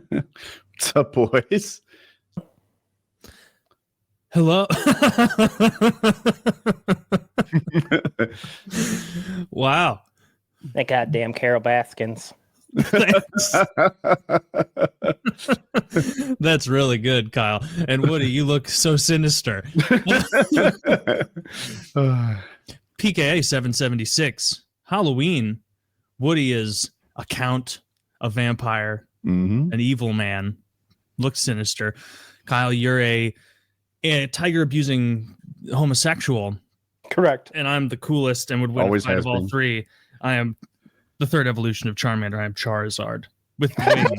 What's up, boys? Hello. Wow. That goddamn Carol Baskins. That's really good, Kyle. And Woody, you look so sinister. PKA 776. Halloween. Woody is a count, a vampire, an evil man. Looks sinister. Kyle, you're a tiger abusing homosexual. Correct. And I'm the coolest and would win a fight of all three. I am the third evolution of Charmander. I am Charizard with wings.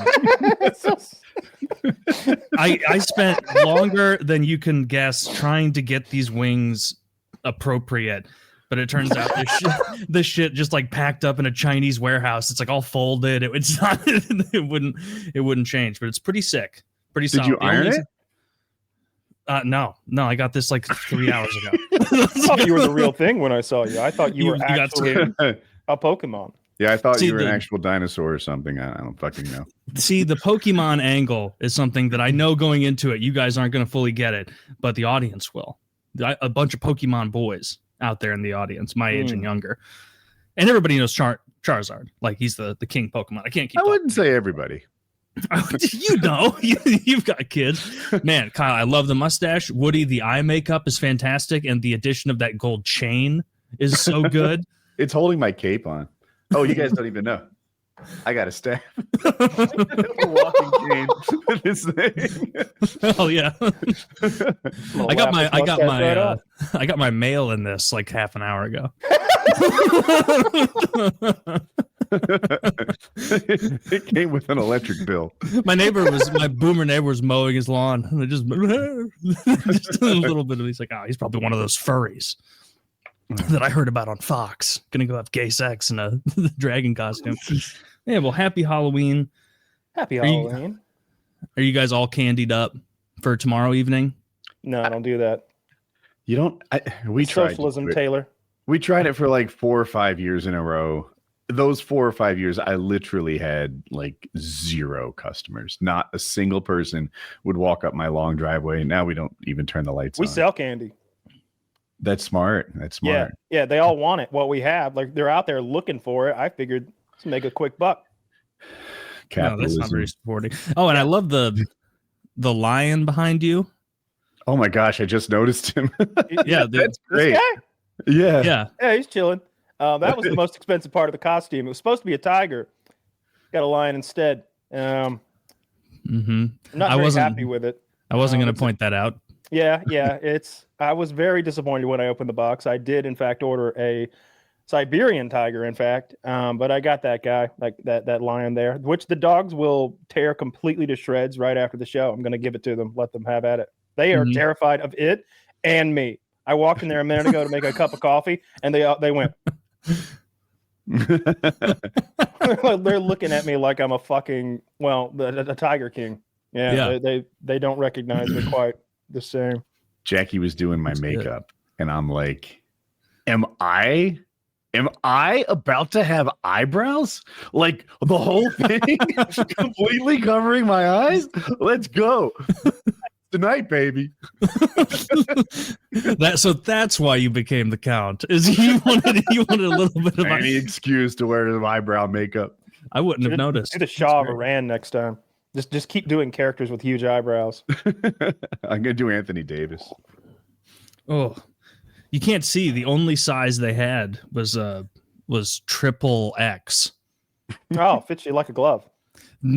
I spent longer than you can guess trying to get these wings appropriate, but it turns out this shit just like packed up in a Chinese warehouse. It's like all folded. It's not. It wouldn't change, but it's pretty sick. Pretty solid. Did you iron it? No, I got this like 3 hours ago. I thought you were the real thing when I saw you. I thought you were actually a Pokemon. Yeah, I thought you were an actual dinosaur or something. I don't fucking know. See, the Pokemon angle is something that I know going into it. You guys aren't going to fully get it, but the audience will. A bunch of Pokemon boys out there in the audience, my age and younger. And everybody knows Charizard. Like, he's the king Pokemon. I wouldn't say everybody. You know, you've got kids. Man, Kyle, I love the mustache. Woody, the eye makeup is fantastic. And the addition of that gold chain is so good. It's holding my cape on. Oh, you guys don't even know. I got a staff. A walking cane with this thing. Oh yeah. I got my mail in this like half an hour ago. It came with an electric bill. My boomer neighbor was mowing his lawn, and just a little bit of. He's like, oh, he's probably one of those furries that I heard about on Fox. Gonna go have gay sex in a dragon costume. Yeah, well, happy Halloween. Happy Halloween. Are you guys all candied up for tomorrow evening? No, I don't do that. You don't? We tried. Socialism, Taylor. We tried it for like 4 or 5 years in a row. Those 4 or 5 years, I literally had like 0 customers. Not a single person would walk up my long driveway. Now we don't even turn the lights on. We sell candy. That's smart. Yeah, they all want it. What we have, like they're out there looking for it. I figured to make a quick buck. No, that's not very supporting. Oh, and I love the lion behind you. Oh my gosh, I just noticed him. Yeah, that's great. Yeah, he's chilling. That was the most expensive part of the costume. It was supposed to be a tiger. Got a lion instead. I'm not very happy with it. I wasn't going to point that out. Yeah. I was very disappointed when I opened the box. I did, in fact, order a Siberian tiger, in fact. But I got that guy, like that lion there, which the dogs will tear completely to shreds right after the show. I'm going to give it to them, let them have at it. They are terrified of it and me. I walked in there a minute ago to make a cup of coffee, and they went. They're looking at me like I'm a fucking the Tiger King. Yeah. They don't recognize me quite the same. Jackie was doing my makeup, and I'm like, am I about to have eyebrows? Like the whole thing completely covering my eyes? Let's go. Tonight, baby. That's why you became the Count. Is you wanted a little bit of any excuse to wear the eyebrow makeup. I wouldn't have noticed. Do the Shah of Iran next time. Just keep doing characters with huge eyebrows. I'm gonna do Anthony Davis. Oh, you can't see. The only size they had was triple X. Oh, fits you like a glove.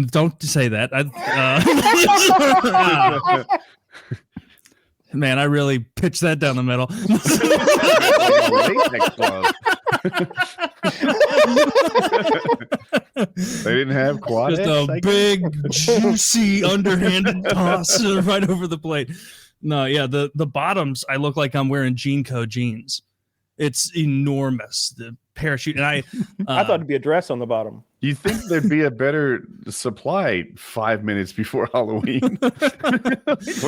Don't say that. Man, I really pitched that down the middle. They didn't have quad. Just a big, juicy, underhanded toss right over the plate. No, yeah, the bottoms, I look like I'm wearing Jean Co jeans. It's enormous. The parachute, and I thought it'd be a dress on the bottom. You think there'd be a better supply 5 minutes before Halloween?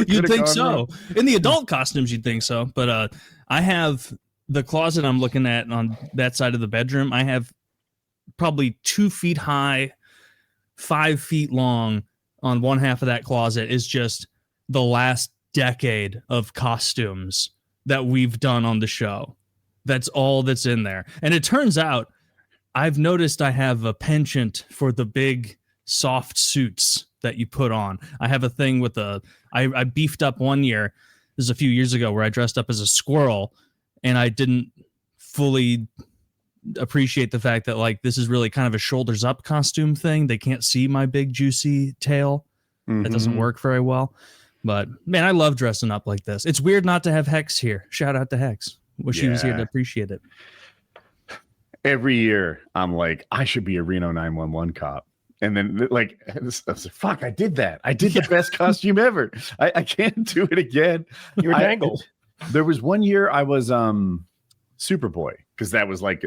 You'd think so. In the adult costumes, you'd think so. But I have the closet I'm looking at on that side of the bedroom. I have probably 2 feet high 5 feet long on one half of that closet is just the last decade of costumes that we've done on the show. That's all that's in there. And it turns out I've noticed I have a penchant for the big soft suits that you put on. I have a thing with I beefed up one year. This is a few years ago where I dressed up as a squirrel, and I didn't fully appreciate the fact that like this is really kind of a shoulders up costume thing. They can't see my big juicy tail. That doesn't work very well. But man, I love dressing up like this. It's weird not to have Hex here. Shout out to Hex. Wish he was here to appreciate it. Every year I'm like, I should be a Reno 911 cop. And then like, I was like, fuck, I did that. I did the best costume ever. I can't do it again. You were dangled. There was one year I was Superboy, because that was like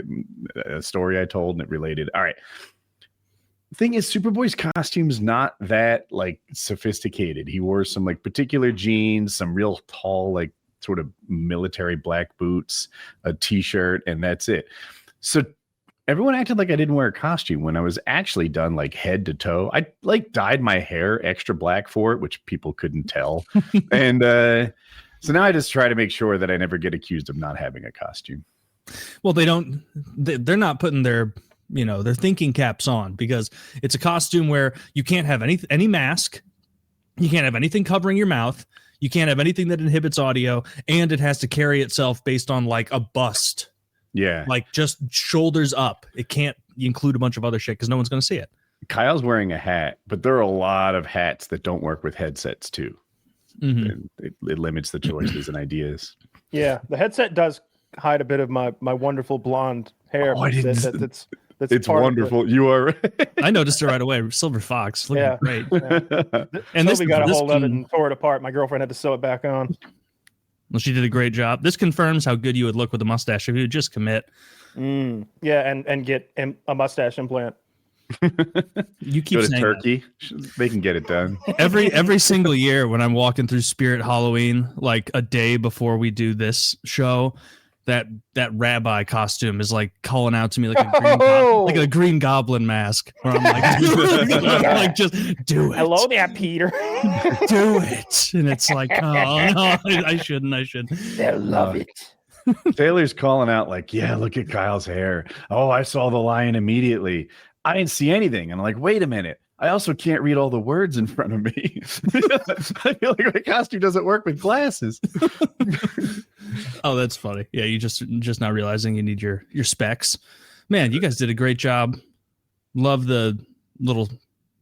a story I told and it related. All right. Thing is, Superboy's costume's not that like sophisticated. He wore some like particular jeans, some real tall, like sort of military black boots, a t-shirt, and that's it. So everyone acted like I didn't wear a costume when I was actually done like head to toe. I like dyed my hair extra black for it, which people couldn't tell. And so now I just try to make sure that I never get accused of not having a costume. Well, they're not putting their thinking caps on, because it's a costume where you can't have any mask. You can't have anything covering your mouth. You can't have anything that inhibits audio, and it has to carry itself based on like a bust. Yeah. Like just shoulders up. It can't include a bunch of other shit because no one's going to see it. Kyle's wearing a hat, but there are a lot of hats that don't work with headsets too. And it limits the choices and ideas. Yeah. The headset does hide a bit of my wonderful blonde hair. Oh, it's wonderful. You are right. I noticed it right away. Silver Fox. Looking great. Yeah. And we got a hold of it and tore it apart. My girlfriend had to sew it back on. Well, she did a great job. This confirms how good you would look with a mustache if you would just commit. Yeah, and get a mustache implant. You keep Go to saying Turkey. They can get it done. Every single year when I'm walking through Spirit Halloween, like a day before we do this show, that rabbi costume is like calling out to me like a green goblin mask. Where I'm like, like just do it. Hello there, Peter. Do it. And it's like, oh, no, I shouldn't. They'll love it. Taylor's calling out like, yeah, look at Kyle's hair. Oh, I saw the lion immediately. I didn't see anything. And I'm like, wait a minute. I also can't read all the words in front of me. I feel like my costume doesn't work with glasses. Oh, that's funny. Yeah, you just not realizing you need your specs. Man, you guys did a great job. Love the little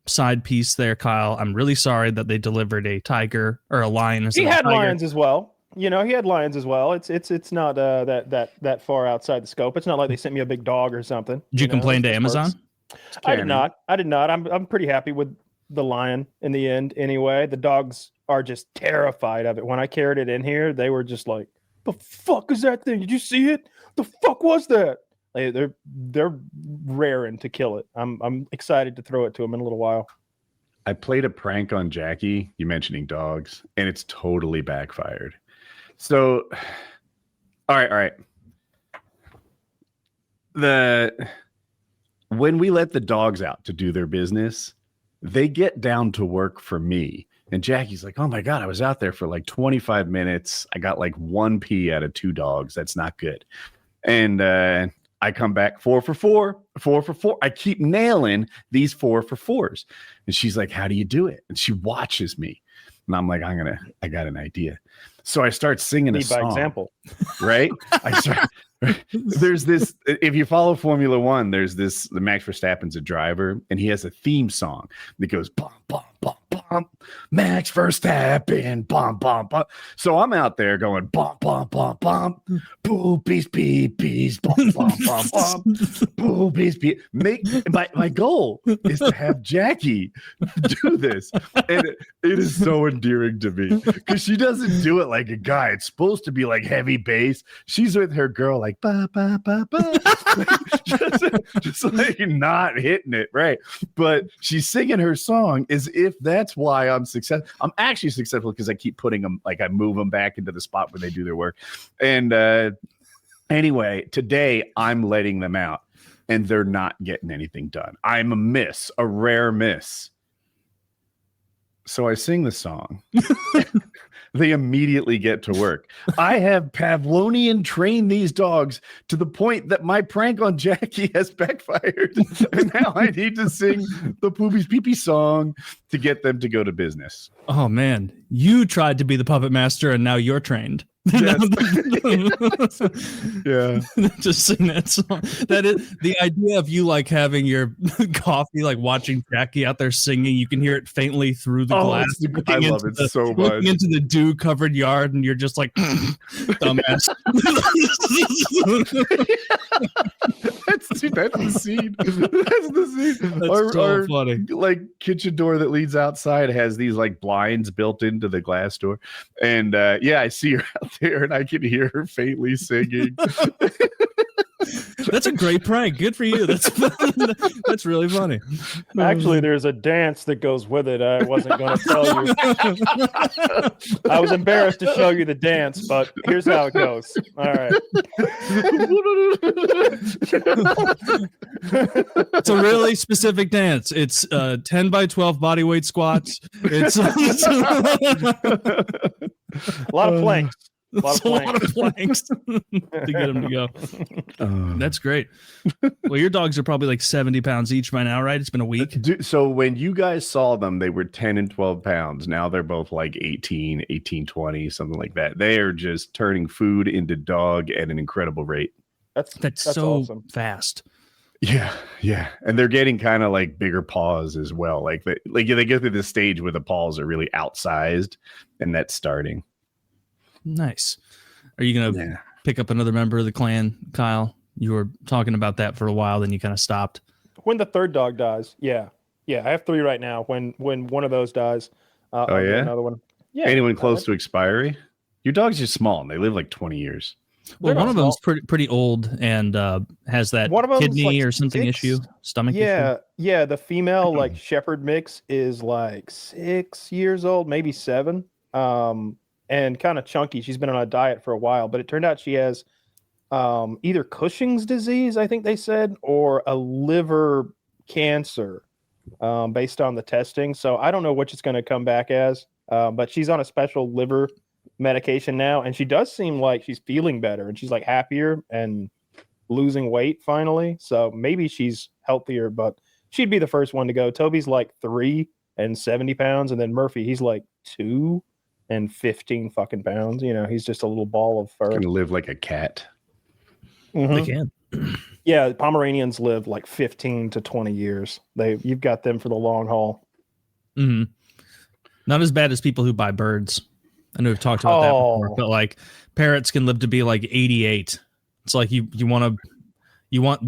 side piece there, Kyle. I'm really sorry that they delivered a tiger or a lion. He had lions as well. He had lions as well. It's not that far outside the scope. It's not like they sent me a big dog or something. Did you complain to Amazon? I did not. I'm pretty happy with the lion in the end. Anyway, the dogs are just terrified of it. When I carried it in here, they were just like, "The fuck is that thing? Did you see it? The fuck was that?" They're raring to kill it. I'm excited to throw it to them in a little while. I played a prank on Jackie, you mentioning dogs, and it's totally backfired. So, all right. When we let the dogs out to do their business, they get down to work for me. And Jackie's like, oh my God, I was out there for like 25 minutes. I got like 1 pee out of 2 dogs. That's not good. And I come back 4 for 4, 4 for 4. I keep nailing these 4 for 4s. And she's like, how do you do it? And she watches me. And I'm like, I got an idea. So I start singing a song. By example. Right? There's this, if you follow Formula One, there's this, the Max Verstappen's a driver, and he has a theme song that goes, bum, bum, bum, bum, Max Verstappen, bum, bum, bum. So I'm out there going, bum, bum, bum, bum, boobies, beebies, bum, bum, bum, bum, boobies, beep. My goal is to have Jackie do this. And it is so endearing to me because she doesn't do it like a guy. It's supposed to be like heavy bass. She's with her girl like, ba, ba, ba, ba. just like not hitting it, right? But she's singing her song as if that's why I'm successful. I'm actually successful because I keep putting them, like I move them back into the spot where they do their work. And anyway, today I'm letting them out. and they're not getting anything done. I'm a rare miss. So I sing the song. They immediately get to work. I have Pavlovian trained these dogs to the point that my prank on Jackie has backfired. And now I need to sing the Poopies Pee-Pee song to get them to go to business. Oh, man. You tried to be the puppet master, and now you're trained. Yes. Yeah. Just sing that song. That is the idea of you like having your coffee, like watching Jackie out there singing. You can hear it faintly through the glass. I love it so much. Into the dew-covered yard, and you're just like, dumbass. That's the scene. That's the scene. That's so funny. Like kitchen door that leads outside has these like blinds built into the glass door, and I see her out there, and I can hear her faintly singing. That's a great prank. Good for you. That's really funny. Actually, there's a dance that goes with it. I wasn't going to tell you. I was embarrassed to show you the dance, but here's how it goes. All right. It's a really specific dance. It's 10 by 12 bodyweight squats. It's a lot of planks. A lot of planks to get them to go. That's great. Well, your dogs are probably like 70 pounds each by now, right? It's been a week. So when you guys saw them, they were 10 and 12 pounds. Now they're both like 18, 20, something like that. They are just turning food into dog at an incredible rate. That's so awesome. Fast. Yeah. And they're getting kind of like bigger paws as well. Like they get through this stage where the paws are really outsized, and that's starting. Nice. Are you going to pick up another member of the clan, Kyle? You were talking about that for a while, then you kind of stopped. When the third dog dies, yeah. I have 3 right now. When one of those dies, I'll get another one. Yeah. Anyone close to expiry? Your dogs are small, and they live like 20 years. Well, one of them's pretty old and has that kidney or something issue, stomach issue. Yeah. The female like shepherd mix is like 6 years old, maybe 7. And kind of chunky. She's been on a diet for a while, but it turned out she has either Cushing's disease, I think they said, or a liver cancer based on the testing. So I don't know which it's going to come back as, but she's on a special liver medication now, and she does seem like she's feeling better, and she's like happier and losing weight finally. So maybe she's healthier, but she'd be the first one to go. Toby's like 3 and 70 pounds, and then Murphy, he's like 2 and 15 fucking pounds. You know, he's just a little ball of fur. Can live like a cat. Mm-hmm. They can. Yeah, Pomeranians live like 15 to 20 years. You've got them for the long haul. Mm-hmm. Not as bad as people who buy birds. I know we've talked about that before, but like parrots can live to be like 88. It's like you want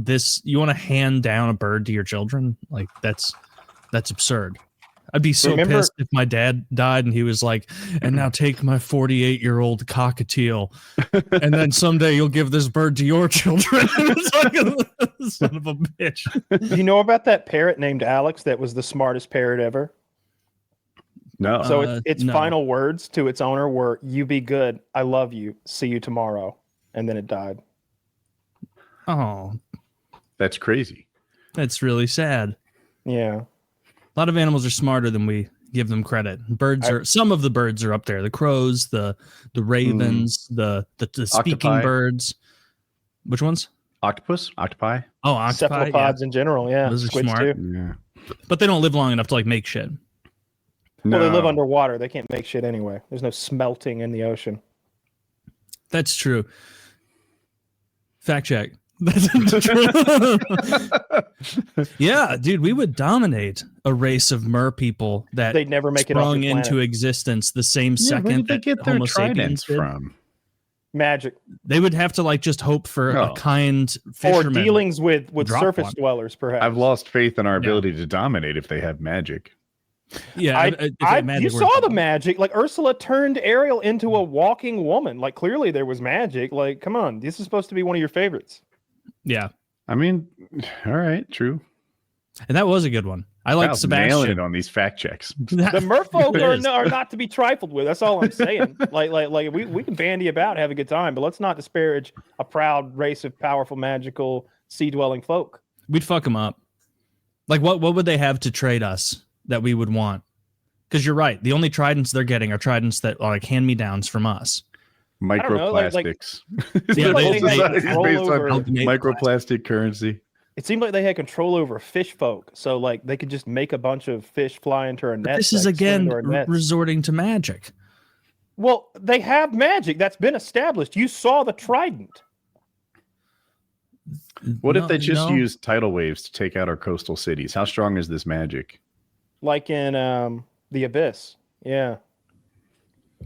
to hand down a bird to your children. Like that's absurd. I'd be so pissed if my dad died and he was like, and now take my 48-year-old cockatiel, and then someday you'll give this bird to your children. It's like son of a bitch. Do you know about that parrot named Alex that was the smartest parrot ever? No. So its final words to its owner were, "You be good. I love you. See you tomorrow." And then it died. Oh. That's crazy. That's really sad. Yeah. A lot of animals are smarter than we give them credit. Some of the birds are up there. The crows, the ravens, the speaking birds. Which ones? Octopus? Octopi? Oh, octopi. Cephalopods in general, yeah. Those are Squids smart. too. Yeah. But they don't live long enough to like make shit. No. Well, they live underwater. They can't make shit anyway. There's no smelting in the ocean. That's true. Fact check. Yeah, dude, we would dominate a race of mer people that they'd never make it sprung into existence the same second that Homo sapiens did. From magic. They would have to like just hope for a kind fisherman or dealings with surface dwellers. Perhaps I've lost faith in our ability to dominate if they have magic. Yeah, you saw the magic. Like Ursula turned Ariel into a walking woman. Like clearly there was magic. Like, come on, this is supposed to be one of your favorites. Yeah, I mean, all right, true. And that was a good one. I like Sebastian. Nailing it on these fact checks. The merfolk are not to be trifled with. That's all I'm saying. like we can bandy about, have a good time, but let's not disparage a proud race of powerful, magical, sea-dwelling folk. We'd fuck them up. Like, what would they have to trade us that we would want? Because you're right. The only tridents they're getting are tridents that are like hand-me-downs from us. Microplastics. Yeah, based on microplastic currency. It seemed like they had control over fish folk, so like they could just make a bunch of fish fly into our net. This is again resorting to magic. Well, they have magic that's been established. You saw the trident. What if they just use tidal waves to take out our coastal cities? How strong is this magic? Like in the Abyss, yeah.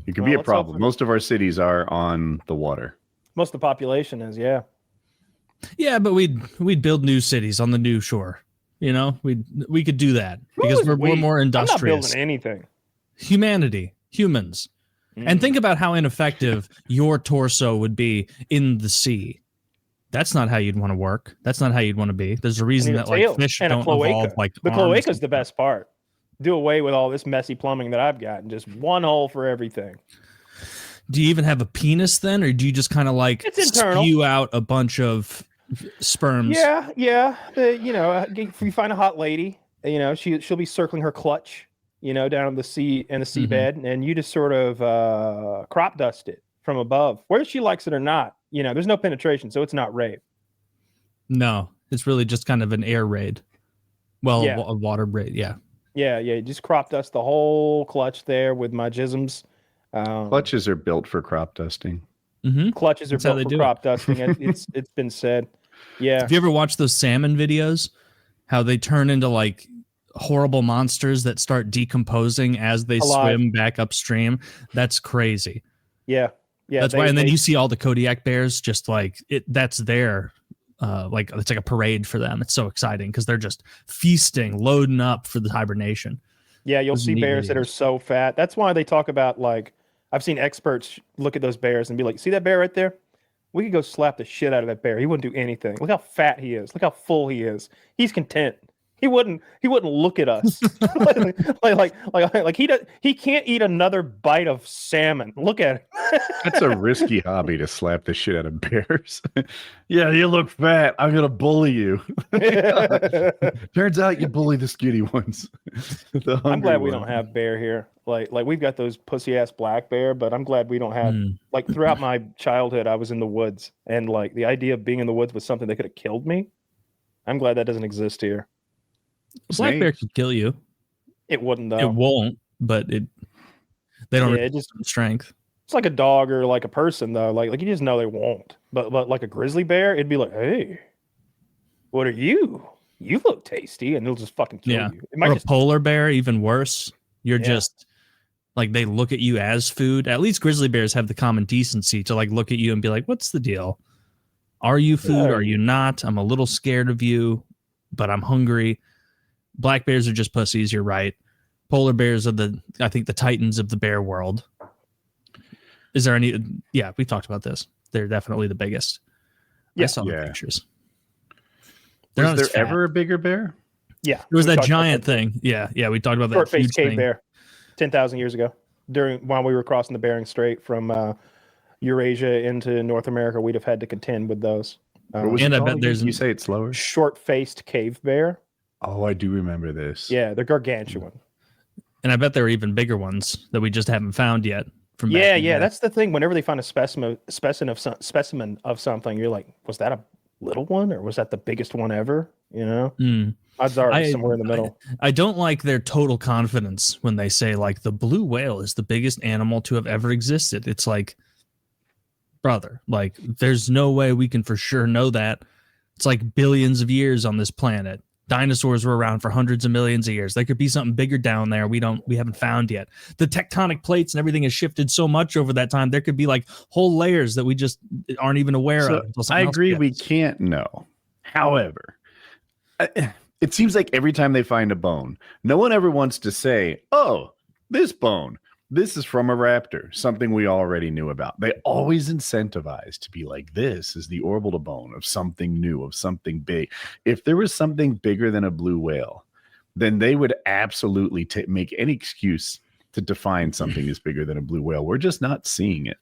It could be a problem. Most of our cities are on the water. Most of the population is, yeah. Yeah, but we'd build new cities on the new shore. You know, we could do that because we're more industrious. I'm not building anything. Humans. And think about how ineffective your torso would be in the sea. That's not how you'd want to work. That's not how you'd want to be. There's a reason that like fish don't evolve like the cloaca is the best part. Do away with all this messy plumbing that I've got and just one hole for everything. Do you even have a penis then, or do you just kind of like spew out a bunch of sperms? Yeah. You know, if you find a hot lady, you know, she'll be circling her clutch, you know, down in the sea and the seabed, and you just sort of crop dust it from above, whether she likes it or not. You know, there's no penetration, so it's not rape. No, it's really just kind of an air raid. Well, yeah. A water raid, yeah. Yeah. Just crop dust the whole clutch there with my jisms. Clutches are built for crop dusting. Mm-hmm. Clutches are built for crop dusting. It's been said. Yeah. Have you ever watched those salmon videos? How they turn into like horrible monsters that start decomposing as they swim back upstream? That's crazy. Yeah. That's why. And then you see all the Kodiak bears just like it. That's their like it's like a parade for them. It's so exciting because they're just feasting, loading up for the hibernation. Yeah, you'll see bears that are so fat. That's why they talk about like I've seen experts look at those bears and be like, "See that bear right there? We could go slap the shit out of that bear. He wouldn't do anything. Look how fat he is. Look how full he is. He's content. He wouldn't look at us like he can't eat another bite of salmon. Look at it. That's a risky hobby to slap the shit out of bears. Yeah, you look fat. I'm gonna bully you. Turns out you bully the skinny ones. I'm glad we don't have bear here. Like we've got those pussy ass black bear, but I'm glad we don't have like throughout my childhood I was in the woods, and like the idea of being in the woods was something that could have killed me. I'm glad that doesn't exist here. Black bear could kill you. It wouldn't though. It won't, but they don't have strength. It's like a dog or like a person though. Like you just know they won't. But like a grizzly bear, it'd be like, hey, what are you? You look tasty, and they'll just fucking kill you. Or a polar bear, even worse. You're just like they look at you as food. At least grizzly bears have the common decency to like look at you and be like, what's the deal? Are you food? Are you not? I'm a little scared of you, but I'm hungry. Black bears are just pussies. You're right. Polar bears are I think the titans of the bear world. Is there any? Yeah, we talked about this. They're definitely the biggest. I saw the pictures. Was there ever a bigger bear? Yeah. There was that giant thing. Yeah. We talked about that. Short-faced cave bear 10,000 years ago while we were crossing the Bering Strait from Eurasia into North America. We'd have had to contend with those. And I bet you say it slower. Short-faced cave bear. Oh, I do remember this. Yeah, they're gargantuan. And I bet there are even bigger ones that we just haven't found yet. That's the thing. Whenever they find a specimen of something, you're like, was that a little one or was that the biggest one ever? You know, odds are it's somewhere in the middle. I don't like their total confidence when they say like the blue whale is the biggest animal to have ever existed. It's like, brother, like there's no way we can for sure know that. It's like billions of years on this planet. Dinosaurs were around for hundreds of millions of years. There could be something bigger down there we haven't found yet. The tectonic plates and everything has shifted so much over that time. There could be like whole layers that we just aren't even aware of. I agree we can't know. However, it seems like every time they find a bone, no one ever wants to say, oh, this bone, this is from a raptor, something we already knew about. They always incentivize to be like, this is the orbital bone of something new, of something big. If there was something bigger than a blue whale, then they would absolutely make any excuse to define something as bigger than a blue whale. We're just not seeing it.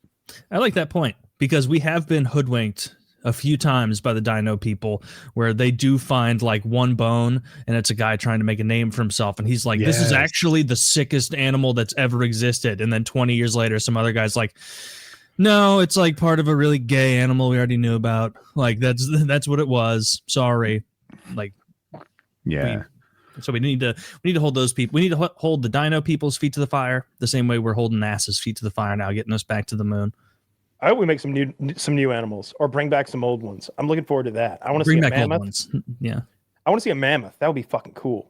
I like that point because we have been hoodwinked a few times by the dino people where they do find like one bone and it's a guy trying to make a name for himself. And he's like, this is actually the sickest animal that's ever existed. And then 20 years later, some other guy's like, no, it's like part of a really gay animal we already knew about. Like that's what it was. Sorry. Like, yeah. So we need to hold those people. We need to hold the dino people's feet to the fire the same way we're holding NASA's feet to the fire now, getting us back to the moon. I hope we make some new animals or bring back some old ones. I'm looking forward to that. I want to see a mammoth. Old ones. Yeah. I want to see a mammoth. That would be fucking cool.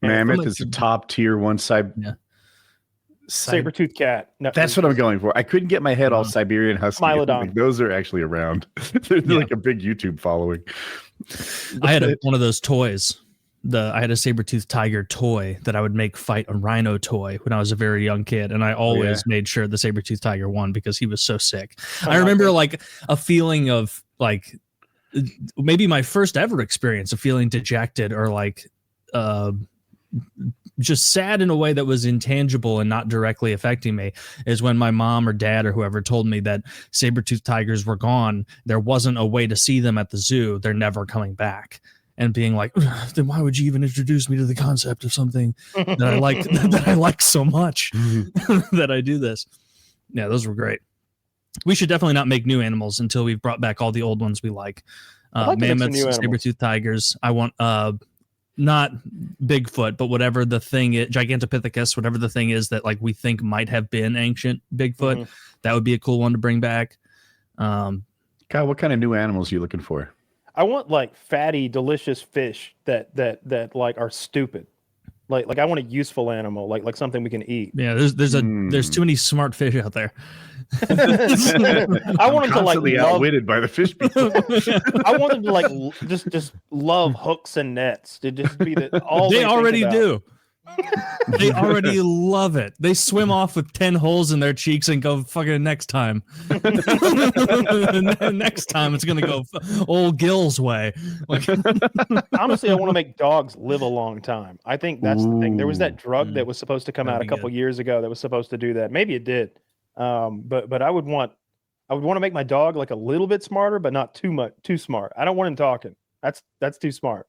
Mammoth is a top tier one side. Yeah. Saber-toothed cat. No, that's what I'm going for. I couldn't get my head all Siberian husky. Smilodon. Those are actually around. They're like a big YouTube following. I had one of those toys. I had a saber-toothed tiger toy that I would make fight a rhino toy when I was a very young kid, and I always made sure the saber-toothed tiger won because he was so sick. I remember like a feeling of like maybe my first ever experience of feeling dejected or like just sad in a way that was intangible and not directly affecting me is when my mom or dad or whoever told me that saber-toothed tigers were gone. There wasn't a way to see them at the zoo. They're never coming back. And being like, then why would you even introduce me to the concept of something that I like that I like so much that I do this? Yeah, those were great. We should definitely not make new animals until we've brought back all the old ones we like. Mammoths, saber-toothed tigers. I want not Bigfoot, but whatever the thing is, Gigantopithecus, whatever the thing is that like we think might have been ancient Bigfoot. That would be a cool one to bring back. Kyle, what kind of new animals are you looking for? I want like fatty, delicious fish that like are stupid. Like I want a useful animal, like something we can eat. Yeah, there's too many smart fish out there. I want them to like outwitted by the fish people. I want them to like just love hooks and nets. To just be all they already do. They already love it. They swim off with 10 holes in their cheeks and go fucking next time. Next time it's gonna go old Gil's way. Like, honestly, I want to make dogs live a long time. I think that's the thing. There was that drug that was supposed to come out a couple years ago that was supposed to do that. Maybe it did. But I would want to make my dog like a little bit smarter, but not too smart. I don't want him talking. That's too smart.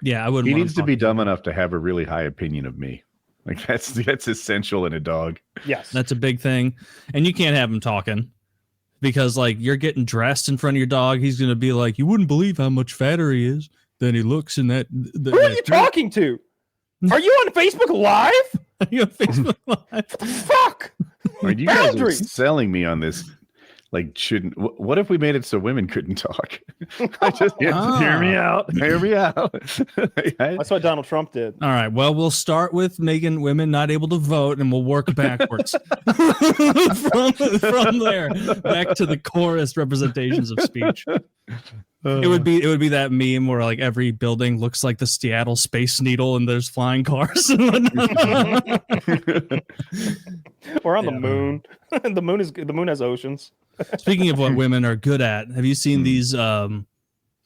Yeah, I would. He needs to be dumb enough to have a really high opinion of me. Like that's essential in a dog. Yes, that's a big thing, and you can't have him talking because like you're getting dressed in front of your dog. He's gonna be like, you wouldn't believe how much fatter he is than he looks in that. Who are you talking to? Are you on Facebook Live? Are you on Facebook Live? What the fuck? You guys are selling me on this. Like, shouldn't? What if we made it so women couldn't talk? I just hear me out. Hear me out. That's what Donald Trump did. All right. Well, we'll start with making women not able to vote, and we'll work backwards from there back to the chorus representations of speech. It would be that meme where like every building looks like the Seattle Space Needle and there's flying cars. We're on the moon. The moon has oceans. Speaking of what women are good at, have you seen these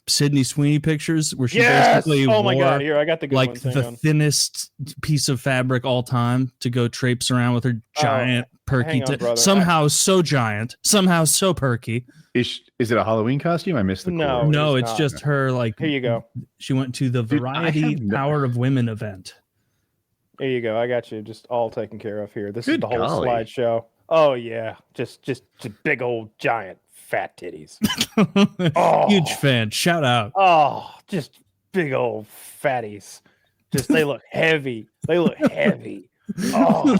Sydney Sweeney pictures where she basically my god, here I got the good like ones. the thinnest piece of fabric all time to go traipse around with her giant perky somehow so giant, somehow so perky. Is it a Halloween costume? I missed the no, it's just her like here you go. She went to the Variety Power of Women event. Here you go. I got you just all taken care of here. This is the whole slideshow. Oh yeah, just big old giant fat titties. Huge fan. Shout out. Oh, just big old fatties. Just they look heavy. They look heavy. Oh.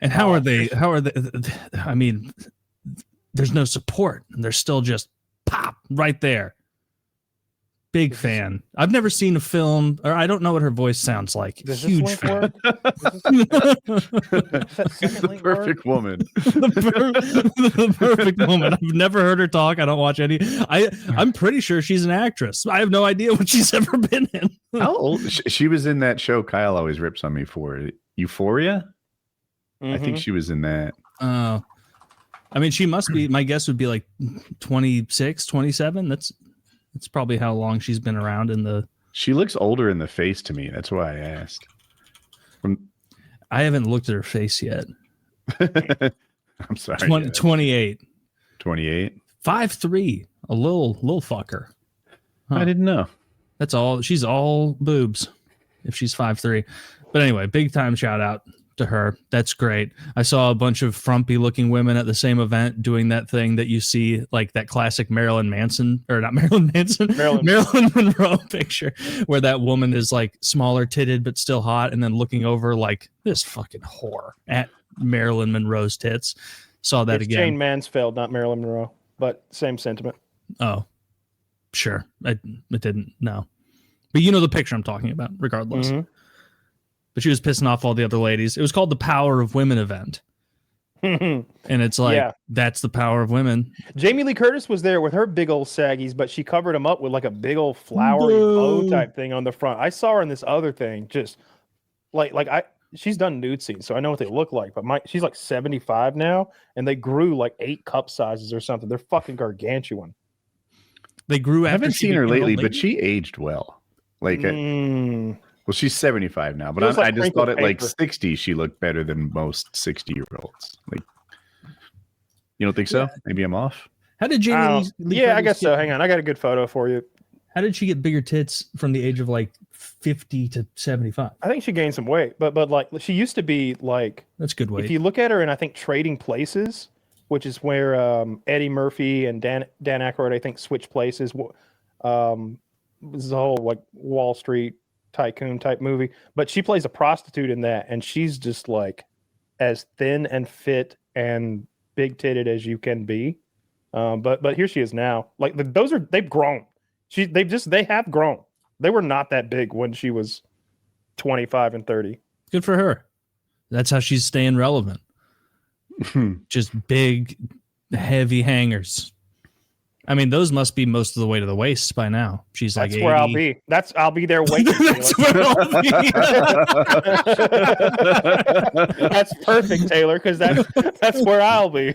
And how are they? I mean, there's no support, and they're still just pop right there. Big fan. I've never seen a film, or I don't know what her voice sounds like. Huge fan. The perfect woman. The perfect woman. I've never heard her talk. I don't watch any. I'm pretty sure she's an actress. I have no idea what she's ever been in. How old? She was in that show Kyle always rips on me for. Euphoria? I think she was in that. I mean, she must be, my guess would be like 26, 27. That's probably how long she's been around in the. She looks older in the face to me. That's why I asked. I haven't looked at her face yet. I'm sorry. 28. 28. 5'3", a little fucker. Huh. I didn't know. That's all. She's all boobs if she's 5'3". But anyway, big time shout out to her. That's great. I saw a bunch of frumpy looking women at the same event doing that thing that you see, like that classic Marilyn Manson, or not Marilyn Manson, Marilyn Monroe picture where that woman is like smaller titted but still hot, and then looking over like this fucking whore at Marilyn Monroe's tits. Saw that again. Jane Mansfield, not Marilyn Monroe, but same sentiment. Oh, sure. I didn't know. But you know the picture I'm talking about, regardless. Mm-hmm. But she was pissing off all the other ladies. It was called the Power of Women event. And it's like, that's the power of women. Jamie Lee Curtis was there with her big old saggies, but she covered them up with like a big old flowery bow type thing on the front. I saw her in this other thing, just she's done nude scenes, so I know what they look like. But she's like 75 now, and they grew like 8 cup sizes or something. They're fucking gargantuan. They grew. I haven't seen her lately, but she aged well. Like, well, she's 75 now, but I just thought at like 60, she looked better than most 60-year-olds. Like, you don't think so? Maybe I'm off. How did Jamie? I guess so. Hang on, I got a good photo for you. How did she get bigger tits from the age of like 50 to 75? I think she gained some weight, but like she used to be like, that's good weight. If you look at her in, I think, Trading Places, which is where Eddie Murphy and Dan Aykroyd, I think, switch places. This is a whole like Wall Street tycoon type movie, but she plays a prostitute in that, and she's just like as thin and fit and big titted as you can be. But here she is now. Like they've grown. They have grown. They were not that big when she was 25 and 30. Good for her. That's how she's staying relevant. Just big, heavy hangers. I mean, those must be most of the way to the waist by now. She's like, that's where I'll be. I'll be there waiting. That's where I'll be. That's perfect, Taylor, because that's where I'll be.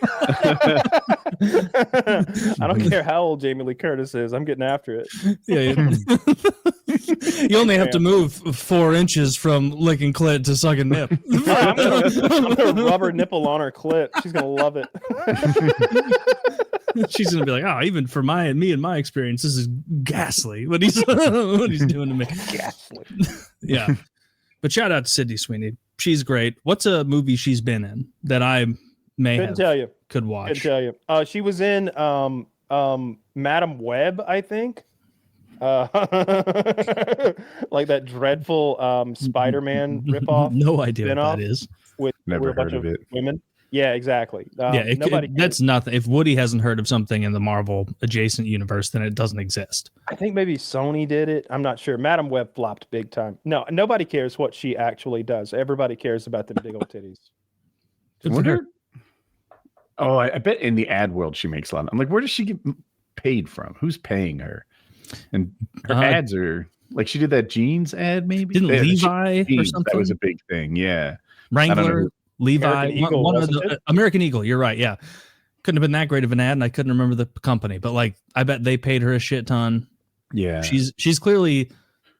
I don't care how old Jamie Lee Curtis is. I'm getting after it. Yeah. You only have to move 4 inches from licking clit to sucking nip. I'm gonna rubber nipple on her clit. She's gonna love it. She's gonna be like, oh, even for me and my experience, this is ghastly. What he's doing to me. Ghastly. Yeah. But shout out to Sydney Sweeney. She's great. What's a movie she's been in that I could watch? Couldn't tell you. She was in Madam Web, I think. Like that dreadful Spider-Man ripoff. No idea what that is. Never heard of it. Women. Yeah, exactly. That's nothing. If Woody hasn't heard of something in the Marvel adjacent universe, then it doesn't exist. I think maybe Sony did it. I'm not sure. Madam Web flopped big time. No, nobody cares what she actually does. Everybody cares about the big old titties. I bet in the ad world she makes a lot. I'm like, where does she get paid from? Who's paying her? And her ads are like, she did that jeans ad, maybe. Didn't Levi or something? That was a big thing. Yeah, Wrangler. Levi, American Eagle. You're right. Yeah. Couldn't have been that great of an ad, and I couldn't remember the company, but like, I bet they paid her a shit ton. Yeah. She's clearly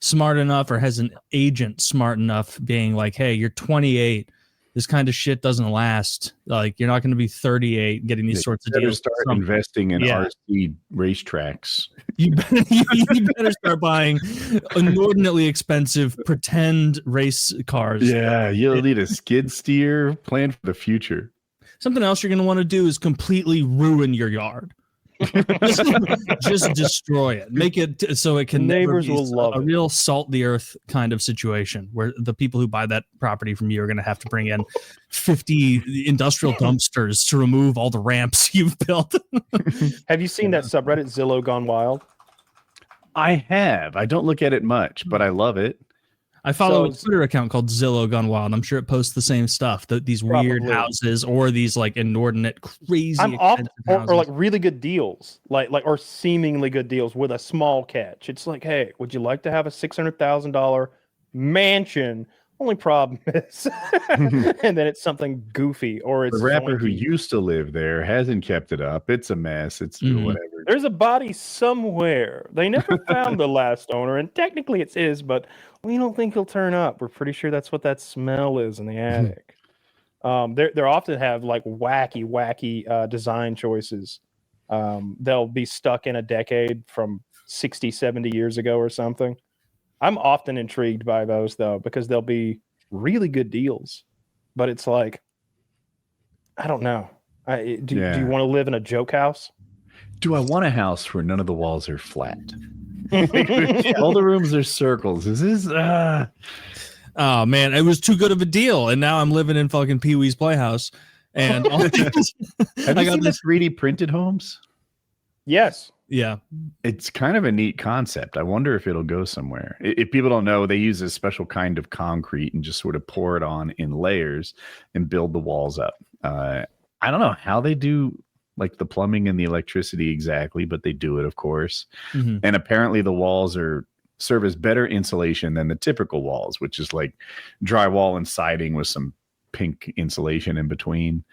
smart enough, or has an agent smart enough, being like, hey, you're 28. This kind of shit doesn't last. Like, you're not going to be 38 getting these sorts of deals. Start investing in RC racetracks. You better start buying inordinately expensive pretend race cars. Yeah, you'll need a skid steer. Plan for the future. Something else you're going to want to do is completely ruin your yard. just destroy it. Make it so it can neighbors will love a real salt the earth kind of situation where the people who buy that property from you are going to have to bring in 50 industrial dumpsters to remove all the ramps you've built. Have you seen that subreddit Zillow Gone Wild? I have. I don't look at it much, but I love it. I follow a Twitter account called Zillow Gone Wild. I'm sure it posts the same stuff. These weird houses, or these like inordinate, crazy, or like really good deals, like or seemingly good deals with a small catch. It's like, hey, would you like to have a $600,000 mansion? Only problem is, and then it's something goofy, or it's the rapper who used to live there hasn't kept it up. It's a mess. It's whatever. There's a body somewhere. They never found the last owner, and technically it's his, but we don't think he'll turn up. We're pretty sure that's what that smell is in the attic. They often have like wacky design choices. they'll be stuck in a decade from 60, 70 years ago or something. I'm often intrigued by those though, because they'll be really good deals, but it's like, I don't know. Do you want to live in a joke house? Do I want a house where none of the walls are flat? All the rooms are circles. Is this? Oh man, it was too good of a deal, and now I'm living in fucking Pee Wee's Playhouse. And have you seen the 3D printed homes? Yes. Yeah, it's kind of a neat concept. I wonder if it'll go somewhere. If people don't know, they use a special kind of concrete and just sort of pour it on in layers and build the walls up. I don't know how they do like the plumbing and the electricity exactly, but they do it, of course. Mm-hmm. And apparently the walls serve as better insulation than the typical walls, which is like drywall and siding with some pink insulation in between.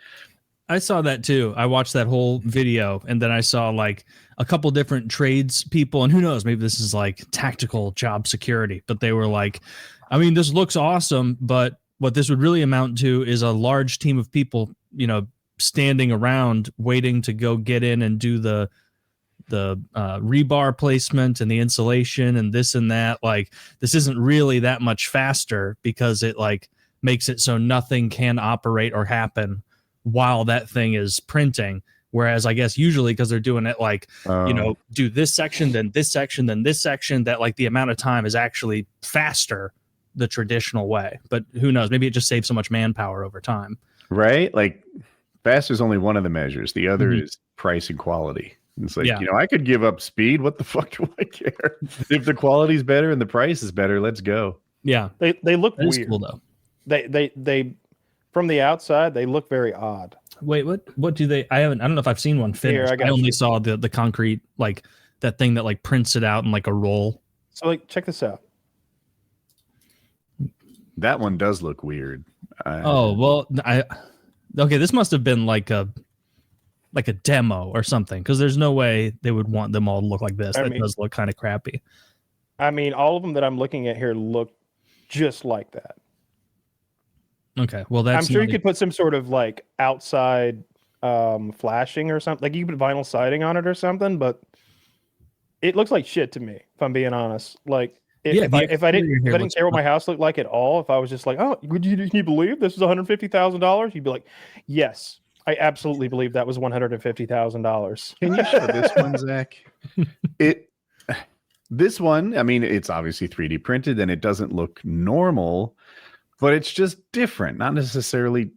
I saw that too. I watched that whole video, and then I saw like a couple different trades people, and who knows, maybe this is like tactical job security, but they were like, I mean, this looks awesome, but what this would really amount to is a large team of people, you know, standing around waiting to go get in and do the rebar placement and the insulation and this and that. Like, this isn't really that much faster because it like makes it so nothing can operate or happen while that thing is printing. Whereas I guess usually because they're doing it like, you know, do this section, then this section, then this section, that like the amount of time is actually faster the traditional way. But who knows? Maybe it just saves so much manpower over time. Right? Like fast is only one of the measures. The other is price and quality. It's like, you know, I could give up speed. What the fuck do I care? If the quality's better and the price is better, let's go. Yeah. They look weird. Cool, though. They from the outside, they look very odd. Wait, what do they? I don't know if I've seen one finished. I only saw the concrete, like that thing that like prints it out in like a roll. So like, check this out. That one does look weird. Okay, this must have been like a demo or something, because there's no way they would want them all to look like this. That does look kind of crappy. I mean, all of them that I'm looking at here look just like that. Okay, well, that's. I'm sure you could put some sort of like outside flashing or something. Like you could put vinyl siding on it or something, but it looks like shit to me, if I'm being honest. Like if I didn't care what my house looked like at all, if I was just like, oh, can you believe this is $150,000? You'd be like, yes, I absolutely believe that was $150,000. Can you show this one, Zach? This one, I mean, it's obviously 3D printed and it doesn't look normal, but it's just different, not necessarily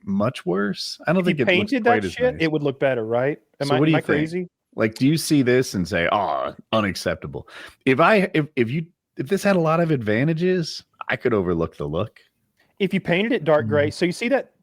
much worse. I don't think it painted that shit. Nice. It would look better, right? Am I crazy? Like, do you see this and say, "Oh, unacceptable"? If this had a lot of advantages, I could overlook the look. If you painted it dark gray, so you see that.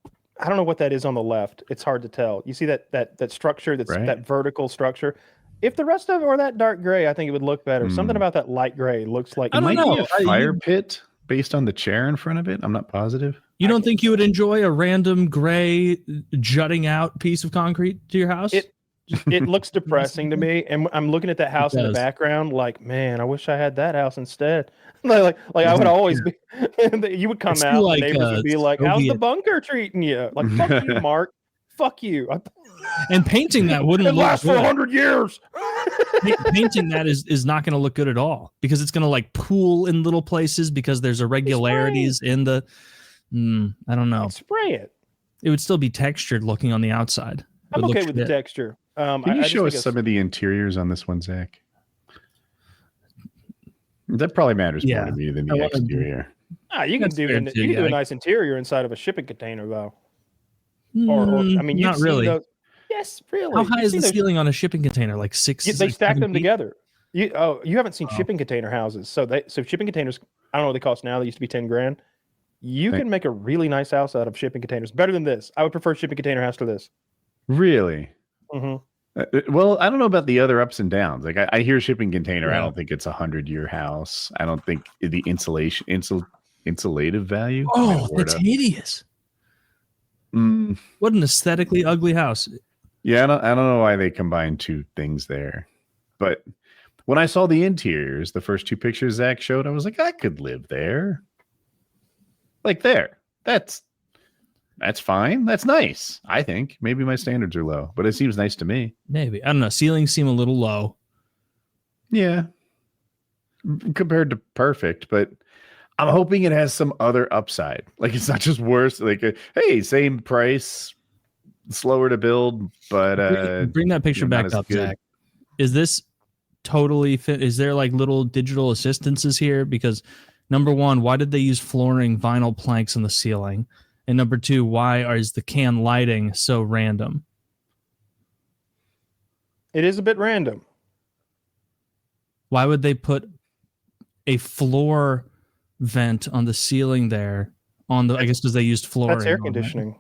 I don't know what that is on the left. It's hard to tell. You see that structure, that vertical structure. If the rest of it were that dark gray, I think it would look better. Something about that light gray looks like it might be a fire pit based on the chair in front of it. I'm not positive. You don't think you would enjoy a random gray jutting out piece of concrete to your house? It looks depressing to me, and I'm looking at that house in the background, like, man, I wish I had that house instead. like I would always be. You would come out, like, the neighbors would be like, "How's the bunker treating you?" Like, "Fuck you, Mark. Fuck you." And painting that wouldn't last for 100 years. Painting that is not going to look good at all, because it's going to like pool in little places because there's irregularities in the. I don't know. Spray it. It would still be textured looking on the outside. I'm okay with the texture. Can you show us some of the interiors on this one, Zach? That probably matters more to me than the exterior. You can do a nice interior inside of a shipping container, though. Or I mean, not really. Yes, really. How high is the ceiling on a shipping container? Like 6. They stack them together. You haven't seen shipping container houses. So shipping containers, I don't know what they cost now. They used to be $10,000. You can make a really nice house out of shipping containers. Better than this. I would prefer shipping container house to this. Really? Mm-hmm. Well, I don't know about the other ups and downs. Like I hear shipping container. I don't think it's 100-year house. I don't think the insulative value. Oh, that's hideous. What an aesthetically ugly house. Yeah, I don't know why they combined two things there. But when I saw the interiors, the first two pictures Zach showed, I was like, I could live there. Like there. That's That's fine. That's nice. I think maybe my standards are low, but it seems nice to me. Maybe. I don't know. Ceilings seem a little low. Yeah. Compared to perfect, but I'm hoping it has some other upside. Like it's not just worse. Like, hey, same price, slower to build, but bring that picture back up, Zach. Is this totally fit? Is there like little digital assistances here? Because number one, why did they use flooring vinyl planks in the ceiling? And number two, why is the can lighting so random? It is a bit random. Why would they put a floor vent on the ceiling there? I guess because they used flooring. That's air conditioning.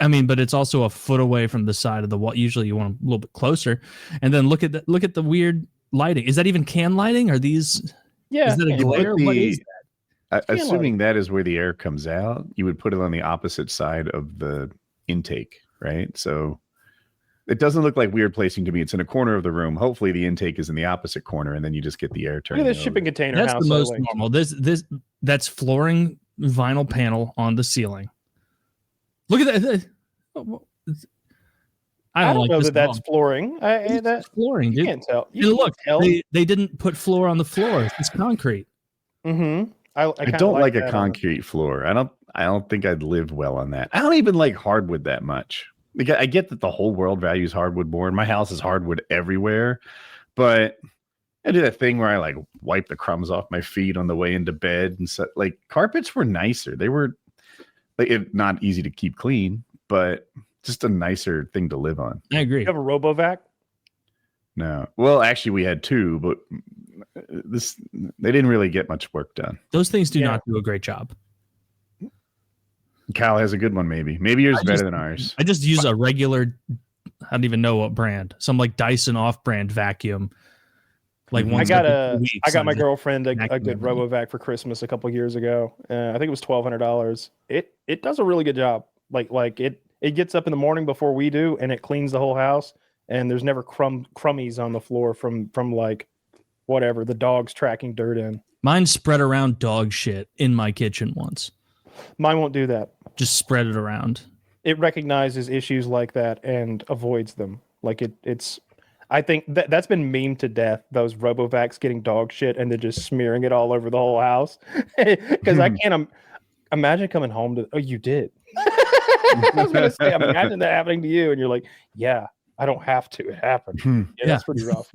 I mean, but it's also a foot away from the side of the wall. Usually, you want a little bit closer. And then look at the weird lighting. Is that even can lighting? Are these? Yeah. Is that a glare? What is that? Assuming that is where the air comes out, you would put it on the opposite side of the intake, right? So it doesn't look like weird placing to me. It's in a corner of the room. Hopefully the intake is in the opposite corner, and then you just get the air turning. Look at this shipping container. That's the most normal. That's flooring vinyl panel on the ceiling. Look at that. I don't know that's flooring. That's flooring, dude. You can't tell. Look, they didn't put floor on the floor. It's concrete. Mm-hmm. I don't like a concrete floor. I don't think I'd live well on that. I don't even like hardwood that much. Like, I get that the whole world values hardwood more, and my house is hardwood everywhere. But I do that thing where I like wipe the crumbs off my feet on the way into bed, and so like carpets were nicer. They were like not easy to keep clean, but just a nicer thing to live on. I agree. You have a Robovac? No. Well, actually, we had two, but they didn't really get much work done. Those things do not do a great job. Kyle has a good one, maybe. Maybe yours is better than ours. I just use a regular, I don't even know what brand. Some like Dyson off-brand vacuum. Like I got my girlfriend a good Robovac for Christmas a couple years ago. I think it was $1,200. It does a really good job. Like it gets up in the morning before we do, and it cleans the whole house. And there's never crummies on the floor from like whatever the dog's tracking dirt in. Mine spread around dog shit in my kitchen once. Mine won't do that. Just spread it around. It recognizes issues like that and avoids them. Like it's. I think that's been memed to death. Those Robovacs getting dog shit and then just smearing it all over the whole house. Because I can't imagine coming home to. Oh, you did. I was gonna say, imagine that happening to you, and you're like, yeah. I don't have to. It happened. Yeah, that's pretty rough.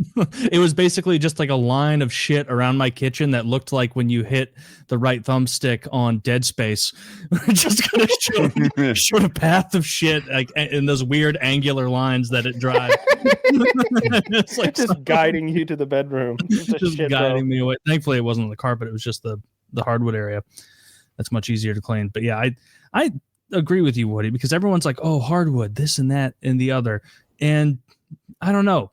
It was basically just like a line of shit around my kitchen that looked like when you hit the right thumbstick on Dead Space. Just kind of showed a path of shit, like in those weird angular lines that it drives. It's like just guiding you to the bedroom. Just guiding me away. Thankfully, it wasn't on the carpet. It was just the hardwood area. That's much easier to clean. But yeah, I agree with you, Woody, because everyone's like, oh, hardwood, this and that and the other. And I don't know,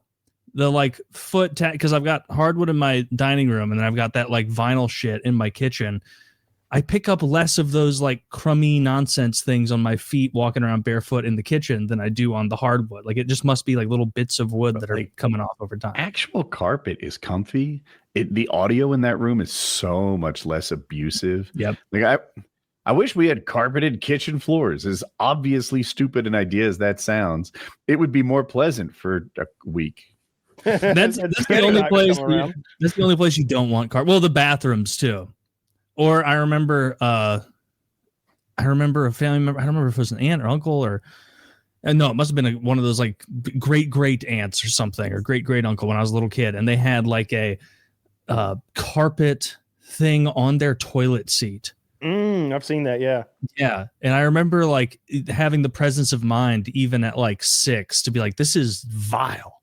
the like because I've got hardwood in my dining room and then I've got that like vinyl shit in my kitchen. I pick up less of those like crummy nonsense things on my feet walking around barefoot in the kitchen than I do on the hardwood. Like it just must be like little bits of wood that are coming off over time. Actual carpet is comfy. The audio in that room is so much less abusive. Yep. Like I wish we had carpeted kitchen floors. As obviously stupid an idea as that sounds, it would be more pleasant for a week. That's the only place. That's the only place you don't want carpet. Well, the bathrooms too. Or I remember a family member. I don't remember if it was an aunt or uncle or. No, it must have been one of those like great aunts or something, or great uncle when I was a little kid, and they had like a carpet thing on their toilet seat. I've seen that. Yeah. And I remember like having the presence of mind even at like 6 to be like, this is vile.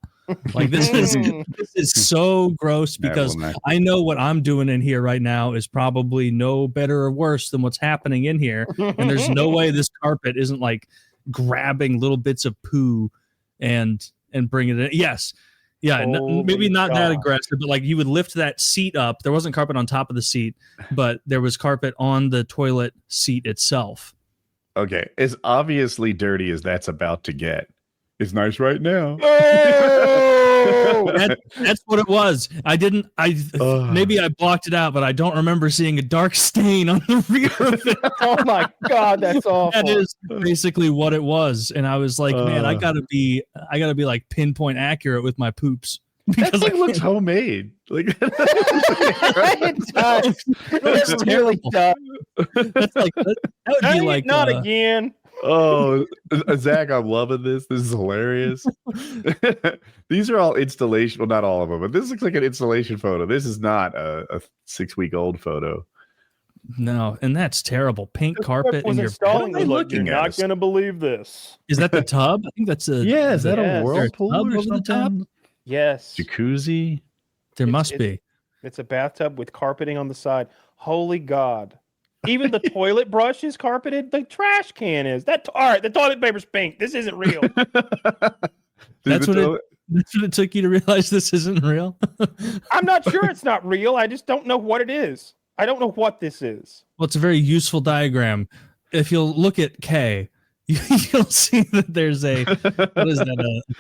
Like this is so gross because I know what I'm doing in here right now is probably no better or worse than what's happening in here. And there's no way this carpet isn't like grabbing little bits of poo and bringing it in. Yes. Yeah, maybe not that aggressive, but like you would lift that seat up. There wasn't carpet on top of the seat, but there was carpet on the toilet seat itself. Okay, as obviously dirty as that's about to get, it's nice right now. That's what it was. Maybe I blocked it out, but I don't remember seeing a dark stain on the rear of it. Oh my God, that's awful. That is basically what it was. And I was like, man, I gotta be like pinpoint accurate with my poops. Because it looks homemade. Like It does. It really does. That's like that would be like not again. Oh, Zach, I'm loving this. This is hilarious. These are all installation. Well, not all of them, but this looks like an installation photo. This is not a 6-week-old photo. No, and that's terrible. Pink carpet in your installing. Look, you're not going to believe this. Is that the tub? I think that's a Is that a tub whirlpool or over the top? something? Yes. Jacuzzi. There must be. It's a bathtub with carpeting on the side. Holy God. Even the toilet brush is carpeted. The trash can is. All right, the toilet paper's pink. This isn't real. That's what it took you to realize this isn't real? I'm not sure it's not real. I just don't know what it is. I don't know what this is. Well, it's a very useful diagram. If you'll look at K, you'll see that there's a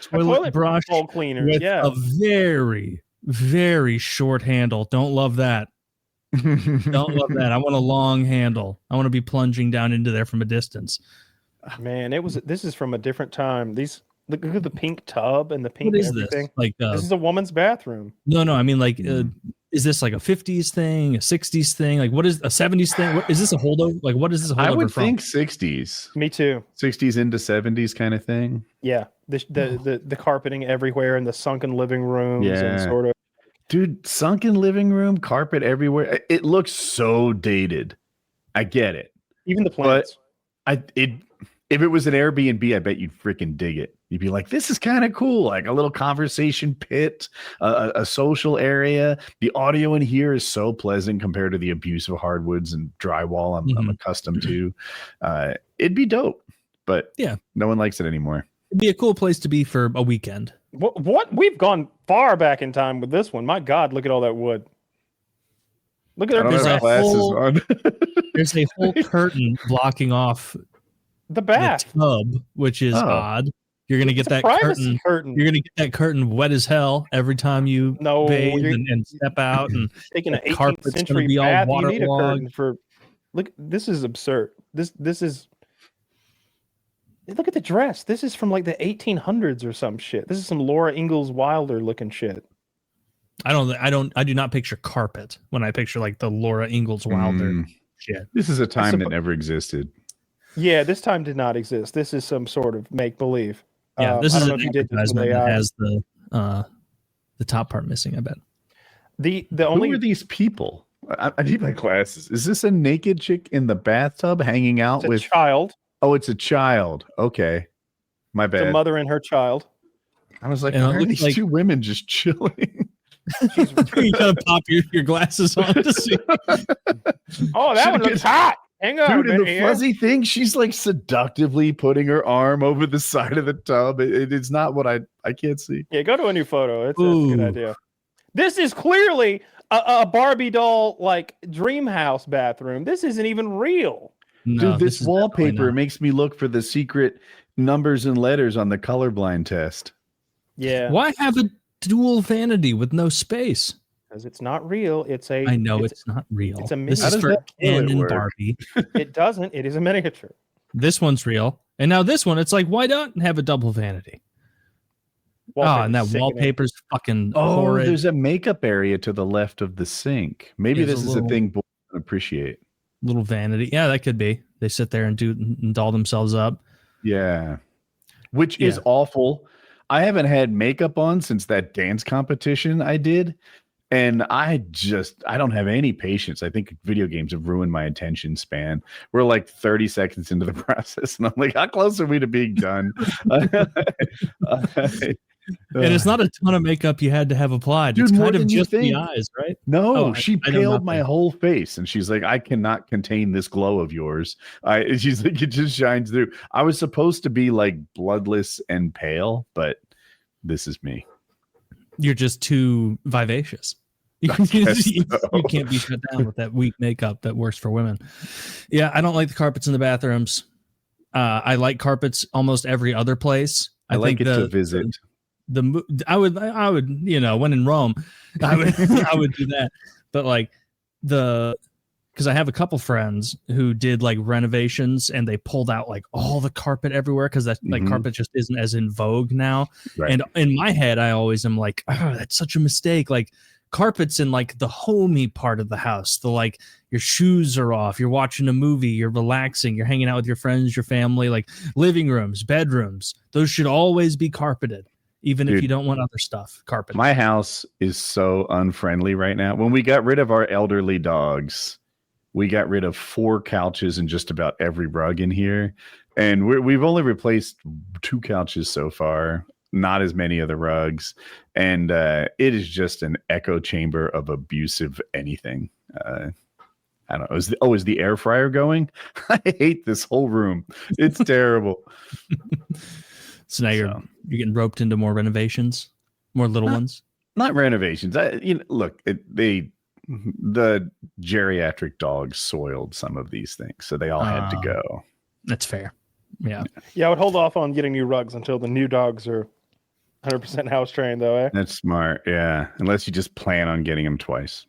toilet brush cleaner with yeah. a very, very short handle. Don't love that. Don't love that. I want a long handle. I want to be plunging down into there from a distance. Man, this is from a different time. Look at the pink tub and the pink. What is everything. this? Like this is a woman's bathroom. No. I mean, like, is this like a 50s thing, a 60s thing? Like, what is a 70s thing? What is this a holdover? Like, what is this a holdover I would from? think 60s. Me too. 60s into 70s kind of thing. Yeah, the carpeting everywhere in the sunken living rooms and sort of. Dude, sunken living room, carpet everywhere. It looks so dated. I get it. Even the plants. But if it was an Airbnb, I bet you'd freaking dig it. You'd be like, this is kind of cool. Like a little conversation pit, a social area. The audio in here is so pleasant compared to the abuse of hardwoods and drywall I'm accustomed to. It'd be dope. But yeah, no one likes it anymore. It'd be a cool place to be for a weekend. What? We've gone far back in time with this one. My God, look at all that wood. Look at there's a whole curtain blocking off the bath tub, which is odd. You're gonna get that curtain. You're gonna get that curtain wet as hell every time you bathe and step out, and taking an 18th century bath. You need a curtain for. Look, this is absurd. This is. Look at the dress. This is from like the 1800s or some shit. This is some Laura Ingalls Wilder looking shit. I do not picture carpet when I picture like the Laura Ingalls Wilder shit. This is a time that never existed. Yeah, this time did not exist. This is some sort of make believe. Yeah, this is an advertisement that has the top part missing. I bet. Who are these people? I need my glasses. Is this a naked chick in the bathtub hanging out with a child? Oh, it's a child. Okay. My bad. It's a mother and her child. I was like, why are these two women just chilling? You gotta pop your glasses on to see. Oh, that one looks hot. Hang on. Dude, in the fuzzy thing, she's like seductively putting her arm over the side of the tub. It's not what I can't see. Yeah, go to a new photo. That's a good idea. This is clearly a Barbie doll like dream house bathroom. This isn't even real. No, dude, this wallpaper makes me look for the secret numbers and letters on the colorblind test. Yeah. Why have a dual vanity with no space? Because it's not real. I know it's not real. It's a this is for Ken and Barbie. It doesn't. It is a miniature. This one's real. And now this one, it's like, why not have a double vanity? And that wallpaper's fucking horrid. There's a makeup area to the left of the sink. Maybe this is a thing boys don't appreciate. Little vanity. Yeah, that could be. They sit there and doll themselves up. Yeah. Which is awful. I haven't had makeup on since that dance competition I did. And I don't have any patience. I think video games have ruined my attention span. We're like 30 seconds into the process. And I'm like, how close are we to being done? And it's not a ton of makeup you had to have applied. Dude, it's kind of just the eyes, right? No, she paled my whole face, and she's like, "I cannot contain this glow of yours." She's like, "It just shines through." I was supposed to be like bloodless and pale, but this is me. You're just too vivacious. You can't be shut down with that weak makeup that works for women. Yeah, I don't like the carpets in the bathrooms. I like carpets almost every other place. I like it to visit. I would when in Rome, I would do that. But like because I have a couple friends who did like renovations and they pulled out like all the carpet everywhere because that like carpet just isn't as in vogue now. Right. And in my head, I always am like, oh, that's such a mistake. Like carpet's in like the homey part of the house. The like your shoes are off, you're watching a movie, you're relaxing, you're hanging out with your friends, your family, like living rooms, bedrooms. Those should always be carpeted. Even if you don't want other stuff, carpet. My house is so unfriendly right now. When we got rid of our elderly dogs, we got rid of 4 couches and just about every rug in here. And we've only replaced 2 couches so far, not as many of the rugs. And it is just an echo chamber of abusive anything. I don't know. Is the air fryer going? I hate this whole room. It's terrible. So now you're getting roped into more renovations, more little ones? Not renovations. Look, the geriatric dogs soiled some of these things, so they all had to go. That's fair. Yeah. I would hold off on getting new rugs until the new dogs are 100% house trained, though. Eh? That's smart. Yeah, unless you just plan on getting them twice.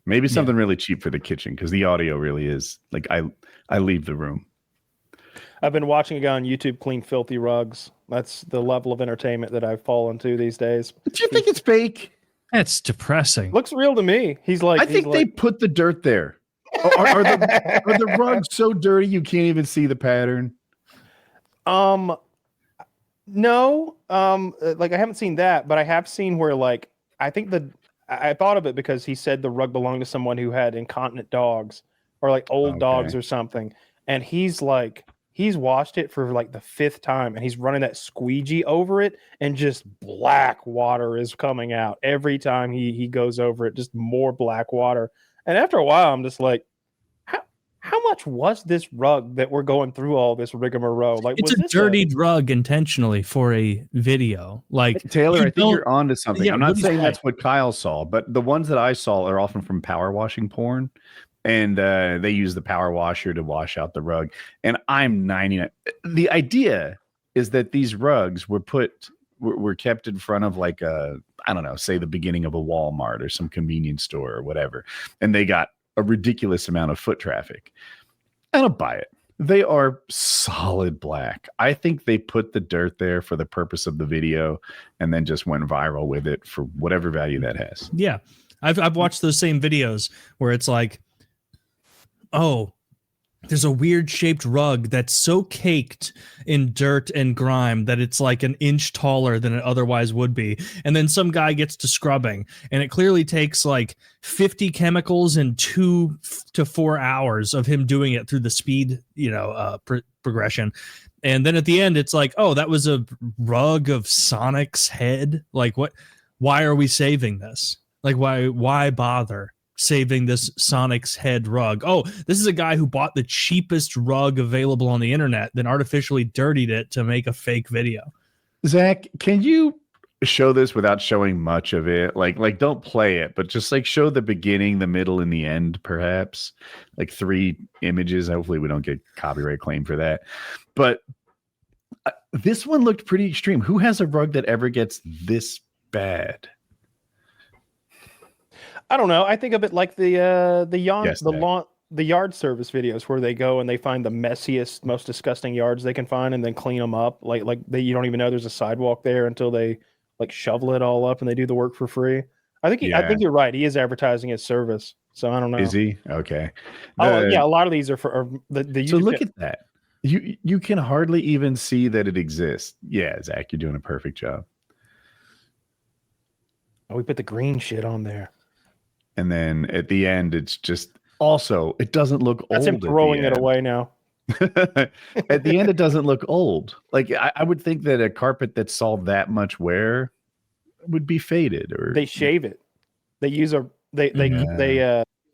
Maybe something really cheap for the kitchen because the audio really is like I leave the room. I've been watching a guy on YouTube clean filthy rugs. That's the level of entertainment that I've fallen to these days. Do you think it's fake? That's depressing. Looks real to me. I think they put the dirt there. Are the rugs so dirty you can't even see the pattern? No. Like I haven't seen that, but I have seen where like I thought of it because he said the rug belonged to someone who had incontinent dogs or like old dogs or something, and he's washed it for like the 5th time and he's running that squeegee over it and just black water is coming out every time he goes over it, just more black water. And after a while, I'm just like, how much was this rug that we're going through all this rigmarole? Like it's a dirtied rug intentionally for a video. Like Taylor, I think you're onto something. I'm not saying that's what Kyle saw, but the ones that I saw are often from power washing porn. And they use the power washer to wash out the rug. And I'm 99. The idea is that these rugs were kept in front of like say the beginning of a Walmart or some convenience store or whatever. And they got a ridiculous amount of foot traffic. I don't buy it. They are solid black. I think they put the dirt there for the purpose of the video and then just went viral with it for whatever value that has. Yeah. I've watched those same videos where it's like, oh, there's a weird shaped rug that's so caked in dirt and grime that it's like an inch taller than it otherwise would be. And then some guy gets to scrubbing and it clearly takes like 50 chemicals and 2 to 4 hours of him doing it through the speed, progression. And then at the end, it's like, oh, that was a rug of Sonic's head. Like what? Why are we saving this? Like, why bother saving this Sonic's head rug? Oh, this is a guy who bought the cheapest rug available on the internet, then artificially dirtied it to make a fake video. Zach, can you show this without showing much of it? Like don't play it, but just like show the beginning, the middle, and the end, perhaps. Like 3 images. Hopefully we don't get copyright claim for that. But this one looked pretty extreme. Who has a rug that ever gets this bad? I don't know. I think of it like the yard service videos where they go and they find the messiest, most disgusting yards they can find and then clean them up. You don't even know there's a sidewalk there until they like shovel it all up and they do the work for free. I think you're right. He is advertising his service. So I don't know. Is he? Okay. A lot of these are for the So look at that. You can hardly even see that it exists. Yeah, Zach, you're doing a perfect job. Oh, we put the green shit on there. And then at the end, it's just also, it doesn't look old. That's him throwing it away now. At the end, it doesn't look old. Like I would think that a carpet that saw that much wear would be faded. Or they shave it. They use a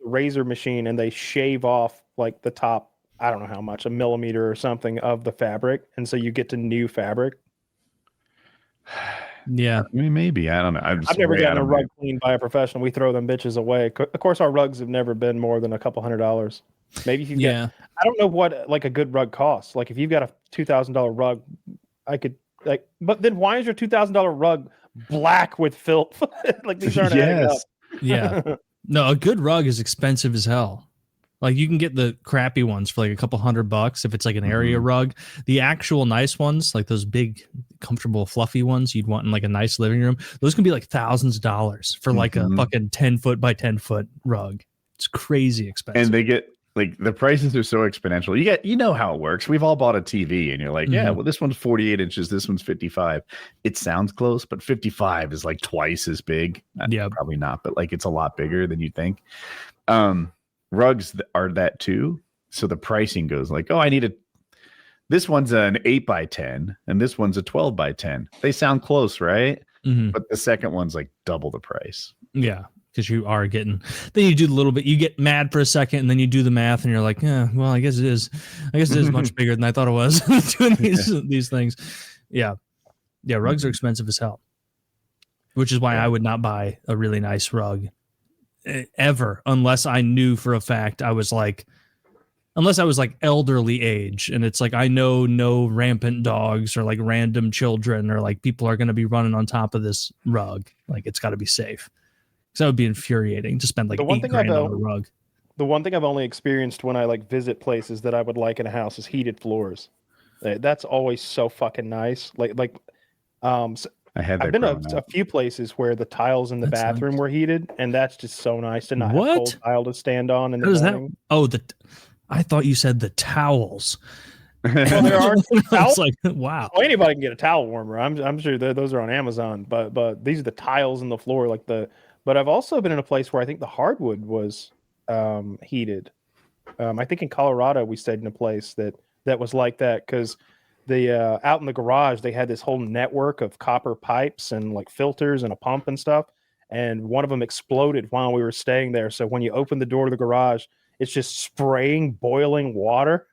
razor machine and they shave off like the top, I don't know how much, a millimeter or something of the fabric. And so you get to new fabric. Yeah, I mean, maybe. I don't know. I've never gotten a rug cleaned by a professional. We throw them bitches away. Of course, our rugs have never been more than a couple $100. Maybe if you I don't know what like a good rug costs. Like if you've got a $2,000 rug, I could Like, but then why is your $2,000 rug black with filth? Like these aren't adding up. Yeah. No, a good rug is expensive as hell. Like you can get the crappy ones for like a couple $100 if it's like an area rug. The actual nice ones, like those big, comfortable, fluffy ones you'd want in like a nice living room, those can be like thousands of dollars for like a fucking 10-foot by 10-foot rug. It's crazy expensive. And they get like the prices are so exponential. You know how it works. We've all bought a TV and you're like, yeah, well, this one's 48 inches, this one's 55. It sounds close, but 55 is like twice as big. Yeah, probably not, but like it's a lot bigger than you think. Rugs are that too. So the pricing goes like, oh, this one's an 8 by 10 and this one's a 12 by 10. They sound close, right? But the second one's like double the price. Yeah. Because you are getting, then you do a little bit, you get mad for a second and then you do the math and you're like, yeah, well, I guess it is much bigger than I thought it was doing these things. Yeah. Yeah. Rugs are expensive as hell, which is why I would not buy a really nice rug ever, unless I knew for a fact unless I was like elderly age and it's like, I know no rampant dogs or like random children or like people are going to be running on top of this rug. Like it's got to be safe. Because that would be infuriating to spend like $8,000 on a rug. The one thing I've only experienced when I like visit places that I would like in a house is heated floors. That's always so fucking nice. I've been to a few places where the tiles in the bathroom were heated, and that's just so nice to not have cold tile to stand on in the morning. I thought you said the towels. Well, there are towels. Like, wow. Well, anybody can get a towel warmer. I'm sure those are on Amazon, but these are the tiles in the floor, But I've also been in a place where I think the hardwood was heated. I think in Colorado we stayed in a place that was like that because the out in the garage they had this whole network of copper pipes and like filters and a pump and stuff. And one of them exploded while we were staying there. So when you open the door to the garage, it's just spraying boiling water.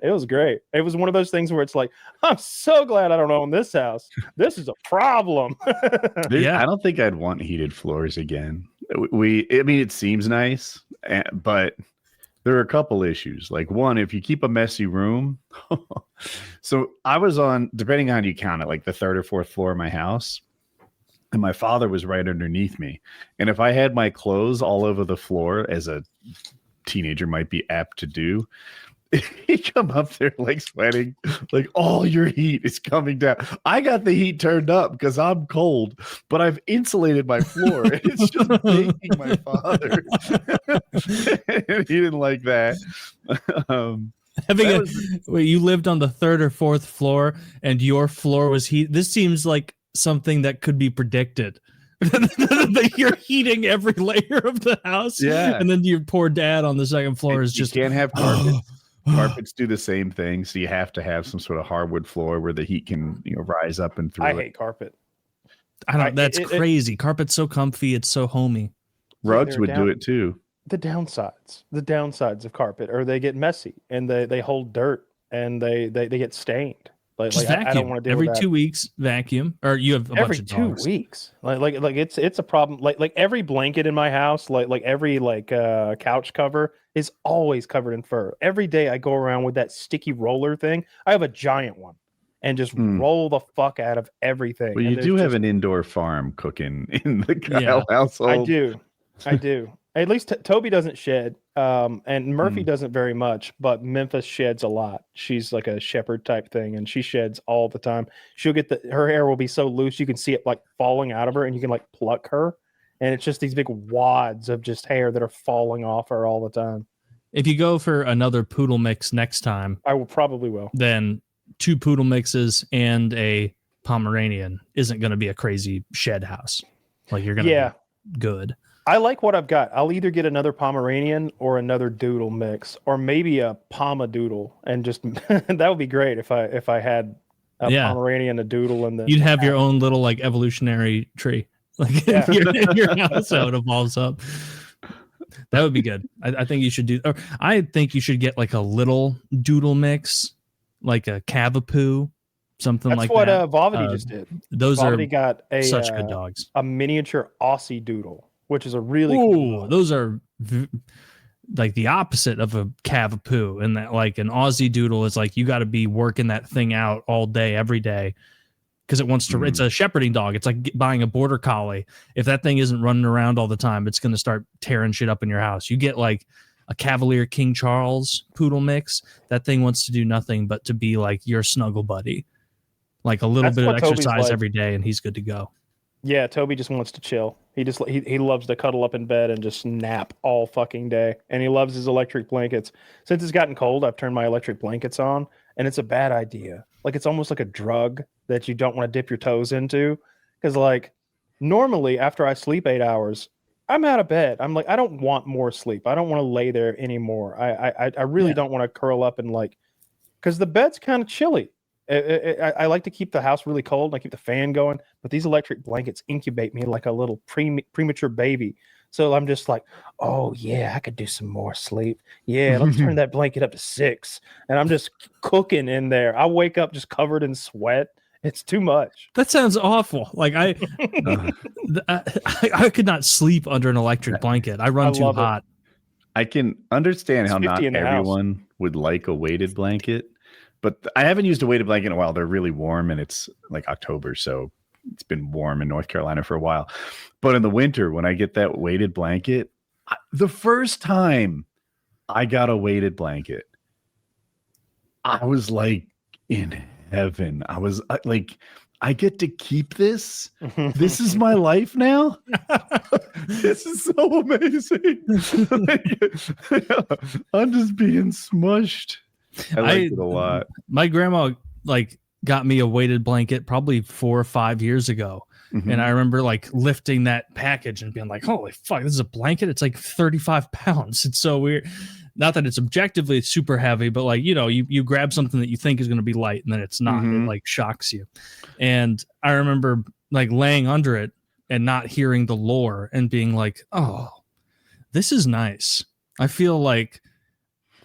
It was great. It was one of those things where it's like, I'm so glad I don't own this house. This is a problem. I don't think I'd want heated floors again. It seems nice, but there are a couple issues. Like one, if you keep a messy room. So I was on, depending on how you count it, like the third or fourth floor of my house. And my father was right underneath me. And if I had my clothes all over the floor, as a teenager might be apt to do, he'd come up there like sweating, like all your heat is coming down. I got the heat turned up because I'm cold, but I've insulated my floor. And it's just baking my father. And he didn't like that. You lived on the third or fourth floor and your floor was heat. This seems like something that could be predicted. That you're heating every layer of the house, and then your poor dad on the second floor is just, you can't have carpets. Carpets do the same thing, so you have to have some sort of hardwood floor where the heat can rise up and through. I hate carpet. That's crazy. Carpet's so comfy, it's so homey. Rugs would do it too. The downsides of carpet are they get messy and they hold dirt and they get stained. Like I don't want to do every 2 weeks vacuum, or you have a bunch of dogs. Every 2 weeks. Like it's a problem. Like every blanket in my house, like every couch cover is always covered in fur. Every day I go around with that sticky roller thing. I have a giant one and just roll the fuck out of everything. Well, you do have an indoor farm cooking in the Kyle household. I do. At least Toby doesn't shed, and Murphy doesn't very much, but Memphis sheds a lot. She's like a shepherd type thing, and she sheds all the time. She'll get her hair will be so loose you can see it like falling out of her, and you can like pluck her, and it's just these big wads of just hair that are falling off her all the time. If you go for another poodle mix next time, I probably will. Then 2 poodle mixes and a Pomeranian isn't going to be a crazy shed house. Like you're going to be good. I like what I've got. I'll either get another Pomeranian or another doodle mix, or maybe a Pomadoodle, and just that would be great if I had a Pomeranian, a doodle, and then you'd have your own little like evolutionary tree, like your house how it evolves up. That would be good. I think you should do. Or I think you should get like a little doodle mix, like a Cavapoo, something like that. That's what Vavity just did. Those Vavity got such good dogs. A miniature Aussie doodle, which is a really cool dog. Those are like the opposite of a cavapoo, and that like an Aussie doodle is like you got to be working that thing out all day, every day, because it wants to. It's a shepherding dog. It's like buying a border collie. If that thing isn't running around all the time, it's going to start tearing shit up in your house. You get like a Cavalier King Charles poodle mix. That thing wants to do nothing but to be like your snuggle buddy, like a little bit of exercise every day, and he's good to go. Yeah, Toby just wants to chill. He loves to cuddle up in bed and just nap all fucking day. And he loves his electric blankets. Since it's gotten cold, I've turned my electric blankets on, and it's a bad idea. Like, it's almost like a drug that you don't want to dip your toes into. Because, like, normally after I sleep 8 hours, I'm out of bed. I'm like, I don't want more sleep. I don't want to lay there anymore. I really don't want to curl up and like, because the bed's kind of chilly. I like to keep the house really cold. I keep the fan going, but these electric blankets incubate me like a little premature baby. So I'm just like, oh yeah, I could do some more sleep. Yeah, let's turn that blanket up to 6. And I'm just cooking in there. I wake up just covered in sweat. It's too much. That sounds awful. Like I could not sleep under an electric blanket. I run too hot. I can understand how not everyone would like a weighted blanket. But I haven't used a weighted blanket in a while. They're really warm, and it's like October, so it's been warm in North Carolina for a while. But in the winter, when I get that weighted blanket, the first time I got a weighted blanket, I was like in heaven. I was like, I get to keep this. This is my life now. This is so amazing. I'm just being smushed. I liked it a lot. My grandma like got me a weighted blanket probably 4 or 5 years ago. And I remember like lifting that package and being like, holy fuck, this is a blanket. It's like 35 pounds. It's so weird. Not that it's objectively super heavy, but like, you know, you grab something that you think is going to be light and then it's not. It like shocks you. And I remember like laying under it and not hearing the lore and being like, oh, this is nice. I feel like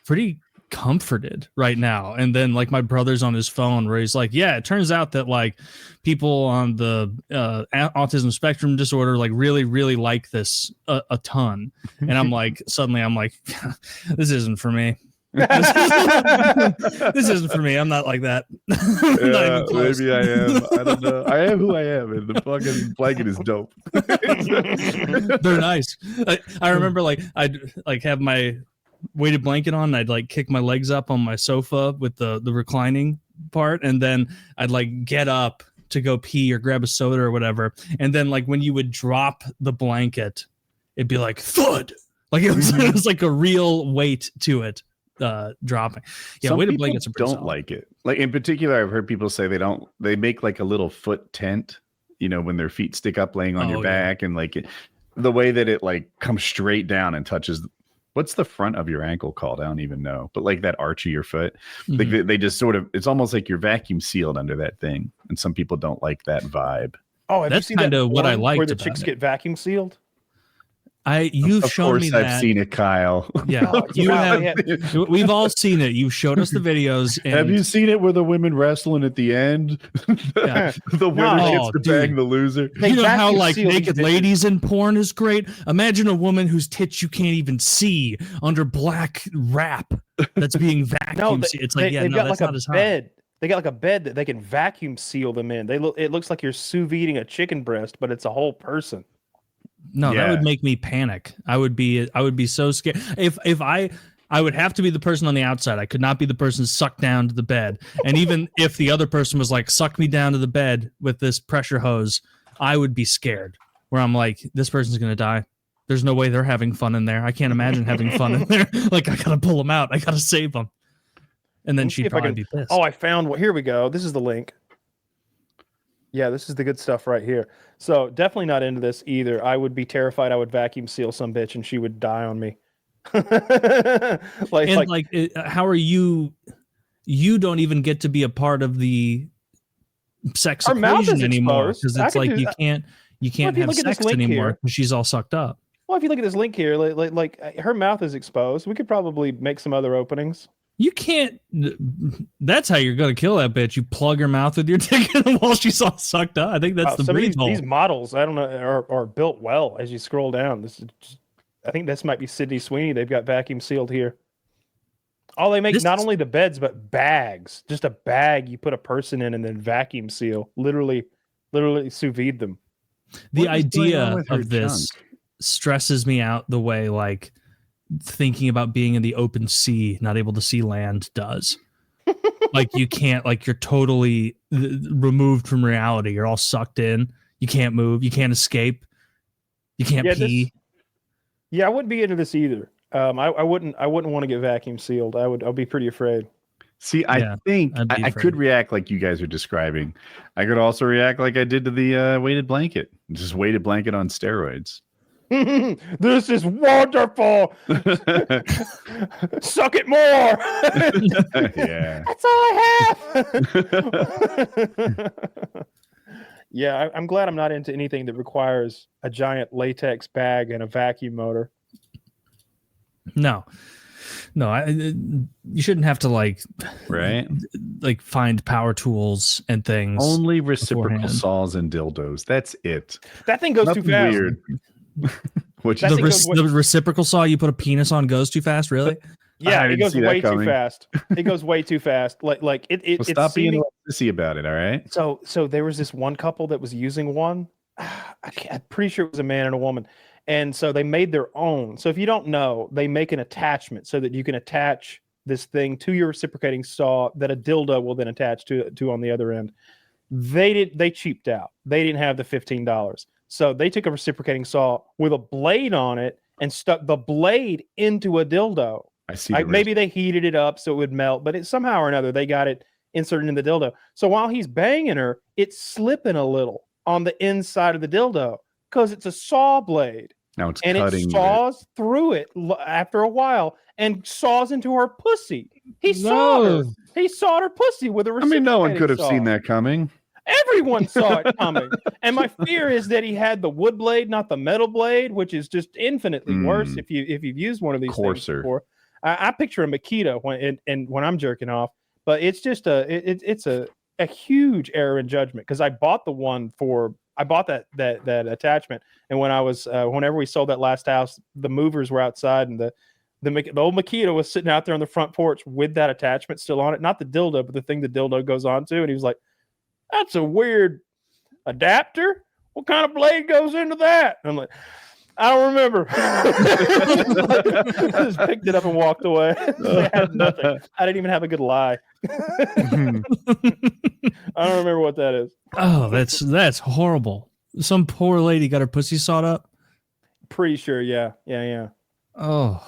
pretty comforted right now. And then like my brother's on his phone where he's like, yeah, it turns out that like people on the autism spectrum disorder like really like this a ton. And I'm like, suddenly I'm like, this isn't for me. This isn't for me. I'm not like that. Yeah, maybe I am. I don't know. I am who I am, and the fucking blanket is dope. They're nice. I remember like I'd like have my weighted blanket on, and I'd like kick my legs up on my sofa with the reclining part, and then I'd like get up to go pee or grab a soda or whatever, and then like when you would drop the blanket, it'd be like thud, like it was like a real weight to it dropping. Yeah, some weighted people blankets are pretty don't solid. like it. Like in particular, I've heard people say they make like a little foot tent, you know, when their feet stick up laying on your back, and like the way that it like comes straight down and touches. What's the front of your ankle called? I don't even know. But like that arch of your foot, they just sort of, it's almost like you're vacuum sealed under that thing. And some people don't like that vibe. Oh, that's kind of what I like. Where the chicks get vacuum sealed? You've shown me that. I've seen it, Kyle. Yeah, you have. We've all seen it. You've showed us the videos. And have you seen it where the women wrestling at the end? The winner gets to bang the loser. You know how like naked ladies in porn is great? Imagine a woman whose tits you can't even see under black wrap that's being vacuum sealed. It's like, they've got that's like not as hot. bed. They got like a bed that they can vacuum seal them in. It looks like you're sous videing a chicken breast, but it's a whole person. No, that would make me panic. I would be so scared. If I would have to be the person on the outside. I could not be the person sucked down to the bed. And even if the other person was like, suck me down to the bed with this pressure hose, I would be scared. Where I'm like, this person's going to die. There's no way they're having fun in there. I can't imagine having fun in there. Like, I got to pull them out. I got to save them. And then she'd probably be pissed. Oh, I found one. Here we go. This is the link. Yeah, this is the good stuff right here. So definitely not into this either. I would be terrified I would vacuum seal some bitch and she would die on me. How are you? You don't even get to be a part of the sex equation anymore because it's like you can't have sex anymore because she's all sucked up. Well, if you look at this link here, like her mouth is exposed. We could probably make some other openings. You can't. That's how you're going to kill that bitch. You plug her mouth with your dick while she's all sucked up. I think that's the breathe hole. These models, I don't know, are built well as you scroll down. This is just I think this might be Sydney Sweeney. They've got vacuum sealed here. Oh, they make not only the beds, but bags. Just a bag you put a person in and then vacuum seal. Literally sous vide them. The idea of this stresses me out the way like thinking about being in the open sea, not able to see land does. Like you can't, like you're totally removed from reality. You're all sucked in. You can't move. You can't escape. You can't pee. I wouldn't be into this either. I wouldn't want to get vacuum sealed. I'll be pretty afraid. See, I think I could react like you guys are describing. I could also react like I did to the weighted blanket. Just weighted blanket on steroids. This is wonderful. Suck it more. Yeah. That's all I have. Yeah, I'm glad I'm not into anything that requires a giant latex bag and a vacuum motor. No, you shouldn't have to like find power tools and things. Only reciprocal saws and dildos. That's it. That thing goes too fast. Weird. The reciprocal saw you put a penis on goes too fast, really? Yeah, it goes way too fast. It goes way too fast. Stop being sissy about it, all right? So there was this one couple that was using one. I'm pretty sure it was a man and a woman. And so they made their own. So if you don't know, they make an attachment so that you can attach this thing to your reciprocating saw that a dildo will then attach to on the other end. They cheaped out. They didn't have the $15. So they took a reciprocating saw with a blade on it and stuck the blade into a dildo. I see. Maybe they heated it up so it would melt, but somehow or another they got it inserted in the dildo. So while he's banging her, it's slipping a little on the inside of the dildo because it's a saw blade. Now it's and cutting. It saws through it after a while and saws into her pussy. He sawed her pussy with a reciprocating I mean, no one could have saw. seen that coming. Everyone saw it coming. And my fear is that he had the wood blade, not the metal blade, which is just infinitely worse if you've used one of these things before. I picture a Makita when I'm jerking off, but it's just it's a huge error in judgment because I bought that attachment, and when I was whenever we sold that last house, the movers were outside, and the old Makita was sitting out there on the front porch with that attachment still on it, not the dildo, but the thing the dildo goes on to, and he was like, "That's a weird adapter. What kind of blade goes into that?" And I'm like, "I don't remember." I just picked it up and walked away. I had nothing. I didn't even have a good lie. I don't remember what that is. Oh, that's horrible. Some poor lady got her pussy sawed up. Pretty sure, yeah. Oh,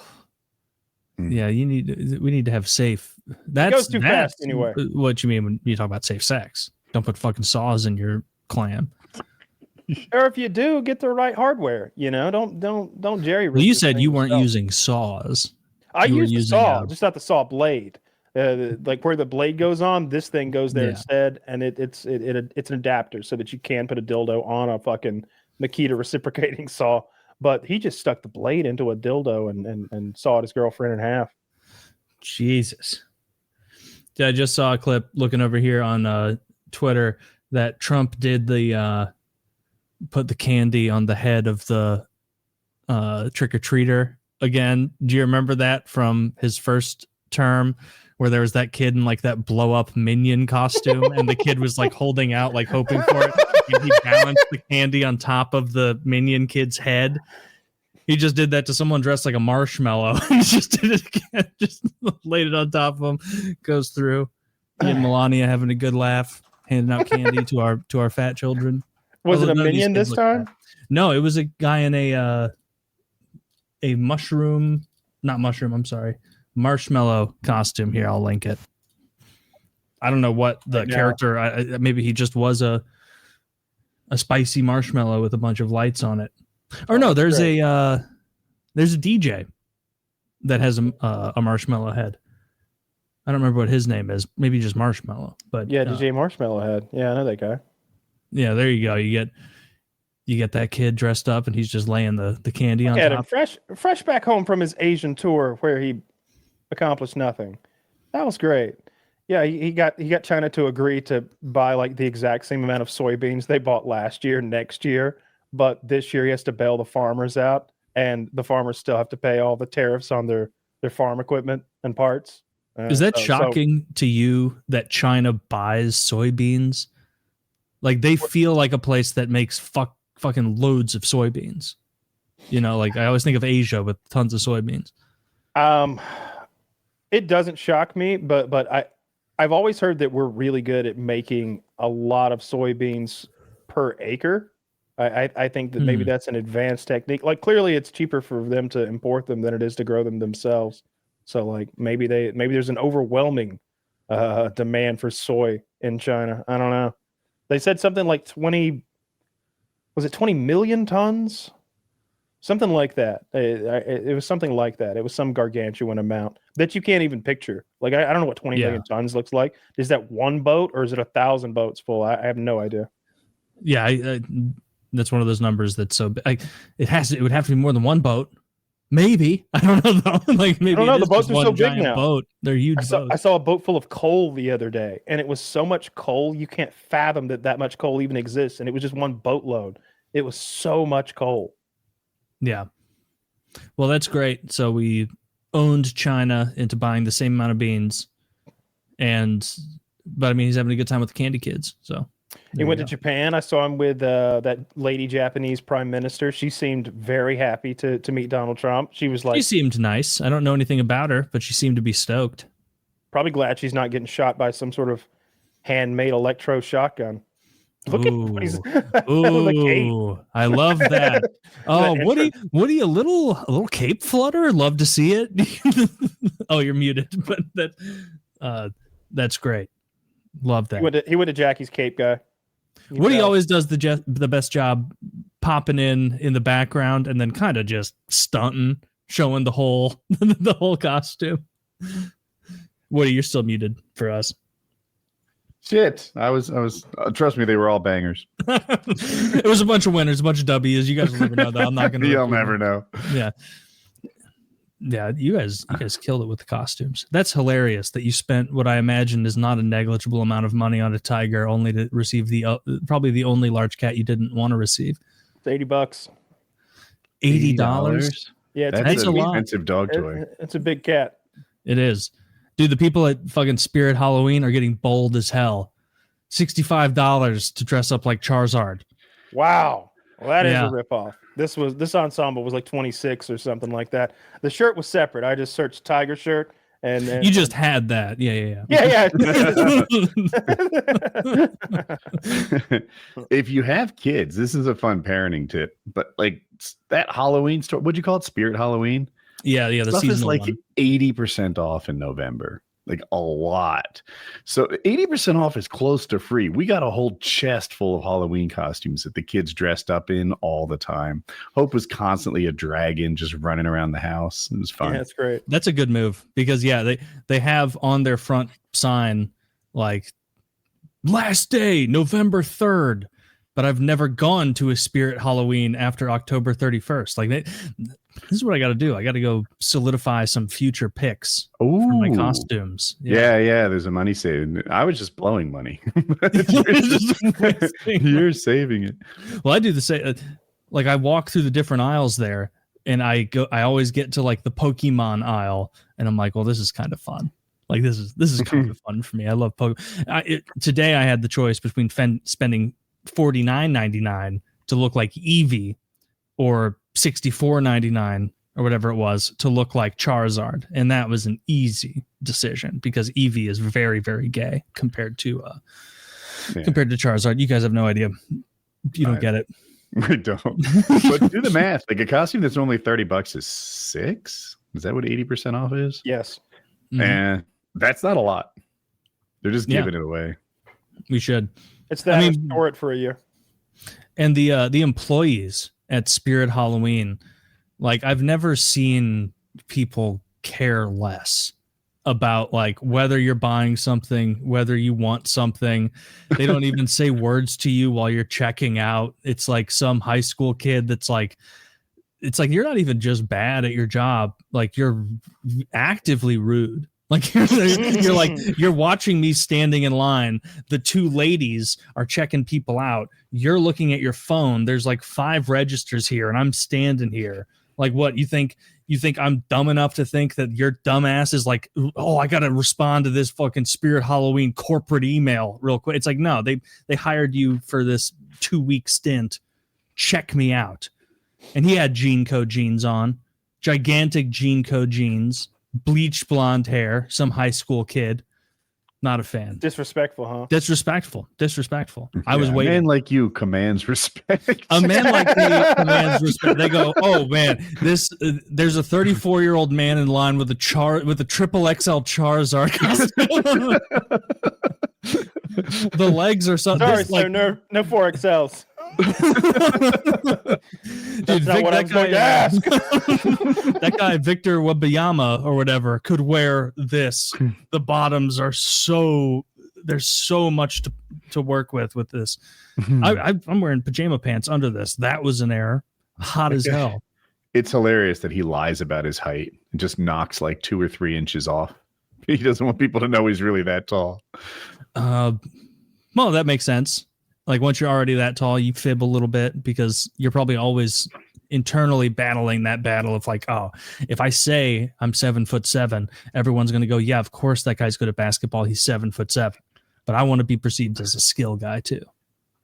yeah. We need to have safe. It goes too fast anyway. What you mean when you talk about safe sex? Don't put fucking saws in your clam. Or if you do, get the right hardware. You know, don't jerry. Well, you said you weren't using saws. I used the saw, just not the saw blade. Like where the blade goes on, this thing goes there instead, and it's an adapter so that you can put a dildo on a fucking Makita reciprocating saw. But he just stuck the blade into a dildo and sawed his girlfriend in half. Jesus. Yeah, I just saw a clip looking over here on Twitter that Trump did the put the candy on the head of the trick-or-treater again. Do you remember that from his first term where there was that kid in like that blow-up minion costume and the kid was like holding out, like hoping for it, and he balanced the candy on top of the minion kid's head? He just did that to someone dressed like a marshmallow. He just did it again, just laid it on top of him, goes through. He and Melania having a good laugh, handing out candy to our fat children. Was it a minion this time? No, it was a guy in a marshmallow costume. Here, I'll link it. I don't know what the character. Maybe he just was a spicy marshmallow with a bunch of lights on it. Or no, there's a DJ that has a marshmallow head. I don't remember what his name is. Maybe just Marshmallow. But yeah, DJ Marshmallow Head. Yeah, I know that guy. Yeah, there you go. You get that kid dressed up, and he's just laying the candy on top. Fresh back home from his Asian tour where he accomplished nothing. That was great. Yeah, he got China to agree to buy like the exact same amount of soybeans they bought last year, next year, but this year he has to bail the farmers out, and the farmers still have to pay all the tariffs on their farm equipment and parts. Is that shocking to you that China buys soybeans? Like they feel like a place that makes fucking loads of soybeans. You know, like I always think of Asia with tons of soybeans. It doesn't shock me, but I've always heard that we're really good at making a lot of soybeans per acre. I think that maybe that's an advanced technique. Like clearly it's cheaper for them to import them than it is to grow them themselves. So like maybe there's an overwhelming demand for soy in China. I don't know. They said something like 20 million tons? Something like that. It was something like that. It was some gargantuan amount that you can't even picture. Like I don't know what 20 million tons looks like. Is that one boat or is it 1,000 boats full? I have no idea. Yeah, that's one of those numbers that's so big. It would have to be more than one boat. Maybe. I don't know though. Like maybe I don't know. The boats are so big now. Boat. They're huge boats. I saw a boat full of coal the other day, and it was so much coal you can't fathom that much coal even exists. And it was just one boatload. It was so much coal. Yeah. Well, that's great. So we owned China into buying the same amount of beans, but I mean, he's having a good time with the candy kids. So he went to Japan. I saw him with that lady Japanese prime minister. She seemed very happy to meet Donald Trump. She was like, she seemed nice. I don't know anything about her, but she seemed to be stoked. Probably glad she's not getting shot by some sort of handmade electro shotgun. Look at ooh, I love that. Oh, Woody, a little cape flutter. Love to see it. Oh, you're muted, but that's great. Love that. He went to Jackie's Cape guy. Woody always does the best job popping in the background and then kind of just stunting, showing the whole costume. Woody, you're still muted for us. Shit, I was. Trust me, they were all bangers. It was a bunch of winners, a bunch of W's. You guys will never know that. I'm not gonna. You'll never know. Yeah. You guys killed it with the costumes. That's hilarious that you spent what I imagine is not a negligible amount of money on a tiger, only to receive probably the only large cat you didn't want to receive. It's $80. $80. Yeah, that's an expensive dog toy. It's a big cat. It is. Dude, the people at fucking Spirit Halloween are getting bold as hell. $65 to dress up like Charizard. Wow. Well, that is a ripoff. This ensemble was like 26 or something like that. The shirt was separate. I just searched tiger shirt and you just had that. Yeah. If you have kids, this is a fun parenting tip. But like that Halloween store, what'd you call it? Spirit Halloween? Yeah. The stuff is like one. 80% off in November. Like a lot. So 80% off is close to free. We got a whole chest full of Halloween costumes that the kids dressed up in all the time. Hope was constantly a dragon just running around the house. It was fun. Yeah, that's great. That's a good move because they have on their front sign like last day, November 3rd. But I've never gone to a Spirit Halloween after October 31st. Like this is what I got to do. I got to go solidify some future picks for my costumes. Yeah. There's a money saving. I was just blowing money. You're saving it. Well, I do the same. Like I walk through the different aisles there, and I always get to like the Pokemon aisle, and I'm like, well, this is kind of fun. Like this is kind of fun for me. I love Pokemon. Today I had the choice between spending $49.99 to look like Eevee or $64.99 or whatever it was to look like Charizard, and that was an easy decision because Eevee is very, very gay compared to Charizard. You guys have no idea. You don't get it. We don't. But do the math. Like a costume that's only $30 is $6. Is that what 80% off is? Yes. And that's not a lot. They're just giving it away. We should. It's that store it for a year. And the employees at Spirit Halloween, like I've never seen people care less about like whether you're buying something, whether you want something. They don't even say words to you while you're checking out. It's like some high school kid that's like, it's like you're not even just bad at your job, like you're actively rude. Like you're watching me standing in line. The two ladies are checking people out. You're looking at your phone. There's like 5 registers here, and I'm standing here. Like what? You think I'm dumb enough to think that your dumbass is like, oh, I got to respond to this fucking Spirit Halloween corporate email real quick. It's like, no, they hired you for this 2-week stint. Check me out. And he had Gene Code jeans on, gigantic Gene Code jeans, bleached blonde hair, some high school kid. Not a fan. Disrespectful, huh? Disrespectful. I was waiting. A man like you commands respect. A man like me commands respect. They go, oh man, there's a 34-year-old man in line with a triple XL Charizard costume. The legs are something. Sorry, sir, no 4XLs. That's not what I was going to ask. That guy Victor Wembanyama or whatever could wear this. The bottoms are there's so much to work with this. I'm wearing pajama pants under this. That was an error. Hot as hell. It's hilarious that he lies about his height and just knocks like 2 or 3 inches off. He doesn't want people to know he's really that tall. Well, that makes sense. Like once you're already that tall, you fib a little bit because you're probably always internally battling that battle of like, oh, if I say I'm 7'7", everyone's going to go, yeah, of course that guy's good at basketball. He's 7'7", but I want to be perceived as a skill guy too.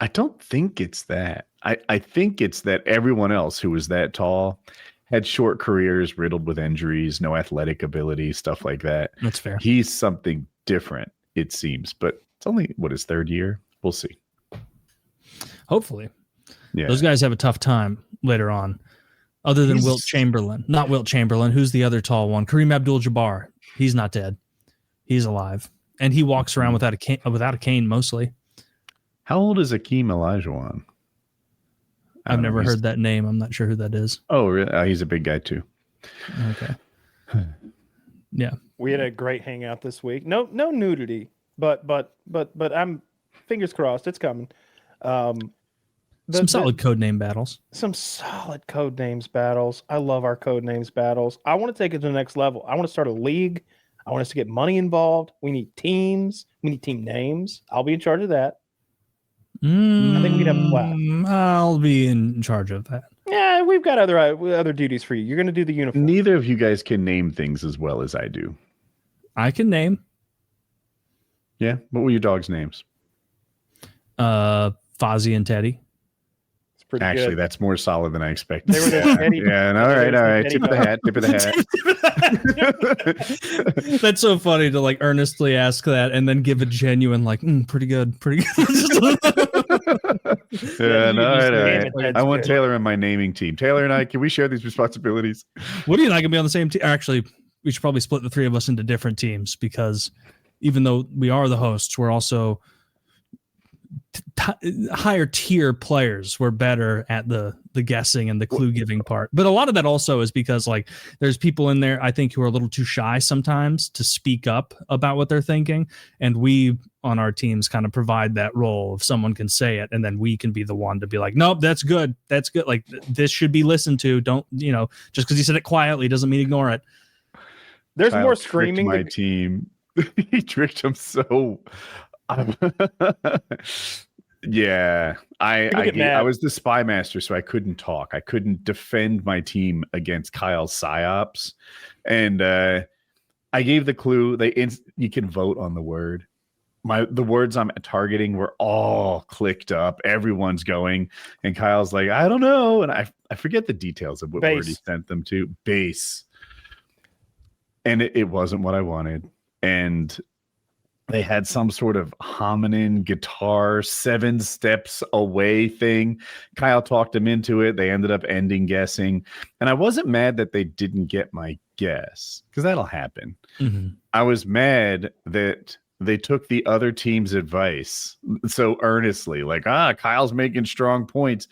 I don't think it's that. I think it's that everyone else who was that tall had short careers riddled with injuries, no athletic ability, stuff like that. That's fair. He's something different, it seems, but it's only his 3rd year. We'll see. Hopefully. Yeah. Those guys have a tough time later on. Other than Wilt Chamberlain. Not Wilt Chamberlain. Who's the other tall one? Kareem Abdul-Jabbar. He's not dead. He's alive. And he walks around without a cane mostly. How old is Akeem Olajuwon? I've never heard that name. I'm not sure who that is. Oh, really? He's a big guy too. Okay. Yeah. We had a great hangout this week. No nudity, but I'm fingers crossed it's coming. Some solid code name battles. Some solid code names battles. I love our code names battles. I want to take it to the next level. I want to start a league. I want us to get money involved. We need teams. We need team names. I'll be in charge of that. I think we'd have a blast. I'll be in charge of that. Yeah, we've got other duties for you. You're going to do the uniform. Neither of you guys can name things as well as I do. I can name. Yeah. What were your dogs' names? Fozzie and Teddy. It's pretty Actually, good. That's more solid than I expected. They were the Teddy. Yeah. All right. Tip of the hat. That's so funny to like earnestly ask that and then give a genuine like, pretty good. Yeah, all right. I want Taylor on my naming team. Taylor and I, can we share these responsibilities? Woody and I can be on the same team. Actually, we should probably split the 3 of us into different teams because even though we are the hosts, we're also higher tier players. We're better at the guessing and the clue giving part. But a lot of that also is because like there's people in there I think who are a little too shy sometimes to speak up about what they're thinking, and we on our teams kind of provide that role if someone can say it, and then we can be the one to be like, nope, that's good, like this should be listened to. Don't, just because he said it quietly doesn't mean ignore it. There's more screaming. My team. He tricked him so. Yeah, I was the spy master, so I couldn't talk. I couldn't defend my team against Kyle's psyops, and I gave the clue. You can vote on the word. The words I'm targeting were all clicked up. Everyone's going, and Kyle's like, I don't know, and I forget the details of what word he sent them to. Bass, and it wasn't what I wanted, and they had some sort of hominin guitar 7 steps away thing. Kyle talked them into it. They ended up ending guessing. And I wasn't mad that they didn't get my guess, because that'll happen. Mm-hmm. I was mad that they took the other team's advice so earnestly. Like, Kyle's making strong points.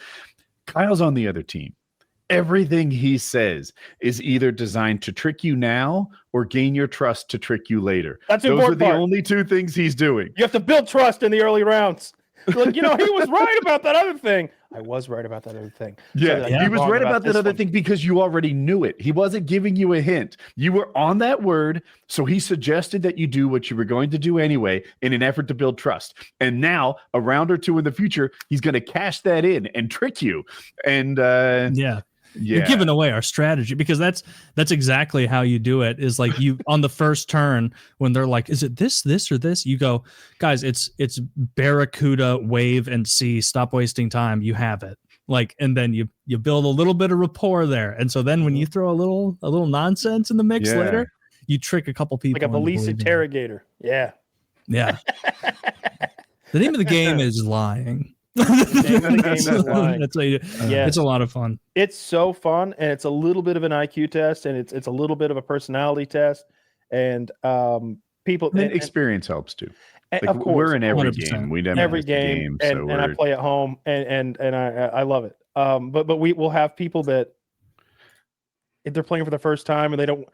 Kyle's on the other team. Everything he says is either designed to trick you now or gain your trust to trick you later. That's Those important. are the only 2 things he's doing. You have to build trust in the early rounds. Like, he was right about that other thing. I was right about that other thing. Yeah, he was right about that other thing because you already knew it. He wasn't giving you a hint. You were on that word, so he suggested that you do what you were going to do anyway in an effort to build trust. And now, a round or 2 in the future, he's going to cash that in and trick you. And you're giving away our strategy, because that's exactly how you do it. Is like, you on the first turn when they're like, is it this or this? You go, guys, it's Barracuda, wave, and sea. Stop wasting time. You have it. Like, and then you build a little bit of rapport there, and so then when you throw a little nonsense in the mix later, you trick a couple people. Like a police interrogator. Yeah. Yeah. The name of the game is lying. It's a lot of fun. It's so fun, and it's a little bit of an IQ test, and it's a little bit of a personality test, and people. And experience helps too. Like, of course, we're in every 100%. game. We every game, and I play at home, and I love it. But we'll have people that, if they're playing for the first time and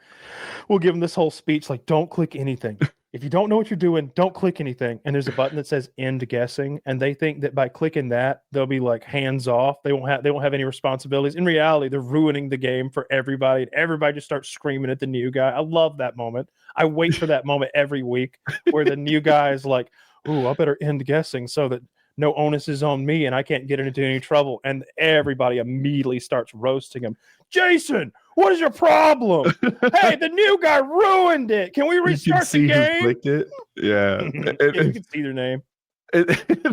we'll give them this whole speech like, don't click anything. If you don't know what you're doing, don't click anything. And there's a button that says end guessing, and they think that by clicking that, they'll be like hands off. They won't have any responsibilities. In reality, they're ruining the game for everybody. And everybody just starts screaming at the new guy. I love that moment. I wait for that moment every week where the new guy is like, "Ooh, I better end guessing so that no onus is on me and I can't get into any trouble." And everybody immediately starts roasting him. "Jason, what is your problem? Hey, the new guy ruined it. Can we restart the game?" Who clicked it? Yeah. You can see their name.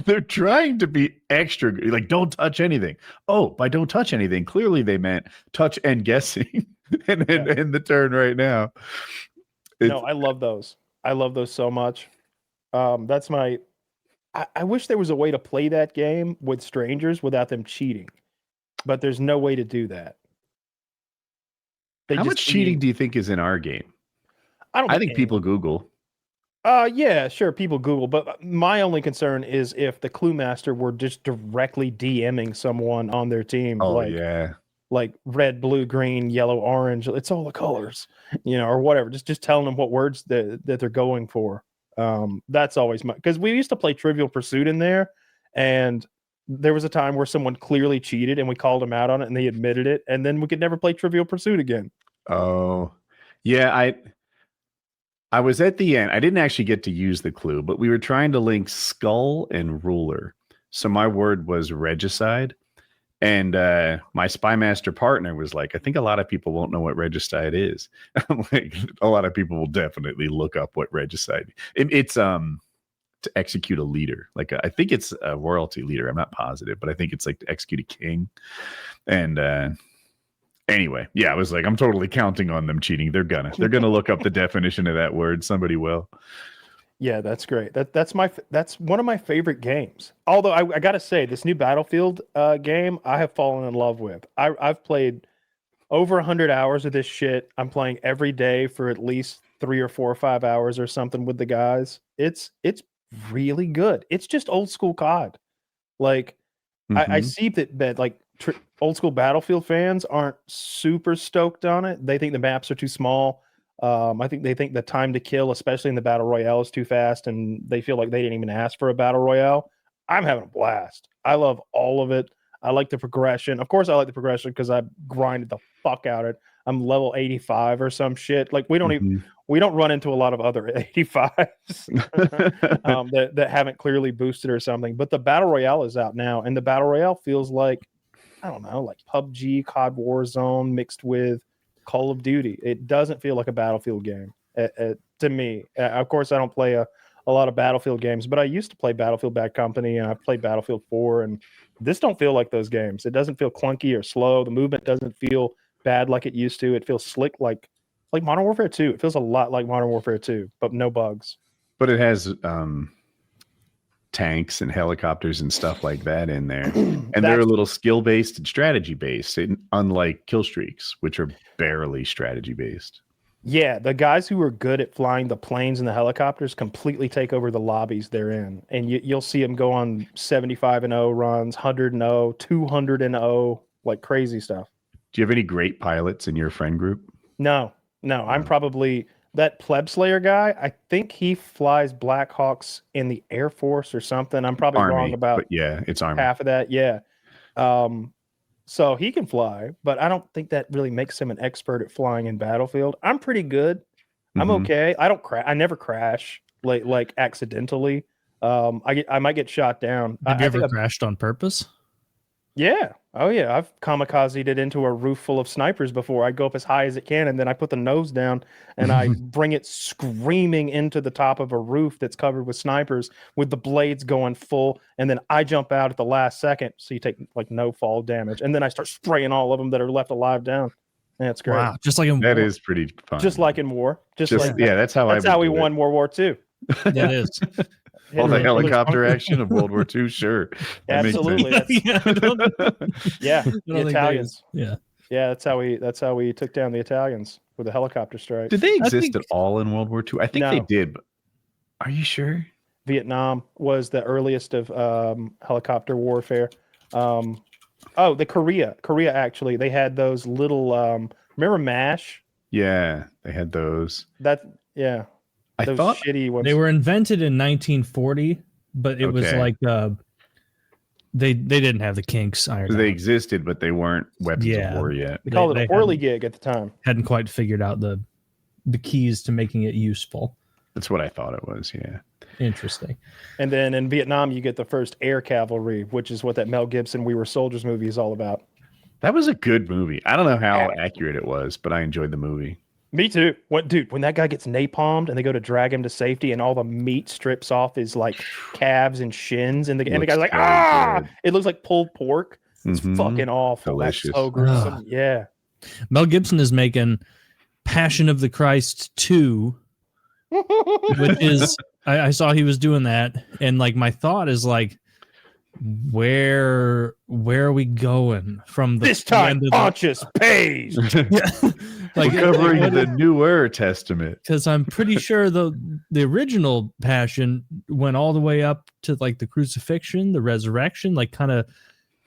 They're trying to be extra, like, don't touch anything. Oh, by don't touch anything, clearly they meant touch and guessing. and in the turn right now. No, I love those. I love those so much. That's my... I wish there was a way to play that game with strangers without them cheating, but there's no way to do that. How much cheating do you think is in our game? I think people Google. Yeah, sure, people Google, but my only concern is if the clue master were just directly DMing someone on their team. Oh, yeah. Like red, blue, green, yellow, orange. It's all the colors, or whatever. Just telling them what words that they're going for. That's always because we used to play Trivial Pursuit in there, and there was a time where someone clearly cheated and we called them out on it and they admitted it, and then we could never play Trivial Pursuit again. Oh, yeah. I was at the end. I didn't actually get to use the clue, but we were trying to link skull and ruler. So my word was regicide. And my spy master partner was like, I think a lot of people won't know what regicide is. I'm like, a lot of people will definitely look up what regicide. It's to execute a leader. Like, I think it's a royalty leader. I'm not positive, but I think it's like to execute a king. And anyway, yeah, I was like, I'm totally counting on them cheating. They're gonna look up the definition of that word. Somebody will. Yeah, that's great. That's one of my favorite games. Although I gotta say, this new Battlefield game I have fallen in love with. I've played over 100 hours of this shit. I'm playing every day for at least 3 or 4 or 5 hours or something with the guys. It's really good. It's just old school COD. Like, I see that like old school Battlefield fans aren't super stoked on it. They think the maps are too small. I think they think the time to kill, especially in the battle royale, is too fast, and they feel like they didn't even ask for a battle royale. I'm having a blast. I love all of it. I like the progression. Of course, I like the progression because I grinded the fuck out of it. I'm level 85 or some shit. Like, we don't run into a lot of other 85s that haven't clearly boosted or something. But the battle royale is out now, and the battle royale feels like, I don't know, like PUBG, COD Warzone mixed with Call of Duty. It doesn't feel like a Battlefield game to me. Of course, I don't play a lot of Battlefield games, but I used to play Battlefield Bad Company, and I played Battlefield 4, and this don't feel like those games. It doesn't feel clunky or slow. The movement doesn't feel bad like it used to. It feels slick like Modern Warfare 2. It feels a lot like Modern Warfare 2, but no bugs. But it has tanks and helicopters and stuff like that in there. And they're a little skill-based and strategy-based, unlike kill streaks, which are barely strategy-based. Yeah, the guys who are good at flying the planes and the helicopters completely take over the lobbies they're in. And you'll see them go on 75-0 runs, 100-0, 200-0, like crazy stuff. Do you have any great pilots in your friend group? No. I'm probably... That Pleb Slayer guy, I think he flies Black Hawks in the Air Force or something. I'm probably wrong about it's Army. Half of that. Yeah. So he can fly, but I don't think that really makes him an expert at flying in Battlefield. I'm pretty good. I'm okay. I don't crash. I never crash like accidentally. I might get shot down. Have you ever crashed on purpose? Yeah. Oh yeah. I've kamikazed it into a roof full of snipers before. I go up as high as it can, and then I put the nose down and I bring it screaming into the top of a roof that's covered with snipers with the blades going full, and then I jump out at the last second, so you take like no fall damage, and then I start spraying all of them that are left alive down. And it's great. Wow, just like in that war. is pretty fun. Just like in war. Just like yeah, that's how we won World War II. That is. All the helicopter action of World War II, sure. That Absolutely. Yeah, the Italians. Yeah. That's how we took down the Italians with a helicopter strike. Did they exist at all in World War II? I think they did. But are you sure? Vietnam was the earliest of helicopter warfare. The Korea actually, they had those little remember MASH? Yeah, they had those. I thought shitty ones. They were invented in 1940, but it was like they didn't have the kinks ironed out. They existed, but they weren't weapons of war yet. They called it a whirligig at the time. Hadn't quite figured out the keys to making it useful. That's what I thought it was. Yeah. Interesting. And then in Vietnam, you get the first air cavalry, which is what that Mel Gibson "We Were Soldiers" movie is all about. That was a good movie. I don't know how accurate it was, but I enjoyed the movie. Me too. When that guy gets napalmed and they go to drag him to safety and all the meat strips off his like calves and shins and the guy's like, good. It looks like pulled pork. It's fucking awful. Delicious. That's so gruesome. Yeah. Mel Gibson is making Passion of the Christ 2, which is I saw he was doing that, and like my thought is like, where are we going from this time? Pontius pays. Like we're covering the Newer Testament, because I'm pretty sure the original Passion went all the way up to like the crucifixion, the resurrection, like kind of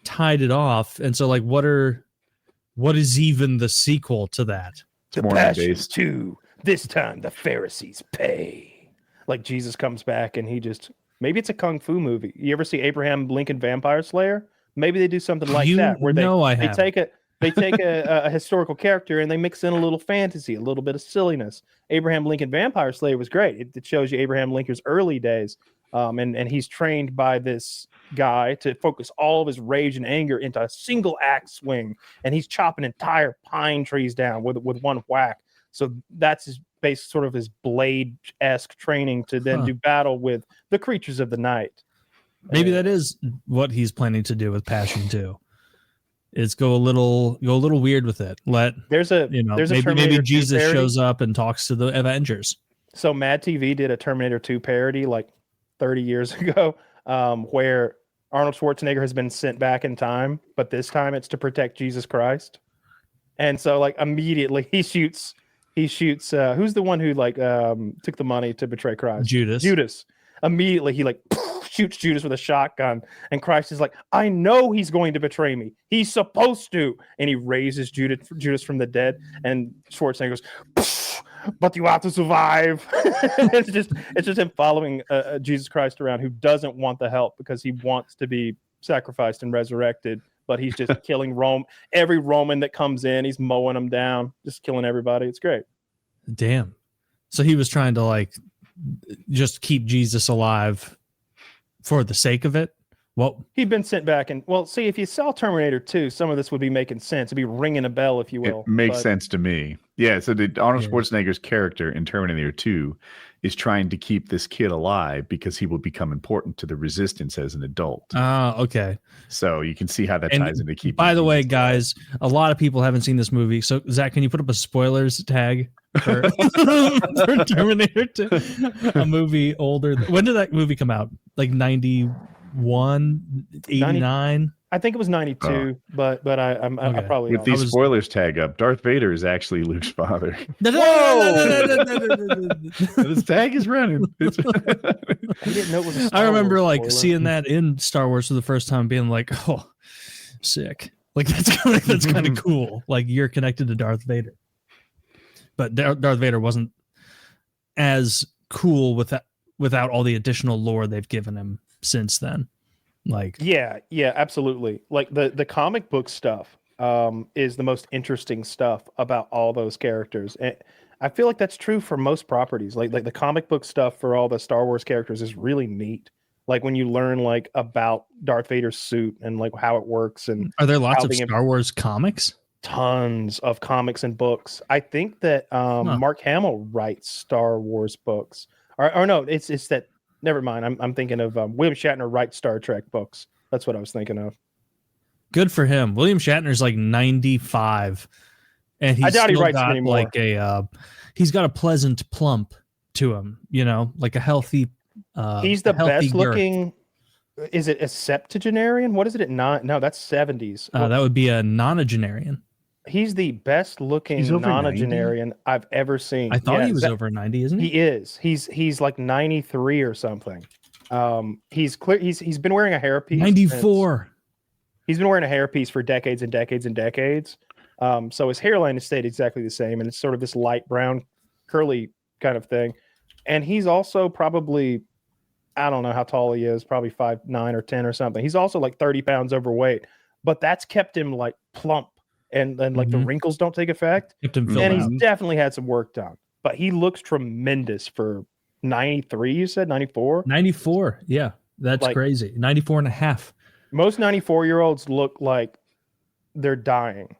tied it off. And so like what is even the sequel to that? The Passion 2. This time the Pharisees pay. Like Jesus comes back and he just, maybe it's a kung fu movie. You ever see Abraham Lincoln Vampire Slayer? Maybe they do something like that where they take a historical character and they mix in a little fantasy, a little bit of silliness. Abraham Lincoln Vampire Slayer was great. It shows you Abraham Lincoln's early days. And he's trained by this guy to focus all of his rage and anger into a single axe swing. And he's chopping entire pine trees down with one whack. So that's his sort of his Blade-esque training to then do battle with the creatures of the night. Maybe that is what he's planning to do with Passion 2. Is go a little weird with it. Maybe Jesus shows up and talks to the Avengers. So Mad TV did a Terminator 2 parody like 30 years ago, where Arnold Schwarzenegger has been sent back in time, but this time it's to protect Jesus Christ. And so like immediately he shoots who's the one who like took the money to betray Christ? Judas. Immediately he like shoots Judas with a shotgun, and Christ is like, I know he's going to betray me. He's supposed to. And he raises Judas from the dead, and Schwarzenegger goes, but you have to survive. it's just him following Jesus Christ around, who doesn't want the help because he wants to be sacrificed and resurrected, but he's just killing every Roman that comes in. He's mowing them down, just killing everybody. It's great. Damn. So he was trying to like just keep Jesus alive for the sake of it. Well, he'd been sent back, and see, if you saw Terminator 2, some of this would be making sense. It'd be ringing a bell, if you will. It makes sense to me. Yeah. So Arnold Schwarzenegger's character in Terminator 2 is trying to keep this kid alive because he will become important to the resistance as an adult. Okay. So you can see how that ties into keeping. By the way, guys, a lot of people haven't seen this movie. So Zach, can you put up a spoilers tag for Terminator 2? A movie older. When did that movie come out? Like 91, 89? I think it was 92, but I probably with these spoilers tag up. Darth Vader is actually Luke's father. This tag is running. I didn't know it was. I remember like seeing that in Star Wars for the first time, being like, "Oh, sick!" Like that's kind of cool. Like you're connected to Darth Vader, but Darth Vader wasn't as cool without all the additional lore they've given him since then. Like yeah, absolutely. Like the comic book stuff is the most interesting stuff about all those characters, and I feel like that's true for most properties. Like the comic book stuff for all the Star Wars characters is really neat. Like when you learn like about Darth Vader's suit and like how it works. And are there lots of Star Wars comics? Tons of comics and books. I think that Mark Hamill writes Star Wars books. Or no, it's that. Never mind. I'm thinking of William Shatner writes Star Trek books. That's what I was thinking of. Good for him. William Shatner's like 95, and he's still got like he's got a pleasant plump to him. You know, like a healthy. He's the best looking. Is it a septuagenarian? What is it? No, that's 70s. That would be a nonagenarian. He's the best looking nonagenarian I've ever seen. I thought he was over 90, isn't he? He is. He's like 93 or something. He's been wearing a hairpiece. 94. He's been wearing a hairpiece for decades and decades and decades. So his hairline has stayed exactly the same, and it's sort of this light brown, curly kind of thing. And he's also probably, I don't know how tall he is, probably 5'9" or 10 or something. He's also like 30 pounds overweight, but that's kept him like plump. And then like the wrinkles don't take effect. And he's definitely had some work done. But he looks tremendous for 93, you said? 94? 94, yeah. That's like, crazy. 94 and a half. Most 94-year-olds look like they're dying.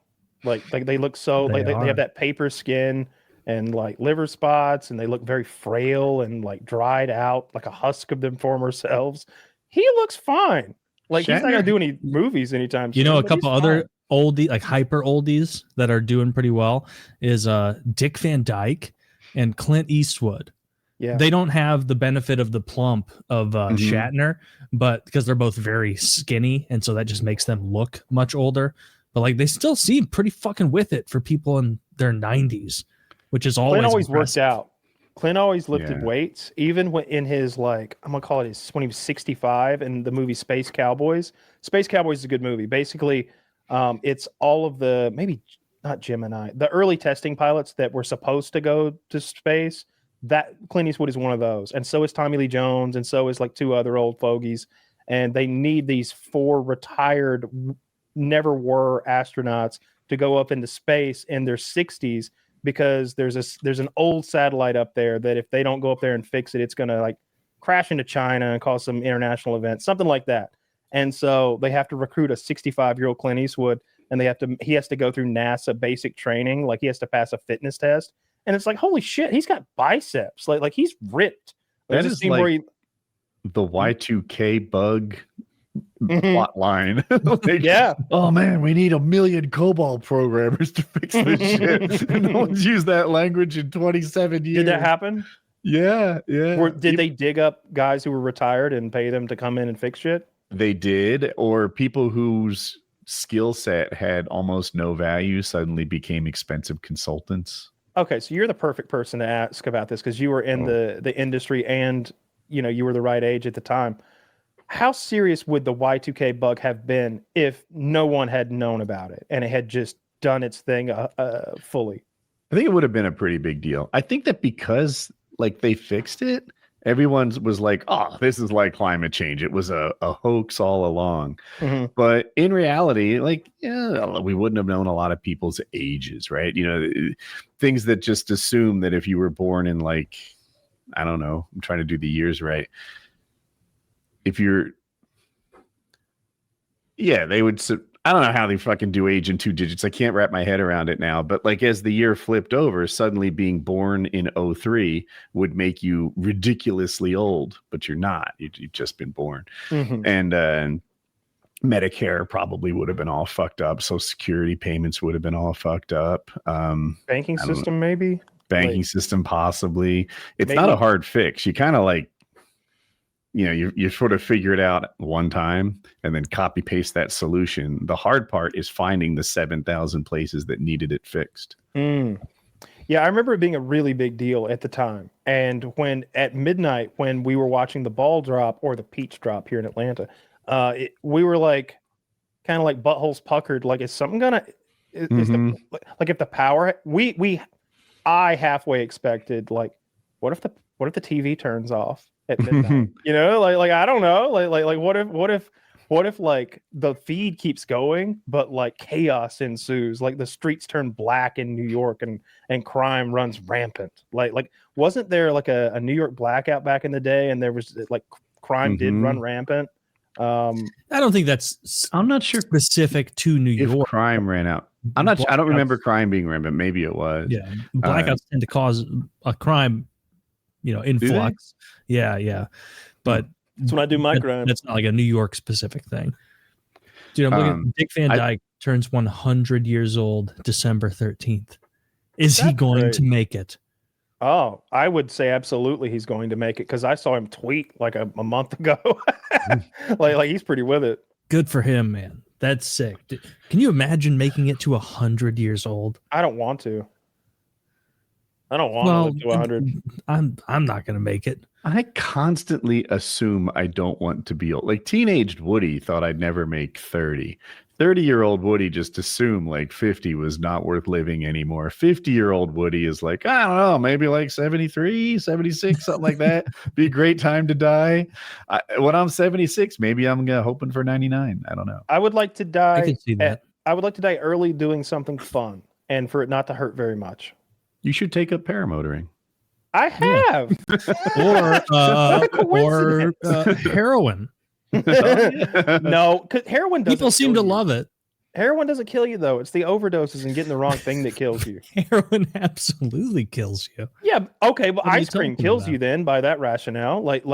Like they look so they have that paper skin and like liver spots, and they look very frail and like dried out, like a husk of them former selves. He looks fine. Like Shatner, he's not gonna do any movies anytime soon. You know, a couple other oldie, like hyper oldies that are doing pretty well is Dick Van Dyke and Clint Eastwood. Yeah, they don't have the benefit of the plump of Shatner, but because they're both very skinny, and so that just makes them look much older. But like they still seem pretty fucking with it for people in their 90s, which is always worked out. Clint always lifted weights, even when in his like I'm gonna call it his when he was 65 in the movie Space Cowboys. Space Cowboys is a good movie. Basically, it's all of the maybe not Gemini, the early testing pilots that were supposed to go to space. That Clint Eastwood is one of those, and so is Tommy Lee Jones, and so is like two other old fogies. And they need these 4 retired, never were astronauts to go up into space in their 60s. Because there's an old satellite up there that if they don't go up there and fix it, it's going to like crash into China and cause some international event, something like that. And so they have to recruit a 65-year-old Clint Eastwood, and he has to go through NASA basic training. Like he has to pass a fitness test. And it's like, holy shit, he's got biceps. Like he's ripped. That is like the Y2K bug plot line. Like, yeah. Oh man, we need 1 million COBOL programmers to fix this shit. No one's used that language in 27 years. Did that happen? Yeah. Did they dig up guys who were retired and pay them to come in and fix shit? They did, or people whose skill set had almost no value suddenly became expensive consultants. Okay, so you're the perfect person to ask about this because you were in the industry and you were the right age at the time. How serious would the Y2K bug have been if no one had known about it and it had just done its thing fully? I think it would have been a pretty big deal. I think that because like they fixed it, everyone was like, oh, this is like climate change. It was a hoax all along. Mm-hmm. But in reality, like, yeah, we wouldn't have known a lot of people's ages, right? Things that just assume that if you were born in like, I don't know, I'm trying to do the years right. If you're, they would, I don't know how they fucking do age in 2 digits. I can't wrap my head around it now. But like as the year flipped over, suddenly being born in 03 would make you ridiculously old, but you're not. You've just been born. Mm-hmm. And Medicare probably would have been all fucked up. Social Security payments would have been all fucked up. Banking system, maybe? Banking system, possibly. It's not a hard fix. You kind of like, you sort of figure it out one time and then copy paste that solution. The hard part is finding the 7,000 places that needed it fixed. Yeah, I remember it being a really big deal at the time. And when at midnight, when we were watching the ball drop or the peach drop here in Atlanta, we were like, kind of like buttholes puckered. Like, is something gonna? Like if the power? I halfway expected like, what if the TV turns off at midnight? Like I don't know. Like what if like the feed keeps going, but like chaos ensues, like the streets turn black in New York and crime runs rampant. Like wasn't there like a New York blackout back in the day, and there was like crime did run rampant. I don't think that's. I'm not sure specific to New if York. crime ran out. I'm not. I don't remember crime being rampant. Maybe it was. Yeah, blackouts tend to cause a crime, influx. Yeah. But that's when I do my crime. That's not like a New York specific thing. Dude, I'm looking. Dick Van Dyke turns 100 years old December 13th. Is he going to make it? Oh, I would say absolutely he's going to make it because I saw him tweet like a month ago. like he's pretty with it. Good for him, man. That's sick. Can you imagine making it to 100 years old? I don't want to. I don't want to live to 100. I'm not going to make it. I constantly assume I don't want to be old. Like teenaged Woody thought I'd never make 30. 30-year-old Woody just assumed like 50 was not worth living anymore. 50-year-old Woody is like, I don't know, maybe like 73, 76, something like that. Be a great time to die. When I'm 76, maybe I'm hoping for 99. I don't know. I would like to die. I can see that. I would like to die early doing something fun and for it not to hurt very much. You should take up paramotoring. I have. or heroin. No, because heroin doesn't. People seem to love it. Heroin doesn't kill you though. It's the overdoses and getting the wrong thing that kills you. Heroin absolutely kills you. Yeah. Okay. Well, ice cream kills you then by that rationale. Like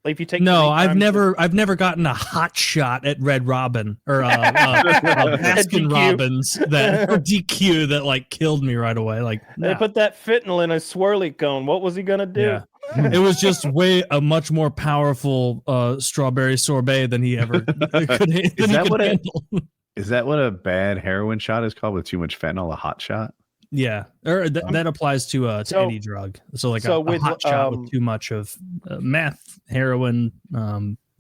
if you take. No, I've never gotten a hot shot at Red Robin or Baskin Robbins that or DQ that like killed me right away. Like they put that fentanyl in a swirly cone. What was he gonna do? Yeah. It was just a much more powerful strawberry sorbet than he ever could. Is that what a bad heroin shot is called with too much fentanyl? A hot shot? Yeah, or that applies to any drug. So like a hot shot with too much of meth, heroin,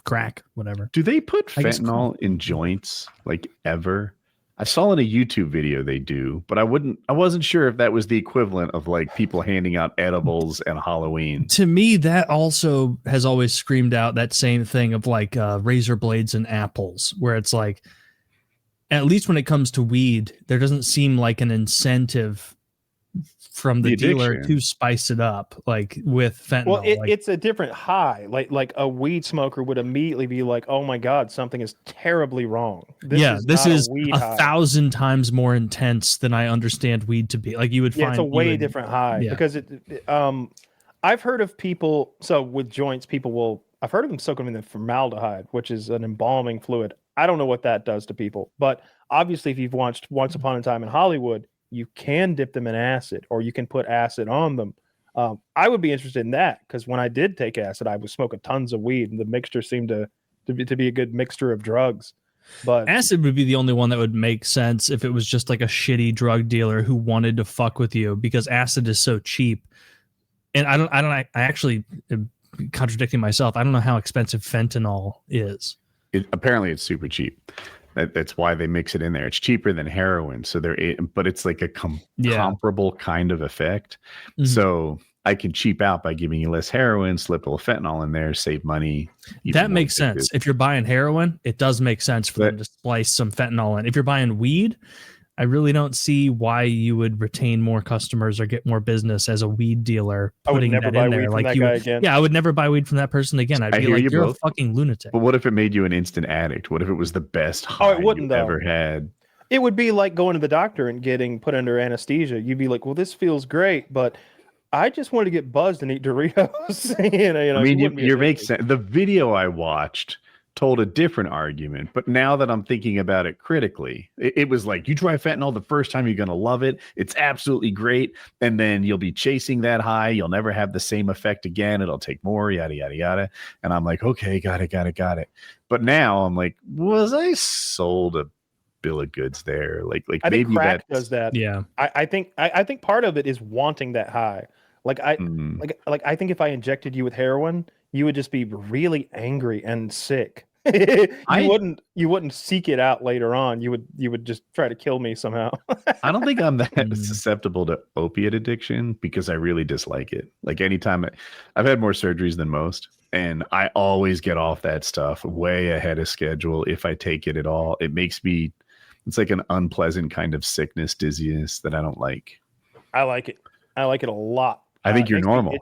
crack, whatever. Do they put fentanyl in joints like ever? I saw in a YouTube video they do, but I wasn't sure if that was the equivalent of like people handing out edibles and Halloween. To me, that also has always screamed out that same thing of like razor blades and apples, where it's like, at least when it comes to weed, there doesn't seem like an incentive from the dealer to spice it up like with fentanyl. Well, it's a different high. Like a weed smoker would immediately be like, "Oh my God, something is terribly wrong." This is 1,000 times more intense than I understand weed to be. Like you would find it's a way different high because I've heard of people. So with joints, I've heard of them soaking them in formaldehyde, which is an embalming fluid. I don't know what that does to people, but obviously, if you've watched Once Upon a Time in Hollywood, you can dip them in acid or you can put acid on them. I would be interested in that because when I did take acid, I was smoking tons of weed and the mixture seemed to be a good mixture of drugs. But acid would be the only one that would make sense if it was just like a shitty drug dealer who wanted to fuck with you because acid is so cheap. And I actually am contradicting myself. I don't know how expensive fentanyl is. Apparently it's super cheap. That's why they mix it in there. It's cheaper than heroin, but it's like a comparable kind of effect. Mm-hmm. So I can cheap out by giving you less heroin, slip a little fentanyl in there, save money. That makes sense. If you're buying heroin, it does make sense for them to splice some fentanyl in. If you're buying weed, I really don't see why you would retain more customers or get more business as a weed dealer. I would never buy weed from that guy again. Yeah, I would never buy weed from that person again. I'd be like, you're a fucking lunatic. But what if it made you an instant addict? What if it was the best high you ever had? It would be like going to the doctor and getting put under anesthesia. You'd be like, well, this feels great, but I just want to get buzzed and eat Doritos. I mean, you make sense. The video I watched told a different argument, but now that I'm thinking about it critically, it was like, you try fentanyl the first time, you're going to love it. It's absolutely great. And then you'll be chasing that high. You'll never have the same effect again. It'll take more, yada, yada, yada. And I'm like, okay, got it. But now I'm like, was I sold a bill of goods there? Like I maybe think crack does that. Yeah. I think part of it is wanting that high. I think if I injected you with heroin, you would just be really angry and sick. You wouldn't seek it out later on. You would just try to kill me somehow. I don't think I'm that susceptible to opiate addiction because I really dislike it. Like anytime I've had more surgeries than most, and I always get off that stuff way ahead of schedule if I take it at all. It's like an unpleasant kind of sickness, dizziness that I don't like. I like it a lot. I think you're normal.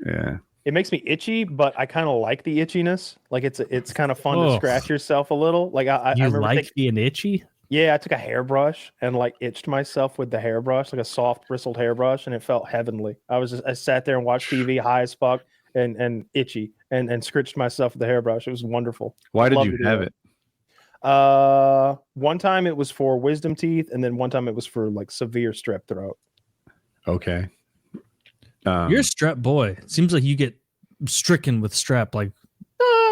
Yeah. It makes me itchy, but I kind of like the itchiness. Like it's kind of fun to scratch yourself a little. Like I remember being itchy. Yeah, I took a hairbrush and like itched myself with the hairbrush, like a soft bristled hairbrush, and it felt heavenly. I sat there and watched TV high as fuck and itchy and scratched myself with the hairbrush. It was wonderful. Why did you have it? One time it was for wisdom teeth, and then one time it was for like severe strep throat. Okay. You're a strep boy. It seems like you get stricken with strep like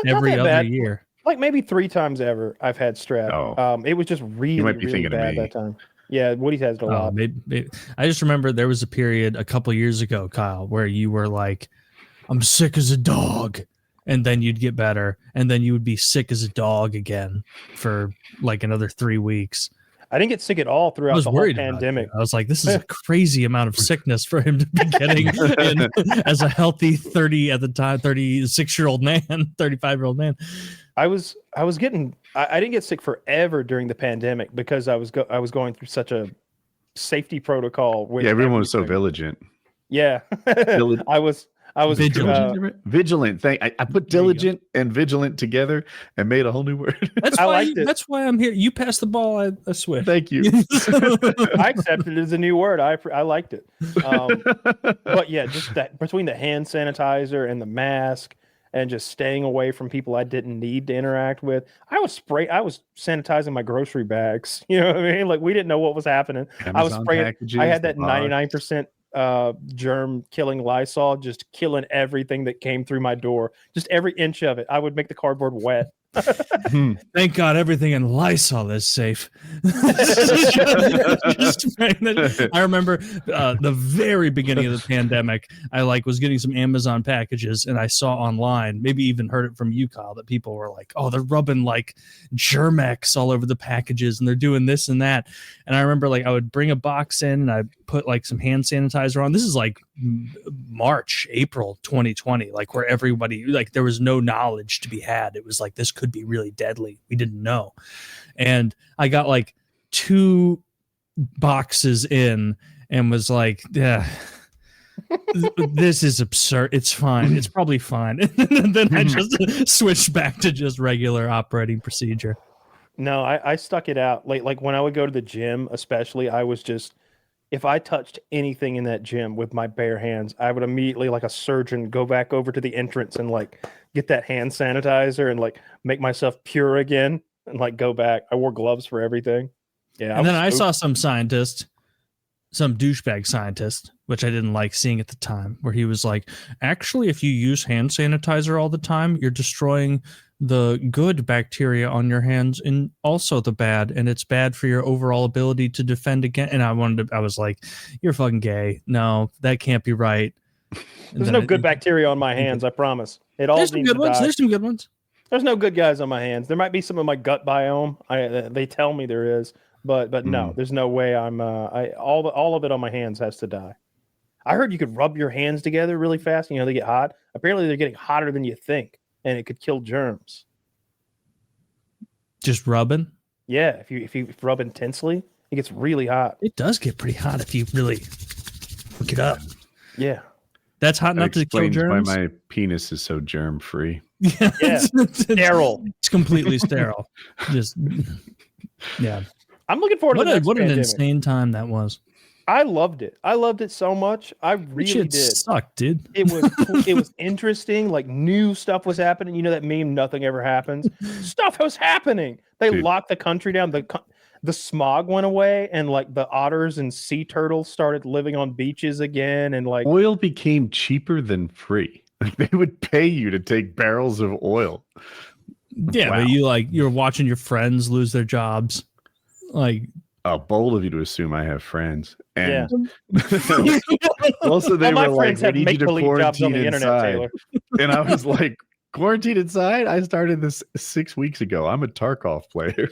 every other year. Like maybe 3 times ever I've had strep. Oh. It was just really bad that time. Yeah, Woody has it a lot. Maybe. I just remember there was a period a couple years ago, Kyle, where you were like, I'm sick as a dog. And then you'd get better. And then you would be sick as a dog again for like another 3 weeks. I didn't get sick at all throughout the whole pandemic. I was like, this is a crazy amount of sickness for him to be getting as a healthy 36-year-old man, 35-year-old man. I didn't get sick forever during the pandemic because I was going through such a safety protocol. With everyone was so vigilant. Yeah, I was vigilant. I put diligent and vigilant together and made a whole new word. That's why I'm here. You passed the ball. I switched. Thank you. I accepted it as a new word. I liked it. But yeah, just that between the hand sanitizer and the mask and just staying away from people I didn't need to interact with. I was sanitizing my grocery bags. You know what I mean? Like we didn't know what was happening. Amazon I was spraying. packages, I had that 99% germ killing Lysol, just killing everything that came through my door. Just every inch of it. I would make the cardboard wet. Thank God everything in Lysol is safe. I remember the very beginning of the pandemic, I was getting some Amazon packages and I saw online, maybe even heard it from you, Kyle, that people were like, oh, they're rubbing like Germex all over the packages and they're doing this and that. And I remember I would bring a box in and I put like some hand sanitizer on. This is like April 2020, where everybody, there was no knowledge to be had. It was like, this could be really deadly. We didn't know. And I got 2 boxes in and was like, yeah, this is absurd. It's fine. It's probably fine. And then I just switched back to just regular operating procedure. No, I stuck it out. Like when I would go to the gym, especially, I was just, if I touched anything in that gym with my bare hands, I would immediately, like a surgeon, go back over to the entrance and get that hand sanitizer and make myself pure again and go back. I wore gloves for everything. Yeah. And then I saw some douchebag scientist, which I didn't like seeing at the time, where he was like, actually, if you use hand sanitizer all the time, you're destroying the good bacteria on your hands and also the bad, and it's bad for your overall ability to defend again. And I was like, you're fucking gay. No, that can't be right. There's no good bacteria on my hands, I promise. There's some good ones. There's some good ones. There's no good guys on my hands. There might be some of my gut biome. They tell me there is, but no, there's no way I'm all of it on my hands has to die. I heard you could rub your hands together really fast, they get hot. Apparently they're getting hotter than you think, and it could kill germs. Just rubbing? Yeah, if you rub intensely, it gets really hot. It does get pretty hot if you really hook it up. Yeah. That's hot enough to kill germs. Why my penis is so germ free. Yeah. Sterile. It's completely sterile. Just yeah. I'm looking forward to the next pandemic. An insane time that was. I loved it. I loved it so much. I really did. Sucked, dude. It was interesting. New stuff was happening. You know that meme, nothing ever happens. Stuff was happening. They locked the country down. The smog went away, and the otters and sea turtles started living on beaches again. And oil became cheaper than free. They would pay you to take barrels of oil. Yeah, wow. But you're watching your friends lose their jobs. Bold of you to assume I have friends. And yeah. Also, they my were friends like, "We need you to quarantine inside." Taylor. And I was like, "Quarantine inside?" I started this 6 weeks ago. I'm a Tarkov player.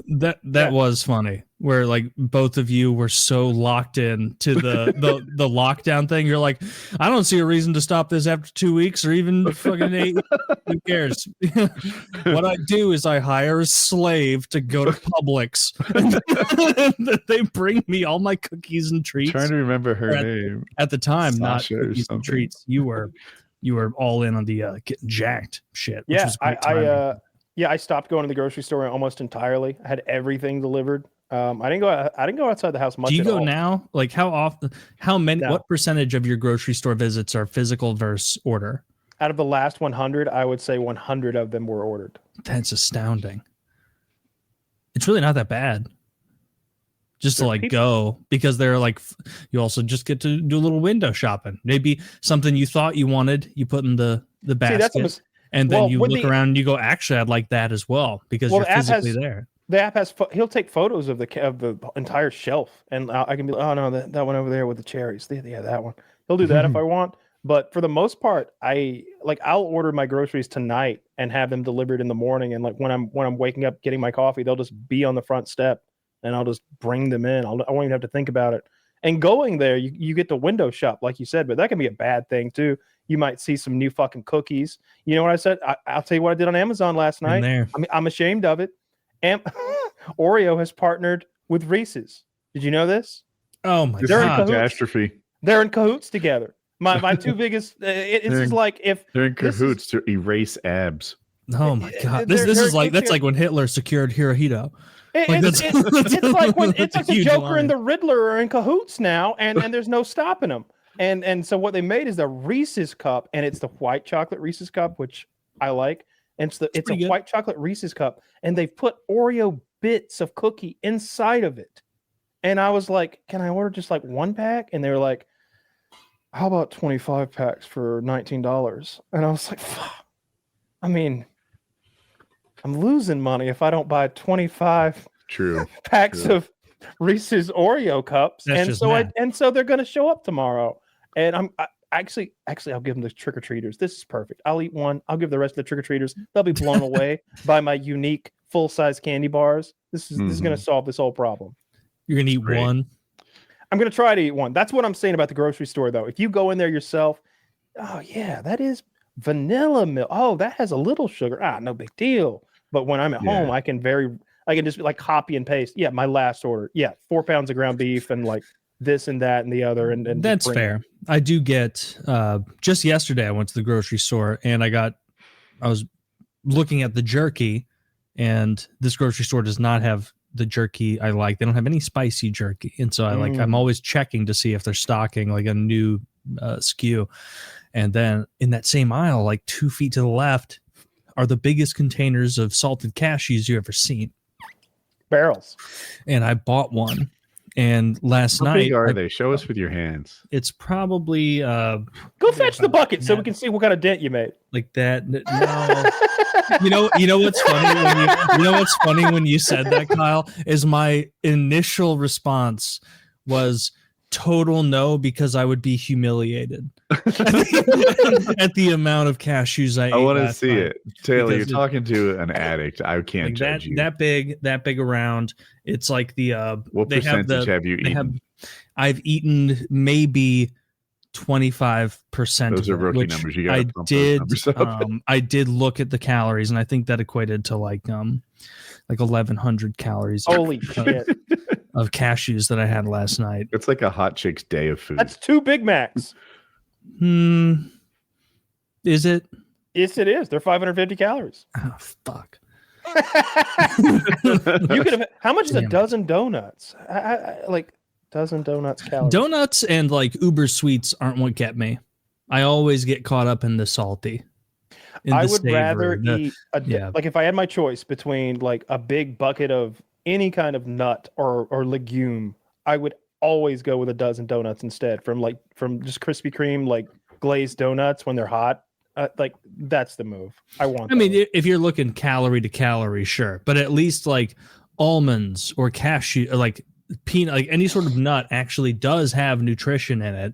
That was funny, where both of you were so locked in to the lockdown thing. You're like, I don't see a reason to stop this after 2 weeks or even fucking 8. Who cares? What I do is I hire a slave to go to Publix. They bring me all my cookies and treats. I'm trying to remember her name at the time. Sasha, not cookies and treats. You were you were all in on the getting jacked shit. Which Yeah, was great timing. I stopped going to the grocery store almost entirely. I had everything delivered. I didn't go outside the house much. Do you at go all. now? Like how often? How many? No. What percentage of your grocery store visits are physical versus order? Out of the last 100, I would say 100 of them were ordered. That's astounding. It's really not that bad. Just to like go, because they're like, you also just get to do a little window shopping. Maybe something you thought you wanted, you put in the basket, and then you look around and you go, actually, I'd like that as well, because you're physically there. The app has, he'll take photos of the entire shelf, and I can be like, oh no, that one over there with the cherries. Yeah, that one. He'll do that if I want. But for the most part, I'll order my groceries tonight and have them delivered in the morning. And like when I'm waking up getting my coffee, they'll just be on the front step, and I'll just bring them in. I won't even have to think about it. And going there, you get to window shop, like you said, but that can be a bad thing too. You might see some new fucking cookies. You know what I said? I'll tell you what I did on Amazon last night. I'm ashamed of it. Oreo has partnered with Reese's. Did you know this? Oh my God. Catastrophe. They're in cahoots together. My two biggest. It's just like if they're in cahoots to erase abs. Oh my God! This is like that's like when Hitler secured Hirohito. It's like when it's like the Joker and the Riddler are in cahoots now, and there's no stopping them. And so what they made is the Reese's cup, and it's the white chocolate Reese's cup, which I like. And it's a white chocolate Reese's cup, and they've put Oreo bits of cookie inside of it. And I was like, can I order just like one pack? And they were like, how about 25 packs for $19? And I was like, fuck. I mean, I'm losing money if I don't buy 25 packs of Reese's Oreo cups. And so they're going to show up tomorrow. And I'm actually I'll give them the trick-or-treaters. This is perfect. I'll eat one. I'll give the rest of the trick-or-treaters. They'll be blown away by my unique full-size candy bars. This is going to solve this whole problem. You're going to eat one? I'm going to try to eat one. That's what I'm saying about the grocery store, though. If you go in there yourself, oh, yeah, that is vanilla milk. Oh, that has a little sugar. No big deal. But when I'm at home, I can just like copy and paste. Yeah, my last order. Yeah, 4 pounds of ground beef and like this and that and the other. And that's fair. I do get, just yesterday, I went to the grocery store and I was looking at the jerky, and this grocery store does not have the jerky I like. They don't have any spicy jerky. And so I'm always checking to see if they're stocking like a new SKU. And then in that same aisle, like 2 feet to the left, are the biggest containers of salted cashews you ever seen. Barrels. And I bought one. And last night, big are they? Show us with your hands. It's probably go fetch the bucket so we can see what kind of dent you made. Like that. No. You know what's funny when you said that, Kyle, is my initial response was total no, because I would be humiliated at the amount of cashews I ate. I want to see it. Taylor, you're talking to an addict. I can't like judge you. That big around. It's like the what percentage have you eaten? I've eaten maybe 25%. Those are rookie numbers. You I did look at the calories, and I think that equated to like 1,100 calories. Holy shit. Of cashews that I had last night. It's like a hot chick's day of food. That's 2 Big Macs. Is it? Yes, it is. They're 550 calories. Oh, fuck. You could have. How much is a dozen donuts? I like dozen donuts calories. Donuts and like Uber sweets aren't what get me. I always get caught up in the salty. I would rather eat like if I had my choice between like a big bucket of any kind of nut or legume, I would always go with a dozen donuts instead from just Krispy Kreme, like glazed donuts when they're hot. Like that's the move. I mean, if you're looking calorie to calorie, sure, but at least like almonds or cashew, or like peanut, like any sort of nut actually does have nutrition in it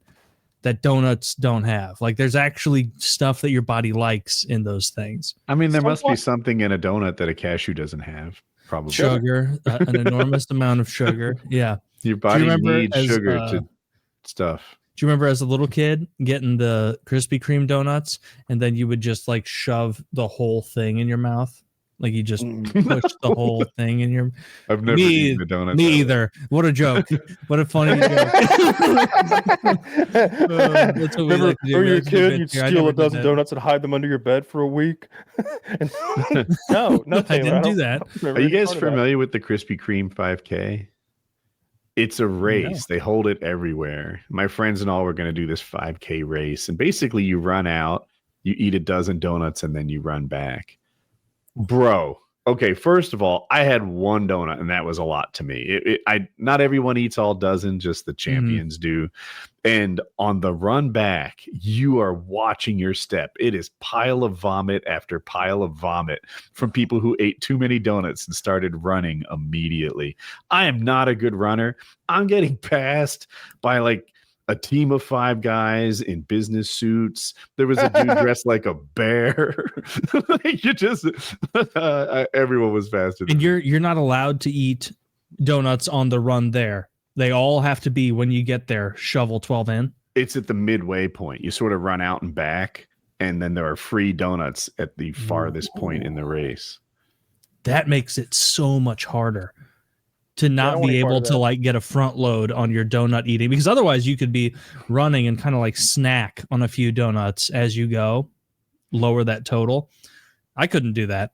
that donuts don't have. Like there's actually stuff that your body likes in those things. I mean, there must be something in a donut that a cashew doesn't have. Probably sugar, an enormous amount of sugar. Yeah, your body needs sugar to stuff. Do you remember as a little kid getting the Krispy Kreme donuts, and then you would just like shove the whole thing in your mouth? Like you just push the whole thing in your. I've never eaten a donut. Me either. What a joke! What a funny joke. That's what we like to do. Or you're a kid, you'd steal a dozen donuts and hide them under your bed for a week. No, Taylor, I didn't do that. Are you guys familiar with the Krispy Kreme 5K? It's a race. No. They hold it everywhere. My friends and all were going to do this 5K race. And basically you run out, you eat a dozen donuts, and then you run back. Bro. Okay, first of all, I had one donut, and that was a lot to me. Not everyone eats all dozen, just the champions do. And on the run back, you are watching your step. It is pile of vomit after pile of vomit from people who ate too many donuts and started running immediately. I am not a good runner. I'm getting passed by like a team of 5 guys in business suits. There was a dude dressed like a bear. Everyone was faster. And you're not allowed to eat donuts on the run there. They all have to be when you get there, shovel 12 in. It's at the midway point. You sort of run out and back, and then there are free donuts at the farthest point in the race. That makes it so much harder to not be able to like get a front load on your donut eating, because otherwise you could be running and kind of like snack on a few donuts as you go, lower that total. I couldn't do that.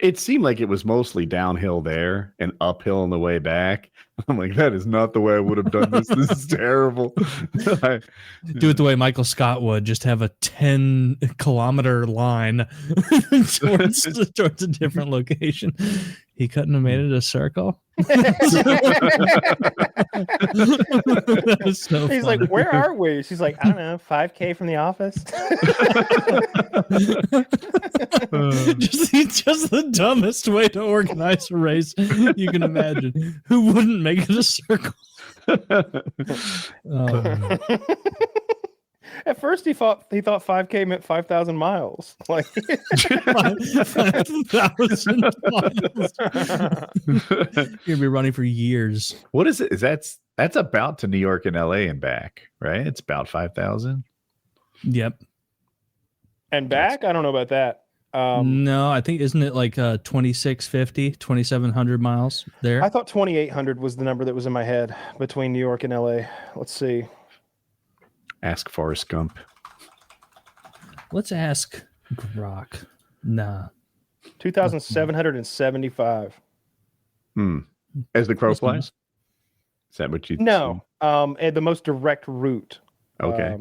It seemed like it was mostly downhill there and uphill on the way back. I'm like, that is not the way I would have done this. This is terrible. Do it the way Michael Scott would, just have a 10-kilometer line towards a different location. He couldn't have made it a circle. That was so He's funny. like, where are we? She's like, I don't know, 5K from the office. Just the dumbest way to organize a race you can imagine. Who wouldn't make it a circle? At first, he thought 5K meant 5,000 miles. Like 5,000 miles. You're gonna be running for years. What is it? That's about to New York and LA and back, right? It's about 5,000. Yep. And back? I don't know about that. No, I think isn't it like 2,650, 2,700 miles there? I thought 2,800 was the number that was in my head between New York and LA. Let's see. Ask Forrest Gump. Let's ask Grok. Nah. 2,775. As the crow flies? Is that what you No. And the most direct route. Okay.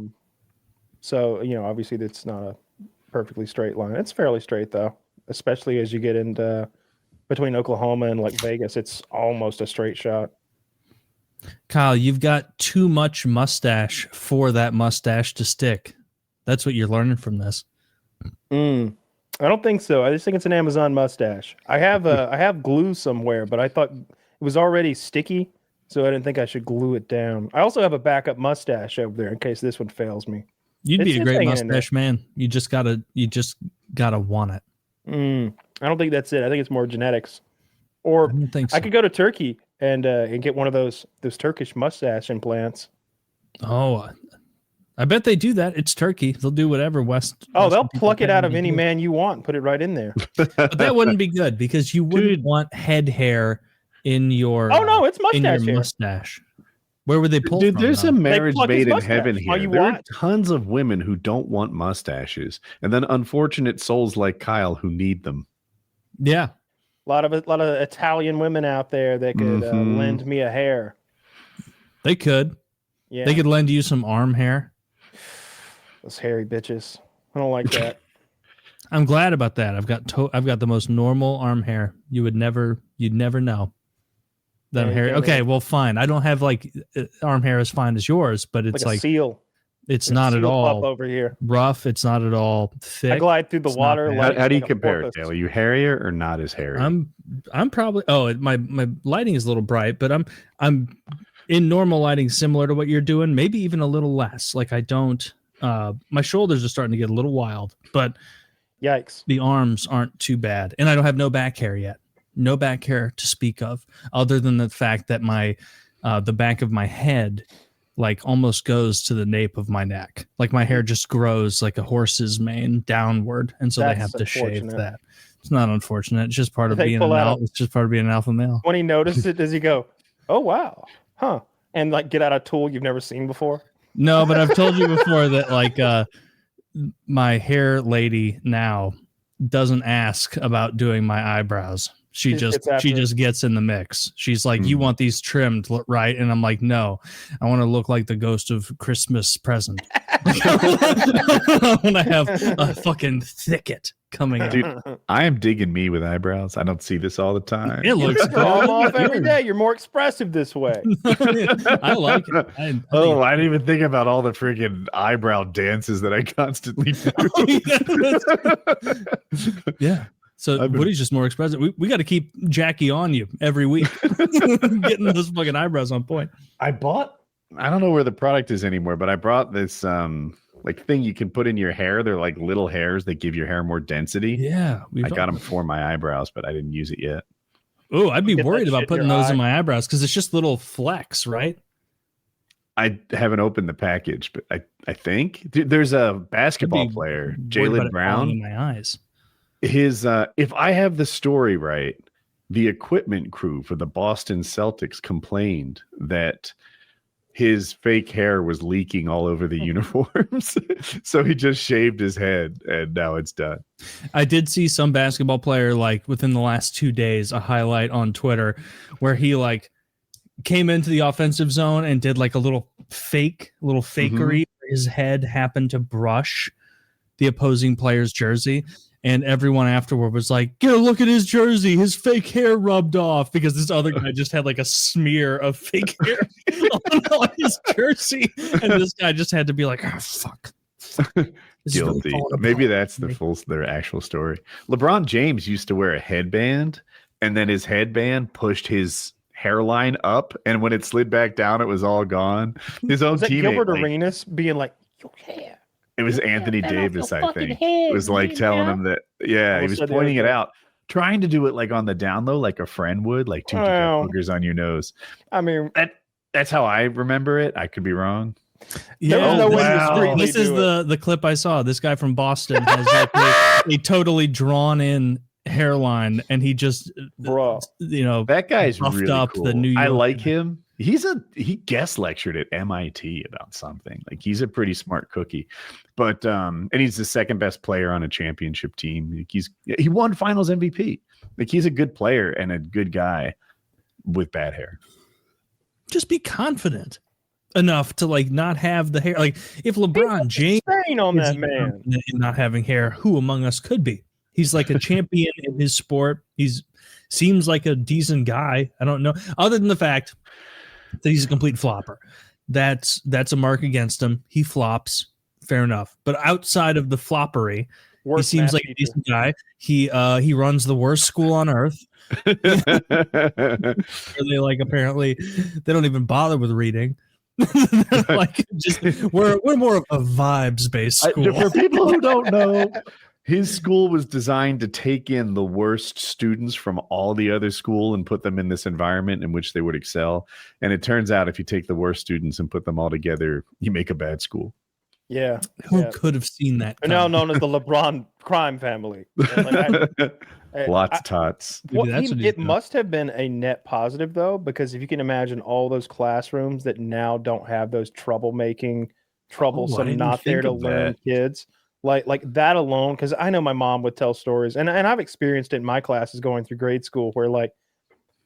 So, obviously that's not a perfectly straight line. It's fairly straight though, especially as you get into between Oklahoma and like Vegas. It's almost a straight shot. Kyle, you've got too much mustache for that mustache to stick. That's what you're learning from this. I don't think so. I just think it's an Amazon mustache. I have glue somewhere, but I thought it was already sticky, so I didn't think I should glue it down. I also have a backup mustache over there in case this one fails me. You'd be a great mustache man. You just gotta want it. I don't think that's it. I think it's more genetics. Or I don't think so. I could go to Turkey and get one of those Turkish mustache implants. Oh, I bet they do that. It's Turkey. They'll do whatever they'll pluck it out of any man you want and put it right in there. But that wouldn't be good because you wouldn't want head hair in your. Oh no, it's mustache hair. Mustache. Where would they pull Dude, from? There's a marriage made in heaven All here. There are tons of women who don't want mustaches, and then unfortunate souls like Kyle who need them. Yeah. A lot of Italian women out there that could lend me a hair. They could. Yeah. They could lend you some arm hair. Those hairy bitches. I don't like that. I'm glad about that. I've got the most normal arm hair. You'd never know that I'm hairy. Okay, well, fine. I don't have like arm hair as fine as yours, but it's like a seal. It's not at all over here. Rough. It's not at all thick. I glide through the water. How do you compare it, Dale? Are you hairier or not as hairy? I'm probably. Oh, my lighting is a little bright, but I'm in normal lighting, similar to what you're doing. Maybe even a little less. Like I don't. My shoulders are starting to get a little wild, but yikes, the arms aren't too bad, and I don't have no back hair yet. No back hair to speak of, other than the fact that my the back of my head like almost goes to the nape of my neck. Like my hair just grows like a horse's mane downward, and so they have to shave that. It's not unfortunate. It's just part of They being pull an out alpha. It's just part of being an alpha male. When he noticed it, does he go, "Oh wow, huh?" And like get out a tool you've never seen before? No, but I've told you before that like my hair lady now doesn't ask about doing my eyebrows. She just gets in the mix. She's like, "You want these trimmed, right?" And I'm like, "No, I want to look like the ghost of Christmas present. I want to have a fucking thicket coming out." Dude, I am digging me with eyebrows. I don't see this all the time. It looks good. Off every day. You're more expressive this way. I like it. I didn't even think about all the freaking eyebrow dances that I constantly do. Yeah. So Woody's just more expressive. We got to keep Jackie on you every week, getting those fucking eyebrows on point. I don't know where the product is anymore, but I brought this like thing you can put in your hair. They're like little hairs that give your hair more density. Yeah. I got them for my eyebrows, but I didn't use it yet. Oh, I'd be worried about putting those in my eyebrows because it's just little flecks, right? I haven't opened the package, but I think there's a basketball player, Jaylen Brown. In my eyes. His if I have the story right, the equipment crew for the Boston Celtics complained that his fake hair was leaking all over the uniforms. So he just shaved his head and now it's done. I did see some basketball player like within the last 2 days, a highlight on Twitter where he like came into the offensive zone and did like a little fakery. Where his head happened to brush the opposing player's jersey. And everyone afterward was like, "Get a look at his jersey. His fake hair rubbed off," because this other guy just had like a smear of fake hair on his jersey. And this guy just had to be like, "Oh, fuck." Guilty. Maybe that's their actual story. LeBron James used to wear a headband, and then his headband pushed his hairline up. And when it slid back down, it was all gone. His own teammate, Gilbert Arenas being like, "Your hair." It was Anthony Davis, I think. It was like telling him that, he was pointing it out, trying to do it like on the down low, like a friend would, like two boogers on your nose. I mean, that's how I remember it. I could be wrong. Yeah, this is the clip I saw. This guy from Boston has like a totally drawn in hairline, and he just, that guy's really up cool. The New York I like him. He guest lectured at MIT about something. Like he's a pretty smart cookie, but and he's the second best player on a championship team. Like he won Finals MVP. Like he's a good player and a good guy with bad hair. Just be confident enough to like not have the hair. Like if LeBron James on that man not having hair, who among us could be? He's like a champion in his sport. Seems like a decent guy. I don't know, other than the fact that he's a complete flopper. That's a mark against him. He flops, fair enough. But outside of the floppery, he seems like a decent guy. He runs the worst school on earth. They like apparently they don't even bother with reading. Like just we're more of a vibes based school. For people who don't know, his school was designed to take in the worst students from all the other school and put them in this environment in which they would excel. And it turns out if you take the worst students and put them all together, you make a bad school. Yeah. Who could have seen that? Now known as the LeBron crime family. Lots of tots. It must have been a net positive, though, because if you can imagine all those classrooms that now don't have those troublesome, not there to learn kids. Like that alone, because I know my mom would tell stories, and I've experienced it in my classes going through grade school, where like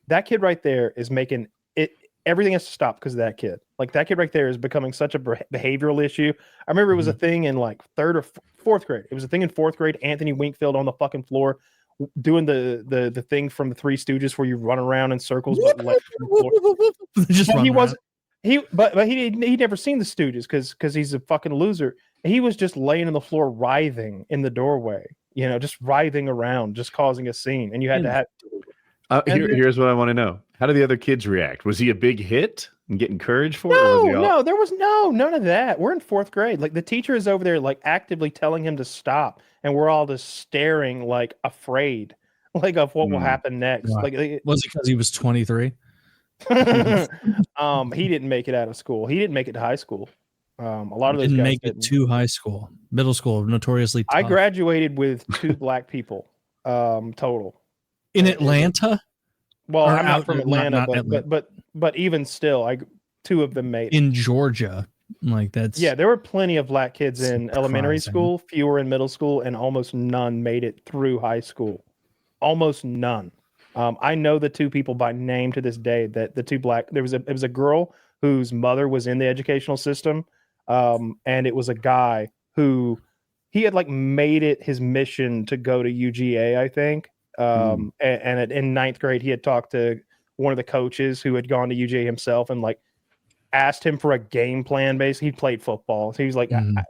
that kid right there is making it. Everything has to stop because of that kid. Like that kid right there is becoming such a behavioral issue. I remember it was a thing in like third or fourth grade. It was a thing in fourth grade. Anthony Winkfield on the fucking floor doing the thing from the Three Stooges where you run around in circles. But he'd never seen the Stooges because he's a fucking loser. He was just laying on the floor writhing in the doorway, just writhing around, just causing a scene. And you had to have. Here's what I want to know: how did the other kids react? Was he a big hit and get encouraged for it? No, there was none of that. We're in fourth grade. Like the teacher is over there, like actively telling him to stop, and we're all just staring, like afraid, like of what will happen next. Wow. Like, was it because he was 23? He didn't make it out of school. He didn't make it to high school. A lot of those didn't guys make it to high school. Middle school, notoriously tough. I graduated with 2 black people. total. In Atlanta? Well, Or I'm not from Atlanta, not but even still, 2 of them made it. In Georgia. Like that's there were plenty of black kids in elementary surprising. school, fewer in middle school, and almost none made it through high school. Almost none. I know the 2 people by name to this day. That the 2 black. It was a girl whose mother was in the educational system, and it was a guy who he had made it his mission to go to UGA, I think. And in 9th grade, he had talked to one of the coaches who had gone to UGA himself and asked him for a game plan. Basically, he played football, so he was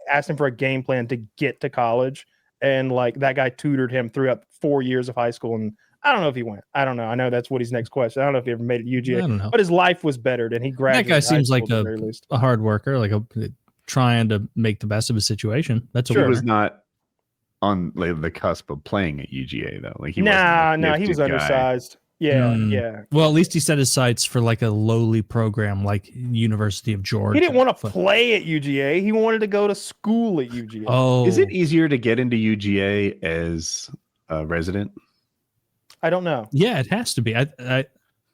asked him for a game plan to get to college, and that guy tutored him throughout 4 years of high school. And I don't know if he went. I don't know. I know that's what his next question. I don't know if he ever made it UGA. I don't know. But his life was bettered, and he graduated. That guy seems like at the very least. a hard worker, trying to make the best of his situation. That's he was not on the cusp of playing at UGA though. He he was undersized. Yeah. Well, at least he set his sights for a lowly program like University of Georgia. He didn't want to play at UGA. He wanted to go to school at UGA. Oh, is it easier to get into UGA as a resident? I don't know. Yeah, it has to be.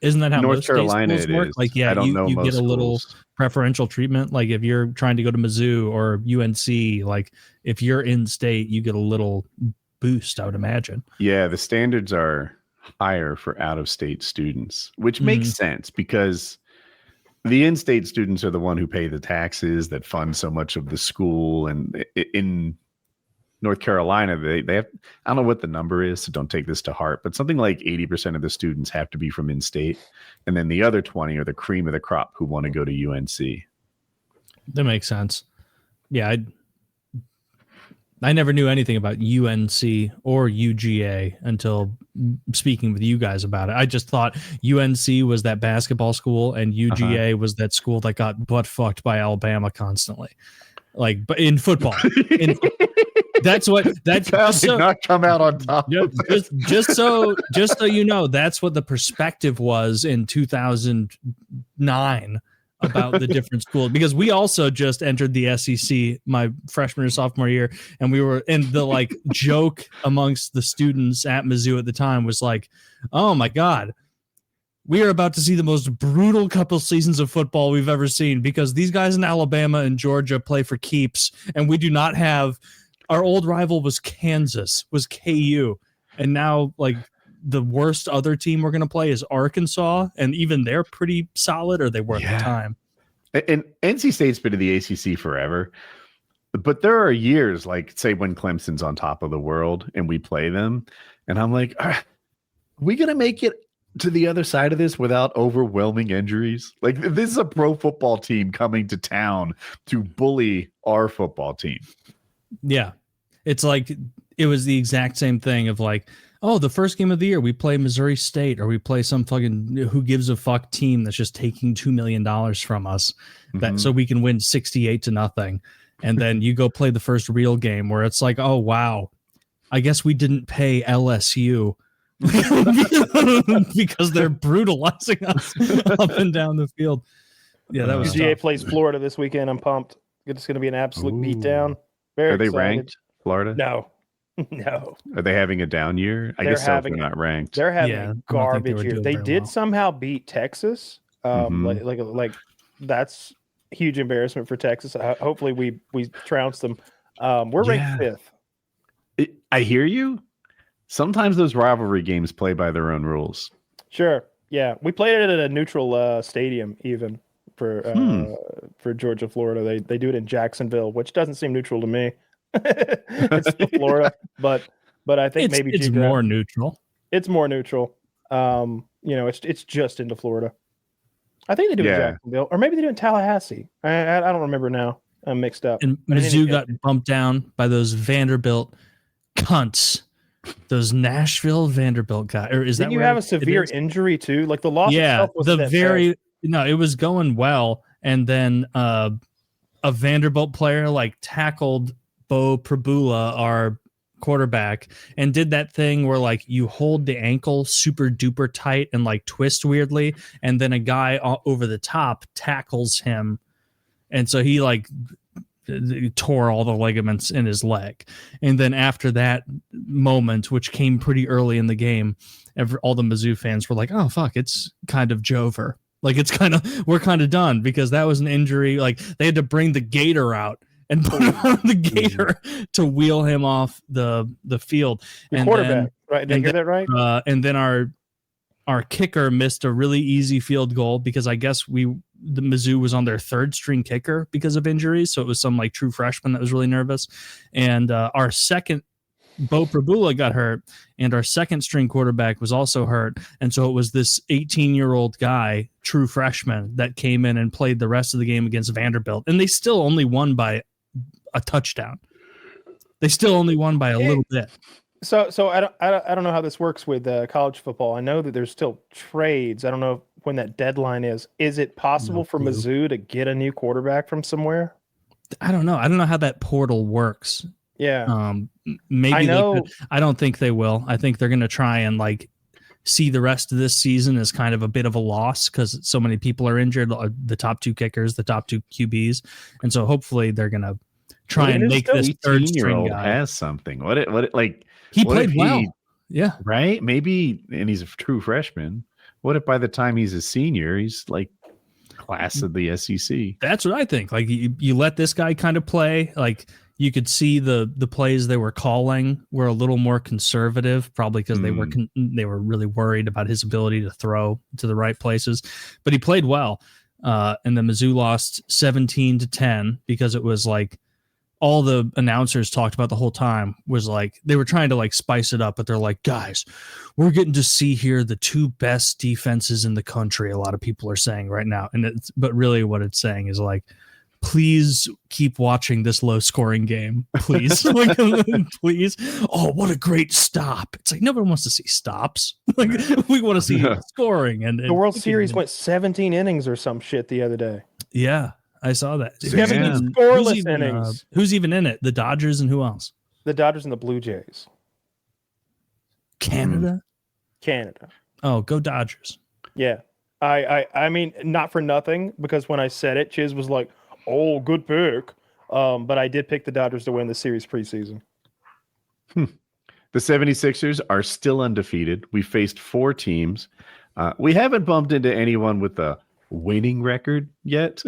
Isn't that how North most Carolina state schools work? is. I don't know. You most get a little schools. preferential treatment. If you're trying to go to Mizzou or UNC, if you're in state, you get a little boost, I would imagine. Yeah, the standards are higher for out-of-state students, which makes sense because the in-state students are the one who pay the taxes that fund so much of the school. And in North Carolina, they have, I don't know what the number is, so don't take this to heart, but something like 80% of the students have to be from in-state. And then the other 20 are the cream of the crop who want to go to UNC. That makes sense. Yeah, I never knew anything about UNC or UGA until speaking with you guys about it. I just thought UNC was that basketball school and UGA was that school that got butt fucked by Alabama constantly. But in football. That's did not come out on top. Just so you know, that's what the perspective was in 2009 about the different schools, because we also just entered the SEC my freshman or sophomore year, and we were in the joke amongst the students at Mizzou at the time was oh my God, we are about to see the most brutal couple seasons of football we've ever seen, because these guys in Alabama and Georgia play for keeps, and we do not have. Our old rival was Kansas, was KU, and now the worst other team we're going to play is Arkansas, and even they're pretty solid, or they were at the time. And NC State's been in the ACC forever, but there are years, say when Clemson's on top of the world and we play them, and I'm like, are we going to make it to the other side of this without overwhelming injuries? This is a pro football team coming to town to bully our football team. Yeah. It's it was the exact same thing of the first game of the year we play Missouri State, or we play some fucking who gives a fuck team that's just taking $2 million from us so we can win 68-0. And then you go play the first real game where it's oh wow, I guess we didn't pay LSU because they're brutalizing us up and down the field. Yeah, that was UGA tough. plays Florida this weekend. I'm pumped. It's going to be an absolute beatdown. Very Are they excited. ranked, Florida? No. Are they having a down year? I guess so if they're not ranked. They're having a garbage year. They did somehow beat Texas. That's a huge embarrassment for Texas. Hopefully we trounce them. We're ranked 5th. I hear you. Sometimes those rivalry games play by their own rules. Sure. Yeah. We played it at a neutral stadium even for Georgia, Florida. They do it in Jacksonville, which doesn't seem neutral to me. It's still Florida, but I think maybe it's more neutral. It's more neutral. It's just into Florida. I think they do it in Jacksonville, or maybe they do it in Tallahassee. I don't remember now. I'm mixed up. And Mizzou got bumped down by those Vanderbilt cunts. Those Nashville Vanderbilt guys. Or Didn't you have a severe injury too? The loss itself was it was going well, and then a Vanderbilt player tackled Bo Prabula, our quarterback, and did that thing where you hold the ankle super duper tight and twist weirdly, and then a guy over the top tackles him, and so he tore all the ligaments in his leg. And then after that moment, which came pretty early in the game, all the Mizzou fans were like, oh, fuck, it's kind of Jover. Like, we're kind of done, because that was an injury. Like, they had to bring the gator out and put him on the gator to wheel him off the field. And quarterback, right? Did I hear that right? And then our kicker missed a really easy field goal, because I guess the Mizzou was on their third string kicker because of injuries. So it was some like true freshman that was really nervous. And our second, Bo Prabula, got hurt, and our second string quarterback was also hurt. And so it was this 18-year-old guy, true freshman, that came in and played the rest of the game against Vanderbilt. And they still only won by a touchdown. They still only won by a little bit. So I don't know how this works with college football. I know that there's still trades. I don't know when that deadline is. Is it possible for Mizzou to get a new quarterback from somewhere? I don't know. I don't know how that portal works. Yeah. Maybe I know. I don't think they will. I think they're going to try and like see the rest of this season as kind of a bit of a loss, because so many people are injured. The top two kickers, the top two QBs, and so hopefully they're going to try and make this third string guy has something. What it like? He played well. Yeah. Right. Maybe, and he's a true freshman. What if by the time he's a senior, he's like class of the SEC? That's what I think. Like you let this guy kind of play. Like you could see the plays they were calling were a little more conservative, probably because they were really worried about his ability to throw to the right places. But he played well. And the Mizzou lost 17-10 because it was like, all the announcers talked about the whole time was like they were trying to like spice it up, but they're like, guys, we're getting to see here the two best defenses in the country. A lot of people are saying right now. But really what it's saying is like, please keep watching this low scoring game. Please. Like, please. Oh, what a great stop. It's like, nobody wants to see stops. Like we want to see scoring. And the World Series went 17 innings or some shit the other day. Yeah. I saw that. Scoreless innings. Who's even in it? The Dodgers and who else? The Dodgers and the Blue Jays. Canada. Oh, go Dodgers. Yeah. I mean, not for nothing, because when I said it, Chiz was like, "Oh, good pick." But I did pick the Dodgers to win the series preseason. The 76ers are still undefeated. We faced 4 teams. We haven't bumped into anyone with a winning record yet,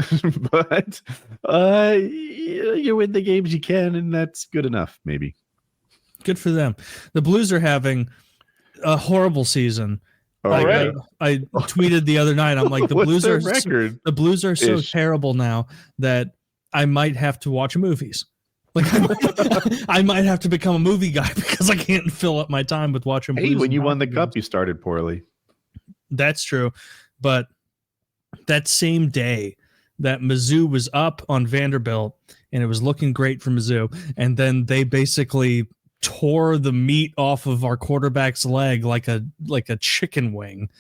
but you win the games you can, and that's good enough. Maybe good for them. The Blues are having a horrible season. I tweeted the other night, I'm like, the Blues are so terrible now that I might have to watch movies. Like I might have to become a movie guy because I can't fill up my time with watching Blues. When you won the cup, you started poorly. That's true, but that same day that Mizzou was up on Vanderbilt and it was looking great for Mizzou, and then they basically tore the meat off of our quarterback's leg like a chicken wing.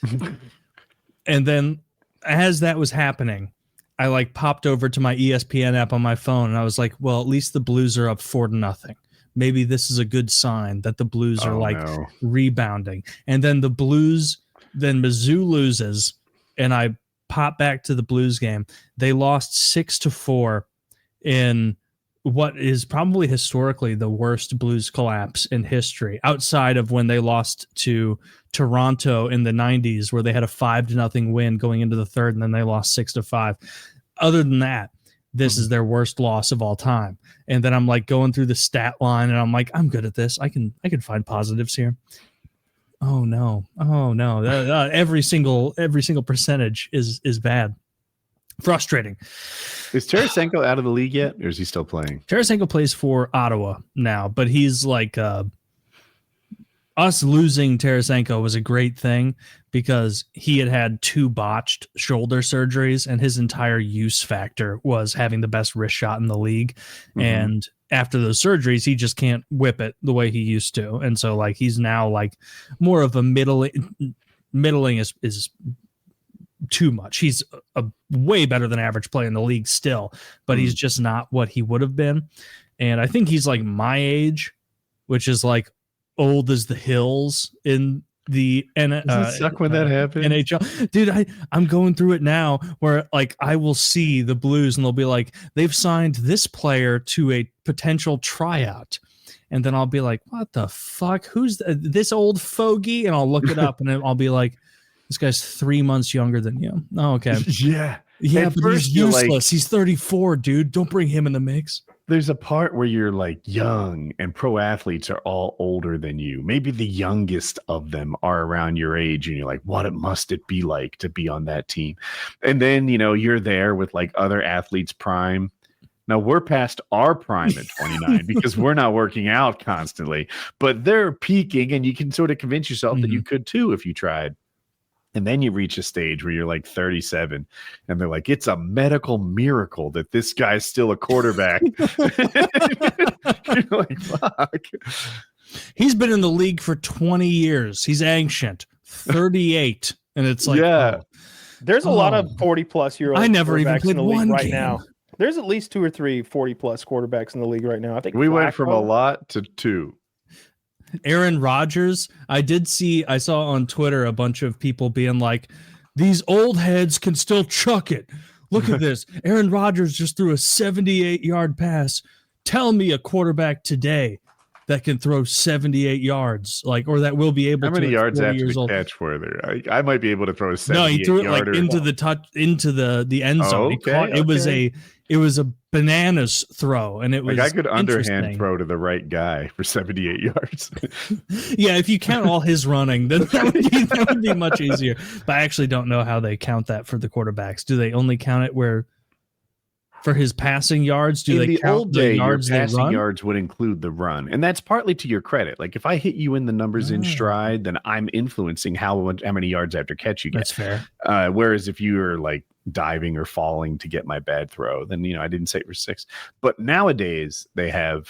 And then as that was happening, I like popped over to my ESPN app on my phone and I was like, well, at least the Blues are up 4-0. Maybe this is a good sign that the Blues are rebounding. And then Mizzou loses, and I pop back to the Blues game. They lost 6-4 in what is probably historically the worst Blues collapse in history, outside of when they lost to Toronto in the 90s, where they had a 5-0 win going into the third, and then they lost 6-5. Other than that, this is their worst loss of all time. And then I'm like going through the stat line, and I'm like, I'm good at this. I can find positives here. Oh no! Every single percentage is bad. Frustrating. Is Tarasenko out of the league yet, or is he still playing? Tarasenko plays for Ottawa now, but he's like us losing Tarasenko was a great thing because he had 2 botched shoulder surgeries, and his entire use factor was having the best wrist shot in the league. Mm-hmm. And after those surgeries, he just can't whip it the way he used to. And so like he's now like more of a middling is too much. He's a way better than average player in the league still, but he's just not what he would have been. And I think he's like my age, which is like old as the hills in Does it suck when that happens? NHL, dude. I'm going through it now, where like I will see the Blues, and they'll be like, they've signed this player to a potential tryout, and then I'll be like, what the fuck? Who's this old fogey? And I'll look it up, and then I'll be like, this guy's 3 months younger than you. Oh, okay. Yeah, but he's useless. He's 34, dude. Don't bring him in the mix. There's a part where you're like young, and pro athletes are all older than you. Maybe the youngest of them are around your age, and you're like, what must it be like to be on that team? And then, you're there with like other athletes' prime. Now we're past our prime at 29 because we're not working out constantly, but they're peaking, and you can sort of convince yourself that you could too if you tried. And then you reach a stage where you're like 37, and they're like, it's a medical miracle that this guy's still a quarterback. You're like, fuck. He's been in the league for 20 years. He's ancient, 38. And it's like, there's a lot of 40-plus-year-old I never even played one right game. now. There's at least 2 or 3 40-plus quarterbacks in the league right now. I think we went from a lot to 2. Aaron Rodgers, I saw on Twitter a bunch of people being like, these old heads can still chuck it. Look at this. Aaron Rodgers just threw a 78-yard pass. Tell me a quarterback today that can throw 78 yards, or that will be able to. How many yards after the catch were there? I might be able to throw a 78 No, he threw it yarder. Into the end zone. It was a bananas throw, and it was I could underhand throw to the right guy for 78 yards. Yeah, if you count all his running, then that would be much easier. But I actually don't know how they count that for the quarterbacks. Do they only count it for his passing yards? Do they count the yards your passing yards would include the run, and that's partly to your credit. Like if I hit you in the numbers in stride, then I'm influencing how many yards after catch you get. That's fair. Whereas if you are like diving or falling to get my bad throw, then I didn't say it for 6. But nowadays they have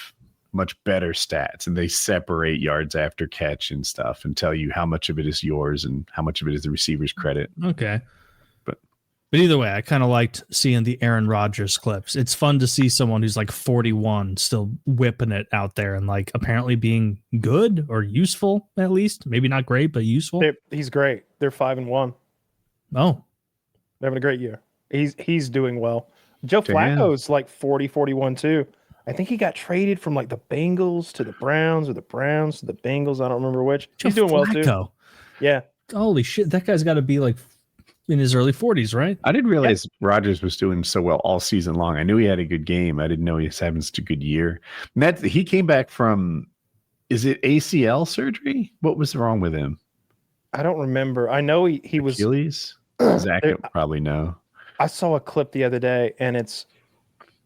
much better stats, and they separate yards after catch and stuff, and tell you how much of it is yours and how much of it is the receiver's credit. Okay. But either way, I kind of liked seeing the Aaron Rodgers clips. It's fun to see someone who's like 41 still whipping it out there and like apparently being good or useful, at least. Maybe not great, but useful. He's great. They're 5-1. Oh. They're having a great year. He's doing well. Joe Flacco's like 40, 41 too. I think he got traded from like the Bengals to the Browns, or the Browns to the Bengals. I don't remember which. He's doing well too. Yeah. Holy shit. That guy's got to be like in his early 40s, right? I didn't realize Rodgers was doing so well all season long. I knew he had a good game. I didn't know he was having such a good year. And he came back from, is it ACL surgery? What was wrong with him? I don't remember. I know he was Achilles. Zach would probably know. I saw a clip the other day, and it's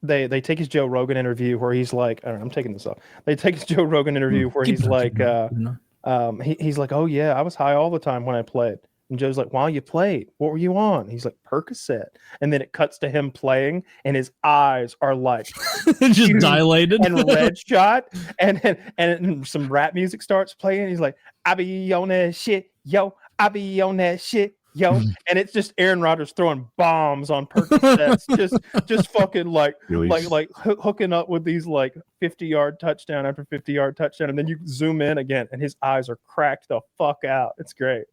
they take his Joe Rogan interview where he's like, I don't know, I'm taking this off. They take his Joe Rogan interview where he's like, he's like, oh yeah, I was high all the time when I played. And Joe's like, while you played, what were you on? He's like, Percocet. And then it cuts to him playing, and his eyes are like just dilated and red shot. And some rap music starts playing. He's like, I be on that shit, yo. I be on that shit, yo. And it's just Aaron Rodgers throwing bombs on Percocets, just fucking like hooking up with these like 50-yard touchdown after 50-yard touchdown. And then you zoom in again, and his eyes are cracked the fuck out. It's great.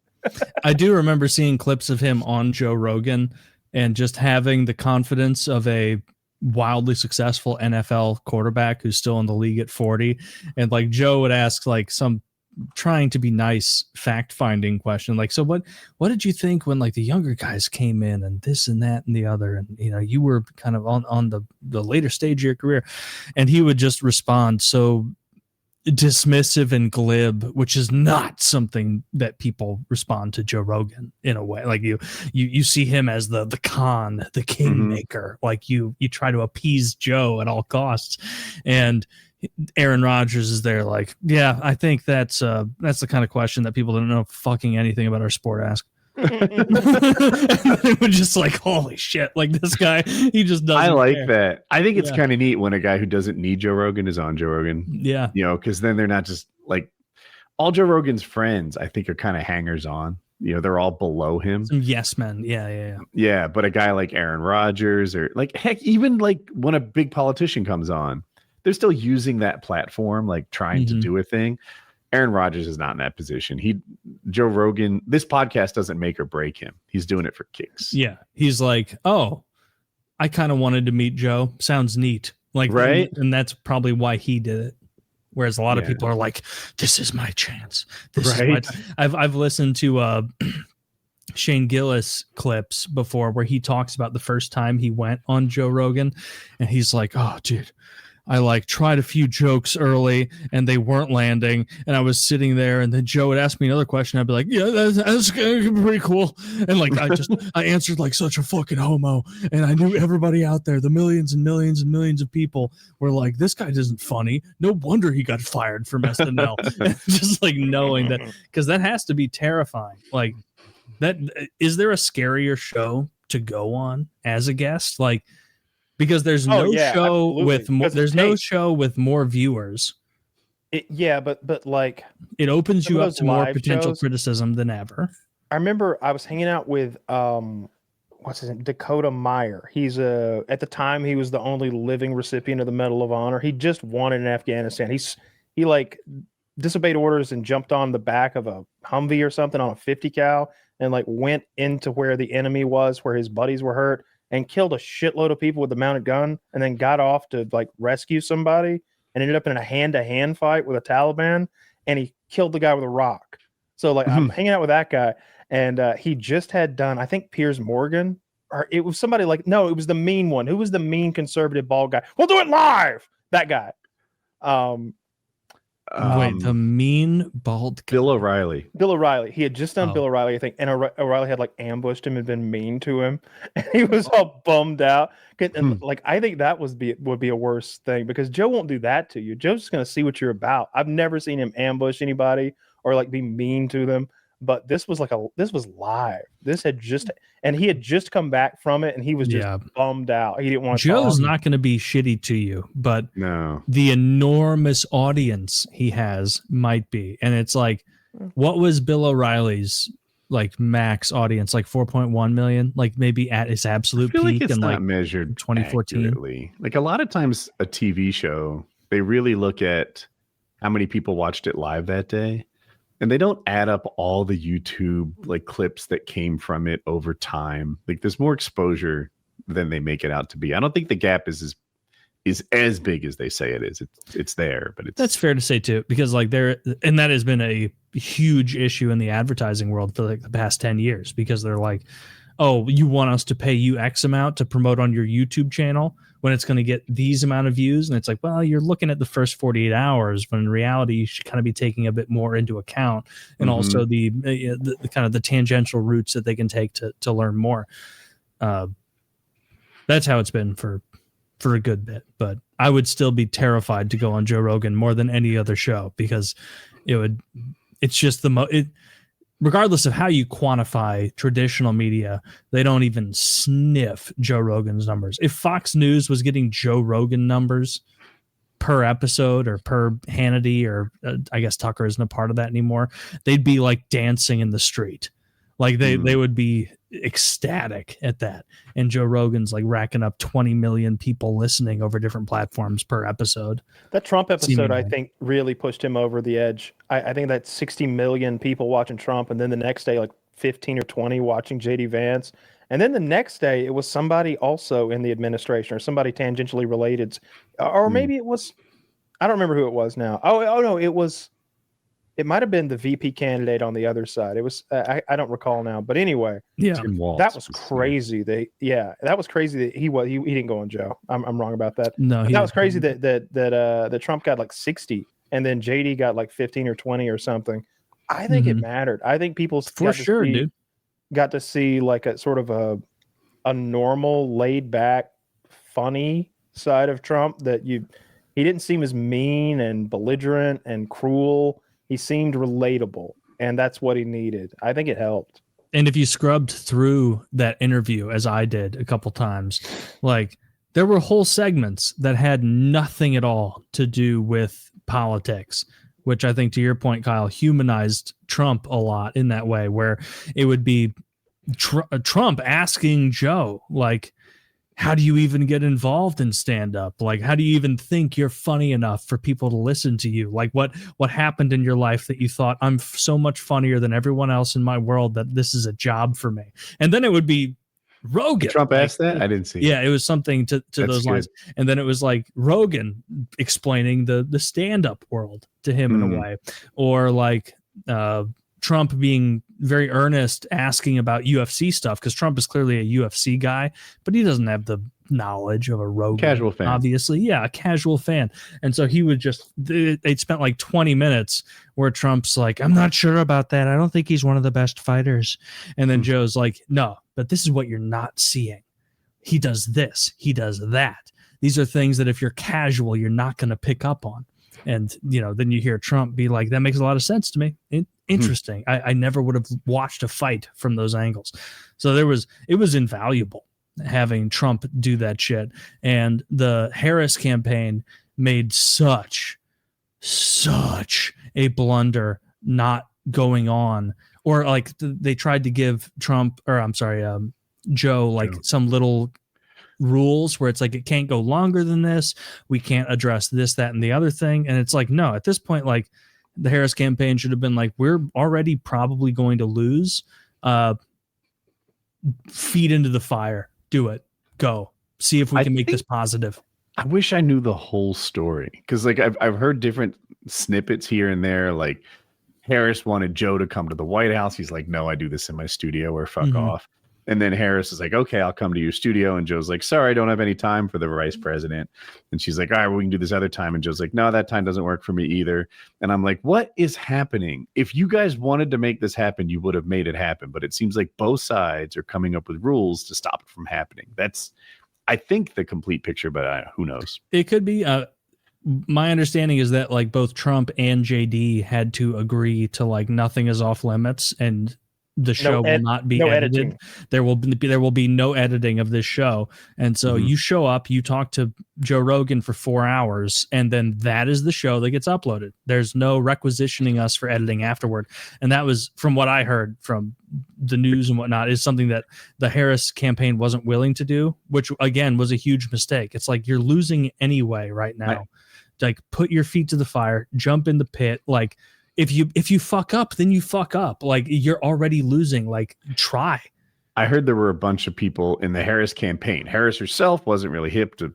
I do remember seeing clips of him on Joe Rogan and just having the confidence of a wildly successful NFL quarterback who's still in the league at 40. And like Joe would ask like some trying to be nice fact-finding question, like, so what did you think when like the younger guys came in and this and that and the other, and you were kind of on the later stage of your career? And he would just respond so dismissive and glib, which is not something that people respond to Joe Rogan in a way. Like you see him as the Khan, the kingmaker. Like you try to appease Joe at all costs. And Aaron Rodgers is there like, yeah, I think that's the kind of question that people don't know fucking anything about our sport ask. It was just like, holy shit, like this guy, he just doesn't. I like care. that. I think it's kind of neat when a guy who doesn't need Joe Rogan is on Joe Rogan. Yeah. Because then they're not just like all Joe Rogan's friends, I think, are kind of hangers on. They're all below him. Some yes men. Yeah. Yeah. But a guy like Aaron Rodgers, or like, heck, even like when a big politician comes on, they're still using that platform, like trying to do a thing. Aaron Rodgers is not in that position. Joe Rogan, this podcast doesn't make or break him. He's doing it for kicks. Yeah. He's like, oh, I kind of wanted to meet Joe. Sounds neat. Like, right. And that's probably why he did it. Whereas a lot of people are like, this is my chance. This is I've listened to Shane Gillis clips before where he talks about the first time he went on Joe Rogan, and he's like, oh, dude, I like tried a few jokes early and they weren't landing. And I was sitting there and then Joe would ask me another question. I'd be like, yeah, that's pretty cool. And like, I answered like such a fucking homo. And I knew everybody out there, the millions and millions and millions of people were like, this guy isn't funny. No wonder he got fired from SNL. Just like knowing that, because that has to be terrifying. Like that, is there a scarier show to go on as a guest? Like, because there's no show with more, no show with more viewers. But like it opens you up to more potential criticism than ever. I remember I was hanging out with what's his name, Dakota Meyer. He's at the time he was the only living recipient of the Medal of Honor. He just won it in Afghanistan. He like disobeyed orders and jumped on the back of a Humvee or something on a 50 cal and like went into where the enemy was, where his buddies were hurt, and killed a shitload of people with a mounted gun, and then got off to like rescue somebody and ended up in a hand-to-hand fight with a Taliban, and he killed the guy with a rock. So like I'm hanging out with that guy, and he just had done, I think Piers Morgan, or it was somebody like, no, it was the mean one. Who was the mean conservative bald guy? We'll do it live. That guy. Wait, the mean bald guy. Bill O'Reilly. Bill O'Reilly. He had just done Bill O'Reilly, I think, and O'Reilly had like ambushed him and been mean to him, and he was all bummed out. And like I think that would be a worse thing, because Joe won't do that to you. Joe's just gonna see what you're about. I've never seen him ambush anybody or like be mean to them. But this was live. He had just come back from it, and he was just bummed out. He didn't want to. Joe's not going to be shitty to you, but the enormous audience he has might be. And it's like, what was Bill O'Reilly's like max audience? Like 4.1 million, like maybe at its absolute peak. Like it's in not like measured 2014. accurately. Like a lot of times, a TV show, they really look at how many people watched it live that day. And they don't add up all the YouTube like clips that came from it over time. Like there's more exposure than they make it out to be. I don't think the gap is as big as they say it is. It's there, but that's fair to say too, because like and that has been a huge issue in the advertising world for like the past 10 years, because they're like, oh, you want us to pay you X amount to promote on your YouTube channel when it's going to get these amount of views. And it's like, well, you're looking at the first 48 hours, but in reality, you should kind of be taking a bit more into account. And also the kind of the tangential routes that they can take to learn more. That's how it's been for a good bit, but I would still be terrified to go on Joe Rogan more than any other show, because it's just regardless of how you quantify traditional media, they don't even sniff Joe Rogan's numbers. If Fox News was getting Joe Rogan numbers per episode or per Hannity, or I guess Tucker isn't a part of that anymore, they'd be like dancing in the street. Like they would be ecstatic at that. And Joe Rogan's like racking up 20 million people listening over different platforms per episode. That Trump episode, I think, really pushed him over the edge. I think that 60 million people watching Trump, and then the next day, like 15 or 20 watching JD Vance. And then the next day, it was somebody also in the administration or somebody tangentially related. Or maybe it was, I don't remember who it was now. Oh no, it might have been the VP candidate on the other side. It was, I don't recall now, but anyway, that was crazy. That was crazy that he didn't go on Joe. I'm wrong about that. No, that was crazy that Trump got like 60 and then JD got like 15 or 20 or something. I think it mattered. I think people got to see like a sort of a normal, laid back, funny side of Trump, that he didn't seem as mean and belligerent and cruel. He seemed relatable, and that's what he needed. I think it helped. And if you scrubbed through that interview, as I did a couple times, like there were whole segments that had nothing at all to do with politics, which I think, to your point, Kyle, humanized Trump a lot in that way, where it would be Trump asking Joe, like, how do you even get involved in stand-up? Like, how do you even think you're funny enough for people to listen to you? Like, what happened in your life that you thought, I'm so much funnier than everyone else in my world that this is a job for me? And then it would be Rogan. Trump asked that? I didn't see it. Yeah, it was something to those lines. And then it was like Rogan explaining the stand-up world to him in a way. Or like Trump being very earnest asking about UFC stuff, because Trump is clearly a UFC guy, but he doesn't have the knowledge of a Rogan. Casual fan. Obviously. Yeah, a casual fan. And so he would they'd spent like 20 minutes where Trump's like, I'm not sure about that. I don't think he's one of the best fighters. And then Joe's like, no, but this is what you're not seeing. He does this. He does that. These are things that if you're casual, you're not going to pick up on. And, then you hear Trump be like, that makes a lot of sense to me. Interesting. I never would have watched a fight from those angles. So it was invaluable having Trump do that shit. And the Harris campaign made such a blunder not going on. Or like they tried to give Joe like some little rules where it's like, it can't go longer than this. We can't address this, that, and the other thing. And it's like, no, at this point, like the Harris campaign should have been like, we're already probably going to lose. Feed into the fire. Do it. Go. See if we can make this positive. I wish I knew the whole story, because like I've heard different snippets here and there. Like Harris wanted Joe to come to the White House. He's like, no, I do this in my studio, or fuck off. And then Harris is like, okay, I'll come to your studio. And Joe's like, sorry, I don't have any time for the vice president. And she's like, all right, well, we can do this other time. And Joe's like, no, that time doesn't work for me either. And I'm like, what is happening? If you guys wanted to make this happen, you would have made it happen. But it seems like both sides are coming up with rules to stop it from happening. That's, I think, the complete picture, but who knows? It could be. My understanding is that like both Trump and JD had to agree to like nothing is off limits, and the show will not be edited. Editing. There will be no editing of this show. And so you show up, you talk to Joe Rogan for 4 hours, and then that is the show that gets uploaded. There's no requisitioning us for editing afterward. And that was, from what I heard from the news and whatnot, is something that the Harris campaign wasn't willing to do, which again was a huge mistake. It's like, you're losing anyway right now. Right. Like, put your feet to the fire, jump in the pit. Like, if you fuck up, then you fuck up. Like, you're already losing. Like, try. I heard there were a bunch of people in the Harris campaign. Harris herself wasn't really hip to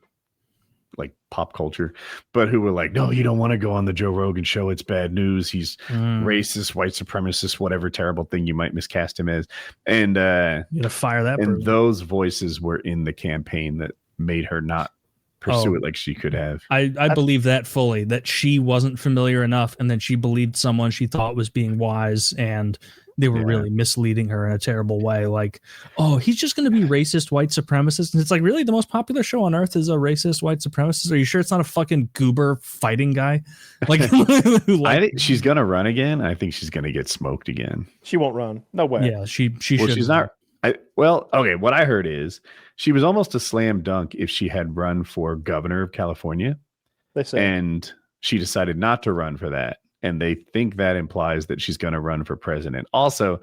like pop culture, but who were like, no, you don't want to go on the Joe Rogan show. It's bad news. He's racist, white supremacist, whatever terrible thing you might miscast him as. And you gotta fire that and person. Those voices were in the campaign that made her not pursue it like she could have. I believe that fully, that she wasn't familiar enough, and then she believed someone she thought was being wise, and they were really misleading her in a terrible way. Like, oh, he's just going to be racist white supremacist. And it's like, really, the most popular show on earth is a racist white supremacist? Are you sure it's not a fucking goober fighting guy? Like, I think she's going to run again. I think she's going to get smoked again. She won't run. No way. Yeah, she should. She's not. Okay, what I heard is she was almost a slam dunk if she had run for governor of California. They say. And she decided not to run for that. And they think that implies that she's going to run for president. Also,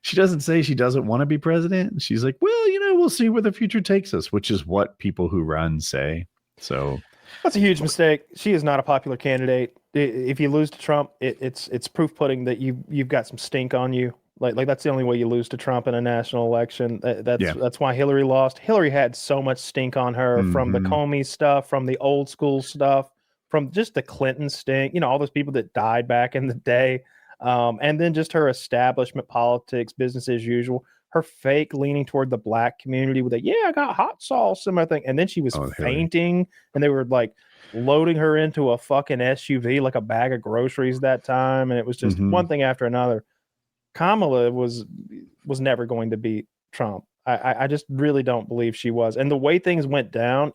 she doesn't say she doesn't want to be president. She's like, well, we'll see where the future takes us, which is what people who run say. So that's a huge mistake. She is not a popular candidate. If you lose to Trump, it's proof pudding that you've got some stink on you. Like that's the only way you lose to Trump in a national election. That's why Hillary lost. Hillary had so much stink on her from the Comey stuff, from the old school stuff, from just the Clinton stink, all those people that died back in the day. And then just her establishment politics, business as usual, her fake leaning toward the black community with I got hot sauce and everything. And then she was fainting, and they were like loading her into a fucking SUV, like a bag of groceries that time. And it was just one thing after another. Kamala was never going to beat Trump. I just really don't believe she was. And the way things went down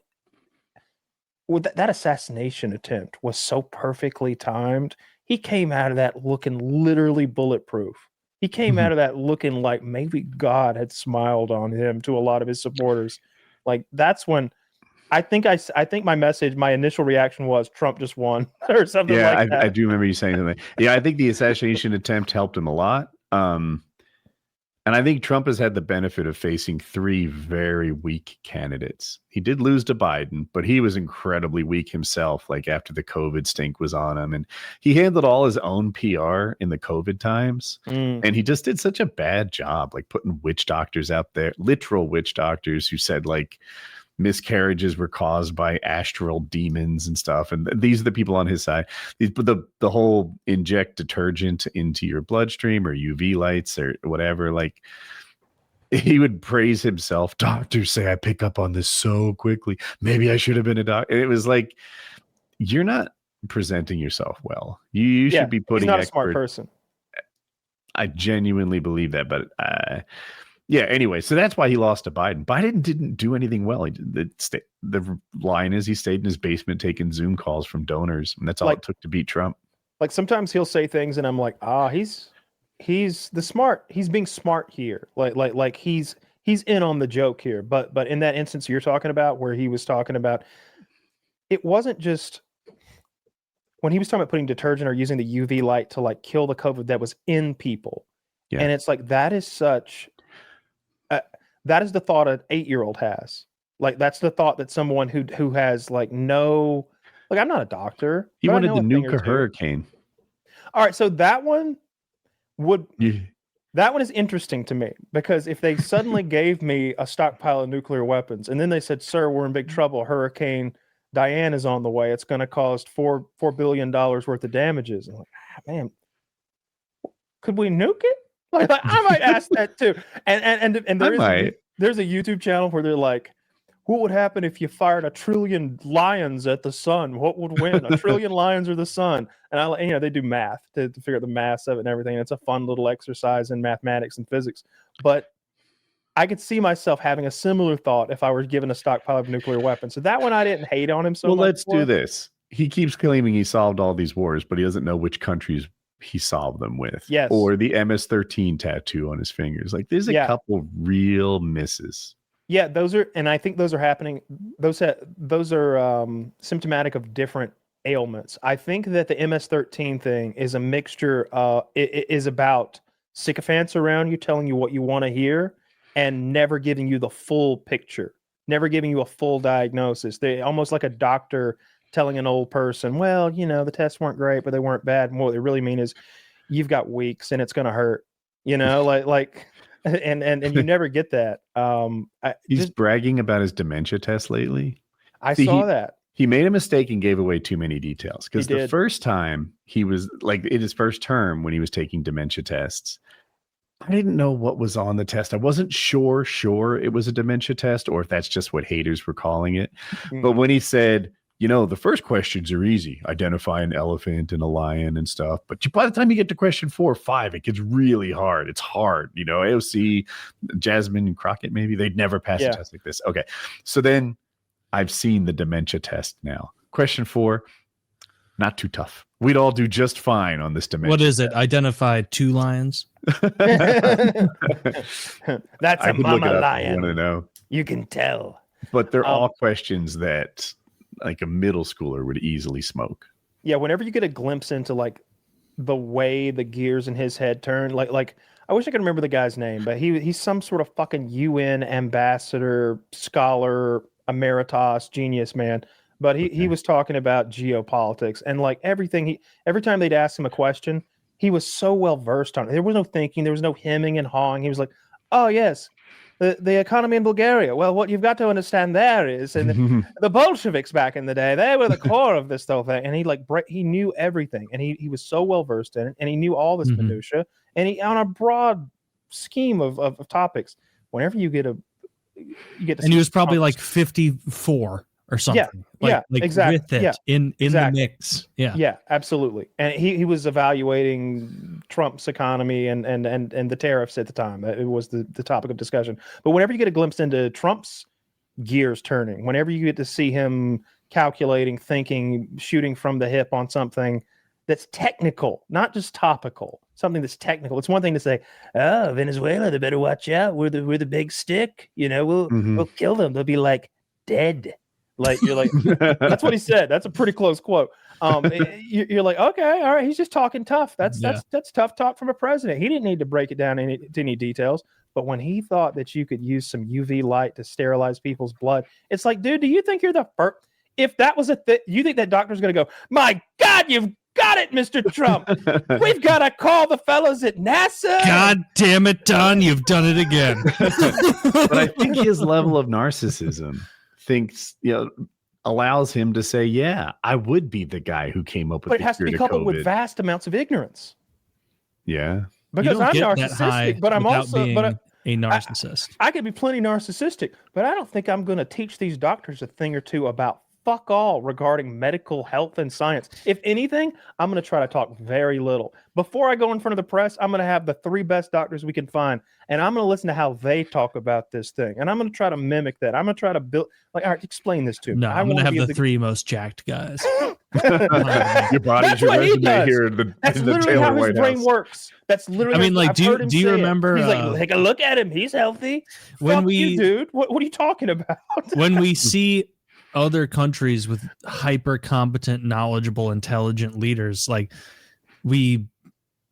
with that assassination attempt was so perfectly timed. He came out of that looking literally bulletproof. He came out of that looking like maybe God had smiled on him to a lot of his supporters. Like, that's when I think my initial reaction was Trump just won or something like that. I do remember you saying something. Yeah, I think the assassination attempt helped him a lot. And I think Trump has had the benefit of facing 3 very weak candidates. He did lose to Biden, but he was incredibly weak himself, like after the COVID stink was on him. And he handled all his own PR in the COVID times. And he just did such a bad job, like putting witch doctors out there, literal witch doctors who said like miscarriages were caused by astral demons and stuff. And these are the people on his side. The whole inject detergent into your bloodstream or UV lights or whatever, like he would praise himself. Doctors say I pick up on this so quickly. Maybe I should have been a doctor. It was like, you're not presenting yourself well. You should be putting. He's not a smart person. I genuinely believe that, but yeah, anyway, so that's why he lost to Biden. Biden didn't do anything well. The line is he stayed in his basement taking Zoom calls from donors, and that's all it took to beat Trump. Like sometimes he'll say things, and I'm like, he's being smart here. Like he's in on the joke here. But in that instance you're talking about, where he was talking about, it wasn't just when he was talking about putting detergent or using the UV light to like kill the COVID that was in people. Yeah. And it's like, that is such. That is the thought an 8-year-old has. Like that's the thought that someone who has like no, like I'm not a doctor. He wanted to nuke a hurricane. All right, so that one that one is interesting to me, because if they suddenly gave me a stockpile of nuclear weapons and then they said, "Sir, we're in big trouble. Hurricane Diane is on the way. It's going to cause $4 billion worth of damages." I'm like, man, could we nuke it? Like I might ask that too. And there's a YouTube channel where they're like, what would happen if you fired 1 trillion lions at the sun? What would win, 1 trillion lions or the sun? And they do math to figure out the mass of it and everything. And it's a fun little exercise in mathematics and physics. But I could see myself having a similar thought if I were given a stockpile of nuclear weapons. So that one I didn't hate on him so much. Well, let's do this. He keeps claiming he solved all these wars, but he doesn't know which countries he solved them with. Yes. Or the MS-13 tattoo on his fingers. Like there's a couple real misses. Yeah, I think those are happening. Those are symptomatic of different ailments. I think that the MS-13 thing is a mixture. It is about sycophants around you telling you what you want to hear and never giving you the full picture, never giving you a full diagnosis. They almost like a doctor telling an old person, well, the tests weren't great, but they weren't bad. And what they really mean is you've got weeks and it's going to hurt, like, and you never get that. He's bragging about his dementia test lately. I saw that. He made a mistake and gave away too many details, because the first time he was like in his first term when he was taking dementia tests, I didn't know what was on the test. I wasn't sure it was a dementia test or if that's just what haters were calling it. But when he said, the first questions are easy. Identify an elephant and a lion and stuff. But by the time you get to question 4 or 5, it gets really hard. It's hard. AOC, Jasmine Crockett, maybe they'd never pass a test like this. Okay. So then I've seen the dementia test now. Question 4, not too tough. We'd all do just fine on this dementia. What is it? Identify 2 lions. That's a mama lion. I want to know. You can tell. But they're all questions that like a middle schooler would easily smoke. Yeah, whenever you get a glimpse into like the way the gears in his head turn, like I wish I could remember the guy's name, but he's some sort of fucking UN ambassador, scholar, emeritus, genius man. But he was talking about geopolitics and like every time they'd ask him a question, he was so well versed on it. There was no thinking, there was no hemming and hawing. He was like, "Oh yes, the economy in Bulgaria. Well, what you've got to understand there is, and the Bolsheviks back in the day, they were the core of this whole thing." And he knew everything, and he was so well versed in it, and he knew all this minutia, and he on a broad scheme of topics. Whenever you get to, and he was probably like 54 or something. Exactly. With it in the mix. Yeah, absolutely. And he was evaluating Trump's economy and the tariffs at the time. It was the topic of discussion. But whenever you get a glimpse into Trump's gears turning, whenever you get to see him calculating, thinking, shooting from the hip on something that's technical, not just topical, something that's technical. It's one thing to say, "Oh, Venezuela, they better watch out. We're the big stick. We'll kill them. They'll be like dead." Like you're like, that's what he said. That's a pretty close quote. You're like, okay, all right, he's just talking tough. That's tough talk from a president. He didn't need to break it down to any details. But when he thought that you could use some UV light to sterilize people's blood, it's like, dude, do you think you're the first? If that was you think that doctor's going to go, my God, you've got it, Mr. Trump. We've got to call the fellows at NASA. God damn it, Don, you've done it again. But I think his level of narcissism allows him to say, yeah, I would be the guy who came up with it has to be coupled with vast amounts of ignorance. Yeah. Because I'm narcissistic, but I'm also a narcissist. I could be plenty narcissistic, but I don't think I'm going to teach these doctors a thing or two about fuck all regarding medical health and science. If anything, I'm going to try to talk very little. Before I go in front of the press, I'm going to have the 3 best doctors we can find, and I'm going to listen to how they talk about this thing, and I'm going to try to mimic that. I'm going to try to build, all right, explain this to me. No, I'm going to have the 3 most jacked guys. Your body's your resume here. That's literally how his brain works. That's literally. I mean, like, do you remember? He's like, take a look at him. He's healthy. Fuck you, dude. What are you talking about? When we see other countries with hyper competent, knowledgeable, intelligent leaders, like we,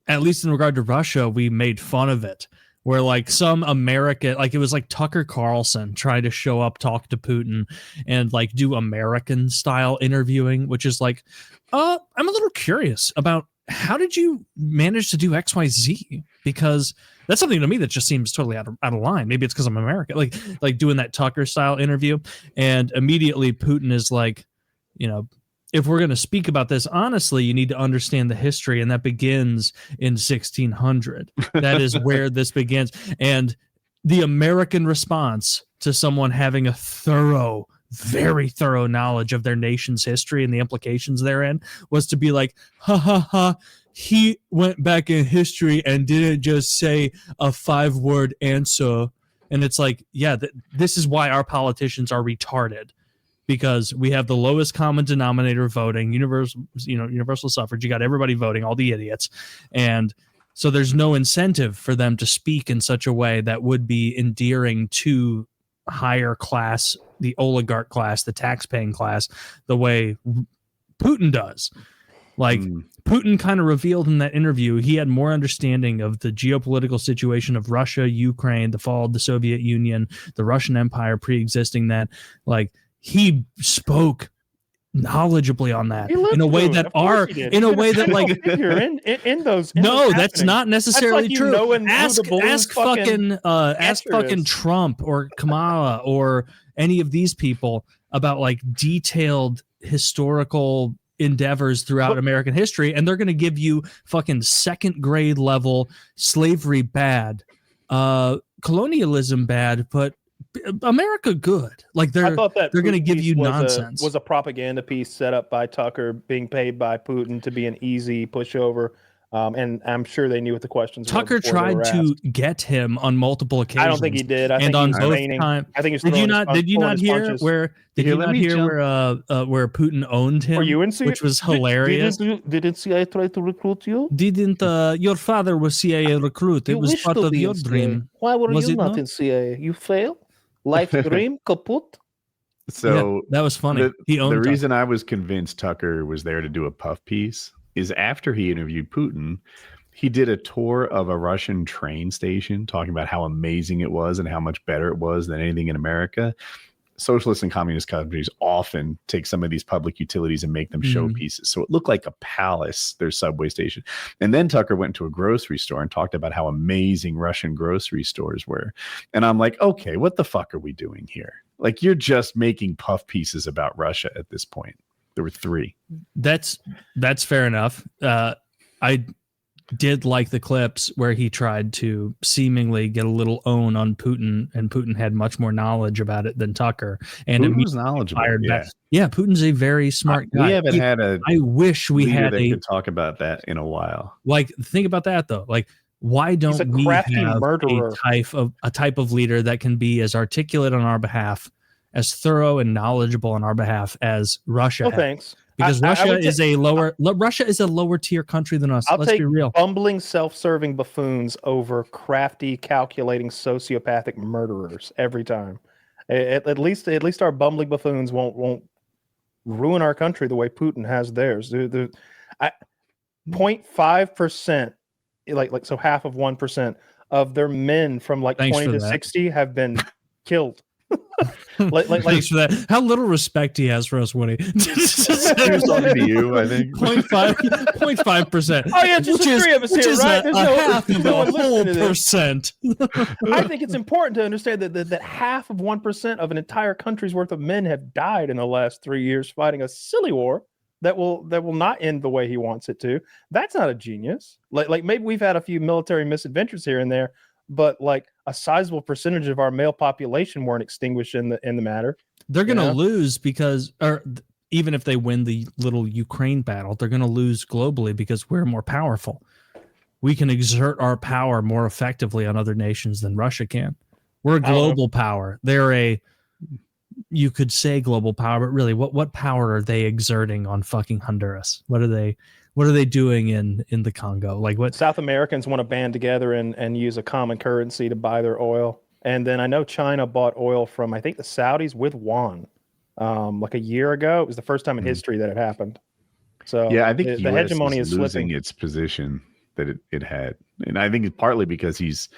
at least in regard to Russia, we made fun of it. Where like some American, like it was like Tucker Carlson tried to show up, talk to Putin, and like do American style interviewing, which is like, I'm a little curious about how did you manage to do XYZ? Because that's something to me that just seems totally out of line. Maybe it's because I'm American, like doing that Tucker style interview, and immediately Putin is like, if we're going to speak about this honestly, you need to understand the history, and that begins in 1600. That is where this begins. And the American response to someone having a very thorough knowledge of their nation's history and the implications therein was to be like, ha ha ha, he went back in history and didn't just say a 5-word answer. And it's like, yeah, this is why our politicians are retarded. Because we have the lowest common denominator voting, universal suffrage. You got everybody voting, all the idiots. And so there's no incentive for them to speak in such a way that would be endearing to higher class, the oligarch class, the tax-paying class, the way Putin does. Like Putin kind of revealed in that interview, he had more understanding of the geopolitical situation of Russia, Ukraine, the fall of the Soviet Union, the Russian Empire pre-existing that, like, he spoke knowledgeably on that in a way that you're in those. No, that's not necessarily true. Ask fucking Trump or Kamala or any of these people about like detailed historical endeavors throughout American history, and they're going to give you fucking 2nd grade level slavery bad, colonialism bad, but America good. Like they're going to give you nonsense. Was a propaganda piece set up by Tucker, being paid by Putin to be an easy pushover. And I'm sure they knew what the questions were. Tucker tried to get him on multiple occasions. I don't think he did. I think on both times. I think did you not hear where Putin owned him? Were you in which was hilarious. Didn't CIA try to recruit you? Didn't your father was CIA recruit? It was part of your dream. Why were you not in CIA? You failed? Life dream kaput? So yeah, that was funny. The reason I was convinced Tucker was there to do a puff piece is after he interviewed Putin, he did a tour of a Russian train station talking about how amazing it was and how much better it was than anything in America. Socialist and communist countries often take some of these public utilities and make them showpieces. So it looked like a palace, their subway station. And then Tucker went to a grocery store and talked about how amazing Russian grocery stores were. And I'm like, okay, what the fuck are we doing here? Like, you're just making puff pieces about Russia at this point. There were 3. That's fair enough. I did like the clips where he tried to seemingly get a little own on Putin, and Putin had much more knowledge about it than Tucker. And Putin was knowledgeable. Yeah, Putin's a very smart guy. We haven't had a. I wish we had a. Could talk about that in a while. Like, think about that though. Like, why don't we have a type of leader that can be as articulate on our behalf, as thorough and knowledgeable on our behalf as Russia? No thanks. Because Russia is a lower tier country than us. Let's be real. Bumbling, self-serving buffoons over crafty, calculating, sociopathic murderers every time. At least our bumbling buffoons won't ruin our country the way Putin has theirs. 0.5%, like so half of 1% of their men from like Thanks 20 to for that. 60 have been killed. Thanks for that. How little respect he has for us, Woody. He was talking to you, I think. 0.5%. Oh yeah, just the three of us here, right? There's half of a whole percent. I think it's important to understand that half of 1% of an entire country's worth of men have died in the last 3 years fighting a silly war that will not end the way he wants it to. That's not a genius. Like maybe we've had a few military misadventures here and there, but like a sizable percentage of our male population weren't extinguished in the matter. They're going to lose because, or even if they win the little Ukraine battle, they're going to lose globally because we're more powerful. We can exert our power more effectively on other nations than Russia can. We're a global power. They're you could say global power, but really what power are they exerting on fucking Honduras? What are they doing in the Congo? Like what South Americans want to band together and use a common currency to buy their oil. And then I know China bought oil from, I think, the Saudis with yuan like a year ago. It was the first time in history that it happened. So yeah, I think the hegemony is losing slipping its position that it had. And I think it's partly because he's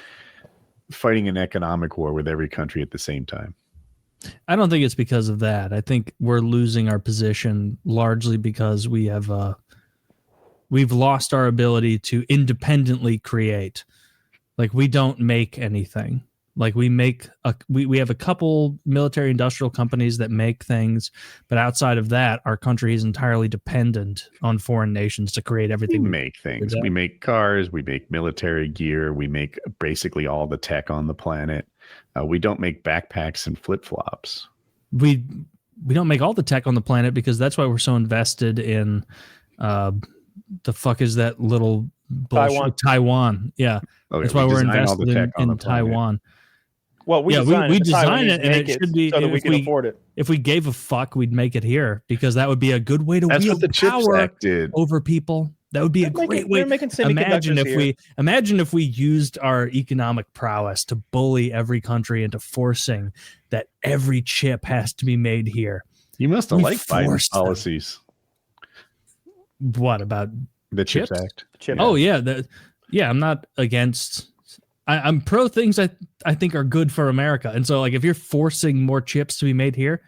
fighting an economic war with every country at the same time. I don't think it's because of that. I think we're losing our position largely because we've lost our ability to independently create. Like we don't make anything. Like we have a couple military industrial companies that make things, but outside of that, our country is entirely dependent on foreign nations to create everything. We make things. We make cars. We make military gear. We make basically all the tech on the planet. We don't make backpacks and flip-flops. We don't make all the tech on the planet because that's why we're so invested in the fuck is that little bullshit? Taiwan. Yeah. Okay, that's why we're invested in Taiwan. Well, we design it, and it should be so that we can afford it. If we gave a fuck, we'd make it here because that would be a good way to wield the power Act did. over people. That would be a great way. Imagine if we used our economic prowess to bully every country into forcing that every chip has to be made here. You must have liked Biden's policies. What about the Chips Act? Oh yeah, I'm not against. I'm pro things I think are good for America, and so like if you're forcing more chips to be made here,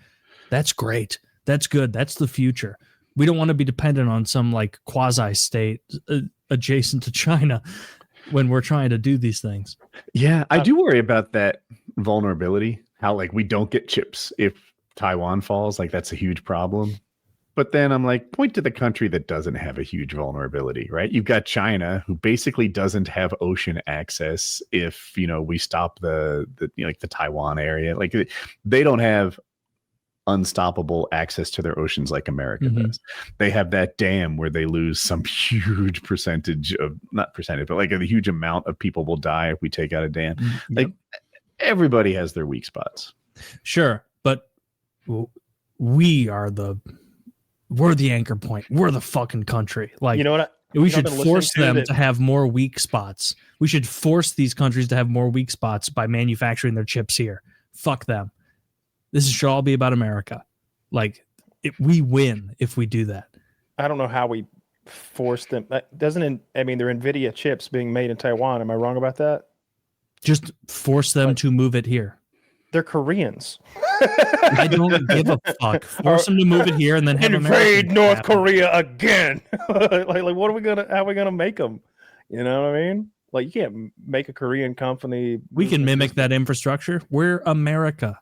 that's great. That's good. That's the future. We don't want to be dependent on some like quasi state adjacent to China when we're trying to do these things. Yeah, I do worry about that vulnerability. How like we don't get chips if Taiwan falls, like that's a huge problem. But then I'm like, point to the country that doesn't have a huge vulnerability, right? You've got China, who basically doesn't have ocean access if, we stop the Taiwan area. Like they don't have unstoppable access to their oceans like America does. They have that dam where they lose some huge percentage of, not percentage, but like a huge amount of people will die if we take out a dam. Like everybody has their weak spots. Sure. But we're the anchor point. We're the fucking country. Like, you know what? We should force them to have more weak spots. We should force these countries to have more weak spots by manufacturing their chips here. Fuck them. This should all be about America. Like, we win if we do that. I don't know how we force them. They're NVIDIA chips being made in Taiwan. Am I wrong about that? Just force them to move it here. They're Koreans. I don't give a fuck. Force them to move it here and then have invade North Korea again. like what are we gonna? How are we gonna make them? You know what I mean? Like you can't make a Korean company. We can mimic that infrastructure. We're America,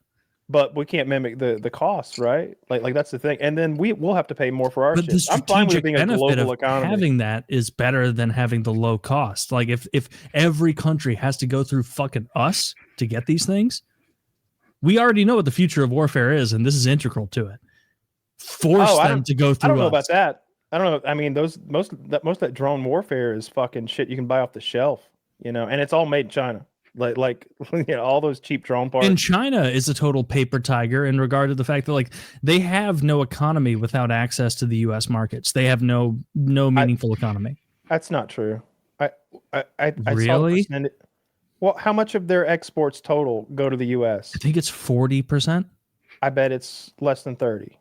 but we can't mimic the costs, right? Like that's the thing. And then we'll have to pay more for our shit. I'm fine with being a global economy. Having that is better than having the low cost. Like if every country has to go through fucking us to get these things. We already know what the future of warfare is, and this is integral to it. Force them to go through. I don't know about that. I don't know. I mean, most of that drone warfare is fucking shit you can buy off the shelf, and it's all made in China. Like all those cheap drone parts. And China is a total paper tiger in regard to the fact that they have no economy without access to the U.S. markets. They have no meaningful economy. That's not true. I really. Well, how much of their exports total go to the U.S.? I think it's 40%. I bet it's less than 30.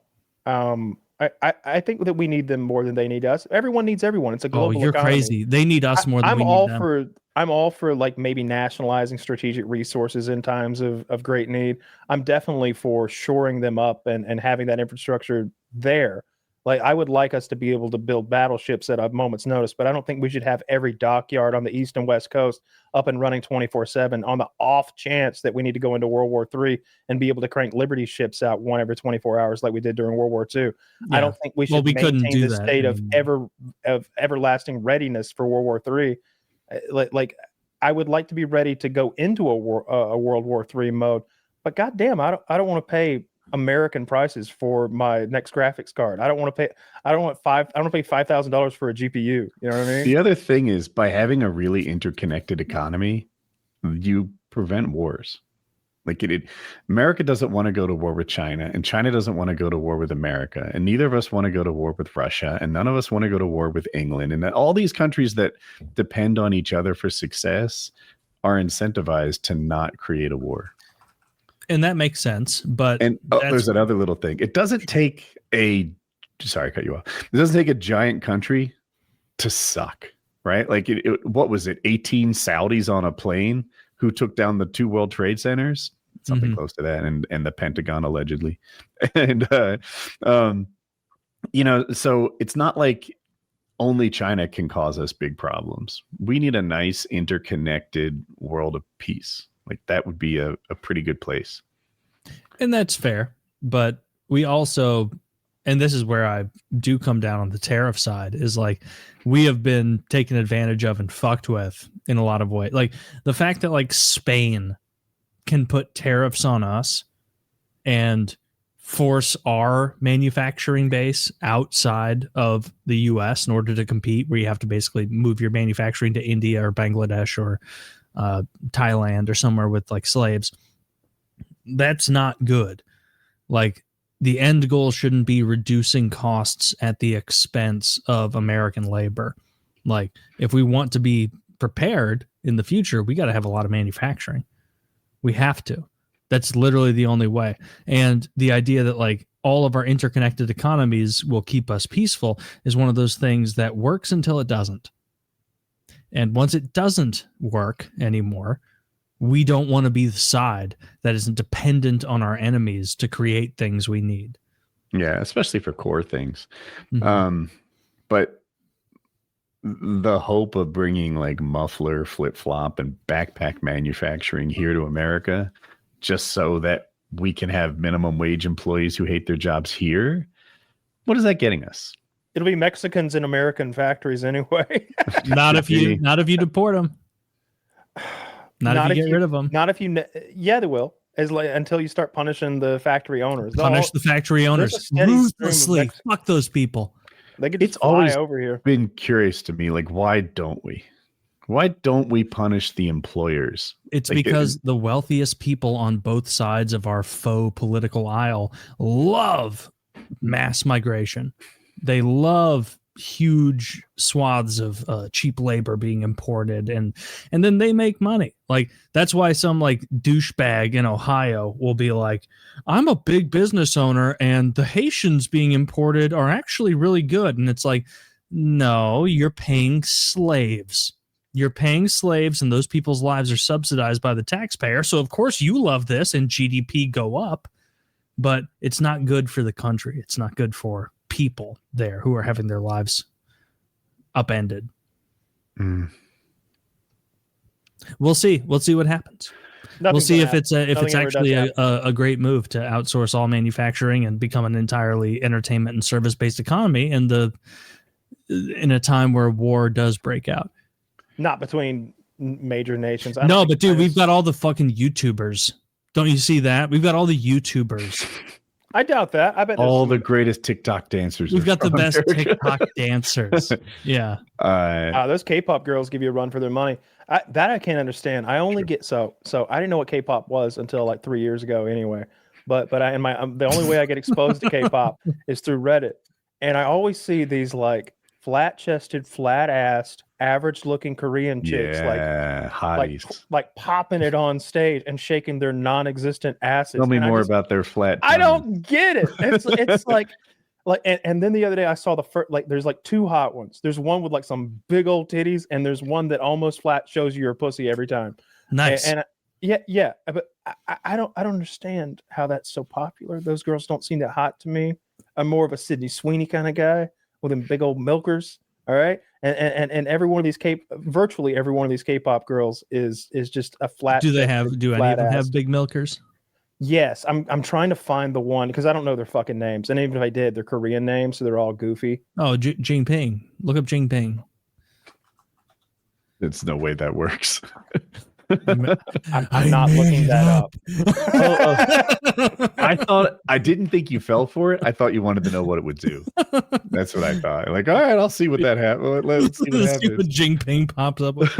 I think that we need them more than they need us. Everyone needs everyone. It's a global you're economy. crazy. They need us more than we need them. I'm all for like maybe nationalizing strategic resources in times of great need. I'm definitely for shoring them up and having that infrastructure there. Like I would like us to be able to build battleships at a moment's notice, but I don't think we should have every dockyard on the East and West Coast up and running 24/7 on the off chance that we need to go into World War III and be able to crank Liberty ships out one every 24 hours like we did during World War II. Yeah. I don't think we should maintain the state of everlasting readiness for World War III. Like I would like to be ready to go into a World War III mode, but goddamn, I don't want to pay American prices for my next graphics card. I don't want to pay $5,000 for a GPU. You know what I mean? The other thing is, by having a really interconnected economy, you prevent wars. Like America doesn't want to go to war with China, and China doesn't want to go to war with America, and neither of us want to go to war with Russia, and none of us want to go to war with England. And all these countries that depend on each other for success are incentivized to not create a war. And that makes sense, but there's another little thing. It doesn't take sorry, cut you off. It doesn't take a giant country to suck, right? Like what was it? 18 Saudis on a plane who took down the 2 World Trade Centers, something close to that, and the Pentagon allegedly. And so it's not like only China can cause us big problems. We need a nice interconnected world of peace. Like that would be a pretty good place. And that's fair. But we also, and this is where I do come down on the tariff side, is like we have been taken advantage of and fucked with in a lot of ways. Like the fact that like Spain can put tariffs on us and force our manufacturing base outside of the US in order to compete, where you have to basically move your manufacturing to India or Bangladesh or Thailand or somewhere with like slaves. That's not good. Like the end goal shouldn't be reducing costs at the expense of American labor. Like if we want to be prepared in the future, we got to have a lot of manufacturing. We have to. That's literally the only way. And the idea that like all of our interconnected economies will keep us peaceful is one of those things that works until it doesn't. And once it doesn't work anymore, we don't want to be the side that isn't dependent on our enemies to create things we need. Yeah, especially for core things. Mm-hmm. But the hope of bringing like muffler, flip-flop, and backpack manufacturing here to America just so that we can have minimum wage employees who hate their jobs here, what is that getting us? It'll be Mexicans in American factories anyway. Not if you deport them. Not if you get rid of them. Not if you. Yeah, they will. Until you start punishing the factory owners. Punish the factory owners ruthlessly. Fuck those people. They could just fly over here. Been curious to me, like, why don't we? Why don't we punish the employers? It's like because the wealthiest people on both sides of our faux political aisle love mass migration. They love huge swaths of cheap labor being imported, and then they make money. Like that's why some like douchebag in Ohio will be like, I'm a big business owner and the Haitians being imported are actually really good. And it's like, no, you're paying slaves. You're paying slaves and those people's lives are subsidized by the taxpayer. So of course you love this and GDP go up, but it's not good for the country. It's not good for people there who are having their lives upended. We'll see what happens. We'll see if it's actually a great move to outsource all manufacturing and become an entirely entertainment and service based economy in a time where war does break out. Not between major nations. No, but dude, we've got all the fucking YouTubers. Don't you see that? We've got all the YouTubers. I doubt that. I bet all the greatest TikTok dancers. We've got the best TikTok dancers. Yeah. Those K-pop girls give you a run for their money. I can't understand. I only get so I didn't know what K-pop was until like 3 years ago anyway. But the only way I get exposed to K-pop is through Reddit, and I always see these like flat-chested, flat-assed, average-looking Korean chicks, hotties, like popping it on stage and shaking their non-existent asses. Tell me more about their flat. I don't get it. It's like Like, and then the other day I saw the first, like, there's like two hot ones. There's one with like some big old titties, and there's one that almost flat shows you your pussy every time. Nice. And yeah, but I don't understand how that's so popular. Those girls don't seem that hot to me. I'm more of a Sydney Sweeney kind of guy with them big old milkers. All right, and every one of these virtually every one of these K-pop girls is just a flat. Do any of them have big milkers? Yes, I'm trying to find the one because I don't know their fucking names, and even if I did, they're Korean names, so they're all goofy. Oh, Jinping. Look up Jinping. It's no way that works. I'm not looking that up. I didn't think you fell for it. I thought you wanted to know what it would do. That's what I thought. Like, all right, I'll see what that happens. Let's see what happens. See what Jinping pops up with.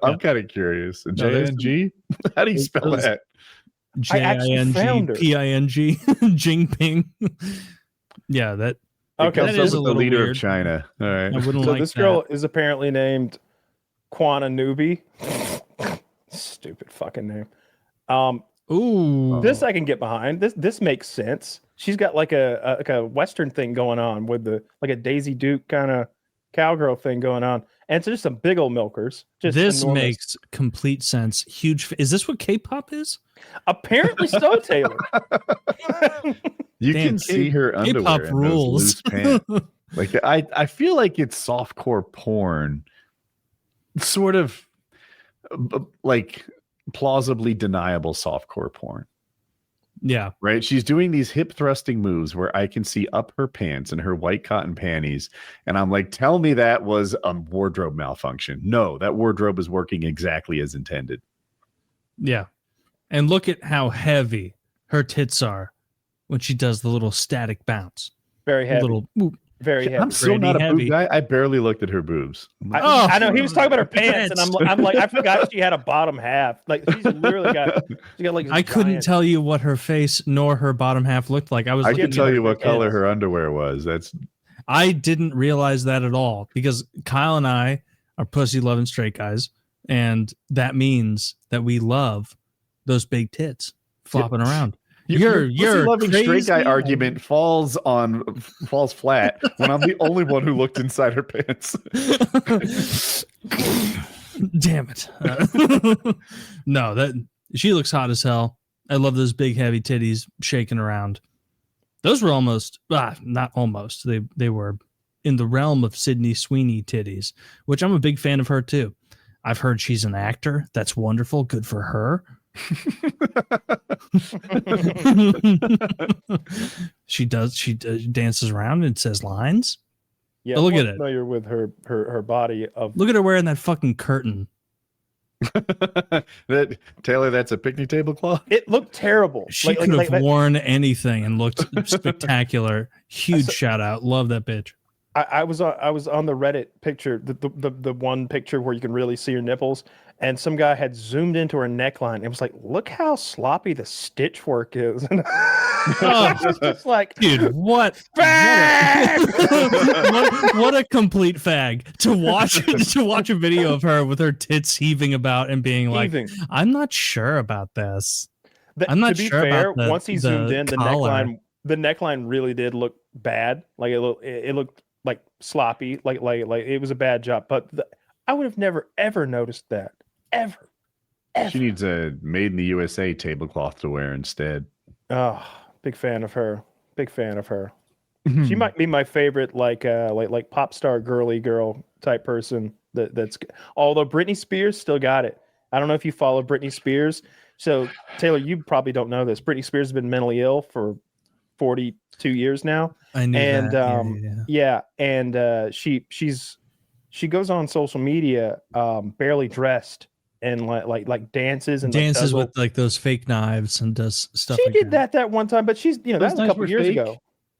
I'm kind of curious. J-N-G? How do you spell that? J-I-N-G-P-I-N-G. Jinping. Yeah, that. Okay, that is the leader weird. Of China. All right. So this girl is apparently named Kwana Nubi. Stupid fucking name. This I can get behind. This makes sense. She's got like a Western thing going on with like a Daisy Duke kind of cowgirl thing going on, and it's just some big old milkers. This makes complete sense. Huge. Is this what K-pop is? Apparently so, Taylor. You can see her underwear. K-pop rules. Like I feel like it's softcore porn, sort of like plausibly deniable softcore porn. Yeah. Right. She's doing these hip thrusting moves where I can see up her pants and her white cotton panties. And I'm like, tell me that was a wardrobe malfunction. No, that wardrobe is working exactly as intended. Yeah. And look at how heavy her tits are when she does the little static bounce. Very heavy. Very heavy. I'm so not a boob guy. I barely looked at her boobs. I know he was talking about her pants, and I'm like, I forgot she had a bottom half. Like she's literally got like. I couldn't tell you what her face nor her bottom half looked like. I can tell you what color her underwear was. I didn't realize that at all because Kyle and I are pussy loving straight guys, and that means that we love those big tits flopping around. Your loving crazy straight guy argument falls flat when I'm the only one who looked inside her pants. Damn it! No, that she looks hot as hell. I love those big heavy titties shaking around. Those were not almost. They were in the realm of Sydney Sweeney titties, which I'm a big fan of her too. I've heard she's an actor. That's wonderful. Good for her. She dances around and says lines. Yeah, look at it. Familiar with her body of. Look at her wearing that fucking curtain. Taylor, that's a picnic tablecloth. It looked terrible. She could have worn anything and looked spectacular. Huge shout out. Love that bitch. I was on the Reddit picture, the one picture where you can really see her nipples, and some guy had zoomed into her neckline. It was like, look how sloppy the stitch work is. Just like, dude, what a complete fag to watch a video of her with her tits heaving about and being like, I'm not sure about this. I'm not sure about the, once he zoomed in, the neckline really did look bad. Like it looked like sloppy, like it was a bad job. But I would have never ever noticed that. Ever. She needs a made in the USA tablecloth to wear instead. Oh, big fan of her. Big fan of her. She might be my favorite, like pop star girly girl type person. That's although Britney Spears still got it. I don't know if you follow Britney Spears. So Taylor, you probably don't know this. Britney Spears has been mentally ill for 42 years now. I knew that. Yeah. And she goes on social media barely dressed and like dances and with like those fake knives and does stuff. She did that one time, but she's that was a couple years ago.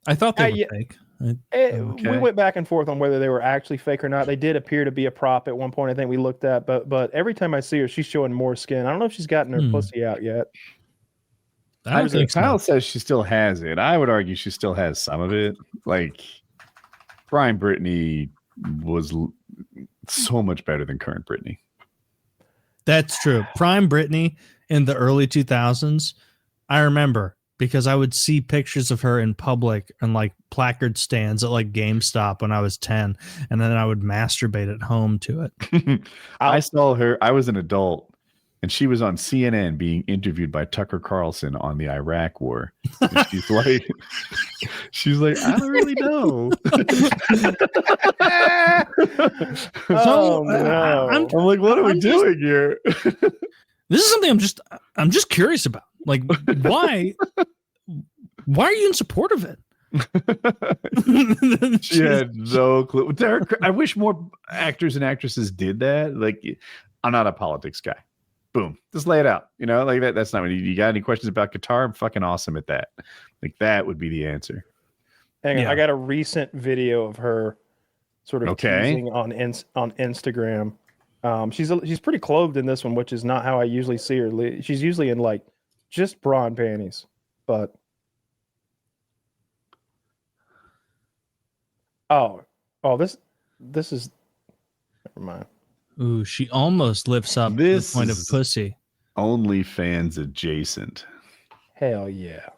I thought they were fake. We went back and forth on whether they were actually fake or not. They did appear to be a prop at one point. I think we looked at, but every time I see her, she's showing more skin. I don't know if she's gotten her pussy out yet. Kyle says she still has it. I would argue she still has some of it. Like prime Britney was so much better than current Britney. That's true. Prime Britney in the early 2000s. I remember because I would see pictures of her in public and like placard stands at like GameStop when I was 10, and then I would masturbate at home to it. I saw her. I was an adult, and she was on CNN being interviewed by Tucker Carlson on the Iraq War. And she's like, I don't really know. Oh, no. I'm like, what are we doing here? This is something I'm just curious about. Like, why are you in support of it? She had no clue. I wish more actors and actresses did that. Like, I'm not a politics guy. Boom, just lay it out. You know, like that. That's not what you got. Any questions about guitar? I'm fucking awesome at that. Like, that would be the answer. Hang on, I got a recent video of her sort of teasing on Instagram. She's pretty clothed in this one, which is not how I usually see her. She's usually in like just bra and panties, but this is never mind. Ooh, she almost lifts up to the point of pussy. OnlyFans adjacent. Hell yeah.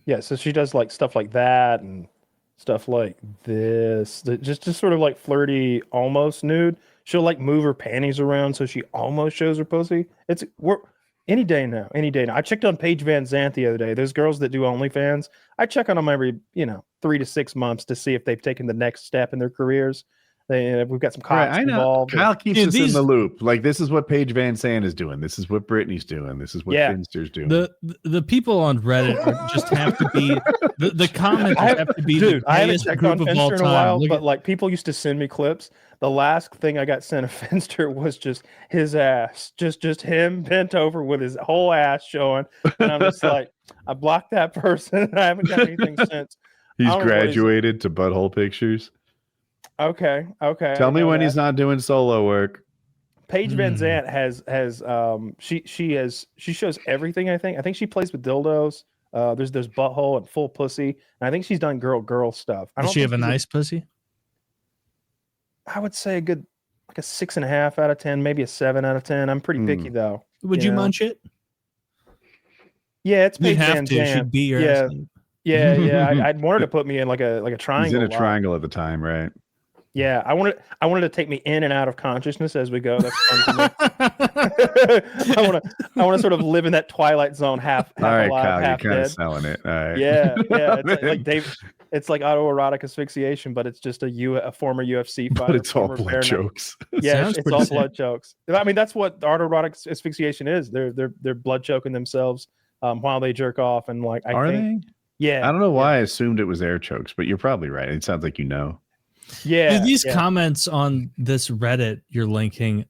Yeah, so she does like stuff like that and stuff like this. Just sort of like flirty, almost nude. She'll like move her panties around so she almost shows her pussy. We're any day now. I checked on Paige Van Zandt the other day. Those girls that do OnlyFans, I check on them every 3 to 6 months to see if they've taken the next step in their careers. We've got some cops involved. Kyle keeps us in the loop. Like, this is what Paige Van Zandt is doing. This is what Britney's doing. This is what Finster's doing. The people on Reddit just have to be the comments have to be. Dude, I haven't checked on Finster in a while, but like people used to send me clips. The last thing I got sent of Finster was just his ass, just him bent over with his whole ass showing, and I'm just like, I blocked that person. And I haven't got anything since. He's graduated to butthole pictures. Okay. Tell me when he's not doing solo work. Paige Van Zandt has she shows everything. I think she plays with dildos. There's butthole and full pussy, and I think she's done girl stuff. Does she have a nice pussy? I would say a good like a 6.5 out of 10, maybe a 7 out of 10. I'm pretty picky though. Would you munch it? Yeah, it's Paige Van Zandt. She'd be your ass. Yeah. I'd want her to put me in like a triangle. He's in a triangle at the time, right? Yeah, I wanted to take me in and out of consciousness as we go. That's fun to me. I want to sort of live in that twilight zone, half all right, alive, Kyle, half you're kind dead. of selling it. All right. Yeah. It's like Dave. It's like autoerotic asphyxiation, but it's just a former UFC fighter. But it's all blood jokes. Yeah, it's all blood chokes. I mean, that's what autoerotic asphyxiation is. They're blood choking themselves while they jerk off, and like I think. Yeah. I don't know why I assumed it was air chokes, but you're probably right. It sounds like you know. Yeah. Dude, these comments on this Reddit you're linking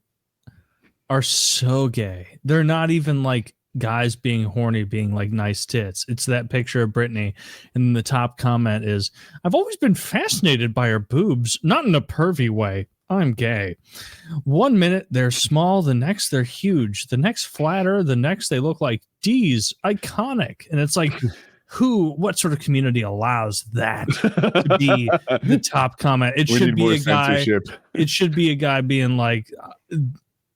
are so gay. They're not even like guys being horny, being like nice tits. It's that picture of Britney, and the top comment is, I've always been fascinated by her boobs, not in a pervy way. I'm gay. 1 minute they're small, the next they're huge, the next flatter, the next they look like D's. Iconic. And it's like, what sort of community allows that to be the top comment? It should be a guy. Censorship. It should be a guy being like,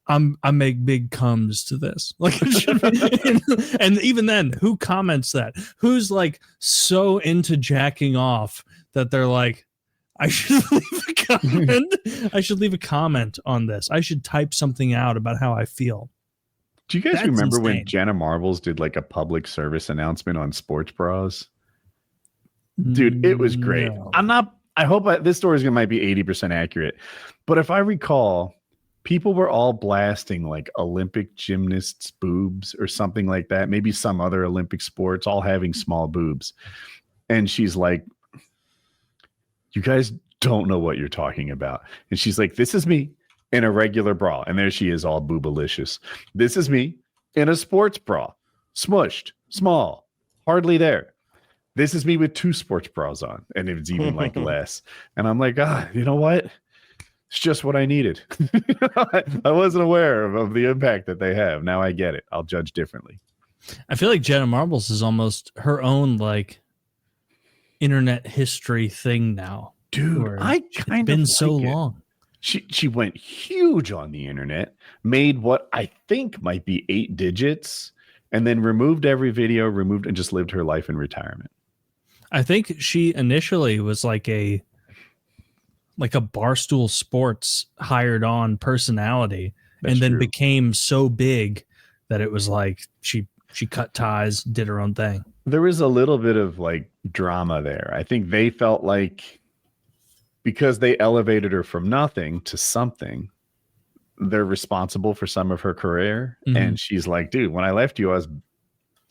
I make big comes to this. Like, it should be, and even then, who comments that? Who's like so into jacking off that they're like, I should leave a comment. I should leave a comment on this. I should type something out about how I feel. Do you guys remember when Jenna Marbles did like a public service announcement on sports bras? Dude, it was great. No. I hope this story might be 80% accurate, but if I recall, people were all blasting like Olympic gymnasts' boobs or something like that. Maybe some other Olympic sports, all having small boobs. And she's like, you guys don't know what you're talking about. And she's like, this is me in a regular bra. And there she is, all boobalicious. This is me in a sports bra, smushed, small, hardly there. This is me with 2 sports bras on. And it's even like less. And I'm like, you know what? It's just what I needed. I wasn't aware of the impact that they have. Now I get it. I'll judge differently. I feel like Jenna Marbles is almost her own like internet history thing now. Dude, I kind of been so long. She went huge on the internet, made what I think might be 8 digits, and then removed every video, and just lived her life in retirement. I think she initially was like a Barstool Sports hired on personality. That's and then true. Became so big that it was like she cut ties, did her own thing. There was a little bit of like drama there. I think they felt like because they elevated her from nothing to something, they're responsible for some of her career. Mm-hmm. And she's like, dude, when I left you, I was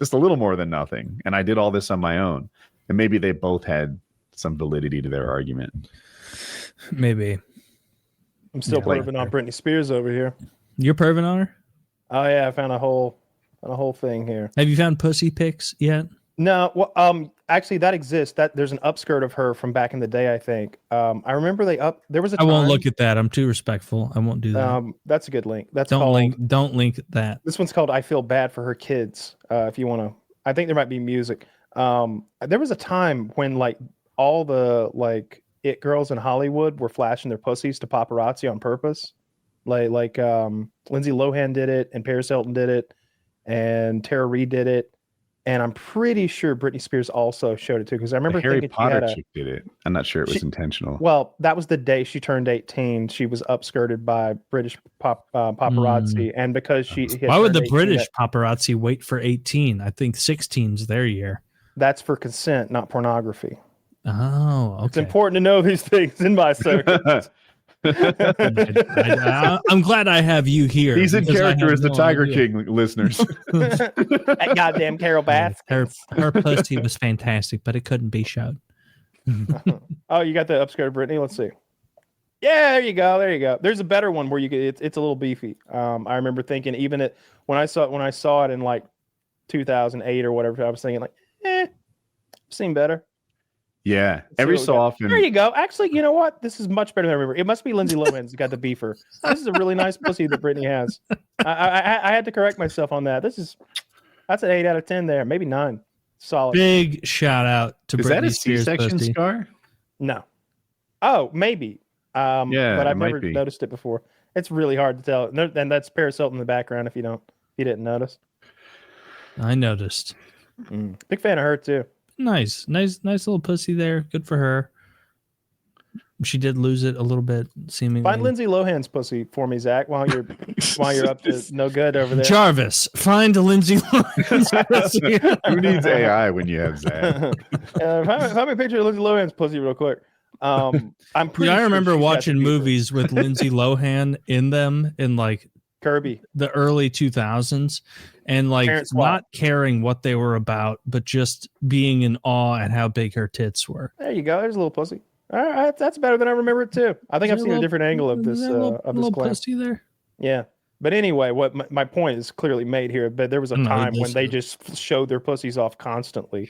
just a little more than nothing. And I did all this on my own. And maybe they both had some validity to their argument. Maybe. I'm still perving on Britney Spears over here. You're perving on her? Oh yeah, I found a whole thing here. Have you found pussy pics yet? No, well, actually that exists. That there's an upskirt of her from back in the day, I think. I remember there was a time, I won't look at that. I'm too respectful. I won't do that. That's a good link. Don't link that. This one's called I Feel Bad for Her Kids. If you want to, I think there might be music. There was a time when like all the like it girls in Hollywood were flashing their pussies to paparazzi on purpose. Like Lindsay Lohan did it, and Paris Hilton did it, and Tara Reid did it, and I'm pretty sure Britney Spears also showed it too. Because I remember Harry Potter chick did it. I'm not sure it was intentional. Well, that was the day she turned 18. She was upskirted by British paparazzi, and because why would the British paparazzi wait for 18? I think 16's their year. That's for consent, not pornography. Oh, okay. It's important to know these things in my circuit. I'm glad I have you here. He's in character as the Tiger King, listeners. That goddamn Carol Baskin. Her pussy was fantastic, but it couldn't be showed. Oh, you got the upskirt, Brittany? Let's see. Yeah, there you go. There's a better one where you get it's a little beefy. I remember thinking even when I saw it in like 2008 or whatever, I was thinking like, I've seen better. Yeah, every so often. There you go. Actually, you know what? This is much better than I remember. It must be Lindsay Lohan's got the beefer. This is a really nice pussy that Britney has. I had to correct myself on that. That's an 8 out of 10 there, maybe 9. Solid. Big shout out to Britney. Is that a C-section scar? No. Oh, maybe. But I've never noticed it before. It's really hard to tell. And that's Paris Hilton in the background. If you didn't notice. I noticed. Big fan of her too. Nice little pussy there. Good for her. She did lose it a little bit, seemingly. Find Lindsay Lohan's pussy for me, Zach, while you're up to no good over there. Jarvis, find Lindsay Lohan's pussy. Who needs AI when you have Zach? Find me a picture of Lindsay Lohan's pussy real quick. I'm pretty. I remember watching movies with Lindsay Lohan in them in like Kirby, the early 2000s, and like not caring what they were about, but just being in awe at how big her tits were. There you go. There's a little pussy. All right, that's better than I remember it too. I think I've seen a different angle of this. Of this pussy there. Yeah, but anyway, what my point is clearly made here. But there was a time when they just showed their pussies off constantly,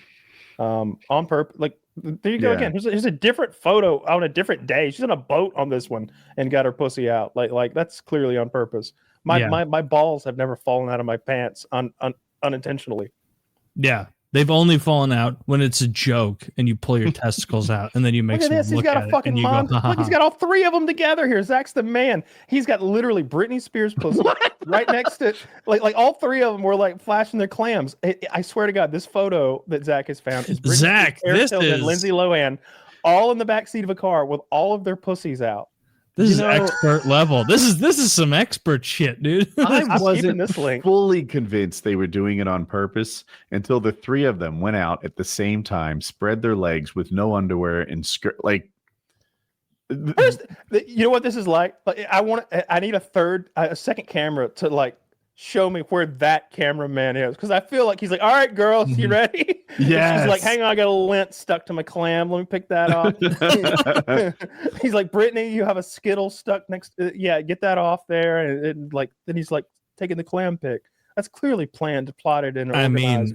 on purpose. Like there you go again. Here's a different photo on a different day. She's on a boat on this one and got her pussy out. Like that's clearly on purpose. My balls have never fallen out of my pants unintentionally. Yeah, they've only fallen out when it's a joke and you pull your testicles out and then you make someone look at it. He's got a fucking mom. Look, he's got all 3 of them together here. Zach's the man. He's got literally Britney Spears pussy right next to like all 3 of them were like flashing their clams. I swear to God, this photo that Zach has found is Britney Zach. Spears, this is Lindsay Lohan, all in the back seat of a car with all of their pussies out. This is expert level. This is some expert shit, dude. I wasn't fully convinced they were doing it on purpose until the 3 of them went out at the same time, spread their legs with no underwear and skirt. Like, you know what this is like? I need a second camera to like show me where that cameraman is, because I feel like he's like, all right, girls, you ready? Yeah. She's like, hang on, I got a lint stuck to my clam. Let me pick that off. He's like, Brittany, you have a Skittle stuck next. Get that off there. And like, then he's like taking the clam pick. That's clearly planned, plotted, and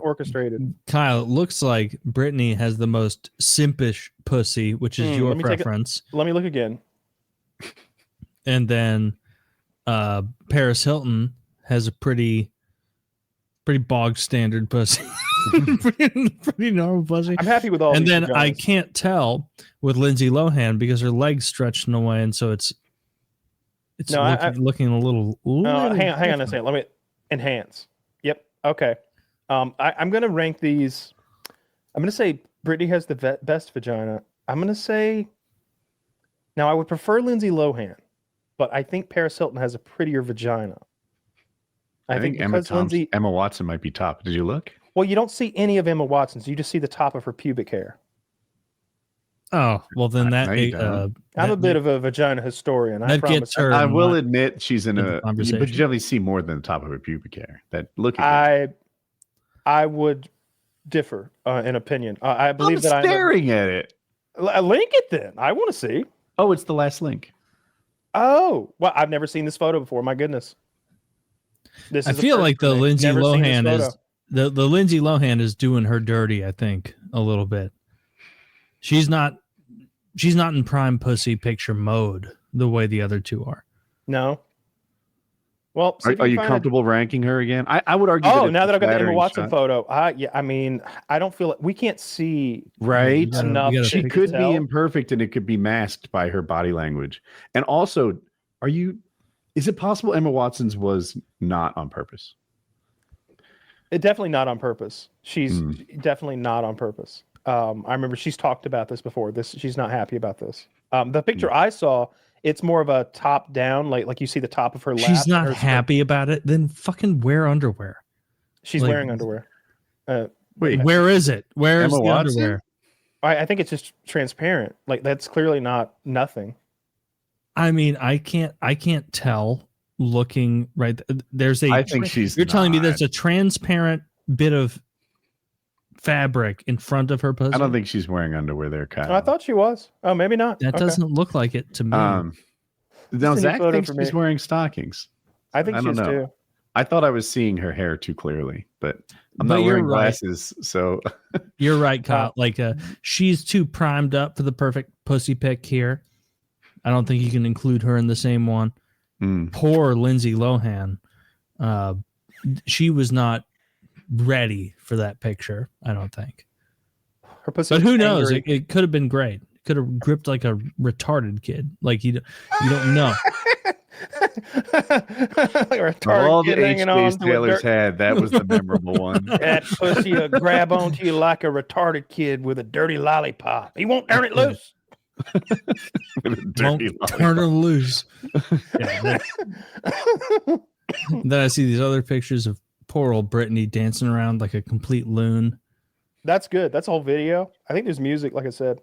orchestrated. Kyle, it looks like Brittany has the most simpish pussy, which is your preference. Let me look again. And then Paris Hilton has a pretty bog standard pussy. pretty normal pussy. I'm happy with all. And then guys. I can't tell with Lindsay Lohan because her legs stretched in a way, and so it's looking a little. Hang on a second. Let me enhance. Yep. Okay. I'm going to rank these. I'm going to say Britney has the best vagina. I'm going to say. Now, I would prefer Lindsay Lohan, but I think Paris Hilton has a prettier vagina. I think Emma Watson might be top. Did you look? Well, you don't see any of Emma Watson's. You just see the top of her pubic hair. Oh, well, then I'm a bit of a vagina historian. I promise. I will admit she's in a, but you definitely see more than the top of her pubic hair. I would differ in opinion. I believe I'm staring at it. Link it then. I want to see. Oh, it's the last link. Oh, well, I've never seen this photo before. My goodness. I feel like the Lindsay Lohan is the Lindsay Lohan is doing her dirty, I think, a little bit. She's not in prime pussy picture mode the way the other two are. No. Well, are you comfortable ranking her again? I would argue. Oh, now that I've got the Emma Watson photo, I mean, I don't feel we can't see enough. She could be imperfect, and it could be masked by her body language. And also, is it possible Emma Watson's was not on purpose? It definitely not on purpose. She's definitely not on purpose. I remember she's talked about this before. She's not happy about this. The picture I saw, it's more of a top down, like you see the top of her lap. She's not happy about it. Then fucking wear underwear. She's wearing underwear. Wait, where is it? Where is the underwear? I think it's just transparent. Like that's clearly not nothing. I mean, I can't tell looking right. There's I think she's. You're telling me there's a transparent bit of fabric in front of her pussy? I don't think she's wearing underwear there, Kyle. Oh, I thought she was. Oh, maybe not. That doesn't look like it to me. Now Zach thinks she's wearing stockings. I think she's too. I thought I was seeing her hair too clearly, but I'm not wearing glasses, so you're right, Kyle. She's too primed up for the perfect pussy pick here. I don't think you can include her in the same one. Poor Lindsay Lohan. She was not ready for that picture, I don't think. Her pussy, but who knows? It could have been great. Could have gripped like a retarded kid. Like you don't know. Like all the H-Base Taylor's had, that was the memorable one. That pussy will grab onto you like a retarded kid with a dirty lollipop. He won't turn it loose. Turn her loose. Then I see these other pictures of poor old Britney dancing around like a complete loon. That's good. That's all video. I think there's music, like I said.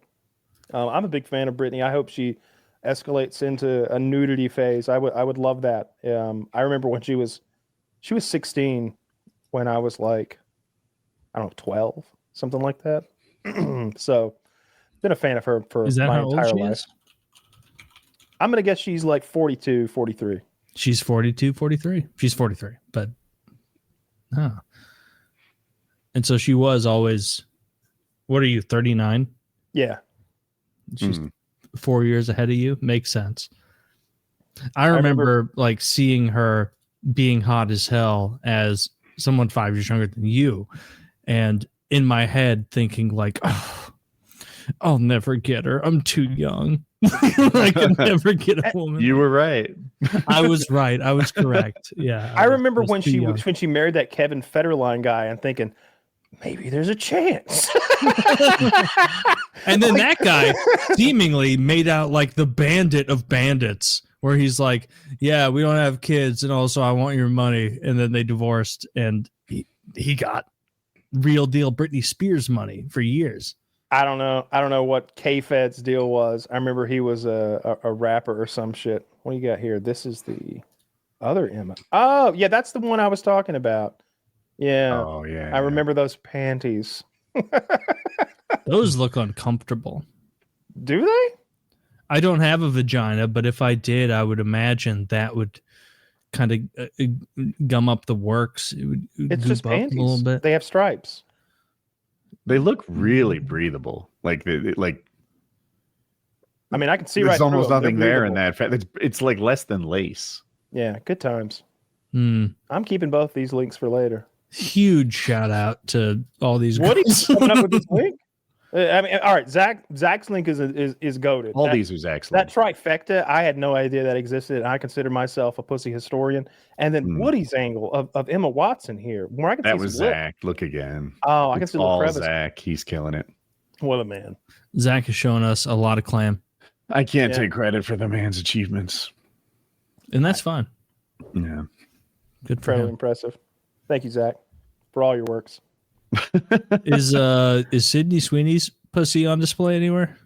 I'm a big fan of Britney. I hope she escalates into a nudity phase. I would love that. I remember when she was 16 when I was like, I don't know, 12, something like that. So been a fan of her for my entire life. I'm going to guess she's like 42, 43. She's 42, 43. She's 43, but and so she was always, what are you, 39? Yeah. She's 4 years ahead of you. Makes sense. I remember like seeing her being hot as hell as someone 5 years younger than you. And in my head thinking like, oh, I'll never get her. I'm too young. I could never get a woman. You were right. I was right. I was correct. Yeah. I remember when she married that Kevin Federline guy and thinking, maybe there's a chance. And then that guy seemingly made out like the bandit of bandits, where he's like, yeah, we don't have kids, and also I want your money. And then they divorced, and he got real deal Britney Spears money for years. I don't know what K-Fed's deal was. I remember he was a rapper or some shit. What do you got here? This is the other Emma. Oh, yeah, that's the one I was talking about. Yeah. Oh, yeah. I remember those panties. Those look uncomfortable. Do they? I don't have a vagina, but if I did, I would imagine that would kind of gum up the works. It's just panties. A little bit. They have stripes. They look really breathable. Like I mean, I can see there's almost nothing there in that. It's like less than lace. Yeah, good times. I'm keeping both these links for later. Huge shout out to all these. What are you coming up with this link? I mean, all right. Zach's link is goated. All these are Zach's that link. trifecta. I had no idea that existed, and I consider myself a pussy historian. And then Woody's angle of Emma Watson here, where I can that see was Zach. Look again. Oh, I can see all Zach. He's killing it. What a man. Zach has shown us a lot of clam. I can't take credit for the man's achievements, and that's fine. Yeah, good for him. Impressive. Thank you, Zach, for all your works. Is Sydney Sweeney's pussy on display anywhere?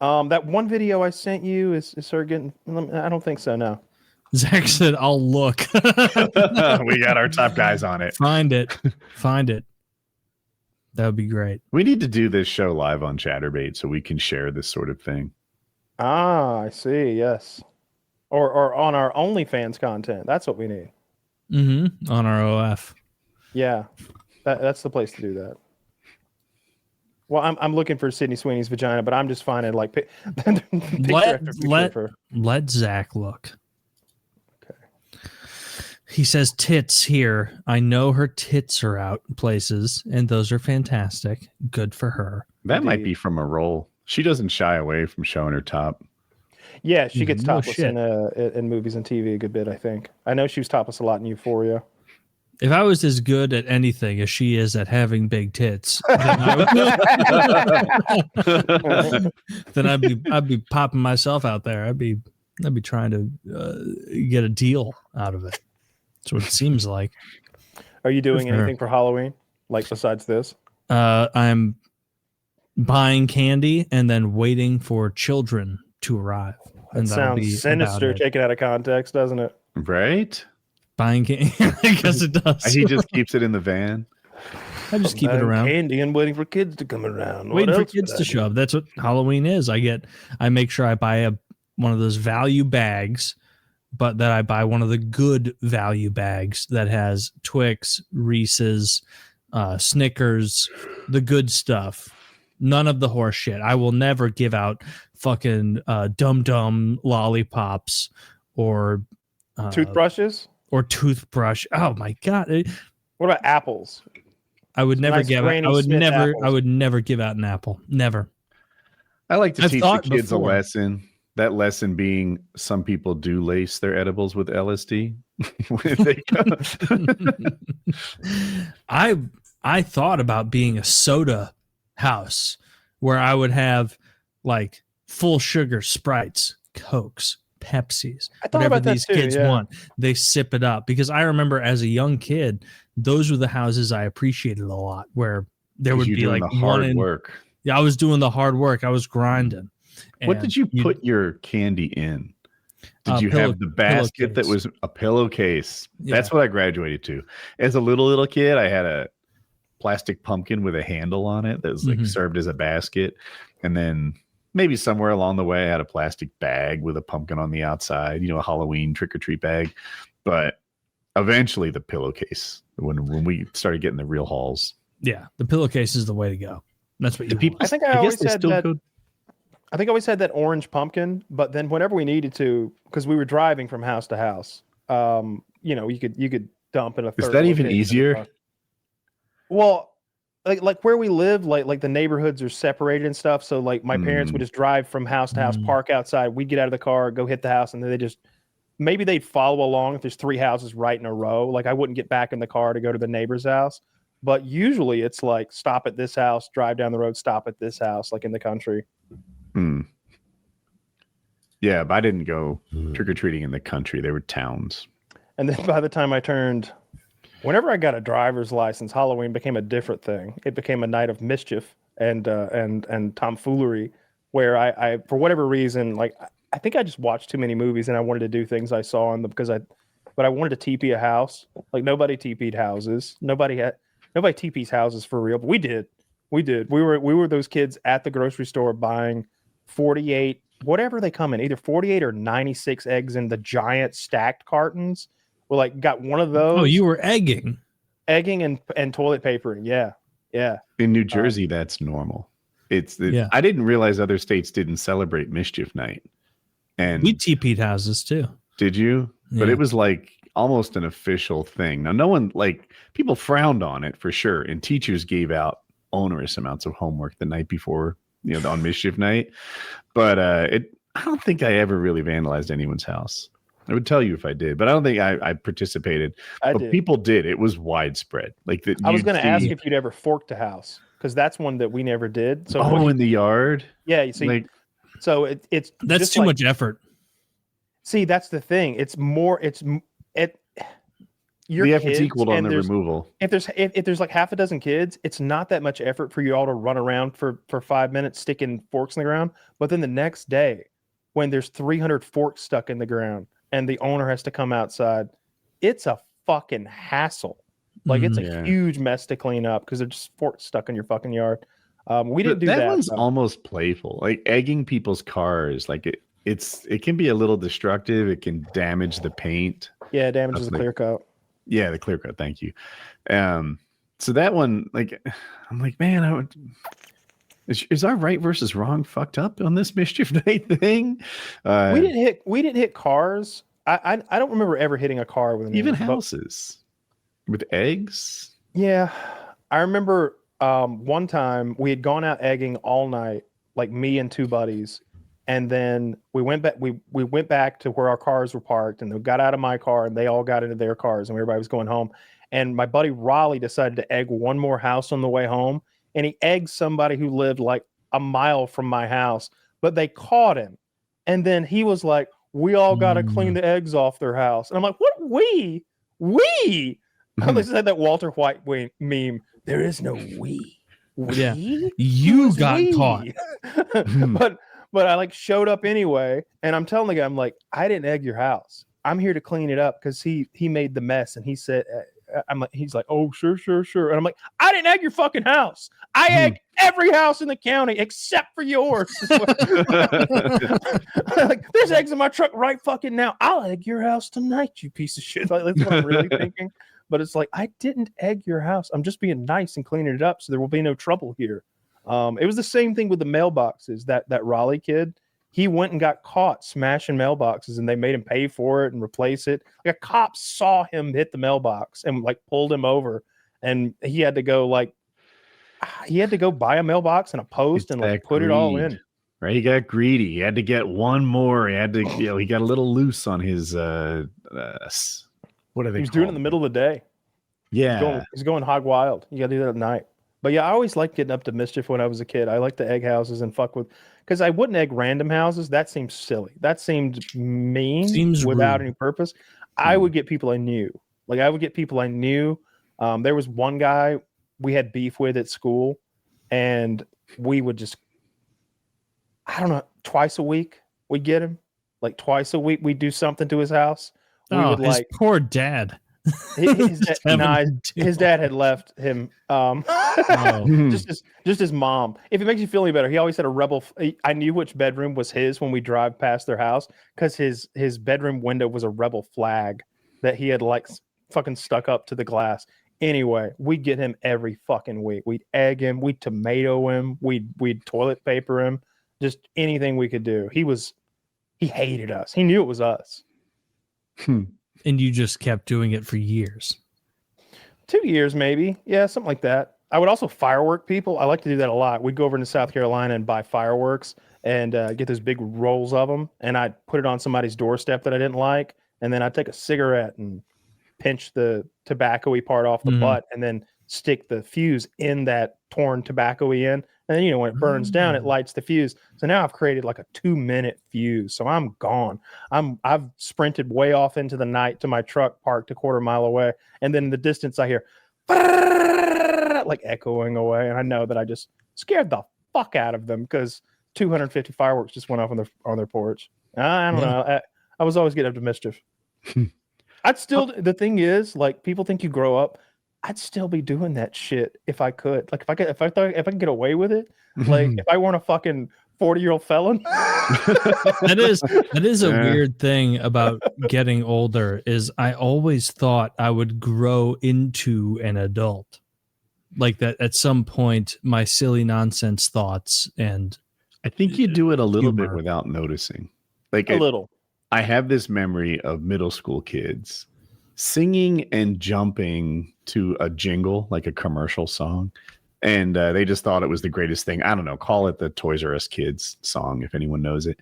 That one video I sent you is her getting. I don't think so. No. Zach said, "I'll look." We got our top guys on it. Find it. That would be great. We need to do this show live on Chatterbait so we can share this sort of thing. Ah, I see. Yes, or on our OnlyFans content. That's what we need. Mm-hmm. On our OF. Yeah. That's the place to do that. Well, I'm looking for Sydney Sweeney's vagina, but I'm just finding like let Zach look. Okay. He says tits here. I know her tits are out places, and those are fantastic. Good for her. That might be from a role. She doesn't shy away from showing her top. Yeah, she gets topless in movies and TV a good bit, I think. I know she was topless a lot in Euphoria. If I was as good at anything as she is at having big tits, then I'd be popping myself out there. I'd be trying to get a deal out of it. That's what it seems like. Are you doing anything for Halloween, like besides this? I'm buying candy and then waiting for children to arrive. That sounds sinister, taken out of context, doesn't it? Right? Buying candy. I guess it does. He just keeps it in the van. I just keep it around. Candy and waiting for kids to come around. Waiting for kids to show up. That's what Halloween is. I make sure I buy one of those value bags, but that I buy one of the good value bags that has Twix, Reese's, Snickers, the good stuff. None of the horse shit. I will never give out fucking dum-dum lollipops or toothbrushes. Or toothbrush. Oh my god! What about apples? I would never give. I would never give out an apple. Never. I like to teach the kids a lesson. That lesson being, some people do lace their edibles with LSD. I thought about being a soda house where I would have like full sugar Sprites, Cokes, Pepsis, whatever these kids want, they sip it up. Because I remember as a young kid, those were the houses I appreciated a lot, where there would be like hard work. Yeah, I was doing the hard work. I was grinding. What did you put your candy in? Did you have the basket that was a pillowcase? Yeah. That's what I graduated to. As a little kid, I had a plastic pumpkin with a handle on it that was like served as a basket, and then maybe somewhere along the way, I had a plastic bag with a pumpkin on the outside, a Halloween trick-or-treat bag. But eventually the pillowcase, when we started getting the real hauls. Yeah, the pillowcase is the way to go. That's what you want. I think I always had that orange pumpkin, but then whenever we needed to, because we were driving from house to house, you could dump in a third. Is that even easier? Well, like where we live, like the neighborhoods are separated and stuff. So like my parents would just drive from house to house, park outside. We'd get out of the car, go hit the house, and then maybe they'd follow along if there's 3 houses right in a row. Like I wouldn't get back in the car to go to the neighbor's house. But usually it's like stop at this house, drive down the road, stop at this house, like in the country. Yeah, but I didn't go trick-or-treating in the country. They were towns. And then by the time whenever I got a driver's license, Halloween became a different thing. It became a night of mischief and tomfoolery, where I for whatever reason, like I think I just watched too many movies and I wanted to do things I saw in them but I wanted to TP a house. Like nobody TP'd houses. Nobody TP's houses for real, but we did. We were those kids at the grocery store buying 48, whatever they come in, either 48 or 96 eggs in the giant stacked cartons. We got one of those. Oh, you were egging and toilet papering. Yeah. In New Jersey, that's normal. I didn't realize other states didn't celebrate Mischief Night. And we TP'd houses too. Did you? Yeah. But it was like almost an official thing. Now, no one, people frowned on it for sure, and teachers gave out onerous amounts of homework the night before, on mischief night. But I don't think I ever really vandalized anyone's house. I would tell you if I did, but I don't think I participated. But people did. It was widespread. Like that. I was going to ask if you'd ever forked a house, because that's one that we never did. So in the yard? Yeah, you see. So it's that's too much effort. See, that's the thing. It's more. The effort's equal on the removal. If there's like half a dozen kids, it's not that much effort for you all to run around for 5 minutes sticking forks in the ground. But then the next day, when there's 300 forks stuck in the ground and the owner has to come outside, it's a fucking hassle. Like it's a huge mess to clean up because there's just forks stuck in your fucking yard. We didn't do that. That one's almost playful. Like egging people's cars. Like it can be a little destructive. It can damage the paint. Yeah, it damages the clear coat. Yeah, the clear coat. Thank you. So that one, like, I'm like, man, is our right versus wrong fucked up on this mischief night thing? We didn't hit cars. I don't remember ever hitting a car with even houses with eggs. Yeah, I remember one time we had gone out egging all night, like me and two buddies, and then we went back. We went back to where our cars were parked, and they got out of my car, and they all got into their cars, and everybody was going home. And my buddy Raleigh decided to egg one more house on the way home, and he egged somebody who lived like a mile from my house, but they caught him. And then he was like, "We all got to clean the eggs off their house," and I'm like, "What? We?" They said that Walter White meme. There is no we. Yeah, you got caught. But I like showed up anyway, and I'm telling the guy, I'm like, I didn't egg your house. I'm here to clean it up because he made the mess, and he said, he's like, oh sure, and I'm like, I didn't egg your fucking house. I egged every house in the county except for yours. Like, there's eggs in my truck right fucking now. I'll egg your house tonight, you piece of shit. Like, that's what I'm really thinking. But it's like, I didn't egg your house. I'm just being nice and cleaning it up so there will be no trouble here. It was the same thing with the mailboxes. That Raleigh kid, he went and got caught smashing mailboxes, and they made him pay for it and replace it. Like, a cop saw him hit the mailbox and like pulled him over, and he had to go buy a mailbox and a post and like put it all in. Right, he got greedy. He had to get one more. He had to, he got a little loose on his what are they? He was doing it in the middle of the day. Yeah, he's going hog wild. You got to do that at night. But yeah, I always liked getting up to mischief when I was a kid. I liked to egg houses and fuck with, because I wouldn't egg random houses. That seems silly. That seemed mean. Without any purpose. I would get people I knew. There was one guy we had beef with at school, and we would just, I don't know, twice a week we'd get him. Like twice a week we'd do something to his house. His poor dad. His dad had left him. Just his mom. If it makes you feel any better, he always had a rebel. I knew which bedroom was his when we drive past their house, because his bedroom window was a rebel flag that he had like fucking stuck up to the glass. Anyway, we'd get him every fucking week. We'd egg him. We'd tomato him. We'd toilet paper him. Just anything we could do. He hated us. He knew it was us. And you just kept doing it for years. 2 years, maybe. Yeah, something like that. I would also firework people. I like to do that a lot. We'd go over into South Carolina and buy fireworks and get those big rolls of them. And I'd put it on somebody's doorstep that I didn't like. And then I'd take a cigarette and pinch the tobacco-y part off the butt and then stick the fuse in that torn tobacco-y end. And then, when it burns down, it lights the fuse. So now I've created like a 2-minute fuse. So I'm gone. I've sprinted way off into the night to my truck parked a quarter mile away. And then in the distance I hear like echoing away. And I know that I just scared the fuck out of them because 250 fireworks just went off on their porch. I don't know. I was always getting up to mischief. I'd still, the thing is, like, people think you grow up. I'd still be doing that shit if I could. Like, if I could get away with it, like if I weren't a fucking 40-year-old felon. That is a weird thing about getting older, is I always thought I would grow into an adult. Like that at some point, my silly nonsense thoughts, and I think you do it a little bit without noticing. Like a little. I have this memory of middle school kids singing and jumping to a jingle, like a commercial song, And they just thought it was the greatest thing. I don't know. Call it the Toys R Us Kids song if anyone knows it.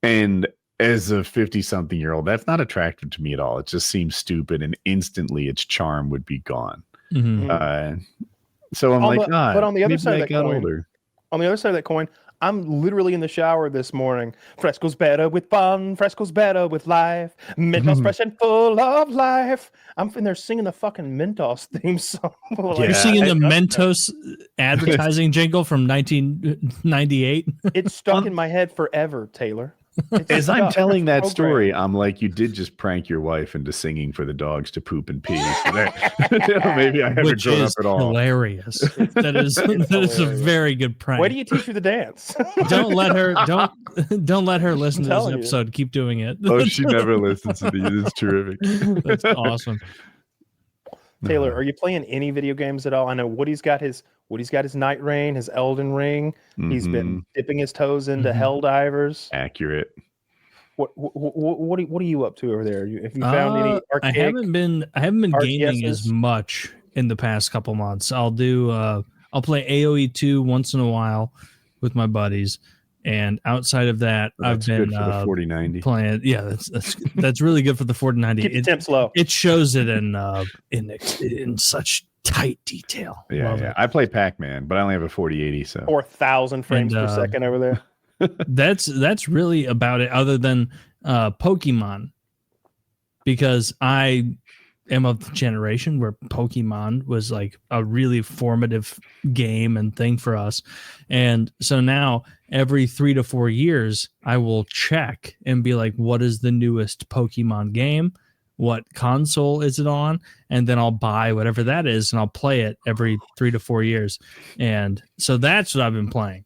And as a 50-something-year-old, that's not attractive to me at all. It just seems stupid, and instantly its charm would be gone. Mm-hmm. So I'm like, God. But on the other side of that coin, I'm literally in the shower this morning. Fresco's better with fun. Fresco's better with life. Mentos fresh and full of life. I'm in there singing the fucking Mentos theme song. You're singing the Mentos advertising jingle from 1998. It's stuck in my head forever, Taylor. As I'm telling that story, I'm like, you did just prank your wife into singing for the dogs to poop and pee. So maybe I haven't grown up at all. Hilarious. That is a very good prank. Why do you teach her the dance? Don't let her listen to this episode. Keep doing it. Oh, she never listens to these. It's terrific. That's awesome. Taylor, are you playing any video games at all? I know Woody's got his Night Rain, his Elden Ring. He's been dipping his toes into Helldivers. Accurate. What are you up to over there? If you found any archaic, I haven't been gaming as much in the past couple months. I'll play AoE 2 once in a while with my buddies. And outside of that, I've been good for the 4090 playing. Yeah, that's really good for the 4090. Keep the temps low. It shows it in such tight detail. Yeah. I play Pac-Man, but I only have a 4080, so 4,000 frames per second over there. That's really about it. Other than Pokemon, because I am of the generation where Pokemon was like a really formative game and thing for us. And so now every 3 to 4 years, I will check and be like, what is the newest Pokemon game? What console is it on? And then I'll buy whatever that is and I'll play it every 3 to 4 years. And so that's what I've been playing.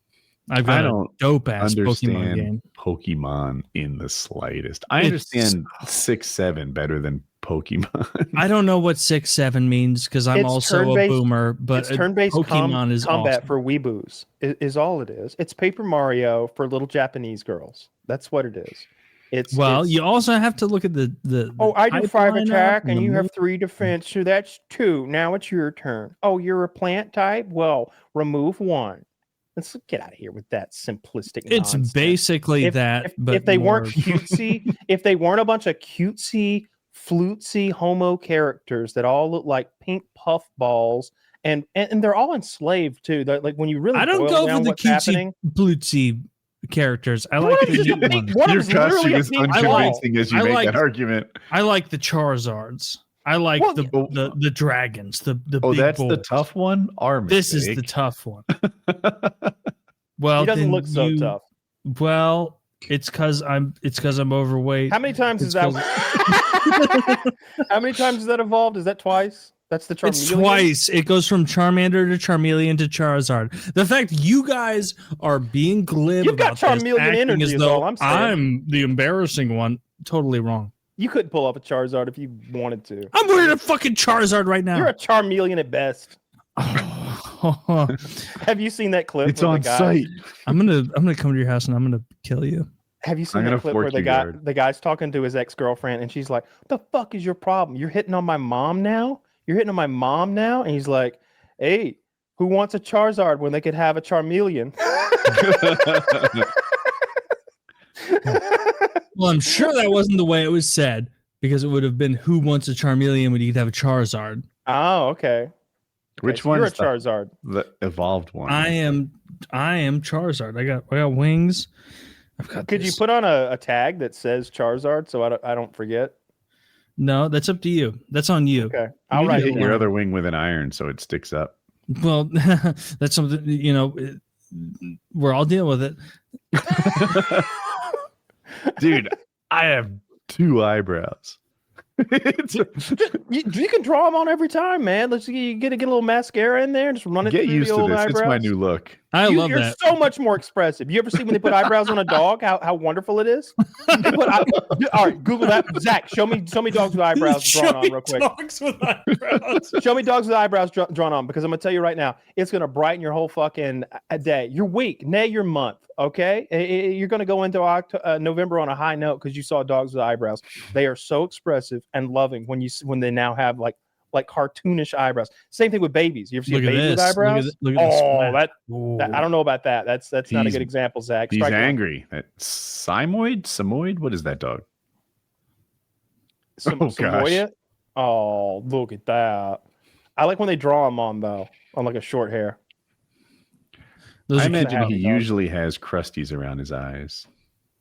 I've got a dope ass Pokemon game. Pokemon in the slightest. I understand 6-7 better than Pokemon. I don't know what 6-7 means because I'm also a boomer, but it's turn-based Pokemon is combat awesome. for weeboos is all it is. It's Paper Mario for little Japanese girls. That's what it is. You also have to look at the I do 5 attack and you have move. 3 defense, so that's 2. Now it's your turn. Oh, you're a plant type? Well, remove 1. Let's get out of here with that simplistic It's nonsense. basically that. But if they weren't cutesy, if they weren't a bunch of cutesy, flutesy homo characters that all look like pink puff balls, and they're all enslaved too. They're, like when you really, I don't go for the cutesy, flutesy characters. I like the new one. Your costume is unconvincing as you make that argument. I like the Charizards. I like the dragons. The big that's boys. the tough one. This is the tough one. Well, he doesn't look so tough. Well, it's because I'm overweight. How many times is that? How many times has that evolved? Is that twice? That's the Charmeleon? It's twice. It goes from Charmander to Charmeleon to Charizard. The fact you guys are being glib You've got about Charmeleon this, energy as is though all I'm saying. I'm the embarrassing one. Totally wrong. You couldn't pull up a Charizard if you wanted to. I'm wearing a fucking Charizard right now. You're a Charmeleon at best. Have you seen that clip? It's on site. I'm gonna come to your house and I'm gonna kill you. Have you seen that clip where the guy's talking to his ex-girlfriend and she's like, "The fuck is your problem? You're hitting on my mom now? You're hitting on my mom now?" And he's like, "Hey, who wants a Charizard when they could have a Charmeleon?" Well, I'm sure that wasn't the way it was said, because it would have been, "Who wants a Charmeleon when you could have a Charizard?" Oh, okay. Which so one? You're a Charizard. The evolved one. I am Charizard. I got wings. I've got. Could you put on a tag that says Charizard so I don't forget? No, that's up to you. That's on you. Okay, I'll write hit your other wing with an iron so it sticks up. Well, that's something we're all dealing with it. Dude, I have 2 eyebrows. You can draw them on every time, man. You get a little mascara in there and just run it through used the old to this. eyebrows. It's my new look. You're You're so much more expressive. You ever see when they put eyebrows on a dog? How wonderful it is. All right, Google that. Zach, show me dogs with eyebrows drawn on real quick. Dogs with eyebrows. Show me dogs with eyebrows drawn on, because I'm gonna tell you right now, it's gonna brighten your whole fucking day, your week, your month. Okay, you're gonna go into November on a high note because you saw dogs with eyebrows. They are so expressive and loving when they now have like like cartoonish eyebrows. Same thing with babies. You ever see a Look at baby with this. eyebrows? Look at that Ooh. I don't know about that. That's not a good example, Zach. He's Strike one. angry. Samoyed? What is that dog? Samoyed? Oh, look at that. I like when they draw him on like a short hair. I imagine he usually has crusties around his eyes.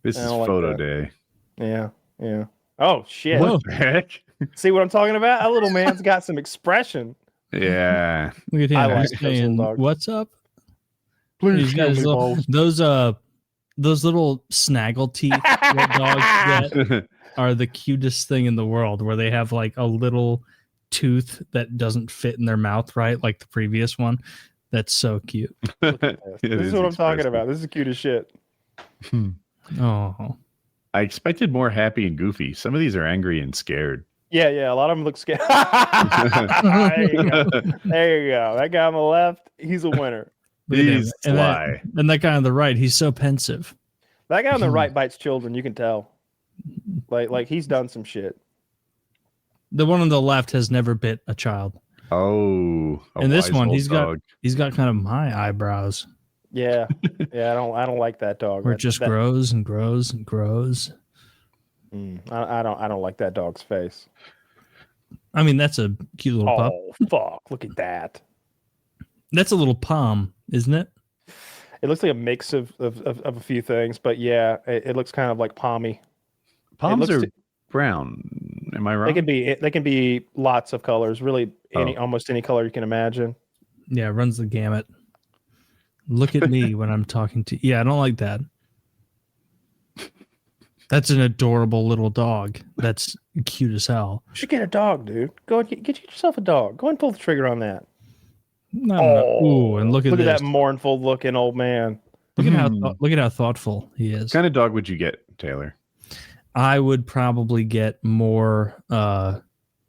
This is photo day. Yeah. Oh shit! What the heck? See what I'm talking about? That little man's got some expression. Yeah. Look at him. I like He's saying, "What's up?" Please those little snaggle teeth that dogs get are the cutest thing in the world. Where they have like a little tooth that doesn't fit in their mouth right, like the previous one. That's so cute. This is what I'm talking about. This is cute as shit. Oh, I expected more happy and goofy. Some of these are angry and scared. Yeah. A lot of them look scared. There you go. That guy on the left, he's a winner. He's sly. And that guy on the right, he's so pensive. That guy on the right bites children. You can tell. Like he's done some shit. The one on the left has never bit a child. Oh, and this one, he's got kind of my eyebrows. Yeah. I don't like that dog. Where it just grows and grows and grows. I don't like that dog's face. I mean, that's a cute little pup. Oh fuck! Look at that. That's a little palm, isn't it? It looks like a mix of a few things, but yeah, it looks kind of like palmy. Palms are brown. Am I wrong? They can be lots of colors. Really, almost any color you can imagine. Yeah, it runs the gamut. Look at me when I'm talking to you. Yeah, I don't like that. That's an adorable little dog. That's cute as hell. You should get a dog, dude. Go and get yourself a dog. Go and pull the trigger on that. Ooh, and look at that mournful looking old man. Look at how thoughtful he is. What kind of dog would you get, Taylor? I would probably get more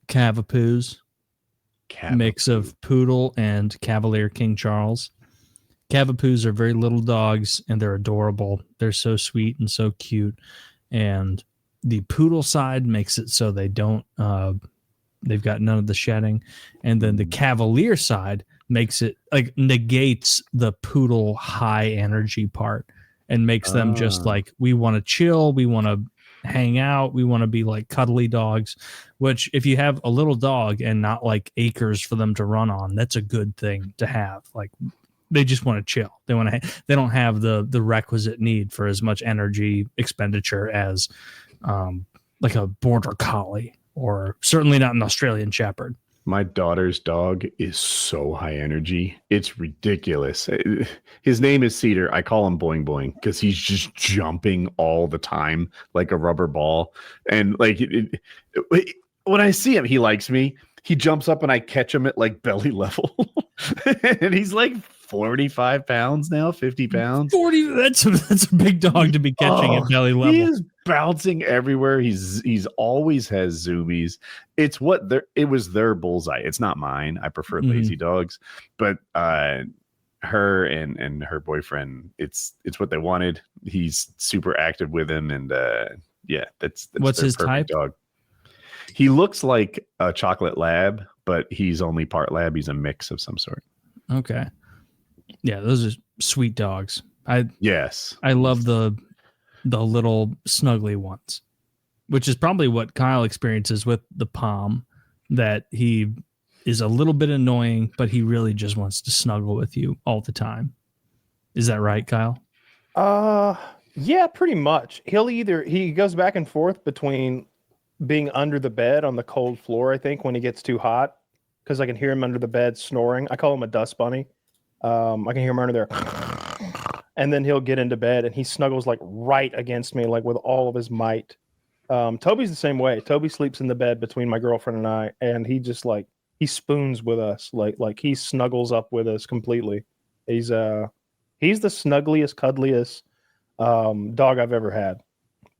Cavapoos. Mix of poodle and Cavalier King Charles. Cavapoos are very little dogs and they're adorable. They're so sweet and so cute. And the poodle side makes it so they don't they've got none of the shedding. And then the Cavalier side makes it like negates the poodle high energy part and makes them just like, we want to chill, we want to hang out, we want to be like cuddly dogs, which if you have a little dog and not like acres for them to run on, that's a good thing to have. Like they just want to chill. They want to they don't have the requisite need for as much energy expenditure as like a border collie, or certainly not an Australian shepherd. My daughter's dog is so high energy. It's ridiculous. His name is Cedar. I call him Boing Boing because he's just jumping all the time like a rubber ball. And like when I see him, he likes me. He jumps up and I catch him at like belly level. And he's like 45 pounds now, 50 pounds. 40. That's a big dog to be catching at belly level. He is bouncing everywhere. He's always has zoomies. It was their bullseye. It's not mine. I prefer lazy dogs, but her and her boyfriend, it's what they wanted. He's super active with him, and that's what's his type? Dog. He looks like a chocolate lab, but he's only part lab. He's a mix of some sort. Okay. Yeah, those are sweet dogs. I love the little snuggly ones, which is probably what Kyle experiences with the Palm, that he is a little bit annoying, but he really just wants to snuggle with you all the time. Is that right, Kyle? Yeah, pretty much. He goes back and forth between being under the bed on the cold floor, I think, when he gets too hot, because I can hear him under the bed snoring. I call him a dust bunny. I can hear him under there. And then he'll get into bed and he snuggles like right against me, like with all of his might. Toby's the same way. Toby sleeps in the bed between my girlfriend and I, and he just like, he spoons with us. Like he snuggles up with us completely. He's the snuggliest, cuddliest dog I've ever had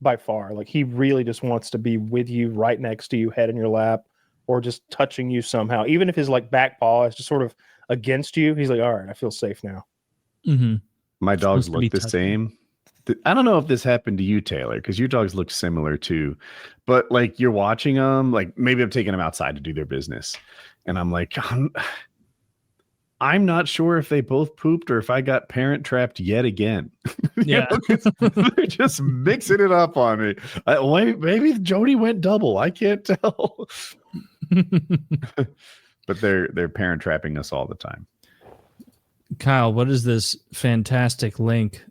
by far. Like he really just wants to be with you, right next to you, head in your lap, or just touching you somehow. Even if his like back paw is just sort of against you, he's like, all right, I feel safe now. Mm-hmm. My dogs look the same. I don't know if this happened to you, Taylor, because your dogs look similar too. But like you're watching them, like maybe I'm taking them outside to do their business, and I'm like, I'm not sure if they both pooped or if I got parent trapped yet again. Yeah, they're just mixing it up on me. Maybe Jody went double. I can't tell. But they're parent trapping us all the time. Kyle, what is this fantastic link?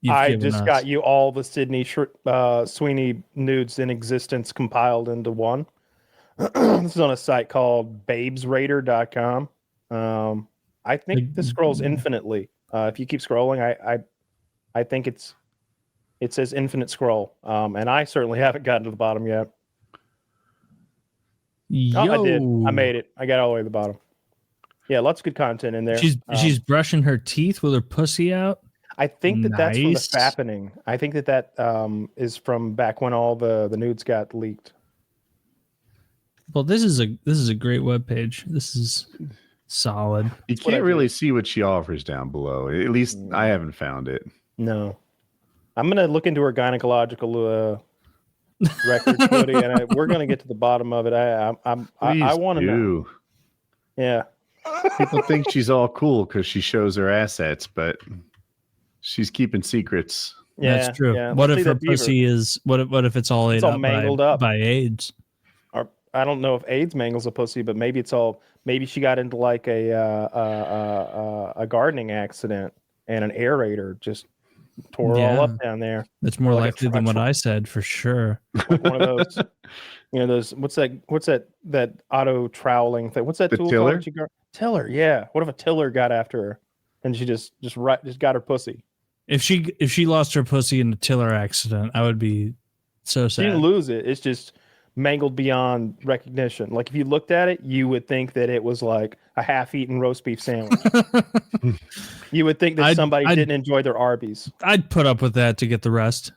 I just got you all the Sydney Sweeney nudes in existence compiled into one. This is on a site called babesraider.com. I think this scrolls infinitely. If you keep scrolling, I think it says infinite scroll. And I certainly haven't gotten to the bottom yet. Yo. Oh, I did. I made it. I got all the way to the bottom. Yeah, lots of good content in there. She's brushing her teeth with her pussy out. I think that's from the fappening. I think that is from back when all the nudes got leaked. Well, this is a great webpage. This is solid. You can't really see what she offers down below. At least I haven't found it. No. I'm gonna look into her gynecological records, Cody, and we're gonna get to the bottom of it. I want to know. Yeah. People think she's all cool because she shows her assets, but she's keeping secrets. Yeah, that's true. Yeah. What if her pussy is? What if it's all ate up mangled up by AIDS? Or I don't know if AIDS mangles a pussy, but maybe it's all. Maybe she got into like a gardening accident and an aerator just tore her all up down there. That's more like likely than what I said for sure. Like one of those, those. What's that auto troweling thing? What's that tool tiller? called? Tiller, yeah. What if a tiller got after her and she just got her pussy? If she lost her pussy in a tiller accident, I would be so sad. She didn't lose it. It's just mangled beyond recognition. Like if you looked at it, you would think that it was like a half-eaten roast beef sandwich. You would think that somebody didn't enjoy their Arby's. I'd put up with that to get the rest.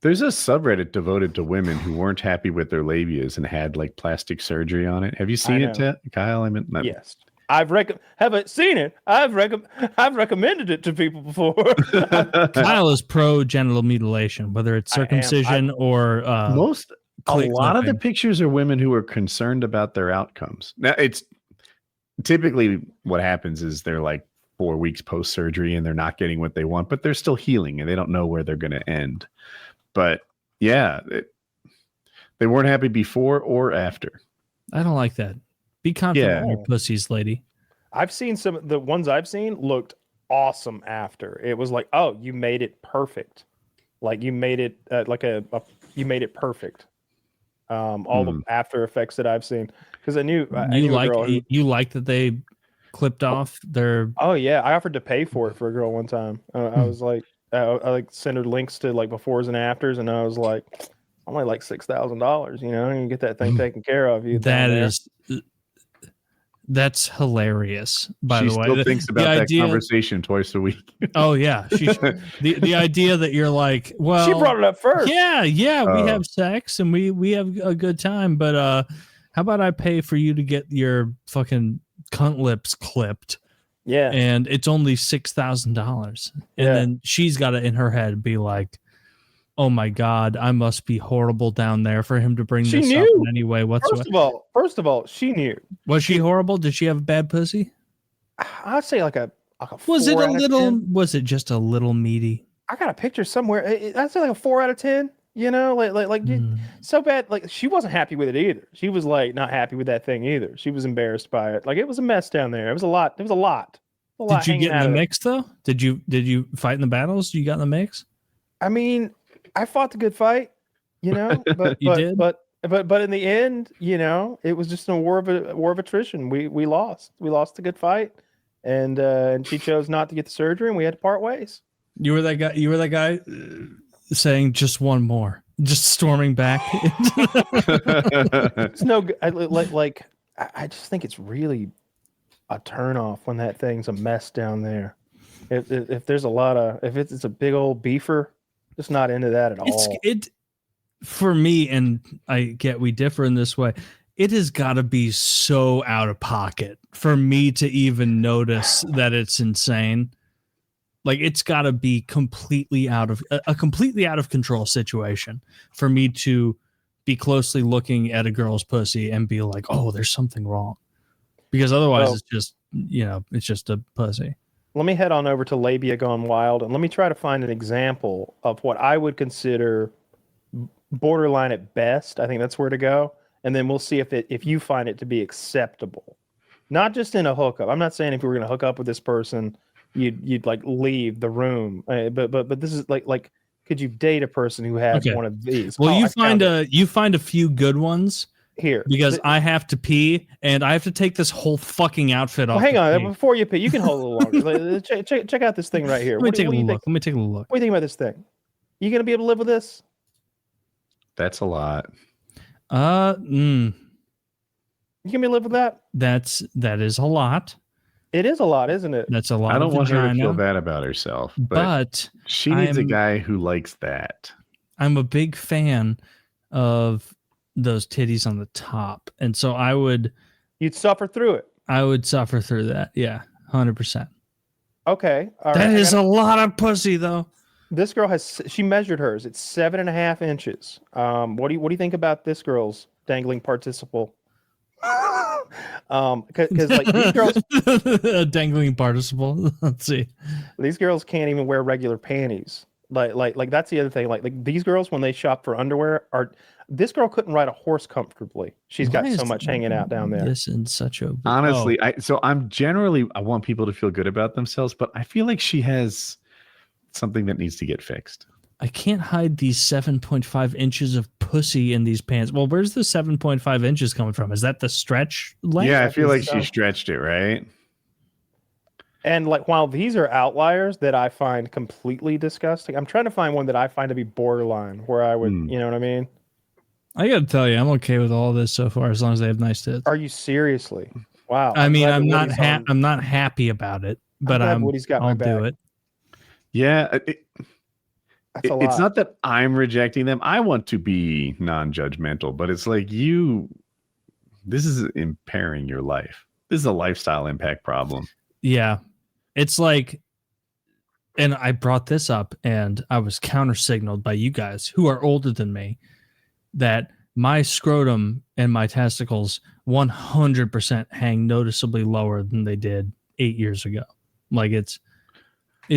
There's a subreddit devoted to women who weren't happy with their labias and had like plastic surgery on it. Have you seen it, Kyle? Yes. Haven't seen it. I've recommended it to people before. Kyle is pro genital mutilation, whether it's circumcision or a lot of the pictures are women who are concerned about their outcomes. Now, it's typically what happens is they're like 4 weeks post surgery and they're not getting what they want, but they're still healing and they don't know where they're going to end. But yeah, they weren't happy before or after. I don't like that. Be confident in your pussies, lady. I've seen the ones I've seen looked awesome after. It was like, oh, you made it perfect. Like you made it you made it perfect. All the after effects that I've seen, because I knew you like that they clipped off their. Oh yeah, I offered to pay for it for a girl one time. I was like, I sent her links to like befores and afters, and I was like, only like $6,000. You can get that thing taken care of. That's hilarious. By the way, she still thinks about that conversation twice a week. Oh yeah, the idea that you're like, well, she brought it up first. Yeah, we have sex and we have a good time, but how about I pay for you to get your fucking cunt lips clipped? Yeah, and it's only $6,000, and then she's got it in her head be like, oh my God, I must be horrible down there for him to bring this up in any way whatsoever. First of all, she knew. Was she horrible? Did she have a bad pussy? I'd say like a was it a little? Was it just a little meaty? I got a picture somewhere. I'd say like a 4 out of 10. So bad. Like she wasn't happy with it either. She was like not happy with that thing either. She was embarrassed by it. Like it was a mess down there. It was a lot. There was a lot. Did you get in the mix though? Did you fight in the battles? You got in the mix? I mean, I fought the good fight, but did? But in the end, it was just a war of attrition. We lost. We lost the good fight, and she chose not to get the surgery, and we had to part ways. You were that guy. You were that guy saying just one more, just storming back. It's no good. I just think it's really a turnoff when that thing's a mess down there. If there's if it's a big old beefer. Just not into that at all. For me, and I get we differ in this way, it has got to be so out of pocket for me to even notice that it's insane. Like it's got to be completely out of a completely out of control situation for me to be closely looking at a girl's pussy and be like, oh, there's something wrong. Because otherwise it's just, it's just a pussy. Let me head on over to Labia Gone Wild and let me try to find an example of what I would consider borderline at best. I think that's where to go. And then we'll see if you find it to be acceptable. Not just in a hookup. I'm not saying if you were going to hook up with this person, you'd like leave the room. But this is like could you date a person who had one of these? Well, you find a few good ones here because I have to pee and I have to take this whole fucking outfit off. Hang on, before you pee, you can hold a little longer. check out this thing right here. Let me take a look. Let me take a look. What do you think about this thing? You gonna be able to live with this? That's a lot. You can live with that? That is a lot. It is a lot, isn't it? That's a lot. I don't want her to feel bad about herself, but she needs a guy who likes that. I'm a big fan of those titties on the top, and so you'd suffer through it. I would suffer through that. Yeah, 100%. Okay, all that is a lot of pussy, though. This girl she measured hers. It's 7.5 inches. What do you think about this girl's dangling participle? Because like these girls, a dangling participle. Let's see. These girls can't even wear regular panties. Like that's the other thing. Like these girls, when they shop for underwear, this girl couldn't ride a horse comfortably. She's got so much hanging out down there. This in such a honestly, I want people to feel good about themselves, but I feel like she has something that needs to get fixed. I can't hide these 7.5 inches of pussy in these pants. Well, where's the 7.5 inches coming from? Is that the stretch length? Yeah, I feel like she stretched it, right? And like, while these are outliers that I find completely disgusting, I'm trying to find one that I find to be borderline, where I would, you know what I mean? I got to tell you, I'm okay with all this so far, as long as they have nice tits. Are you seriously? Wow. I mean, I'm not happy about it, but I'll do it. Yeah. It's not that I'm rejecting them. I want to be non-judgmental, but it's like this is impairing your life. This is a lifestyle impact problem. Yeah. It's like, and I brought this up and I was counter-signaled by you guys who are older than me that my scrotum and my testicles 100% hang noticeably lower than they did 8 years ago. Like it's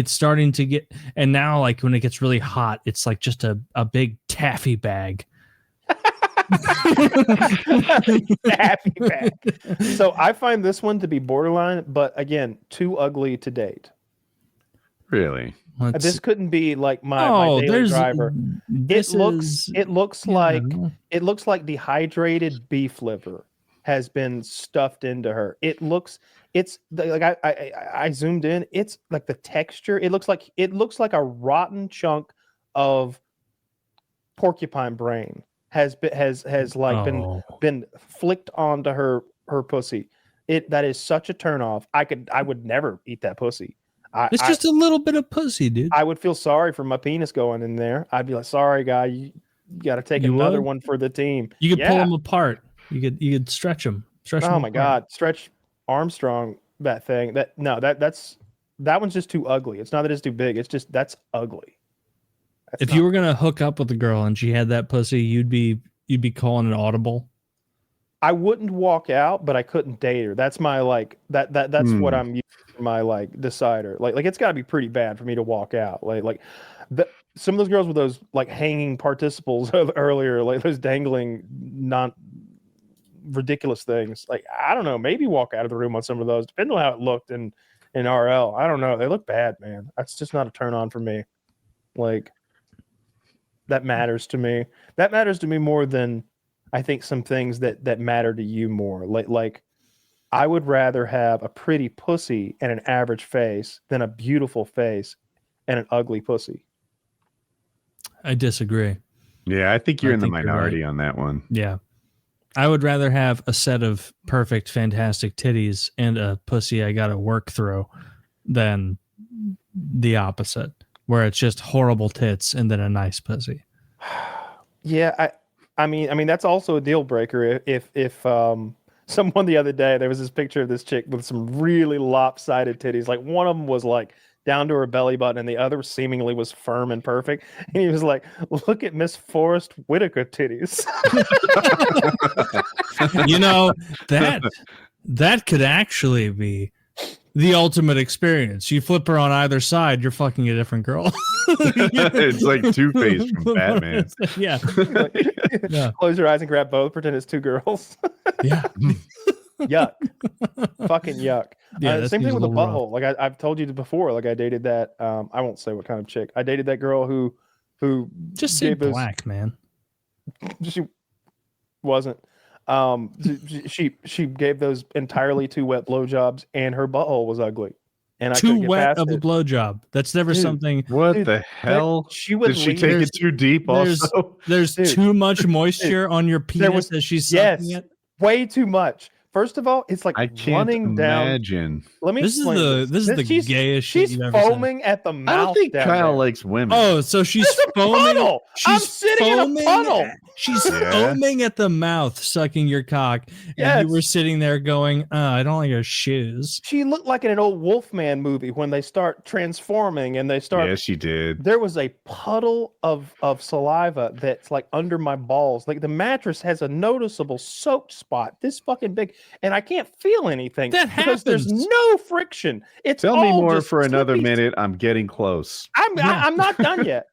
starting to get, and now like when it gets really hot, it's like just a big taffy bag. Taffy bag. So I find this one to be borderline, but again, too ugly to date. Really? This couldn't be like my daily driver. It looks like dehydrated beef liver has been stuffed into her. It's like I zoomed in. It's like the texture. It looks like a rotten chunk of porcupine brain has been flicked onto her pussy. That is such a turnoff. I would never eat that pussy. It's just a little bit of pussy, dude. I would feel sorry for my penis going in there. I'd be like, sorry, guy, you got to take another one for the team. You could pull them apart. You could stretch them. Oh my God, stretch Armstrong that thing. That one's just too ugly. It's not that it's too big. It's just that's ugly. If you were gonna hook up with a girl and she had that pussy, you'd be calling it audible. I wouldn't walk out, but I couldn't date her. That's my that's what I'm using for my decider. Like it's got to be pretty bad for me to walk out. Some of those girls with those like hanging participles earlier, like those dangling ridiculous things. Like I don't know, maybe walk out of the room on some of those, depending on how it looked in RL. I don't know. They look bad, man. That's just not a turn on for me. Like that matters to me. That matters to me more than I think some things that matter to you more. Like I would rather have a pretty pussy and an average face than a beautiful face and an ugly pussy. I disagree. Yeah, I think you're in the minority on that one. Yeah. I would rather have a set of perfect, fantastic titties and a pussy I got to work through than the opposite, where it's just horrible tits and then a nice pussy. Yeah, I mean that's also a deal breaker. If someone the other day, there was this picture of this chick with some really lopsided titties. Like one of them was like down to her belly button, and the other seemingly was firm and perfect. And he was like, "Look at Miss Forrest Whitaker titties." You know, that could actually be the ultimate experience. You flip her on either side, you're fucking a different girl. It's like Two-Face from Batman. Yeah. Yeah. Close your eyes and grab both. Pretend it's two girls. Yeah. Yuck. Fucking yuck. Yeah, same thing with the butthole. rough. Like I've told you before. Like I dated that. I won't say what kind of chick. I dated that girl who Just say black, man. She wasn't. She gave those entirely too wet blowjobs, and her butthole was ugly. And I too wet of a blowjob. That's never something. What the hell? Did she take it too deep? Also, there's too much moisture on your penis as she's sucking it. Way too much. First of all, it's like I can't imagine. Let me. This is the gayest shit she's you've ever foaming said. at the mouth. I don't think Kyle there. likes women. Oh, so she's foaming. Puddle. I'm sitting in a puddle. She's foaming at the mouth, sucking your cock, and you were sitting there going, "I don't like her shoes." She looked like in an old Wolfman movie when they start transforming and they start. Yes, she did. There was a puddle of saliva that's like under my balls. Like the mattress has a noticeable soaked spot this fucking big, and I can't feel anything that because happens. there's no friction. It's Tell me more just for another slippy. minute. I'm getting close. I'm not done yet.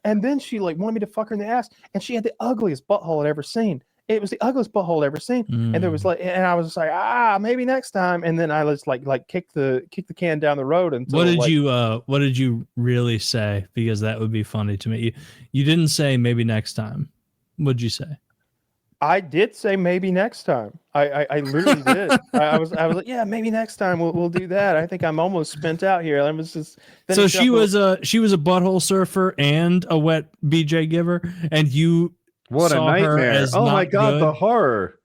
And then she like wanted me to fuck her in the ass, and she had the ugliest butthole I'd ever seen. It was the ugliest butthole I'd ever seen. And there was like, and I was just like, maybe next time. And then I was like kick the can down the road. And what did you really say? Because that would be funny to me. You didn't say maybe next time. What'd you say? I did say maybe next time. I literally did. I was like, yeah, maybe next time we'll do that. I think I'm almost spent out here. I was just so she was a butthole surfer and a wet BJ giver, and you what a saw her nightmare! as Oh my god, good. the horror!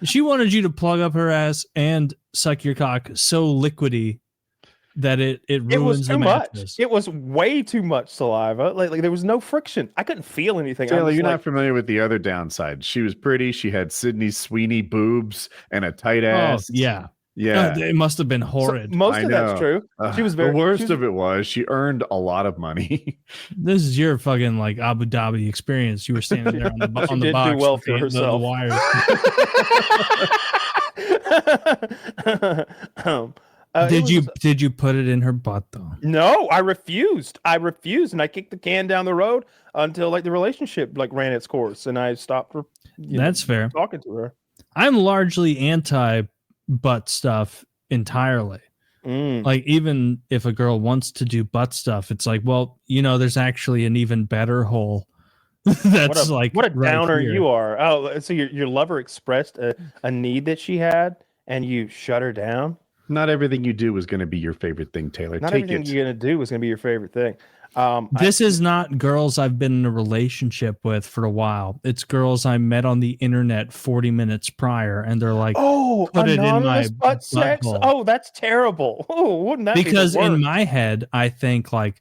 She wanted you to plug up her ass and suck your cock so liquidy that it ruins it was too the much. mattress. It was way too much saliva. Like there was no friction. I couldn't feel anything. Taylor, you're not familiar with the other downside. She was pretty. She had Sydney Sweeney boobs and a tight ass. Oh, yeah. Yeah. It must have been horrid. So most of that's true. She was very. The worst of it was she eurned a lot of money. This is your fucking like Abu Dhabi experience. You were standing there on the box. Do well for herself. The wires. Did you put it in her butt though? No, I refused, and I kicked the can down the road until like the relationship like ran its course, and I stopped. That's fair. Talking to her. I'm largely anti butt stuff entirely. Like even if a girl wants to do butt stuff, it's like, well, there's actually an even better hole. That's what a right downer here. you are. Oh, so your lover expressed a need that she had, and you shut her down. Not everything you do is going to be your favorite thing, Taylor. Not Take everything it. you're going to do is going to be your favorite thing. This is not girls I've been in a relationship with for a while. It's girls I met on the internet 40 minutes prior, and they're like, "Oh, put it in my butt sex. butthole." Oh, that's terrible. Oh, wouldn't that because be the worst? in my head, I think like,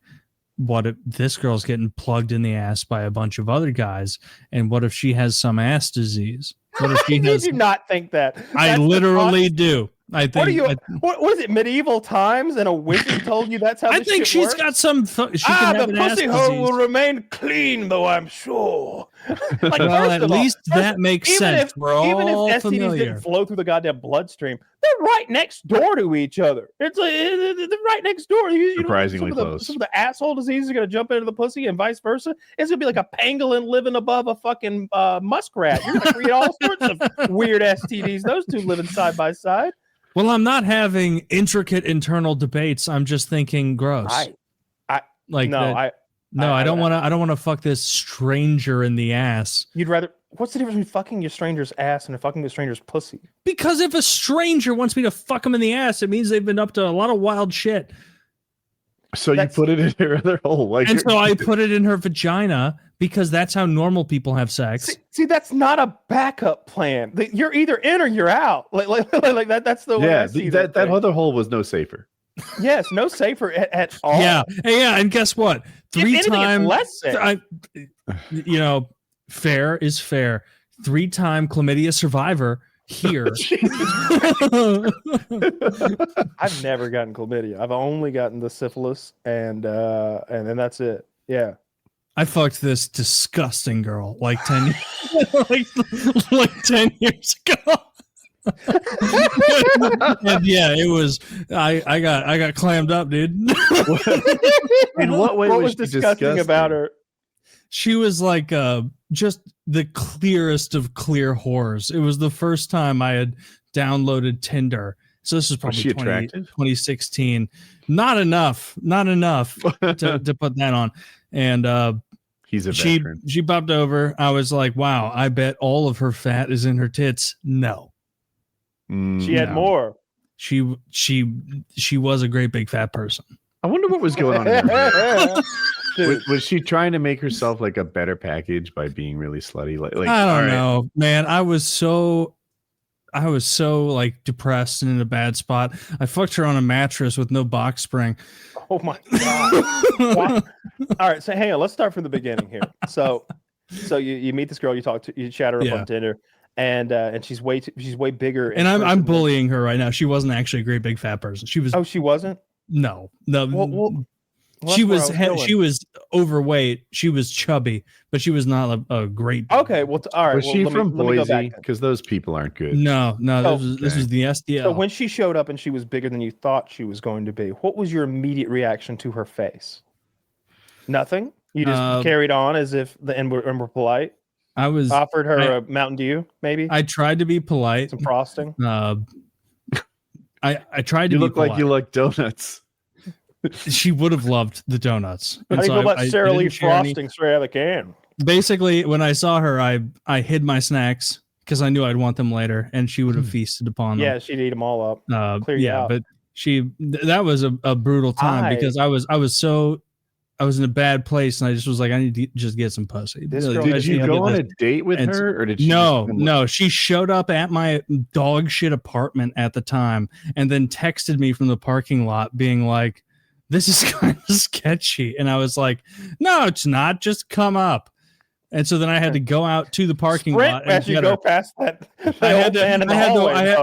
what if this girl's getting plugged in the ass by a bunch of other guys, and what if she has some ass disease? What if she has? Did you not think that? I literally do. I think. What are you? What is it? Medieval times, and a wizard told you that's how. I this think shit she's works? got some. She can have the an pussy ass hole disease. will remain clean, though I'm sure. Like, Well, at least that makes sense. We're all STDs familiar. didn't flow through the goddamn bloodstream, they're right next door to each other. It's like they're right next door. Surprisingly close. Some of the asshole diseases are going to jump into the pussy, and vice versa. It's going to be like a pangolin living above a fucking muskrat. You're going to create all sorts of weird STDs. Those two living side by side. Well, I'm not having intricate internal debates. I'm just thinking gross. I don't want to fuck this stranger in the ass. You'd rather. What's the difference between fucking your stranger's ass and fucking a stranger's pussy? Because if a stranger wants me to fuck him in the ass, it means they've been up to a lot of wild shit. So you put it in her other hole, and so I put it in her vagina because that's how normal people have sex. See, that's not a backup plan. You're either in or you're out. Like that. That's the way I see that other hole was no safer. Yes, no safer at all. Yeah, and guess what? Three times less safe. Fair is fair. 3-time chlamydia survivor here. I've never gotten chlamydia. I've only gotten the syphilis, and then that's it. Yeah. I fucked this disgusting girl like 10 years, like 10 years ago. And yeah, it was I got clammed up, dude. In what way What was was she disgusting about her? She was like just the clearest of clear whores. It was the first time I had downloaded Tinder. So this is probably 2016. Not enough to put that on. And he's a veteran. She popped over. I was like, wow, I bet all of her fat is in her tits. No. She had more. She was a great big fat person. I wonder what was going on in her head. Was she trying to make herself like a better package by being really slutty? Like I don't know, man. I was so like depressed and in a bad spot. I fucked her on a mattress with no box spring. Oh my god! All right, so hang on. Let's start from the beginning here. So you meet this girl, you chat her up on Tinder, and she's way bigger. And I'm bullying her right now. She wasn't actually a great big fat person. She was. Oh, she wasn't. No. Well, she was overweight. She was chubby, but she was not a great. Okay, well, all right. Was she from Boise? Because those people aren't good. No. This was the SDL. So when she showed up and she was bigger than you thought she was going to be, what was your immediate reaction to her face? Nothing. You just carried on as if and were polite. I was offered her a Mountain Dew, maybe. I tried to be polite. Some frosting. I tried to. You be look polite. like you like donuts. She would have loved the donuts. How do you feel about Sara Lee frosting straight out of the can? Basically, when I saw her, I hid my snacks because I knew I'd want them later, and she would have feasted upon them. Yeah, she'd eat them all up. Clear you out. But that was a brutal time because I was in a bad place, and I just was like, I need to just get some pussy. Did you go on a date with her, or did she? No. She showed up at my dog shit apartment at the time, and then texted me from the parking lot, being like, "This is kind of sketchy," and I was like, "No, it's not. Just come up." And so then I had to go out to the parking lot as you go past that. I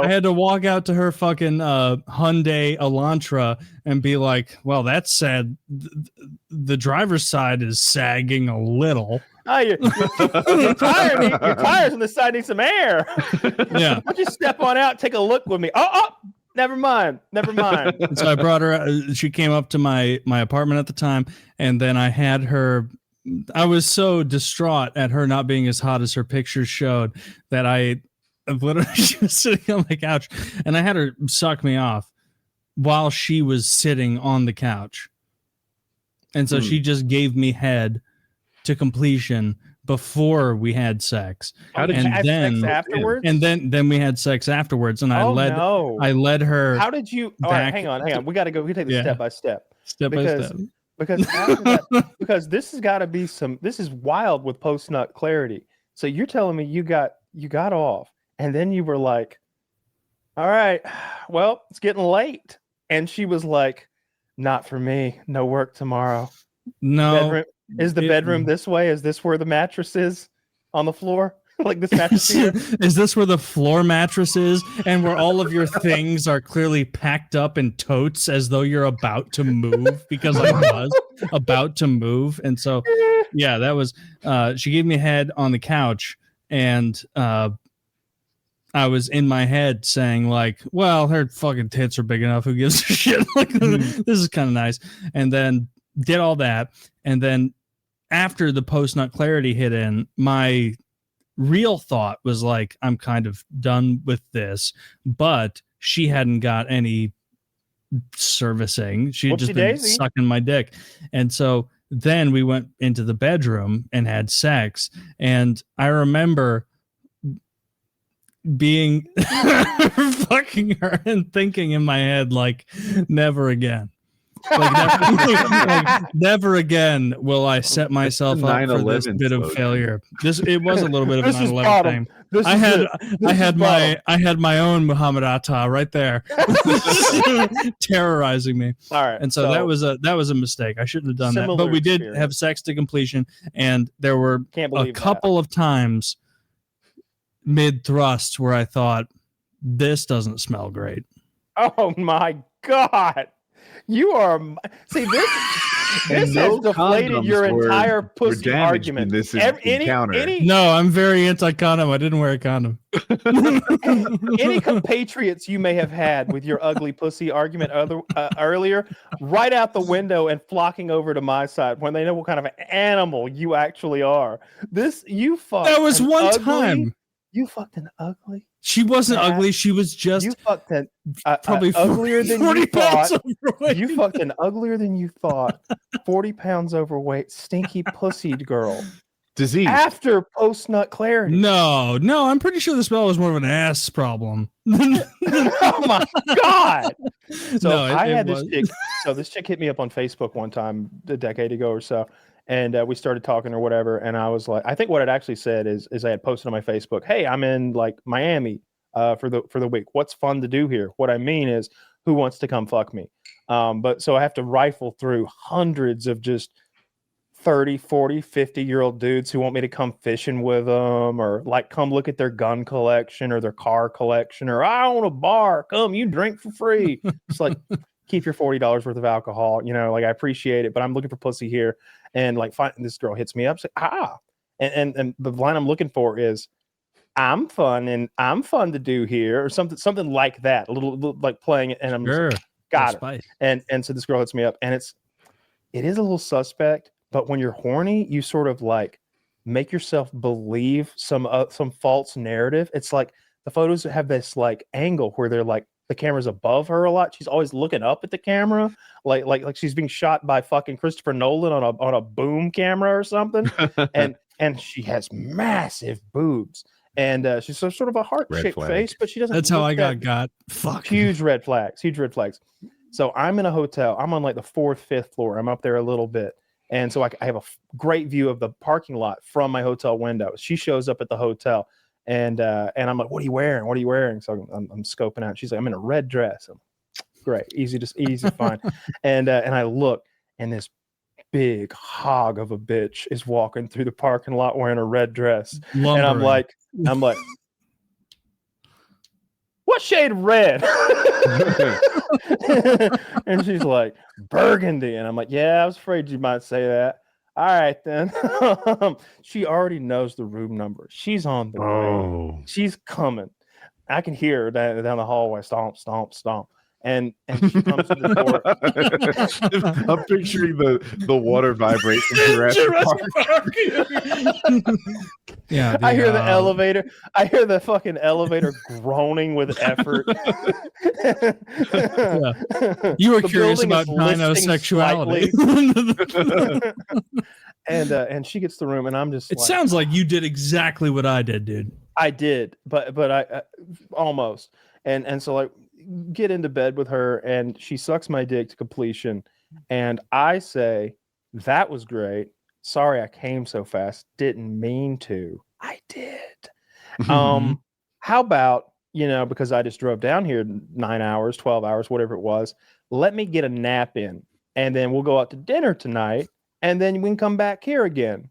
had to walk out to her fucking Hyundai Elantra and be like, "Well, that's sad. The driver's side is sagging a little." Oh, your tires on the side need some air. Yeah. Why don't you step on out, take a look with me? Oh, never mind. So I brought her. She came up to my apartment at the time, and then I had her. I was so distraught at her not being as hot as her pictures showed that I literally she was sitting on the couch, and I had her suck me off while she was sitting on the couch. And so she just gave me head to completion before we had sex. How did you have sex afterwards? And then we had sex afterwards, and I led her. How did you? All right, hang on. We got to go. We take this step by step. Step by step. Because after that, because this has got to be this is wild with post nut clarity. So you're telling me you got off, and then you were like, "All right, well, it's getting late," and she was like, "Not for me. No work tomorrow." No. Is the bedroom this way? Is this where the mattress is on the floor? Like this mattress here? Is this where the floor mattress is and where all of your things are clearly packed up in totes as though you're about to move? Because I was about to move. And so, yeah, that was, she gave me head on the couch, and I was in my head saying like, well, her fucking tits are big enough. Who gives a shit? Like, this is kind of nice. And then did all that. And then after the post-nut clarity hit in, my real thought was like, I'm kind of done with this, but she hadn't got any servicing. She had just been sucking my dick. And so then we went into the bedroom and had sex. And I remember being fucking her and thinking in my head, like, never again. Never again will I set myself up for this bit of failure. It was a little bit of a 9/11 thing. I had my own Muhammad Atta right there, terrorizing me. All right, and so that was a mistake. I shouldn't have done that. But we did have sex to completion, and there were a couple of times mid thrust where I thought, This doesn't smell great. Oh my God. You are this has deflated your entire pussy argument. This encounter. No, I'm very anti-condom. I didn't wear a condom. Any compatriots you may have had with your ugly pussy argument earlier, right out the window and flocking over to my side when they know what kind of animal you actually are. You fucked. That was one time. You fucked an ugly. She wasn't ugly. She was just you fucked an probably uglier than you thought. Overweight. You fucked an uglier than you thought. 40 pounds overweight, stinky pussied girl. Disease. After post nut clarity. No, I'm pretty sure the smell was more of an ass problem. Oh my God. So No, I had this chick. So this chick hit me up on Facebook one time a decade ago or so. And we started talking or whatever. And I was like, I think what it actually said is I had posted on my Facebook, hey, I'm in like Miami for the week. What's fun to do here? What I mean is, who wants to come fuck me? But so I have to rifle through hundreds of just 30, 40, 50-year-old dudes who want me to come fishing with them, or like come look at their gun collection or their car collection, or I own a bar. Come, you drink for free. It's like, keep your $40 worth of alcohol. You know, like I appreciate it, but I'm looking for pussy here. And like, this girl hits me up, say, and the line I'm looking for is, I'm fun and I'm fun to do here, or something like that. A little like playing it, and I'm sure. just like, got it. And so this girl hits me up, and it is a little suspect. But when you're horny, you sort of like make yourself believe some false narrative. It's like the photos have this like angle where they're like the camera's above her a lot. She's always looking up at the camera, like she's being shot by fucking Christopher Nolan on a boom camera or something. and she has massive boobs. And she's sort of a heart-shaped face, but she doesn't. That's how I got. Fuck. Huge red flags. So I'm in a hotel. I'm on like the 4th, 5th floor. I'm up there a little bit. And so I have a great view of the parking lot from my hotel window. She shows up at the hotel, and I'm like, "What are you wearing?" So I'm scoping out. She's like, "I'm in a red dress." I'm, great, easy to find. And I look, and this big hog of a bitch is walking through the parking lot wearing a red dress, Lumbering. and I'm like, what shade of red? And she's like, burgundy. And I'm like, yeah, I was afraid you might say that. All right, then. She already knows the room number. She's on the way. She's coming. I can hear her down the hallway, stomp, stomp, stomp. And she comes to the door. I'm picturing the water vibration. Yeah, I hear the elevator. I hear the fucking elevator groaning with effort. Yeah. You were curious about dinosexuality. And she gets the room, and I'm just. It sounds like you did exactly what I did, dude. I did, but I almost. And so like, get into bed with her, and she sucks my dick to completion, and I say, that was great, sorry I came so fast, didn't mean to. I did. How about, because I just drove down here 9 hours, 12 hours, whatever it was, let me get a nap in, and then we'll go out to dinner tonight, and then we can come back here again.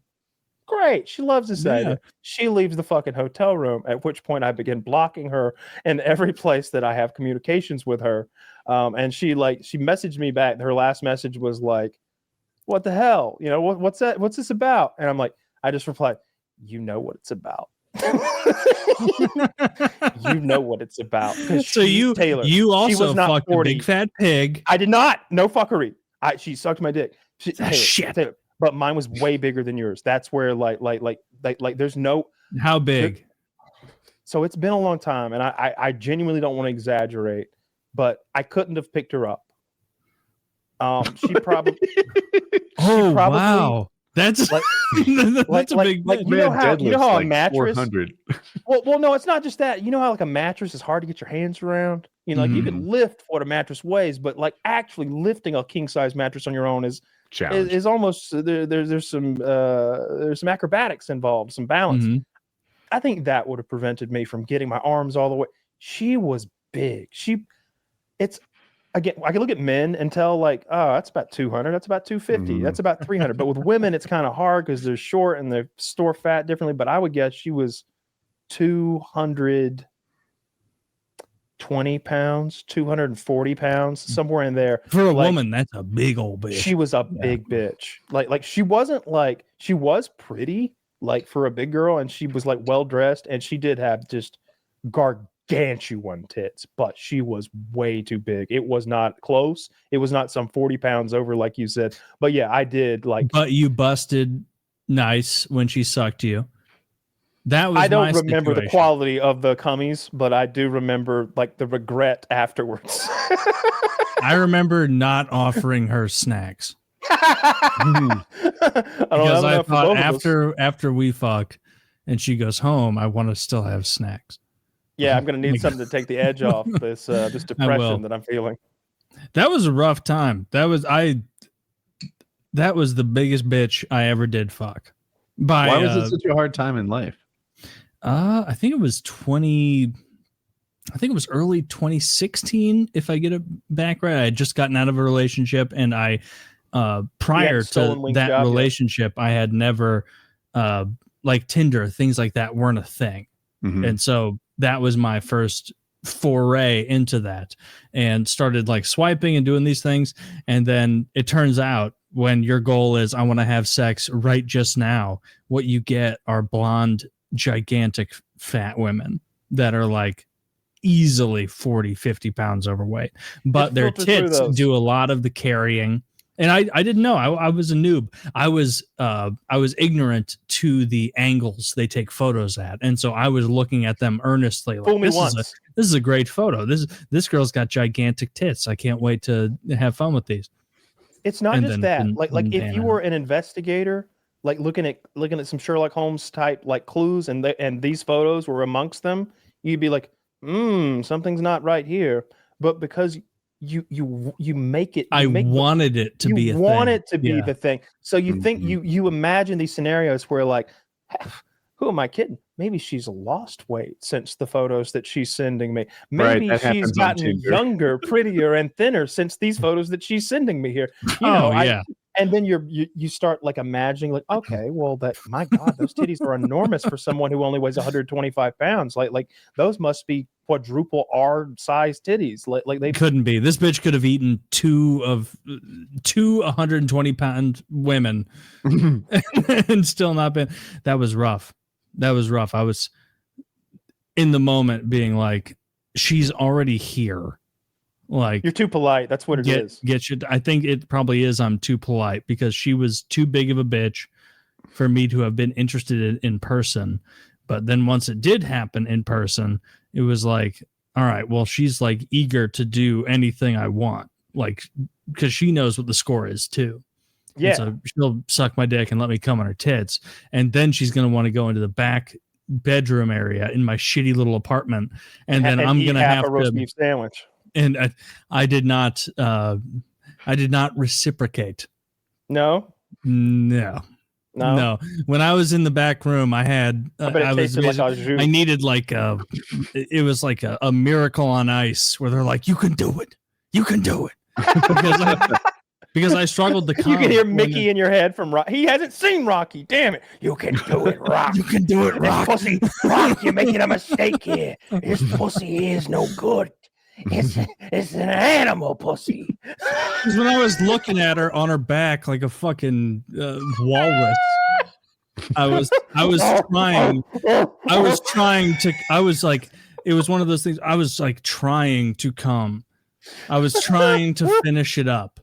Great. She loves this idea. She leaves the fucking hotel room, at which point I begin blocking her in every place that I have communications with her. And she messaged me back. Her last message was like, what the hell? What's that? What's this about? And I'm like, I just replied, you know what it's about. You know what it's about. So Taylor, you also fucked a big fat pig. I did not. No fuckery. She sucked my dick. Shit. Taylor, but mine was way bigger than yours. That's where like there's no. How big? So it's been a long time, and I genuinely don't want to exaggerate, but I couldn't have picked her up. She probably. Wow, that's like, that's a big. Like, you know how a mattress. 400. Well, no, it's not just that. You know how like a mattress is hard to get your hands around. Like you can lift what a mattress weighs, but like actually lifting a king size mattress on your own is almost there's some acrobatics involved, some balance. I think that would have prevented me from getting my arms all the way. She was big. Again, I can look at men and tell like, oh, that's about 200, that's about 250, that's about 300. But with women, it's kind of hard because they're short and they store fat differently. But I would guess she was 200. 220 pounds, 240 pounds, somewhere in there. For a woman, that's a big old bitch. She was a big bitch. Like she wasn't like, she was pretty, like for a big girl, and she was like well dressed, and she did have just gargantuan tits, but she was way too big. It was not close. It was not some 40 pounds over, like you said. But yeah, I did like. But you busted nice when she sucked you. That was. I don't remember the quality of the cummies, but I do remember like the regret afterwards. I remember not offering her snacks. Because I thought after we fuck and she goes home, I want to still have snacks. Yeah, I'm gonna need something to take the edge off this this depression that I'm feeling. That was a rough time. That was the biggest bitch I ever did fuck. Why was it such a hard time in life? I think it was early 2016, if I get it back right. I had just gotten out of a relationship, and I prior to that relationship, I had never like Tinder, things like that weren't a thing. Mm-hmm. And so that was my first foray into that, and started like swiping and doing these things. And then it turns out, when your goal is I want to have sex right just now, what you get are blonde, gigantic, fat women that are like easily 40, 50 pounds overweight, but their tits do a lot of the carrying. And I didn't know. I was a noob. I was ignorant to the angles they take photos at, and so I was looking at them earnestly. Like, this is a great photo. This girl's got gigantic tits. I can't wait to have fun with these. It's not just that. Like if you were an investigator, like looking at some Sherlock Holmes type like clues, and these photos were amongst them, you'd be like, something's not right here. But because you make it. Wanted it to be the thing. So you think you imagine these scenarios where like, who am I kidding? Maybe she's lost weight since the photos that she's sending me. Maybe she's gotten younger, prettier, and thinner since these photos that she's sending me here. And then you start like imagining like, okay, well my God, those titties are enormous for someone who only weighs 125 pounds. Like those must be quadruple R size titties. Like they couldn't be. This bitch could have eaten two 120-pound women and still not been. That was rough. I was in the moment being like, she's already here. Like, you're too polite. That's what it is. I think it probably is. I'm too polite because she was too big of a bitch for me to have been interested in person. But then once it did happen in person, it was like, all right, well, she's like eager to do anything I want, like, because she knows what the score is too. Yeah. And so she'll suck my dick and let me come on her tits. And then she's going to want to go into the back bedroom area in my shitty little apartment. And then I'm going to have a roast beef sandwich. And I did not reciprocate. No. When I was in the back room, I had I needed like it was like a miracle on ice where they're like, you can do it because I struggled to come. You can hear Mickey in your head from Rocky. He hasn't seen Rocky. Damn it. You can do it, Rock. You can do it, Rock. Pussy. Rock, you're making a mistake here. This pussy is no good. It's an animal pussy. Because when I was looking at her on her back like a fucking walrus, I was like, it was one of those things. I was like trying to come. I was trying to finish it up,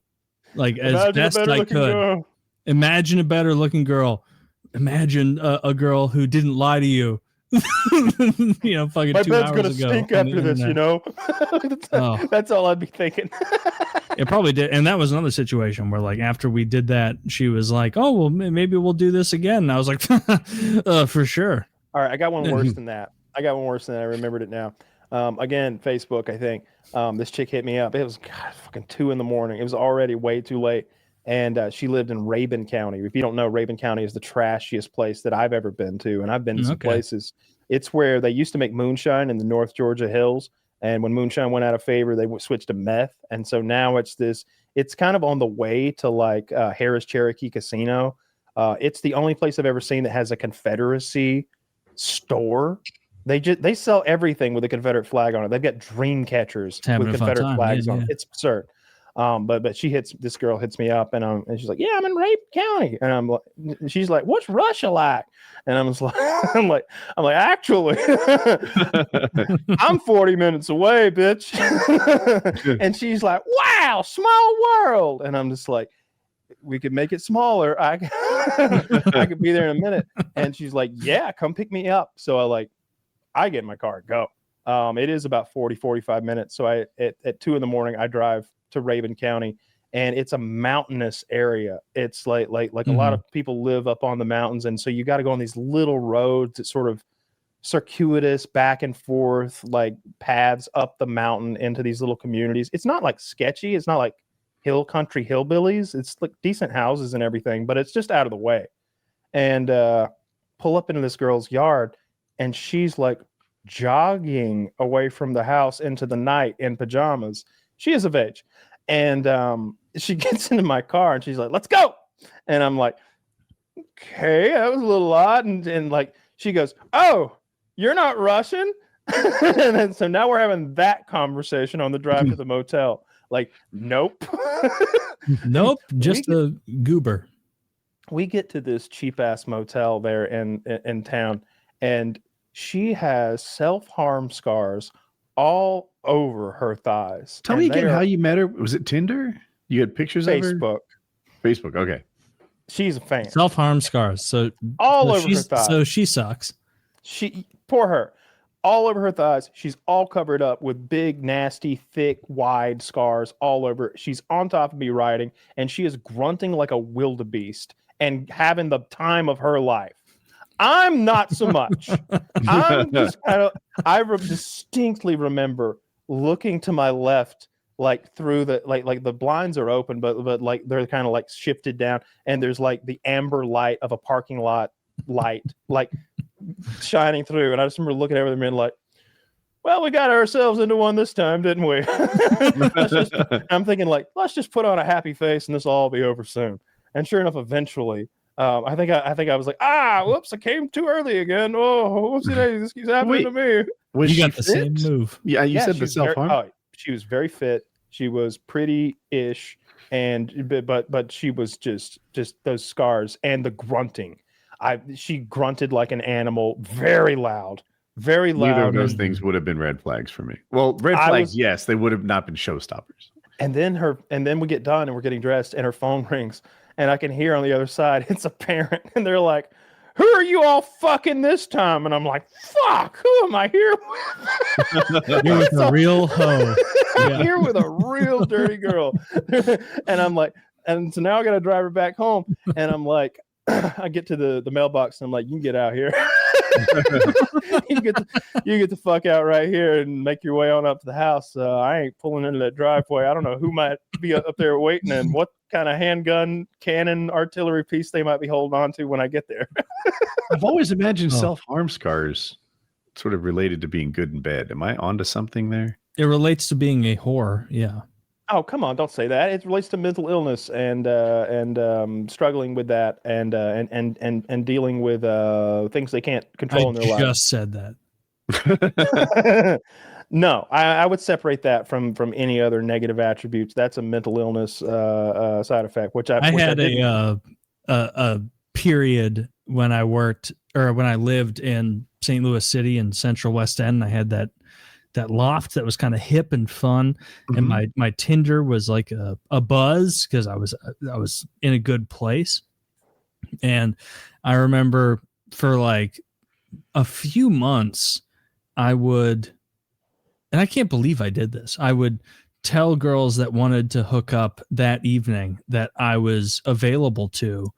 like as best I could. Girl. Imagine a better looking girl. Imagine a girl who didn't lie to you. Fucking my 2 bed's hours gonna ago stink after this, that's all I'd be thinking. It probably did. And that was another situation where like after we did that, she was like, oh well, maybe we'll do this again. And I was like, for sure. All right, I got one worse than that. I remembered it now. Again, Facebook, I think. This chick hit me up. It was fucking 2 a.m. It was already way too late. And she lived in Rabun County. If you don't know, Rabun County is the trashiest place that I've ever been to. And I've been to some places. It's where they used to make moonshine in the North Georgia hills. And when moonshine went out of favor, they switched to meth. And so now it's kind of on the way to like Harris Cherokee Casino. It's the only place I've ever seen that has a Confederacy store. They sell everything with a Confederate flag on it. They've got dream catchers with Confederate flags on it. It's absurd. But this girl hits me up and she's like, yeah, I'm in Rape County. And I'm like, she's like, what's Russia like? And I'm just like, I'm like, actually, I'm 40 minutes away, bitch. And she's like, wow, small world. And I'm just like, we could make it smaller. I could be there in a minute. And she's like, yeah, come pick me up. So I get in my car and go. It is about 45 minutes. So at 2 a.m, I drive to Raven County, and it's a mountainous area. It's like a lot of people live up on the mountains, and so you got to go on these little roads that sort of circuitous back and forth, like paths up the mountain into these little communities. It's not like sketchy. It's not like hill country hillbillies. It's like decent houses and everything, but it's just out of the way. And pull up into this girl's yard, and she's like jogging away from the house into the night in pajamas. She is of age. And she gets into my car and she's like, let's go. And I'm like, okay, that was a little odd. And like, she goes, oh, you're not Russian? And then, so now we're having that conversation on the drive to the motel. Like, nope. Nope. Just a goober. We get to this cheap ass motel there in town, and she has self-harm scars all over her thighs. Tell me again how you met her. Was it Tinder? You had pictures of her? Facebook. Okay. She's a fan. Self-harm scars. So all over her thighs. So she sucks. Poor her. All over her thighs. She's all covered up with big, nasty, thick, wide scars all over. She's on top of me riding, and she is grunting like a wildebeest and having the time of her life. I'm not so much. I'm just I distinctly remember looking to my left, like through the like the blinds are open, but like they're kind of like shifted down, and there's like the amber light of a parking lot light like shining through. And I just remember looking over them and like, well, we got ourselves into one this time, didn't we? I'm thinking like, let's just put on a happy face and this will all be over soon. And sure enough, eventually, I think I was like, whoops, I came too early again. Oh, whoopsie daisy, this keeps happening to me. You got the same move. Yeah, you said the self-harm. She was very fit. She was pretty-ish, but she was just those scars and the grunting. She grunted like an animal, very loud. Very loud. Neither of those things would have been red flags for me. Well, red flags, yes, they would have not been showstoppers. And then we get done and we're getting dressed and her phone rings and I can hear on the other side, it's a parent, and they're like, who are you all fucking this time? And I'm like, fuck, who am I here with? You're with a real hoe. I'm here with a real dirty girl. And I'm like, and so now I got to drive her back home. And I'm like, I get to the mailbox and I'm like, you can get out here. you get the fuck out right here and make your way on up to the house. I ain't pulling into that driveway. I don't know who might be up there waiting and what kind of handgun, cannon, artillery piece they might be holding on to when I get there. I've always imagined self-harm scars sort of related to being good in bed. Am I onto something there? It relates to being a whore. Yeah. Oh, come on! Don't say that. It relates to mental illness and struggling with that and dealing with things they can't control in their lives. I just said that. No, I would separate that from any other negative attributes. That's a mental illness side effect. Which I had a period when I worked or when I lived in St. Louis City in Central West End. I had that loft that was kind of hip and fun, and my Tinder was like a buzz because I was in a good place. And I remember for like a few months I would, and I can't believe I did this, I would tell girls that wanted to hook up that evening that I was available to,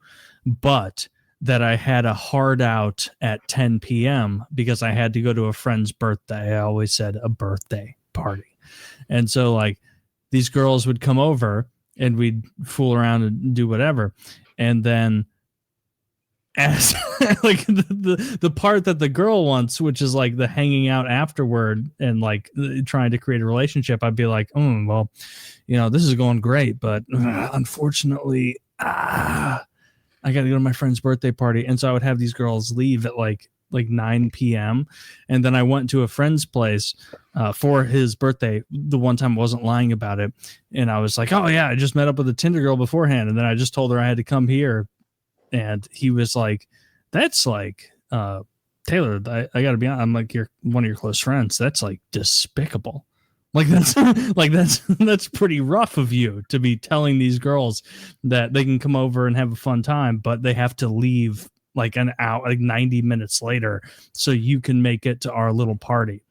but that I had a hard out at 10 p.m. because I had to go to a friend's birthday. I always said a birthday party. And so like these girls would come over and we'd fool around and do whatever. And then as like the part that the girl wants, which is like the hanging out afterward and like trying to create a relationship, I'd be like, well, this is going great, but unfortunately, I got to go to my friend's birthday party. And so I would have these girls leave at like like 9 p.m. And then I went to a friend's place for his birthday. The one time I wasn't lying about it. And I was like, oh yeah, I just met up with a Tinder girl beforehand. And then I just told her I had to come here. And he was like, that's like, Taylor, I gotta be honest. I'm like, you're one of your close friends. That's like despicable. Like that's pretty rough of you to be telling these girls that they can come over and have a fun time, but they have to leave like an hour, like 90 minutes later, so you can make it to our little party.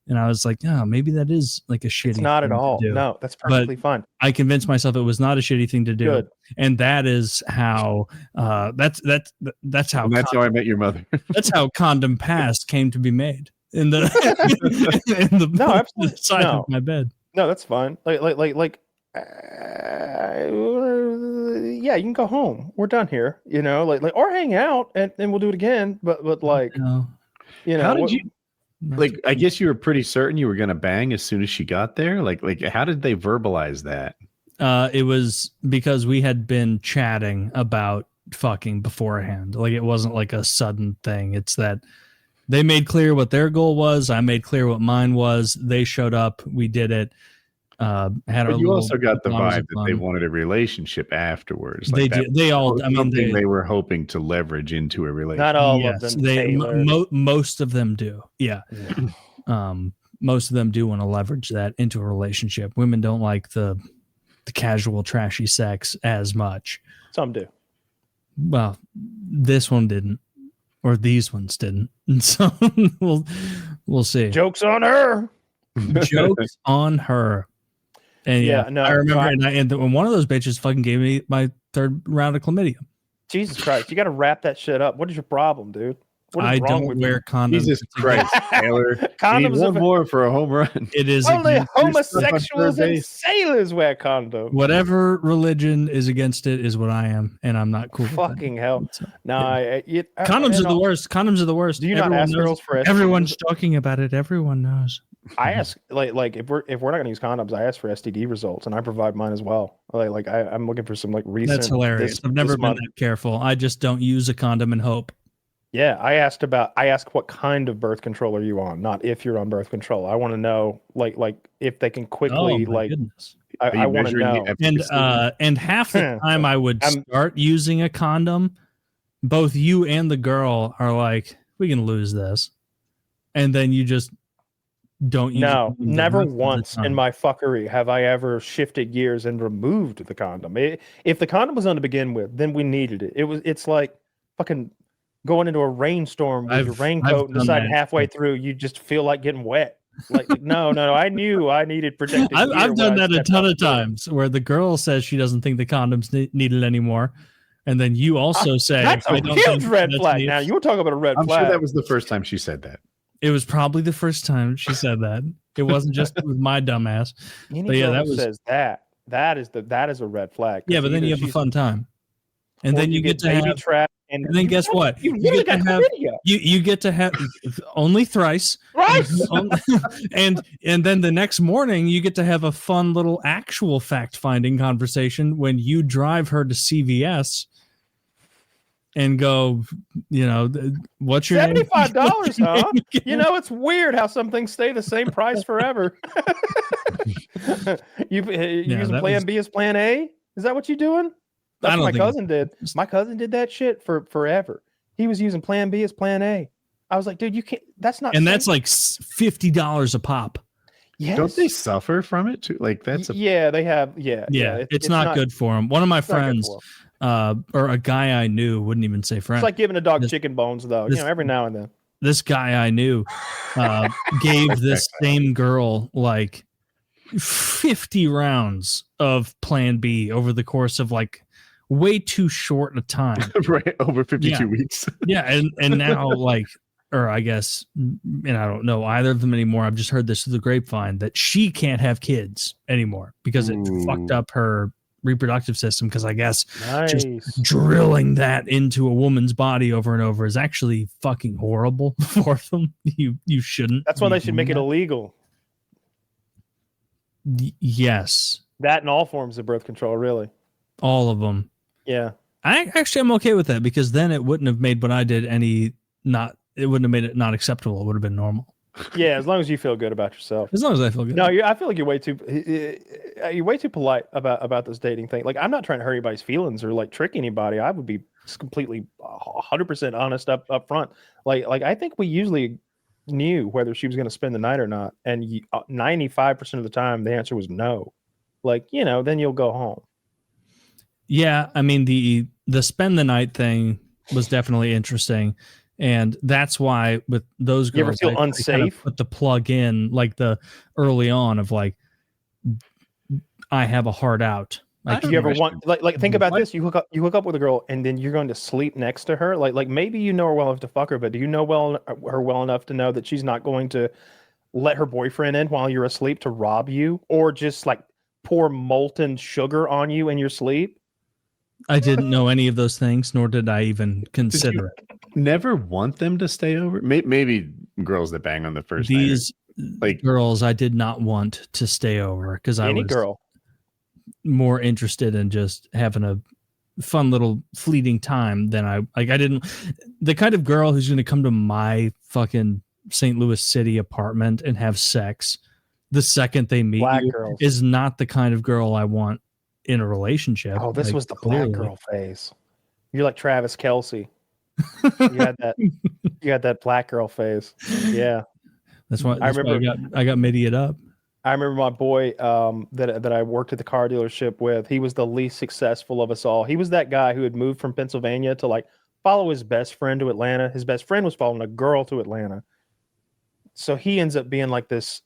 And I was like, oh, maybe that is like a shitty. It's not thing at all. to do. No, that's perfectly fine. I convinced myself it was not a shitty thing to do. Good. And that is how that's how I met your mother. That's how Condom Past came to be made. In the no, absolutely side of my bed. No, that's fine. Yeah, you can go home. We're done here. You know, like or hang out and we'll do it again. But like, no. You know, how did you? Like, I guess you were pretty certain you were gonna bang as soon as she got there. Like, how did they verbalize that? It was because we had been chatting about fucking beforehand. Like, it wasn't like a sudden thing. It's that they made clear what their goal was. I made clear what mine was. They showed up. We did it. But you also got the vibe that they wanted a relationship afterwards. Like they did. They all. I mean, they were hoping to leverage into a relationship. Not all of them. Most of them do. Yeah. Most of them do want to leverage that into a relationship. Women don't like the casual, trashy sex as much. Some do. Well, this one didn't. Or these ones didn't. And so we'll see. Joke's on her. Joke's on her. And no, I remember, and one of those bitches fucking gave me my 3rd round of chlamydia. Jesus Christ, you got to wrap that shit up. What is your problem, dude? I don't wear condoms. Jesus Christ, Taylor. Condoms one more for a home run. It is only homosexuals and sailors wear condoms. Whatever religion is against it is what I am, and I'm not cool. Fucking hell! No, condoms are the worst. Condoms are the worst. Do you not ask girls for STDs? Everyone's talking about it. Everyone knows. I ask like if we're not gonna use condoms, I ask for STD results, and I provide mine as well. I'm looking for some like recent. That's hilarious. I've never been that careful. I just don't use a condom and hope. Yeah, I asked what kind of birth control are you on, not if you're on birth control. I want to know like if they can quickly goodness. I want to know. And half the time I would start using a condom, both you and the girl are like, we can lose this. And then you just don't use No, never once in my fuckery have I ever shifted gears and removed the condom. If the condom was on to begin with, then we needed it. It's like fucking going into a rainstorm with your raincoat and deciding halfway through you just feel like getting wet. Like no, I knew I needed protective gear. I've done that a ton of times where the girl says she doesn't think the condom's needed anymore. And then you also say that's a huge red flag. Now you were talking about a red flag. I'm sure that was the first time she said that. It was probably the first time she said that. It wasn't just with my dumbass. But yeah, that says that is a red flag. Yeah, but then you have a fun time, and then you get to have trap. And then guess what? You get to have you get to have only thrice, right? and then the next morning you get to have a fun little actual fact-finding conversation when you drive her to CVS and go, what's your $75, huh? It's weird how some things stay the same price forever. you using Plan B as Plan A? Is that what you're doing? That's what my cousin did. My cousin did that shit for forever. He was using Plan B as Plan A. I was like, dude, you can't. That's not. And that's like $50 a pop. Yes. Don't they suffer from it too? Like that's they have. Yeah. It's not good for them. One of my friends, or a guy I knew, wouldn't even say friend. It's like giving a dog chicken bones, though. Every now and then. This guy I knew gave this same girl like 50 rounds of Plan B over the course of like way too short a time. Right, over 52 weeks. Yeah, and now or I guess, and I don't know either of them anymore. I've just heard this through the grapevine that she can't have kids anymore because it fucked up her reproductive system. Because I guess just drilling that into a woman's body over and over is actually fucking horrible for them. You shouldn't. That's why they should make it illegal. Yes. That and all forms of birth control, really. All of them. Yeah. I'm okay with that because then it wouldn't have made what I did it wouldn't have made it not acceptable. It would have been normal. Yeah, as long as you feel good about yourself. As long as I feel good. No, I feel like you're way too polite about this dating thing. Like, I'm not trying to hurt anybody's feelings or like trick anybody. I would be just completely 100% honest up front. Like I think we usually knew whether she was going to spend the night or not, and 95% of the time the answer was no. Like, then you'll go home. Yeah, I mean the spend the night thing was definitely interesting. And that's why with those girls, you ever feel unsafe? I kind of put the plug in like the early on of like, I have a heart out. Like, you ever want like think about this? You hook up with a girl, and then you're going to sleep next to her. Like maybe you know her well enough to fuck her, but do you know her well enough to know that she's not going to let her boyfriend in while you're asleep to rob you, or just like pour molten sugar on you in your sleep? I didn't know any of those things, nor did I even consider it. Never want them to stay over? Maybe girls that bang on the first These like girls I did not want to stay over because I was girl more interested in just having a fun little fleeting time than I didn't. The kind of girl who's going to come to my fucking St. Louis City apartment and have sex the second they meet you is not the kind of girl I want in a relationship. Oh, this was the black girl phase. You're like Travis Kelce. You had that black girl phase. Yeah, that's why I got middied up. I remember my boy that I worked at the car dealership with. He was the least successful of us all. He was that guy who had moved from Pennsylvania to like follow his best friend to Atlanta. His best friend was following a girl to Atlanta. So he ends up being like this.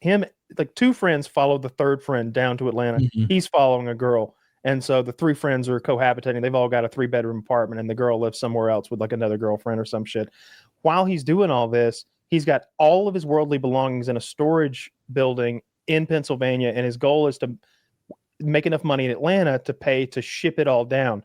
Like two friends followed the third friend down to Atlanta. Mm-hmm. He's following a girl. And so the three friends are cohabitating. They've all got a 3-bedroom apartment, and the girl lives somewhere else with like another girlfriend or some shit. While he's doing all this, he's got all of his worldly belongings in a storage building in Pennsylvania, and his goal is to make enough money in Atlanta to pay to ship it all down.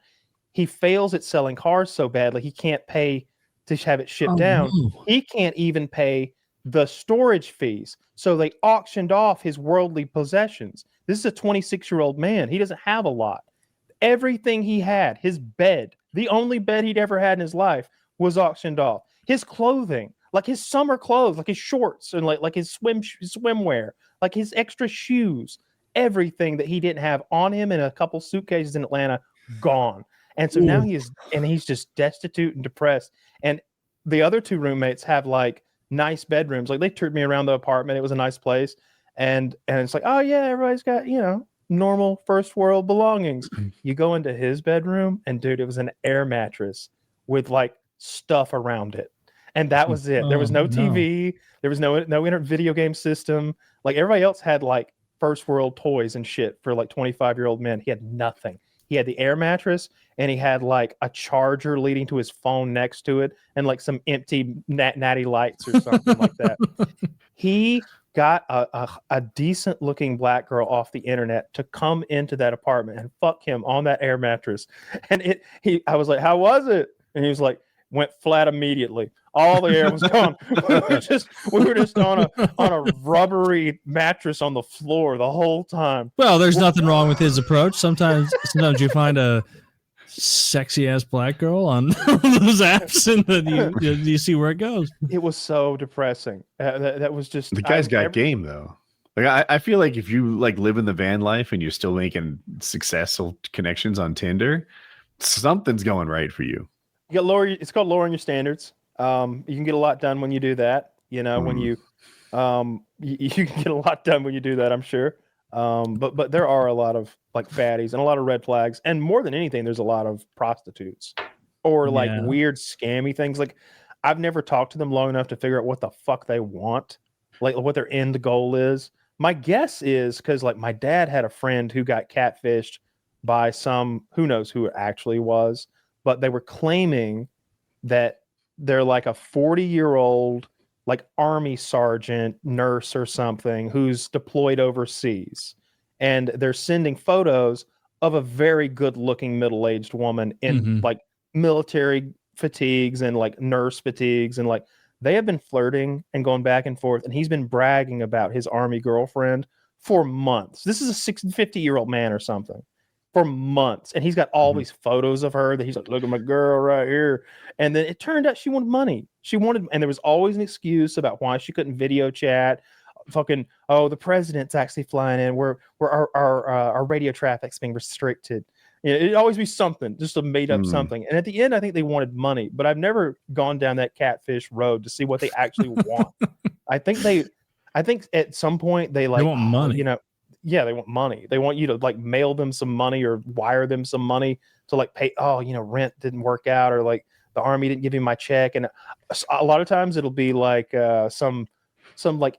He fails at selling cars so badly he can't pay to have it shipped down. No. He can't even pay the storage fees. So they auctioned off his worldly possessions. This is a 26-year-old man. He doesn't have a lot. Everything he had, his bed, the only bed he'd ever had in his life, was auctioned off. His clothing, like his summer clothes, like his shorts and like his swimwear, like his extra shoes, everything that he didn't have on him in a couple suitcases in Atlanta, gone. And so now he's just destitute and depressed. And the other two roommates have like nice bedrooms. Like they turned me around the apartment. It was a nice place. And it's like, oh yeah, everybody's got, normal first world belongings. You go into his bedroom and dude, it was an air mattress with like stuff around it. And that was it. There was no TV. There was no video game system. Like everybody else had like first world toys and shit for like 25-year-old men. He had nothing. He had the air mattress and he had like a charger leading to his phone next to it and like some empty natty lights or something like that. He got a decent looking black girl off the internet to come into that apartment and fuck him on that air mattress. And I was like, how was it? And he was like, went flat immediately. All the air was gone. we were just on a rubbery mattress on the floor the whole time. Well, there's nothing wrong with his approach. Sometimes you find a sexy ass black girl on those apps, and then you see where it goes. It was so depressing. That was just the guy's got game though. Like I feel like if you like live in the van life and you're still making successful connections on Tinder, something's going right for you. You got it's called lowering your standards. You can get a lot done when you do that. When you you can get a lot done when you do that, I'm sure. But there are a lot of like fatties and a lot of red flags, and more than anything, there's a lot of prostitutes or like weird scammy things. Like I've never talked to them long enough to figure out what the fuck they want, like what their end goal is. My guess is because like my dad had a friend who got catfished by some, who knows who it actually was, but they were claiming that they're like a 40-year-old like army sergeant, nurse or something who's deployed overseas. And they're sending photos of a very good looking middle-aged woman in like military fatigues and like nurse fatigues. And like they have been flirting and going back and forth. And he's been bragging about his army girlfriend for months. This is a 50-year-old man or something. for months, and he's got all these photos of her that he's like, look at my girl right here. And then it turned out she wanted money. And there was always an excuse about why she couldn't video chat. Fucking, oh, the president's actually flying in. Our radio traffic's being restricted. It'd always be something, just a made up something. And at the end, I think they wanted money, but I've never gone down that catfish road to see what they actually want. I think at some point they want money. Yeah, they want money. They want you to like mail them some money or wire them some money to like pay. Oh, rent didn't work out, or like the army didn't give me my check. And a lot of times it'll be like some like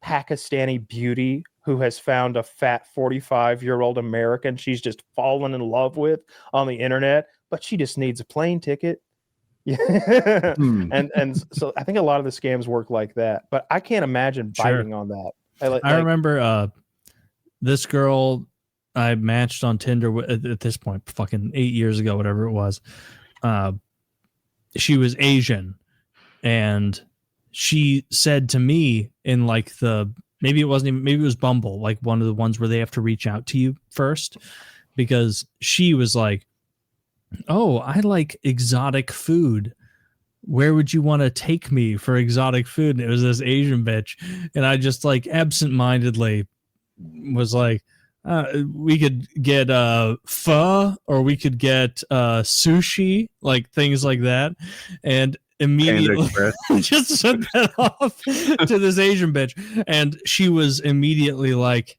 Pakistani beauty who has found a fat 45-year-old American she's just fallen in love with on the internet, but she just needs a plane ticket. And so I think a lot of the scams work like that, but I can't imagine biting on that. I remember this girl I matched on Tinder at this point, fucking 8 years ago, whatever it was. She was Asian, and she said to me in like maybe it was Bumble, like one of the ones where they have to reach out to you first, because she was like, oh, I like exotic food. Where would you want to take me for exotic food? And it was this Asian bitch. And I just like absentmindedly was like, we could get pho, or we could get sushi, like things like that. And immediately just sent that off to this Asian bitch. And she was immediately like,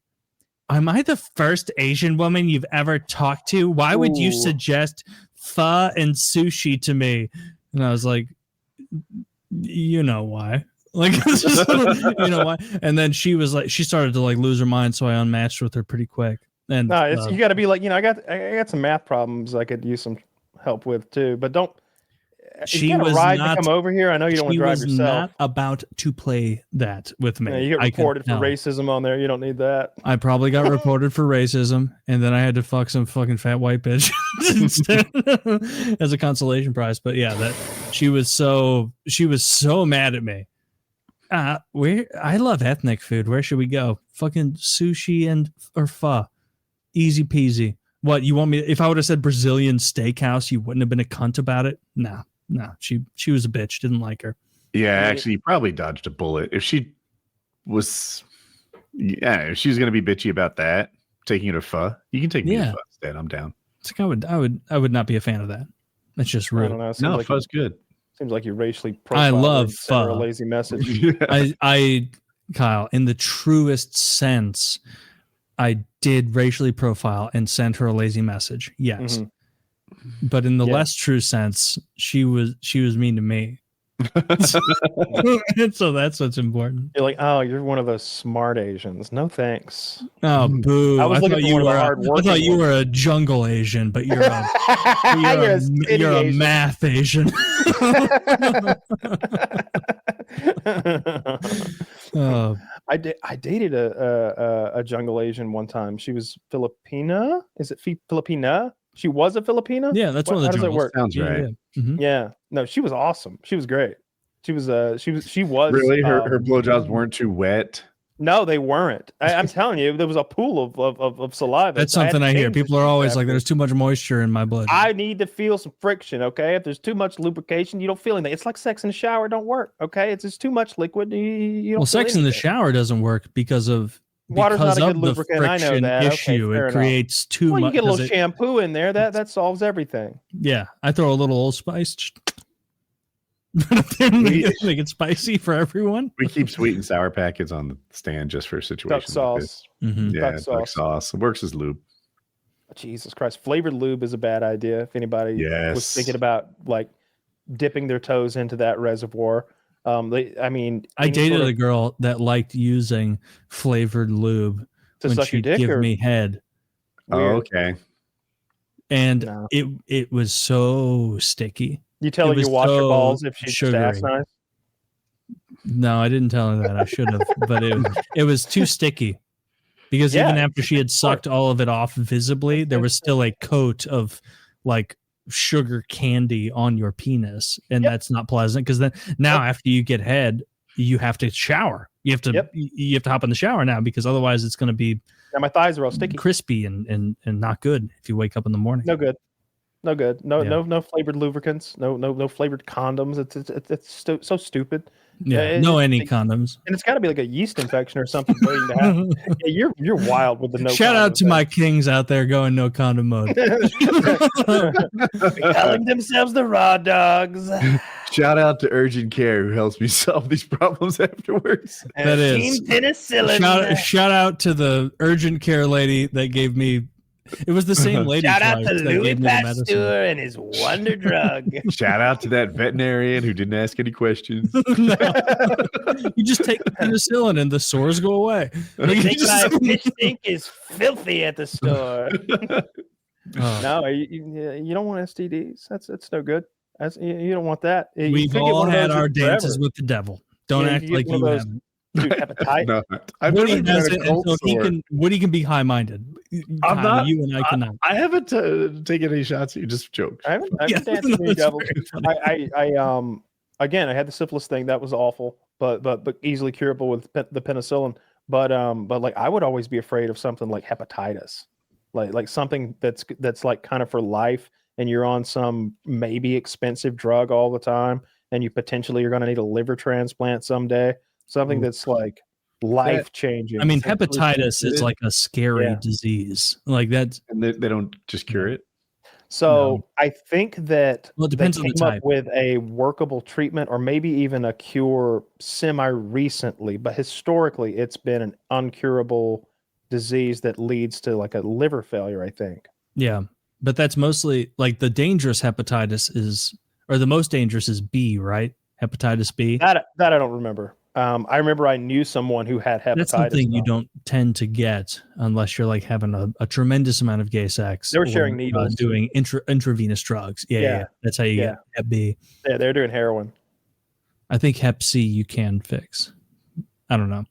am I the first Asian woman you've ever talked to? Why would you suggest pho and sushi to me? And I was like, you know why? Like, you know why? And then she was like, she started to like lose her mind, so I unmatched with her pretty quick. And you got to be like, I got some math problems I could use some help with too, but don't. She was not to come over here. I know you don't want to drive yourself. Not about to play that with me. Yeah, you get reported for racism on there. You don't need that. I probably got reported for racism, and then I had to fuck some fucking fat white bitch instead as a consolation prize. But yeah, she was so mad at me. I love ethnic food. Where should we go? Fucking sushi or pho. Easy peasy. What, you want me? If I would have said Brazilian steakhouse, you wouldn't have been a cunt about it? No, she was a bitch. Didn't like her. Yeah, actually, you probably dodged a bullet. If she was going to be bitchy about that, taking you to pho, you can take me to pho instead. I'm down. It's like I would not be a fan of that. That's just rude. I don't know. No, like pho's good. Seems like you racially I love pho. A lazy message. I Kyle, in the truest sense, I did racially profile and send her a lazy message. Yes. But in the less true sense, she was mean to me. So that's what's important. You're like, oh, you're one of those smart Asians. No thanks. Oh, boo! I thought you were a jungle Asian, but you're a math Asian. I dated a jungle Asian one time. She was Filipina. Is it Filipina? She was a Filipina. Yeah, that's one of the. How does it work? Sounds right. Yeah. Mm-hmm. Yeah. No, she was awesome. She was great. She was really her blowjobs weren't too wet. No, they weren't. I'm telling you, there was a pool of saliva. That's something I hear. People are always like, "There's too much moisture in my blood." I need to feel some friction. Okay, if there's too much lubrication, you don't feel anything. It's like sex in the shower don't work. Okay, it's just too much liquid. You don't sex in the shower doesn't work because of water's not a good the lubricant. I know that. Issue. Okay, it creates too much. You get a little shampoo in there. That solves everything. Yeah, I throw a little Old Spice. make it spicy for everyone. We keep sweet and sour packets on the stand just for situations. Duck sauce. Like this. Yeah, duck sauce. It works as lube. Jesus Christ. Flavored lube is a bad idea. If anybody was thinking about like dipping their toes into that reservoir. I dated a girl that liked using flavored lube to suck your dick give me head. Weird. Oh, okay. And it was so sticky. You tell her you wash your balls if she's just ass nice? No, I didn't tell her that. I should have, but it was too sticky. Because even after she had sucked all of it off visibly, there was still a coat of like sugar candy on your penis, and that's not pleasant. Because then after you get head, you have to shower. You have to hop in the shower now because otherwise it's going to be my thighs are all sticky, crispy, and not good if you wake up in the morning. No good. No flavored lubricants. No flavored condoms. It's so stupid. Yeah, any condoms. And it's got to be like a yeast infection or something waiting to happen. Yeah, you're wild with the no. Shout out to my kings out there going no condom mode. Calling themselves the raw dogs. Shout out to Urgent Care who helps me solve these problems afterwards. That is penicillin. Shout out to the urgent care lady that gave me. It was the same lady. Shout out to Louis Pasteur and his wonder drug. Shout out to that veterinarian who didn't ask any questions. No. You just take the penicillin and the sores go away. Like, my fish tank is filthy at the store. No, you don't want STDs. That's no good. You don't want that. We've all had our dances with the devil. Don't act like you haven't. Dude, hepatitis. No, Woody has it, and so Woody can be high-minded. I'm not. You and I cannot. I haven't taken any shots. You just joke. I haven't danced with any devils. Again, I had the syphilis thing. That was awful, but easily curable with the penicillin. But like I would always be afraid of something like hepatitis, like something that's like kind of for life, and you're on some maybe expensive drug all the time, and you potentially are going to need a liver transplant someday. Something that's like life changing. I mean, hepatitis is like a scary disease. Like that, and they don't just cure it. So I think that it depends they on the came type. up with a workable treatment, or maybe even a cure semi-recently. But historically, it's been an uncurable disease that leads to like a liver failure. I think. Yeah, but that's mostly like the dangerous hepatitis is, or the most dangerous is B, right? Hepatitis B. That I don't remember. I remember I knew someone who had hepatitis. That's something you don't tend to get unless you're like having a tremendous amount of gay sex. They were sharing needles, doing intravenous drugs. Yeah. That's how you get Hep B. Yeah, they're doing heroin. I think Hep C you can fix. I don't know.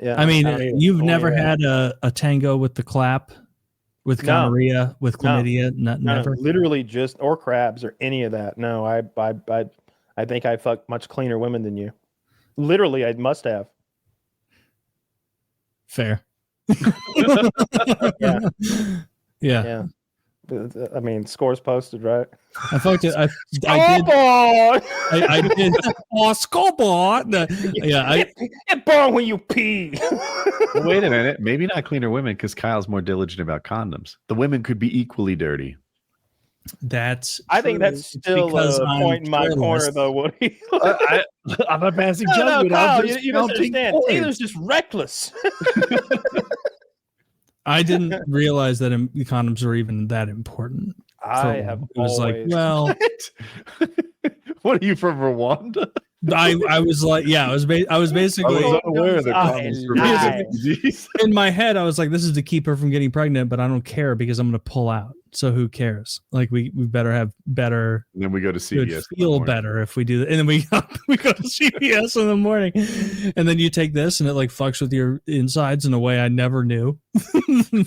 Yeah, I mean, you've never had a tango with the clap, with gonorrhea, with chlamydia. Never. Literally just or crabs or any of that. No, I think I fucked much cleaner women than you. Literally, I must have. Fair. Yeah. I mean, scores posted, right? I fucked it. I did. Oh, scoreboard. Yeah. Get born when you pee. Wait a minute. Maybe not cleaner women because Kyle's more diligent about condoms. The women could be equally dirty. I think that's still a point in my corner, though, Woody. I'm a passing judgment. Kyle, you don't understand. Taylor's just reckless. I didn't realize that condoms were even that important. It was like, well, what are you from Rwanda? I was like, I was basically unaware of the condoms. In my head, I was like, this is to keep her from getting pregnant, but I don't care because I'm going to pull out. So who cares? Like we better have better. And then we go to CVS. Feel better if we do that, and then we go to CVS in the morning, and then you take this and it like fucks with your insides in a way I never knew. It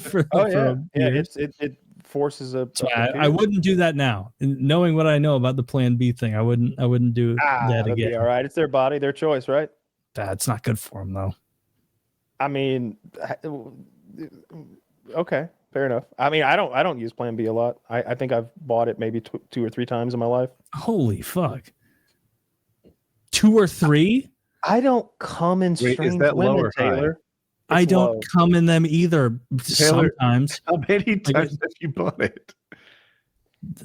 forces a. So I wouldn't do that now. And knowing what I know about the Plan B thing, I wouldn't do that again. All right, it's their body, their choice, right? That's not good for them though. I mean, okay. Fair enough. I mean, I don't use Plan B a lot. I think I've bought it maybe 2 or 3 times in my life. Holy fuck. 2 or 3? I don't come in strange women, Taylor. I don't come in them either. Taylor, sometimes. How many times have you bought it?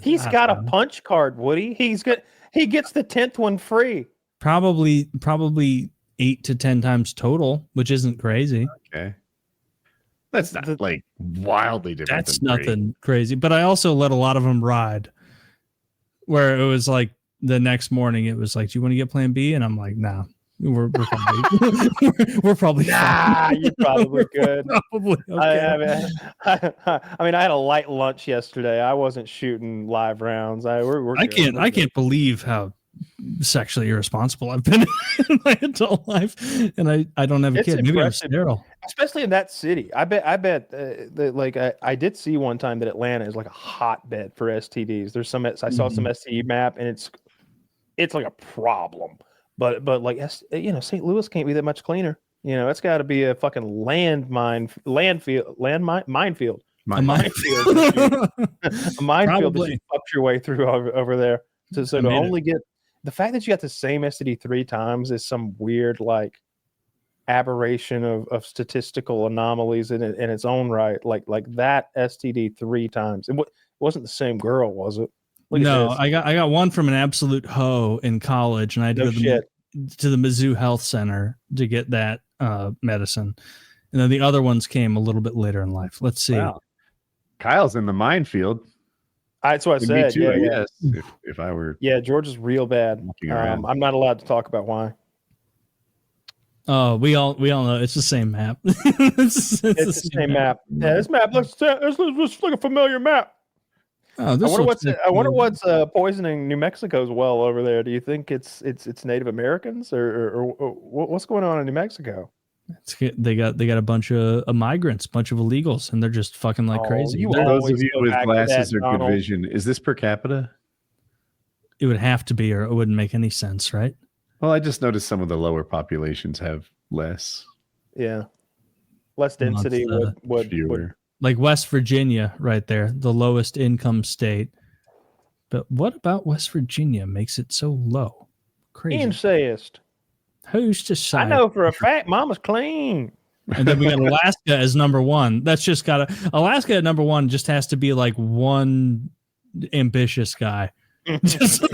He's got a punch card, Woody. He gets the 10th one free. Probably 8 to 10 times total, which isn't crazy. Okay. That's not like wildly different. That's nothing crazy. But I also let a lot of them ride where it was like the next morning, it was like, do you want to get Plan B? And I'm like, nah, we're probably fine. You're probably good. Probably okay. I mean, I had a light lunch yesterday. I wasn't shooting live rounds. I can't believe how sexually irresponsible I've been in my adult life, and I don't have a kid. Maybe I'm sterile, especially in that city. I bet I did see one time that Atlanta is like a hotbed for STDs. There's I saw some STD map, and it's like a problem. But like, St. Louis can't be that much cleaner. It's got to be a fucking minefield. A minefield. A minefield that you fucked your way through over there. So to only get the fact that you got the same STD 3 times is some weird like aberration of statistical anomalies in its own right. Like that STD 3 times. It wasn't the same girl, was it? No, I got one from an absolute hoe in college, and I had to go to the Mizzou Health Center to get that medicine. And then the other ones came a little bit later in life. Let's see. Wow. Kyle's in the minefield. That's what I said. Me too, I guess. If I were. Yeah, George is real bad. I'm not allowed to talk about why. Oh, we all know it's the same map. it's the same map. Yeah, this map looks like a familiar map. Oh, I wonder what's poisoning New Mexico's well over there. Do you think it's Native Americans or what's going on in New Mexico? They got a bunch of migrants, bunch of illegals, and they're just fucking like crazy. Those of you with glasses or good vision, is this per capita? It would have to be, or it wouldn't make any sense, right? Well, I just noticed some of the lower populations have less. Yeah, less density would like West Virginia, right there, the lowest income state. But what about West Virginia makes it so low? Crazy. Incest. Who's to say? I know for a fact Mama's clean. And then we got Alaska as number 1. That's just Alaska at number 1 just has to be like one ambitious guy. just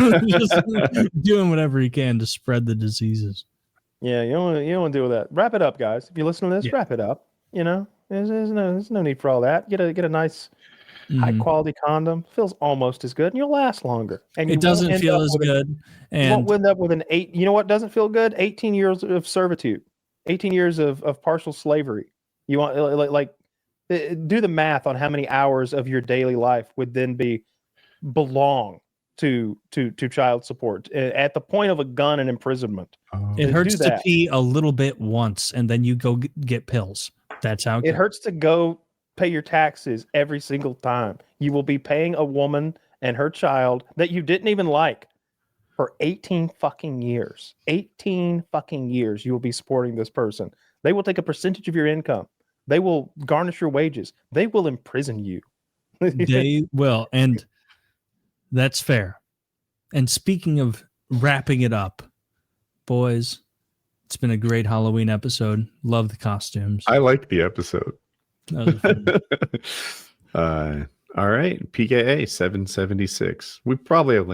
doing whatever he can to spread the diseases. Yeah, you don't want to deal with that. Wrap it up, guys. If you listen to this, wrap it up. There's no need for all that. Get a nice high quality condom. Feels almost as good, and you'll last longer. And it doesn't feel as good. And you won't end up with an 8. You know what doesn't feel good? 18 years of servitude, 18 years of partial slavery. You want do the math on how many hours of your daily life would then belong to child support at the point of a gun and imprisonment. It hurts to pee a little bit once, and then you go get pills. That's how it hurts to go pay your taxes every single time. You will be paying a woman and her child that you didn't even like for 18 fucking years. 18 fucking years you will be supporting this person. They will take a percentage of your income. They will garnish your wages. They will imprison you. They will, and that's fair. And speaking of wrapping it up, boys, it's been a great Halloween episode. Love the costumes. I like the episode. That was fun. All right. PKA 776. We probably have